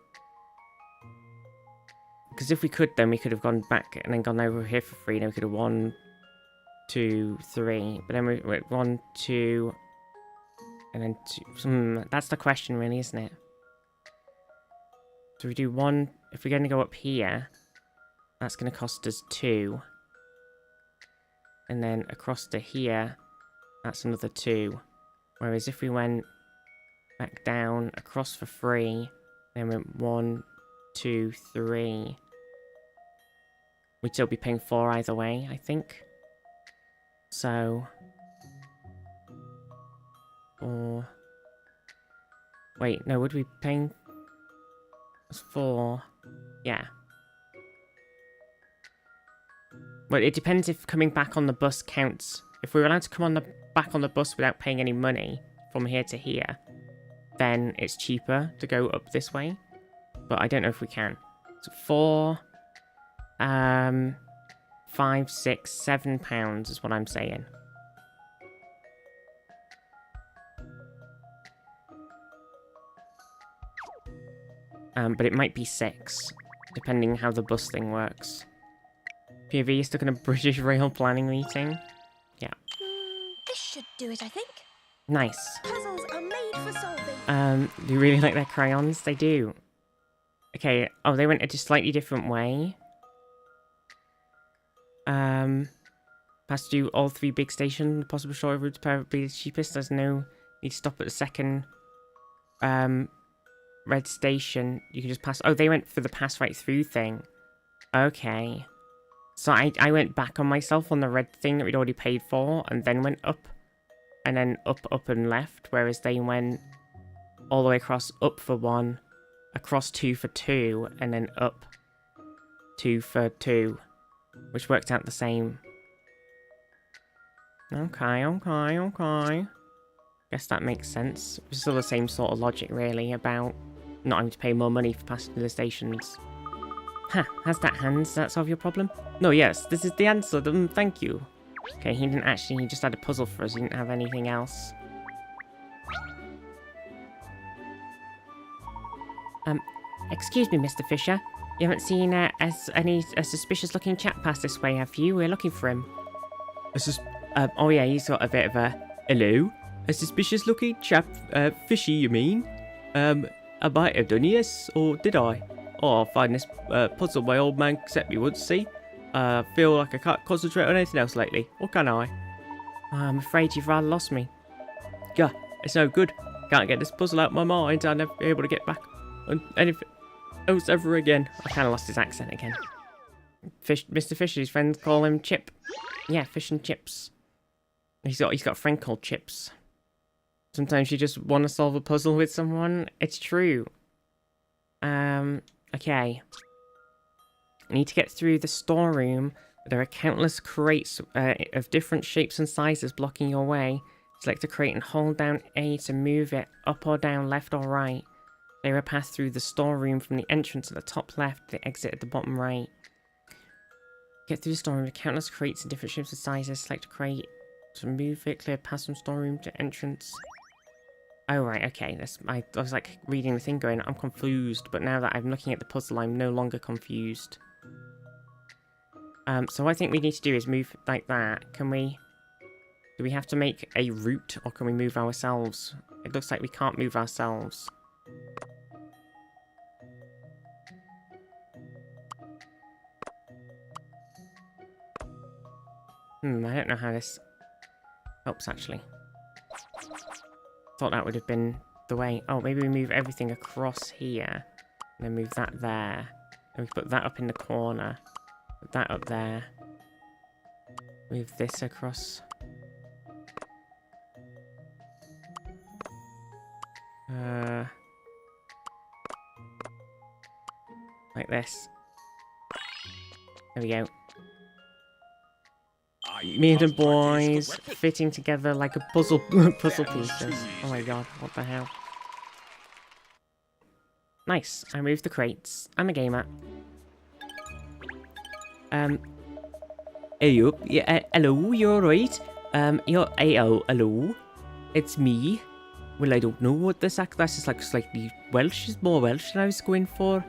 Because if we could, then we could have gone back and then gone over here for free. Then we could have 1, 2, 3. But then we went 1, 2, and then 2. That's the question, really, isn't it? So we do 1. If we're going to go up here, that's going to cost us 2. And then across to here, that's another 2. Whereas if we went back down, across for free, then went 1, 2, 3. We'd still be paying 4 either way, I think. So... Or... Wait, no, would we be paying... 4... Yeah. Well, it depends if coming back on the bus counts. If we were allowed to come on back on the bus without paying any money from here to here, then it's cheaper to go up this way. But I don't know if we can. So 4, 5, 6, 7 pounds is what I'm saying. But it might be 6, depending how the bus thing works. POV, you stuck in a British Rail planning meeting? Yeah. This should do it, I think. Nice. Puzzles are made for solving. Do you really like their crayons? They do. Okay, oh, they went a slightly different way. Has to do all 3 big stations. The possible shorter routes probably the cheapest. There's no need to stop at the second red station. You can just pass. Oh, they went for the pass right through thing. Okay. So I went back on myself on the red thing that we'd already paid for, and then went up. And then up, and left. Whereas they went all the way across, up for 1, across 2 for 2, and then up 2 for 2. Which worked out the same. Okay. Guess that makes sense. It's still the same sort of logic, really, about not having to pay more money for passing the stations. Ha, has that hand? Does that solve your problem? No, yes, this is the answer. Thank you. Okay, he didn't actually, he just had a puzzle for us. He didn't have anything else. Excuse me, Mr. Fisher. You haven't seen any suspicious looking chap pass this way, have you? We're looking for him. Oh yeah, he's got a bit of a... Hello? A suspicious looking chap? Fishy, you mean? I might have done, yes, or did I? Oh, I find this puzzle my old man set me once, see? Feel like I can't concentrate on anything else lately. What can I? I'm afraid you've rather lost me. Gah, it's no good. Can't get this puzzle out of my mind. I'll never be able to get back on anything else ever again. I kind of lost his accent again. Mr. Fisher's friends call him Chip. Yeah, fish and chips. He's got a friend called Chips. Sometimes you just want to solve a puzzle with someone. It's true. Okay. I need to get through the storeroom. There are countless crates of different shapes and sizes blocking your way. Select a crate and hold down A to move it up or down, left or right. They will pass through the storeroom from the entrance at the top left, the exit at the bottom right. Get through the storeroom with countless crates in different shapes and sizes. Select a crate to move it, clear pass from storeroom to entrance. Oh right, okay. I was like reading the thing going, I'm confused, but now that I'm looking at the puzzle, I'm no longer confused. So what I think we need to do is move like that. Can we... Do we have to make a route, or can we move ourselves? It looks like we can't move ourselves. I don't know how this... Helps, actually. Thought that would have been the way. Oh, maybe we move everything across here. And then move that there. And we put that up in the corner. Put that up there. Move this across. Like this. There we go. Me and the boys fitting together like a puzzle pieces. Oh my god, what the hell? Nice. I moved the crates. I'm a gamer. Hey up, yeah, hello, you alright? Hello, it's me. Well, I don't know what this accent is, like slightly Welsh, is more Welsh than I was going for.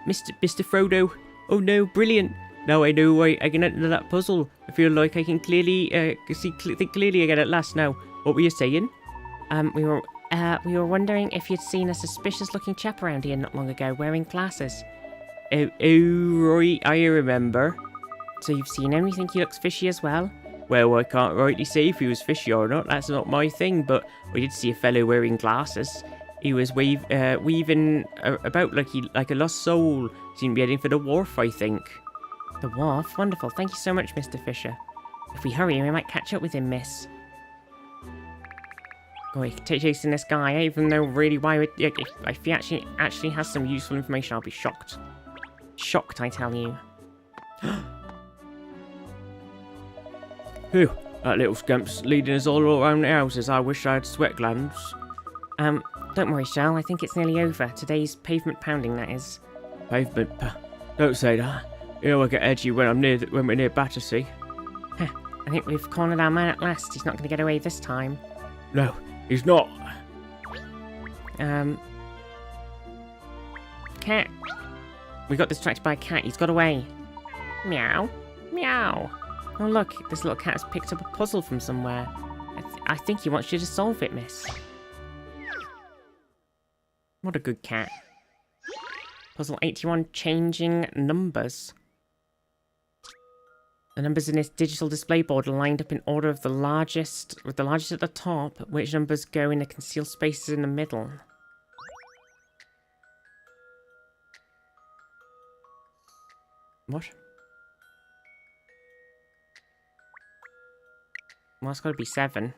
Mr. Frodo. Oh no, brilliant. Now I know I can enter that puzzle. I feel like I can clearly, think clearly again at last now. What were you saying? We were wondering if you'd seen a suspicious-looking chap around here not long ago, wearing glasses. Oh, right, I remember. So you've seen him? You think he looks fishy as well? Well, I can't rightly say if he was fishy or not. That's not my thing, but I did see a fellow wearing glasses. He was weaving about like a lost soul. Seemed to be heading for the wharf, I think. The wharf? Wonderful. Thank you so much, Mr. Fisher. If we hurry, we might catch up with him, miss. Oh, we can take chasing this guy, even though really why would... If he actually has some useful information, I'll be shocked. Shocked, I tell you. Phew, that little scamp's leading us all around the houses. I wish I had sweat glands. Don't worry, Shell. I think it's nearly over. Today's pavement pounding, that is. Pavement? Don't say that. You know I get edgy when we're near Battersea. I think we've cornered our man at last. He's not going to get away this time. No, he's not. Cat. We got distracted by a cat. He's got away. Meow. Meow. Oh, look. This little cat has picked up a puzzle from somewhere. I think he wants you to solve it, miss. What a good cat. Puzzle 81, changing numbers. The numbers in this digital display board are lined up in order of the largest, with the largest at the top, which numbers go in the concealed spaces in the middle. What? Well, it's got to be 7.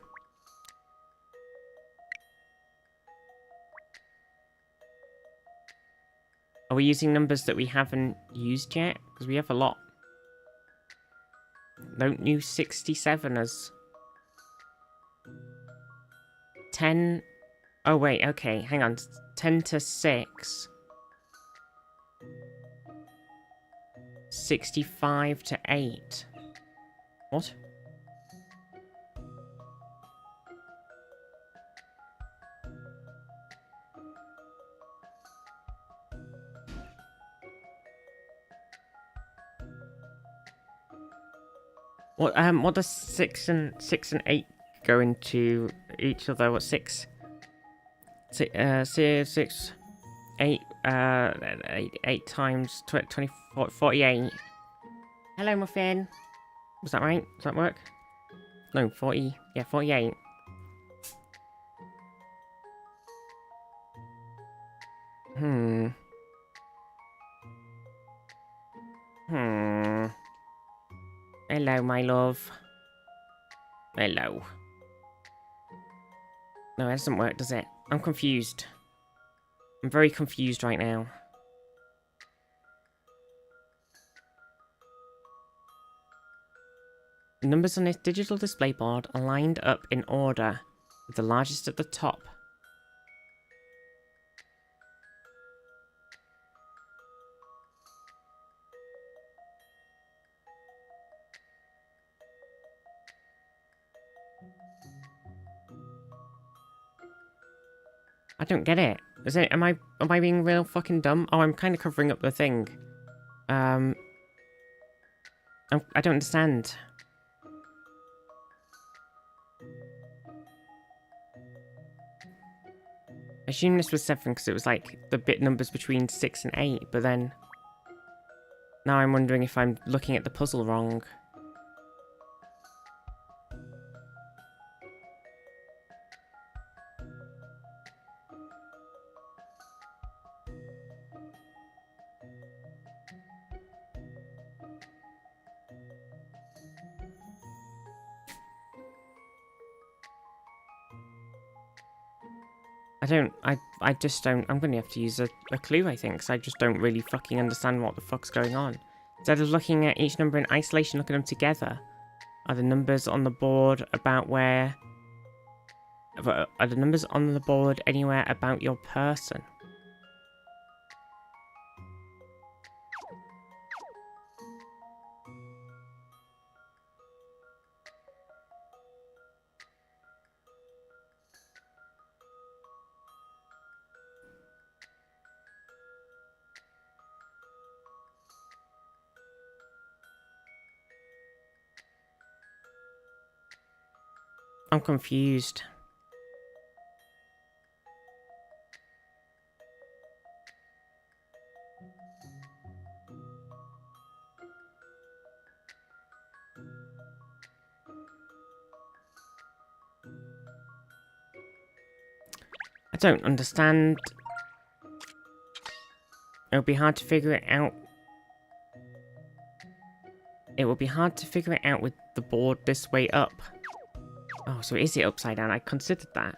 Are we using numbers that we haven't used yet? Because we have a lot. Don't use 67ers. 10... Oh, wait, okay, hang on. 10 to 6. 65 to 8. What? What does 6 and 8 go into each other? What, 6? 6, 8, 8 times 20, 48. Hello, Muffin. Was that right? Does that work? No, 40. Yeah, 48. Hello, my love. Hello. No, that doesn't work, does it? I'm confused. I'm very confused right now. The numbers on this digital display board are lined up in order, with the largest at the top. I don't get it. Is it? Am I being real fucking dumb? Oh, I'm kind of covering up the thing. I don't understand. I assume this was 7 because it was like the bit numbers between 6 and 8, but then now I'm wondering if I'm looking at the puzzle wrong. I just don't, I'm gonna have to use a clue, I think, because I just don't really fucking understand what the fuck's going on. Instead of looking at each number in isolation, look at them together. Are the numbers on the board about where... Are the numbers on the board anywhere about your person? I'm confused. I don't understand. It'll be hard to figure it out. It will be hard to figure it out with the board this way up. Oh, so is it upside down? I considered that.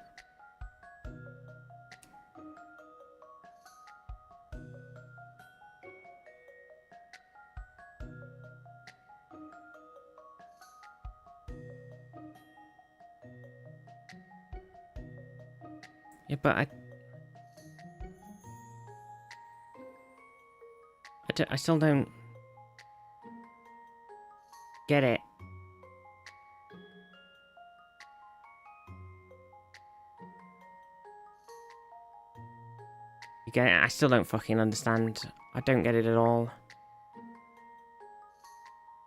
Yeah, but I still don't get it. You get it? I still don't fucking understand. I don't get it at all.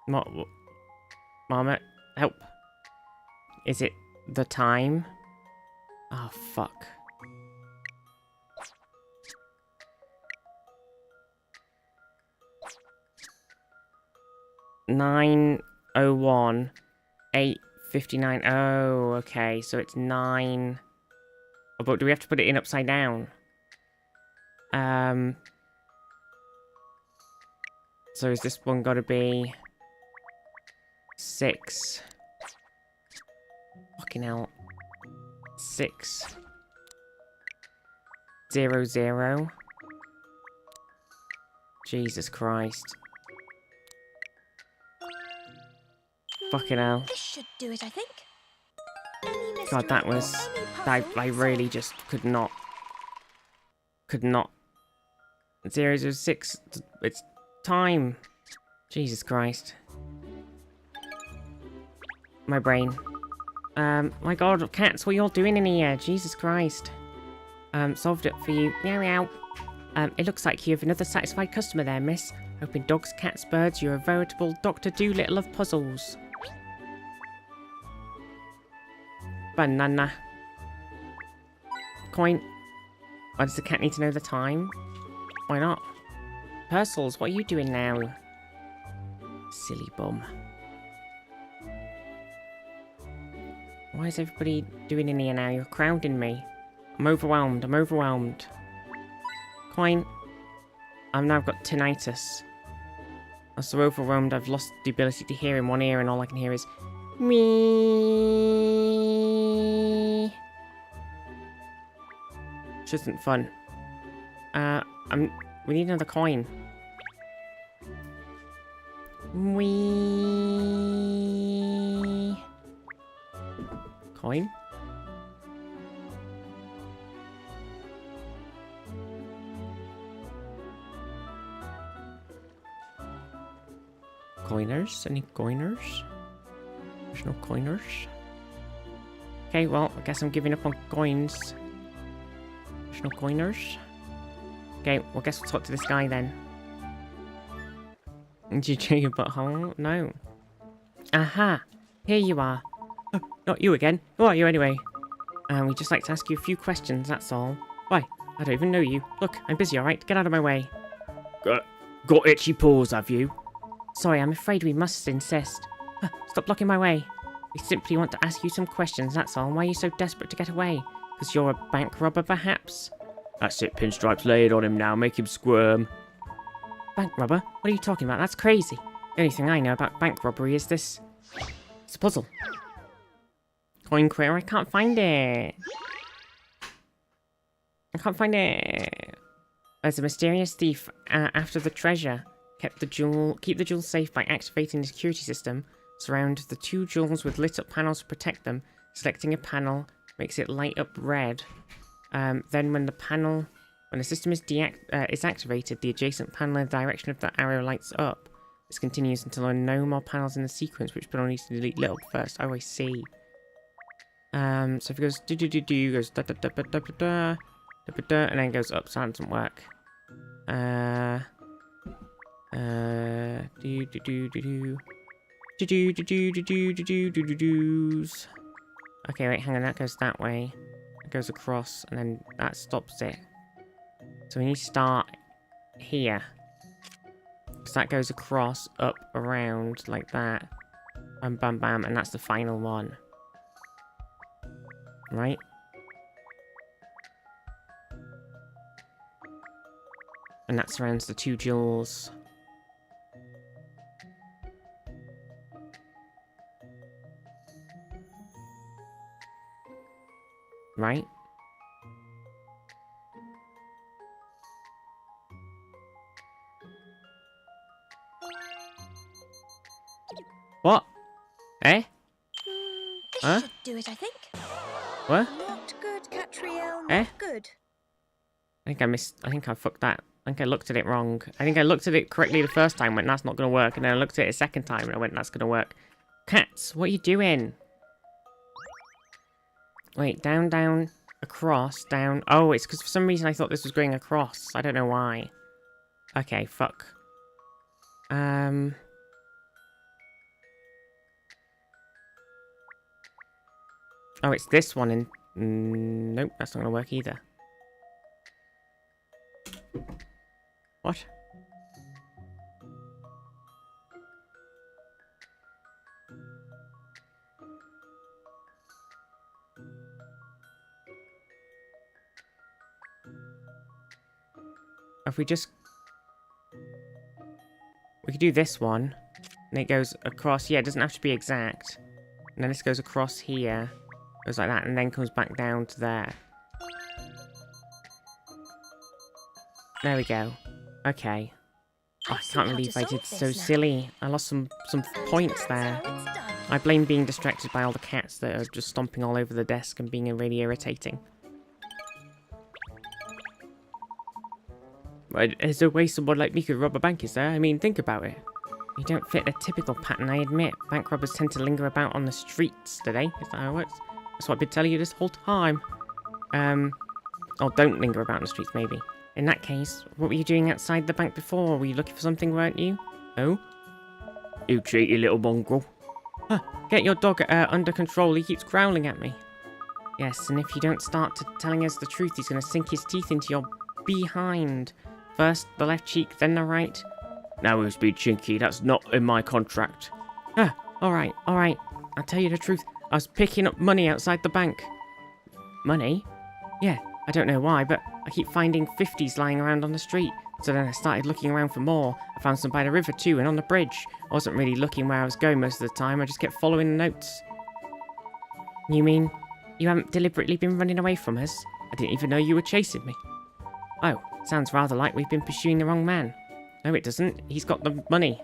Mama, help. Is it the time? Oh, fuck. (9:01, 8:59). Oh, okay. So it's 9. Oh, but do we have to put it in upside down? So is this one gotta be 6? Fucking hell. 6 0 0. Jesus Christ. Fucking hell. This should do it, I think. God, that was... I really just could not... 006. It's time. Jesus Christ. My brain. My god, cats, what are you all doing in here? Jesus Christ. Solved it for you. Meow meow. It looks like you have another satisfied customer there, miss. Hoping dogs, cats, birds, you're a veritable Dr. Doolittle of puzzles. Banana. Coin. Why does the cat need to know the time? Why not? Purcels, what are you doing now? Silly bum. Why is everybody doing in here now? You're crowding me. I'm overwhelmed. I'm overwhelmed. Coin. I've now got tinnitus. I'm so overwhelmed I've lost the ability to hear in one ear and all I can hear is... me. Which isn't fun. We need another coin. Wee. Coin? Coiners? Any coiners? There's no coiners. Okay, well, I guess I'm giving up on coins. There's no coiners. Okay, well, guess we'll talk to this guy then. Did you check your butthole? No. Aha! Here you are. Oh, not you again. Who are you anyway? We'd just like to ask you a few questions, that's all. Why? I don't even know you. Look, I'm busy, alright? Get out of my way. Got itchy paws, have you? Sorry, I'm afraid we must insist. Stop blocking my way. We simply want to ask you some questions, that's all. Why are you so desperate to get away? Because you're a bank robber, perhaps? That's it, Pinstripes. Lay it on him now. Make him squirm. Bank robber? What are you talking about? That's crazy. The only thing I know about bank robbery is this. It's a puzzle. Coin queer, I can't find it. I can't find it. There's a mysterious thief after the treasure. Keep the jewel safe by activating the security system. Surround the 2 jewels with lit up panels to protect them. Selecting a panel makes it light up red. Then when the system is activated, the adjacent panel in the direction of the arrow lights up. This continues until there are no more panels in the sequence, which panel needs to be lit up first. Oh, I see. So if it goes do, goes da da da da da da da da, and then goes up, so that doesn't work. Okay, wait, hang on, that goes that way. It goes across, and then that stops it. So we need to start here. Because that goes across, up, around, like that. Bam, bam, bam, and that's the final one. Right? And that surrounds the 2 jewels. Right? What? Eh? This Huh? should do it, I think. What? Not good, Catriel. Not Eh? good. I think I fucked that. I think I looked at it wrong. I think I looked at it correctly the first time, went, that's not going to work. And then I looked at it a second time, and I went, that's going to work. Cats, what are you doing? Wait, down, down, across, down. Oh, it's because for some reason I thought this was going across. I don't know why. Okay, fuck. Oh, it's this one and... nope, that's not going to work either. What? If we just... we could do this one. And it goes across... yeah, it doesn't have to be exact. And then this goes across here. Goes like that, and then comes back down to there. There we go. Okay. Oh, I can't believe I did so silly. I lost some points there. So it's done. I blame being distracted by all the cats that are just stomping all over the desk and being really irritating. But is there a way someone like me could rob a bank, is there? I mean, think about it. You don't fit a typical pattern, I admit. Bank robbers tend to linger about on the streets, do they? Is that how it works? That's what I've been telling you this whole time. Oh, don't linger about in the streets, maybe. In that case, what were you doing outside the bank before? Were you looking for something, weren't you? Oh? You cheeky little mongrel. Huh, get your dog under control. He keeps growling at me. Yes, and if you don't start telling us the truth, he's going to sink his teeth into your behind. First the left cheek, then the right. Now who's been chinky? That's not in my contract. Ah, alright. I'll tell you the truth. I was picking up money outside the bank. Money? Yeah, I don't know why, but I keep finding 50s lying around on the street. So then I started looking around for more. I found some by the river too, and on the bridge. I wasn't really looking where I was going most of the time, I just kept following the notes. You mean you haven't deliberately been running away from us? I didn't even know you were chasing me. Oh, sounds rather like we've been pursuing the wrong man. No, it doesn't. He's got the money.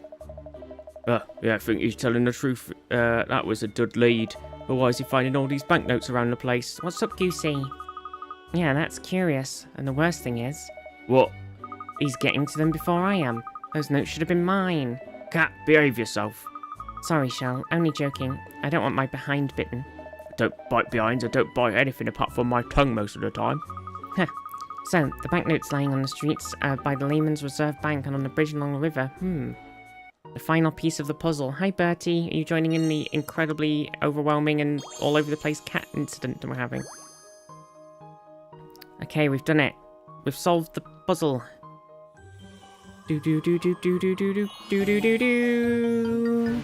Yeah, I think he's telling the truth. That was a dud lead. But why is he finding all these banknotes around the place? What's up, Goosey? Yeah, that's curious. And the worst thing is... What? he's getting to them before I am. Those notes should have been mine. Cat, behave yourself. Sorry, Shell. Only joking. I don't want my behind bitten. I don't bite behinds. I don't bite anything apart from my tongue most of the time. Huh. So, the banknotes lying on the streets by the Lehman's Reserve Bank and on the bridge along the river. The final piece of the puzzle. Hi, Bertie. Are you joining in the incredibly overwhelming and all over the place cat incident that we're having? Okay, we've done it. We've solved the puzzle. Do do do do do do do do do do do do.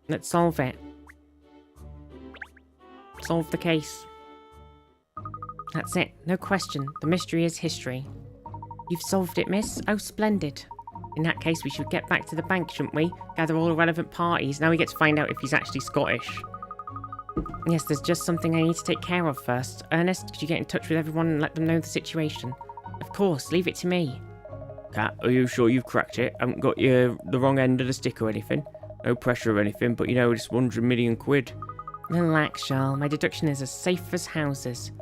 Let's solve it. Solve the case. That's it. No question. The mystery is history. You've solved it, miss? Oh, splendid. In that case, we should get back to the bank, shouldn't we? Gather all the relevant parties. Now we get to find out if he's actually Scottish. Yes, there's just something I need to take care of first. Ernest, could you get in touch with everyone and let them know the situation? Of course, leave it to me. Cat, are you sure you've cracked it? Haven't got the wrong end of the stick or anything? No pressure or anything, but you know, it's 100 million quid. Relax, Charles. My deduction is as safe as houses.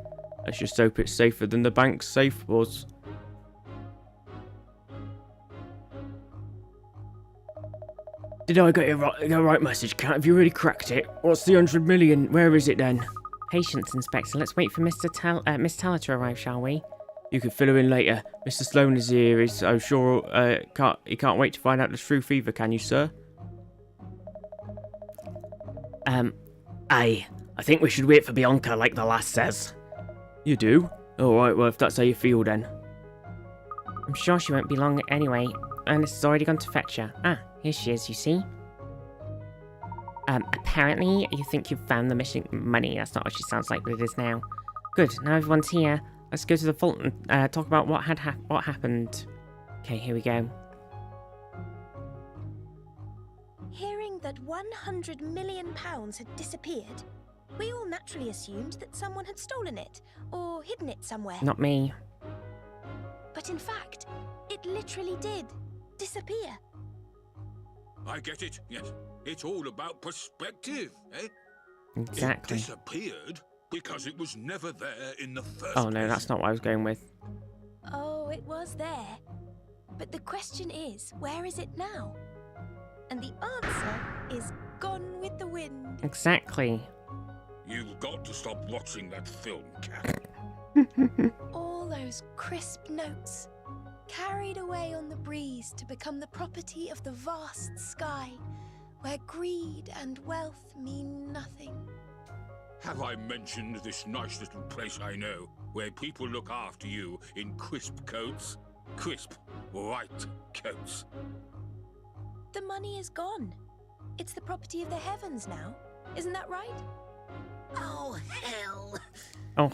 Let's just hope it's safer than the bank's safe was. Did I get the right message, Cat? Have you really cracked it? What's the 100 million? Where is it then? Patience, Inspector. Let's wait for Miss Teller to arrive, shall we? You can fill her in later. Mr. Sloane is here. I'm sure he can't wait to find out the truth either, can you, sir? I think we should wait for Bianca like the lass says. You do? Alright, well, if that's how you feel then. I'm sure she won't be long anyway. Ernest has already gone to fetch her. Ah, here she is, you see? Apparently you think you've found the missing money. That's not what she sounds like, but it is now. Good, now everyone's here. Let's go to the vault and talk about what happened. Okay, here we go. Hearing that £100 million had disappeared, we all naturally assumed that someone had stolen it or hidden it somewhere. Not me. But in fact, it literally did disappear. I get it, yes. It's all about perspective, eh? Exactly. It disappeared because it was never there in the first Oh no, place. that's not what I was going with. Oh, it was there. But the question is, where is it now? And the answer is gone with the wind. Exactly. You've got to stop watching that film, Cat. All those crisp notes, carried away on the breeze to become the property of the vast sky, where greed and wealth mean nothing. Have I mentioned this nice little place I know, where people look after you in crisp coats? Crisp, white coats. The money is gone. It's the property of the heavens now. Isn't that right? Oh, hell. Oh,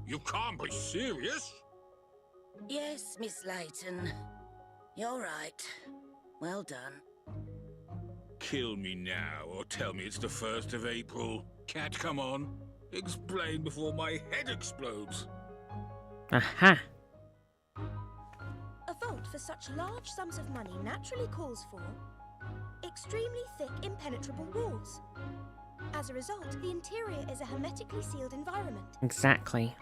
You can't be serious? Yes, Miss Layton. You're right. Well done. Kill me now, or tell me it's the 1st of April. Cat, come on. Explain before my head explodes. aha. A vault for such large sums of money naturally calls for extremely thick, impenetrable walls. As a result, the interior is a hermetically sealed environment. Exactly.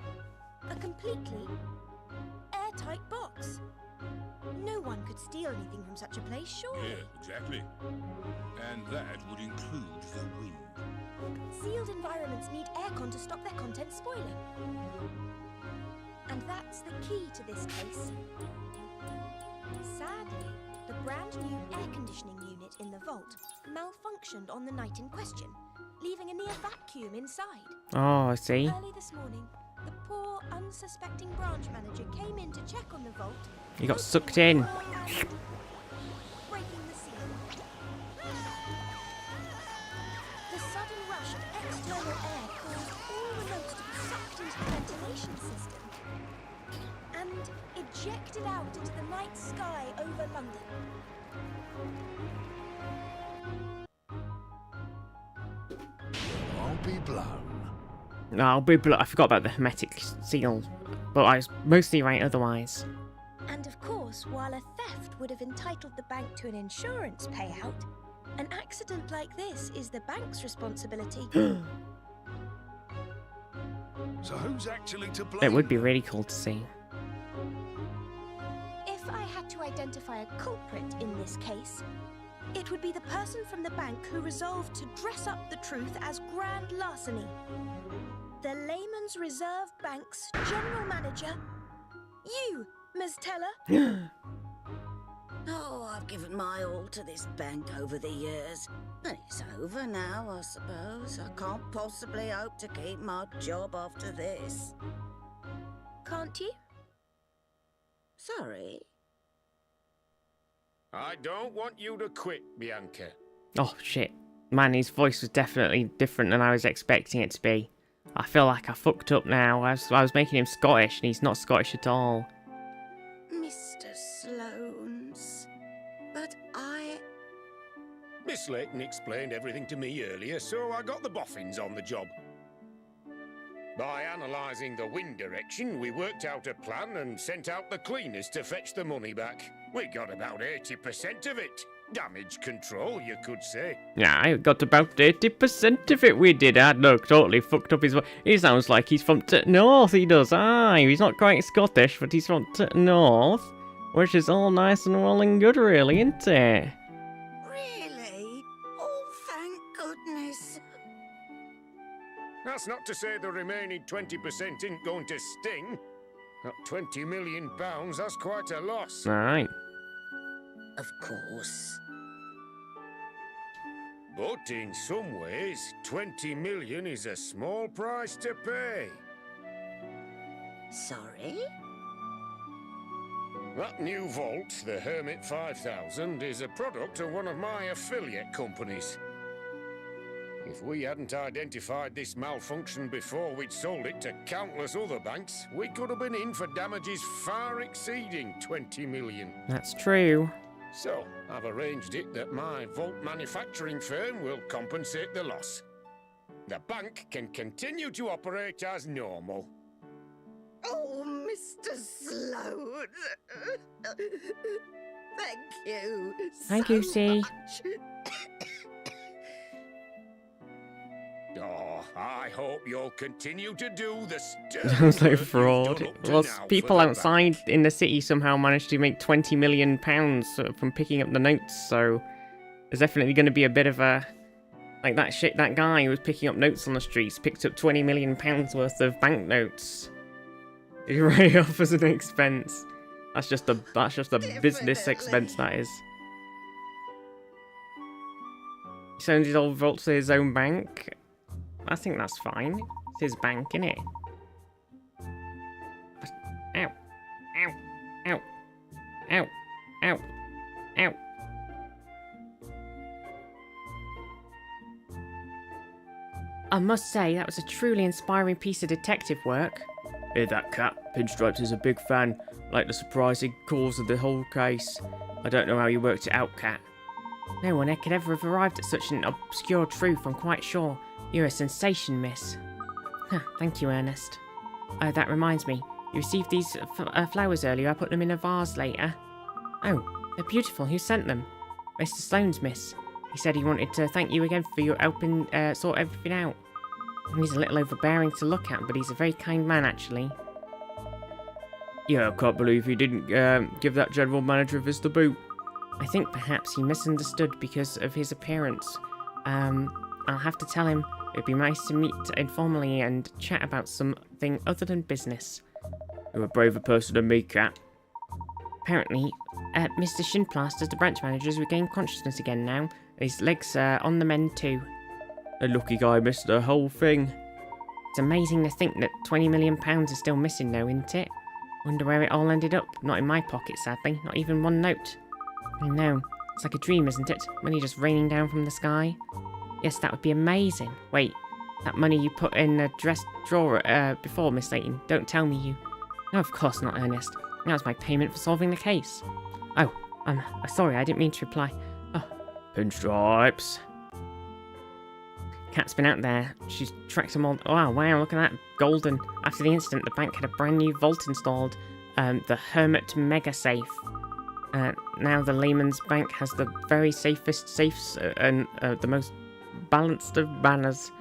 A completely airtight box. No one could steal anything from such a place, surely. Yeah, exactly. And that would include the wind. Sealed environments need aircon to stop their contents spoiling. And that's the key to this case. Sadly, the brand new air conditioning unit in the vault malfunctioned on the night in question, leaving a near vacuum inside. Oh, I see. Early this morning, the poor, unsuspecting branch manager came in to check on the vault. You got opening sucked the in. door and breaking the seal. The sudden rush of external air caused all remotes to be sucked into the ventilation system and ejected out into the night sky over London. I'll be blown. I forgot about the hermetic seal, but I was mostly right otherwise. And of course, while a theft would have entitled the bank to an insurance payout, an accident like this is the bank's responsibility. So who's actually to blame? It would be really cool to see. If I had to identify a culprit in this case, it would be the person from the bank who resolved to dress up the truth as grand larceny. The Layman's Reserve Bank's general manager, you, Ms. Teller. Oh, I've given my all to this bank over the years. And it's over now, I suppose. I can't possibly hope to keep my job after this. Can't you? Sorry. I don't want you to quit, Bianca. Oh shit. Man, his voice was definitely different than I was expecting it to be. I feel like I fucked up now. I was making him Scottish and he's not Scottish at all. Mr. Sloanes. But Miss Layton explained everything to me earlier, so I got the boffins on the job. By analysing the wind direction, we worked out a plan and sent out the cleaners to fetch the money back. We got about 80% of it. Damage control, you could say. Yeah, I got about 80% of it we did. Look, totally fucked up his voice. He sounds like he's from north, he does. Aye, he's not quite Scottish, but he's from north. Which is all nice and well and good, really, isn't it? Really? Oh, thank goodness. That's not to say the remaining 20% isn't going to sting. At £20 million, that's quite a loss. Alright. Of course. But in some ways, 20 million is a small price to pay. Sorry? That new vault, the Hermit 5000, is a product of one of my affiliate companies. If we hadn't identified this malfunction before we'd sold it to countless other banks, we could have been in for damages far exceeding 20 million. That's true. So, I've arranged it that my vault manufacturing firm will compensate the loss. The bank can continue to operate as normal. Oh, Mr. Sloan. Thank you. Thank you, C. Oh, I hope you'll continue to do the Sounds like fraud. Well, people outside in the city somehow managed to make £20 million from picking up the notes, so there's definitely going to be a bit of a... Like that guy who was picking up notes on the streets picked up £20 million worth of banknotes. He ran off as an expense. That's just a business expense, that is. He sends his old vault to his own bank. I think that's fine. It's his bank, innit? Ow. Ow. Ow. Ow. Ow. Ow. I must say, that was a truly inspiring piece of detective work. Hear that, Cat? Pinstripes is a big fan. Like the surprising cause of the whole case. I don't know how you worked it out, Cat. No one could ever have arrived at such an obscure truth, I'm quite sure. You're a sensation, miss. Thank you, Ernest. That reminds me. You received these flowers earlier. I put them in a vase later. Oh, they're beautiful. Who sent them? Mr. Sloane's, miss. He said he wanted to thank you again for your helping sort everything out. He's a little overbearing to look at, but he's a very kind man, actually. Yeah, I can't believe he didn't give that general manager of his the boot. I think perhaps he misunderstood because of his appearance. I'll have to tell him it'd be nice to meet informally and chat about something other than business. You're a braver person than me, Cat. Apparently, Mr. Shinplaster's the branch manager has regained consciousness again now. His legs are on the mend too. The lucky guy missed the whole thing. It's amazing to think that £20 million is still missing though, isn't it? Wonder where it all ended up. Not in my pocket, sadly. Not even one note. I know. It's like a dream, isn't it? Money just raining down from the sky. Yes, that would be amazing. Wait, that money you put in the dress drawer before, Miss Layton. Don't tell me you... No, of course not, Ernest. That was my payment for solving the case. Oh, I'm sorry, I didn't mean to reply. Oh. Pinstripes. Cat's been out there. She's tracked them all. Oh, wow, look at that. Golden. After the incident, the bank had a brand new vault installed. The Hermit Mega Safe. Now the Lehman's Bank has the very safest safes and the most balanced of manners.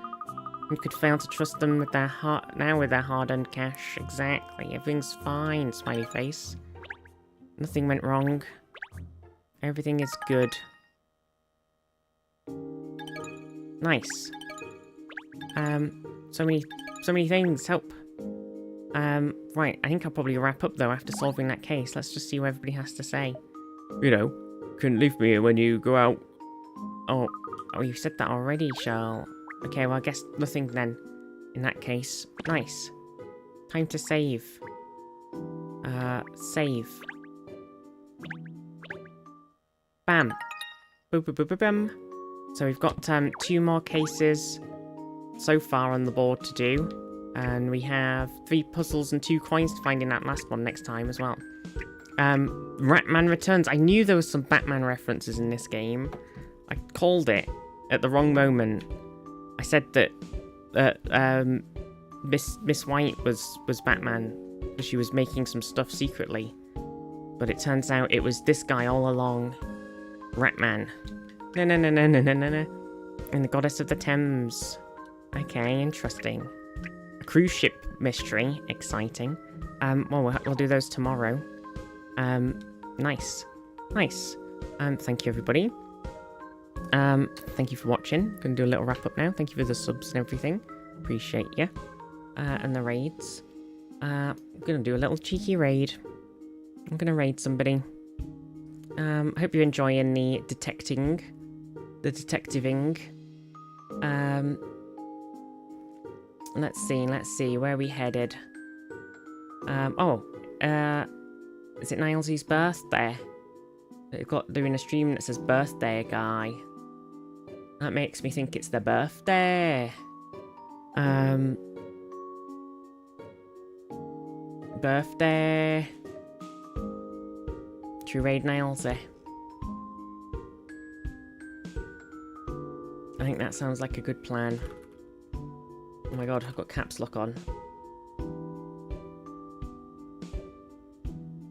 You could fail to trust them with their hard-earned cash. Exactly. Everything's fine, smiley face. Nothing went wrong. Everything is good. Nice. So many things. Help. Right, I think I'll probably wrap up though after solving that case. Let's just see what everybody has to say. You know, couldn't leave me here when you go out. Oh, you said that already, Charles. Okay, well I guess nothing then. In that case. Nice. Time to save. Save. Bam. Boop boop boop boop bam. So we've got 2 more cases so far on the board to do. And we have 3 puzzles and 2 coins to find in that last one next time as well. Ratman Returns. I knew there was some Batman references in this game. I called it at the wrong moment. I said that Miss White was Batman because she was making some stuff secretly. But it turns out it was this guy all along. Ratman. No. And the Goddess of the Thames. Okay, interesting. A cruise ship mystery. Exciting. Well, we'll do those tomorrow. Nice. Thank you, everybody. Thank you for watching. Gonna do a little wrap up now. Thank you for the subs and everything. Appreciate you. And the raids. I'm gonna do a little cheeky raid. I'm gonna raid somebody. Hope you're enjoying the detecting. The detectiving. Let's see, where are we headed? Is it Nilesy's birthday? They've got doing a stream that says birthday guy. That makes me think it's their birthday. Birthday. True raid Nilesy. I think that sounds like a good plan. Oh my god, I've got caps lock on.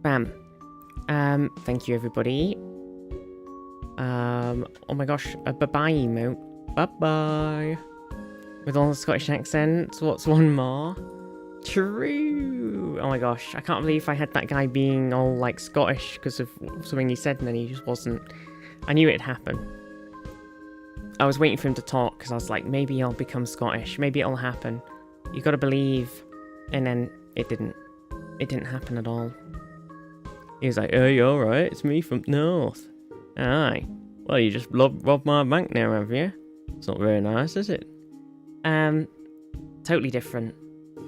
Bam. Thank you, everybody. Oh my gosh, a bye-bye emote. Bye-bye. With all the Scottish accents, what's one more? True. Oh my gosh, I can't believe I had that guy being all, like, Scottish because of something he said and then he just wasn't. I knew it'd happen. I was waiting for him to talk because I was like, maybe he'll become Scottish. Maybe it'll happen. You gotta believe. And then it didn't. It didn't happen at all. He was like, hey, alright, it's me from North. Aye. Well, you just robbed my bank now, have you? It's not very nice, is it? Totally different.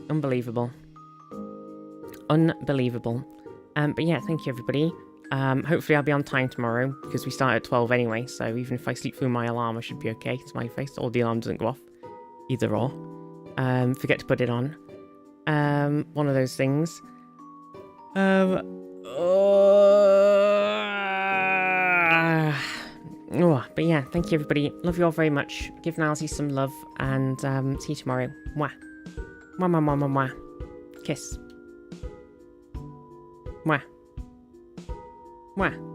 Unbelievable. Unbelievable. But yeah, thank you, everybody. Hopefully I'll be on time tomorrow, because we start at 12 anyway, so even if I sleep through my alarm, I should be okay. It's my face, or the alarm doesn't go off. Either or. Forget to put it on. One of those things. But yeah, thank you, everybody. Love you all very much. Give Nilesy some love, and see you tomorrow. Mwah. Mwah, mwah, mwah, mwah, mwah. Kiss. Mwah. Mwah.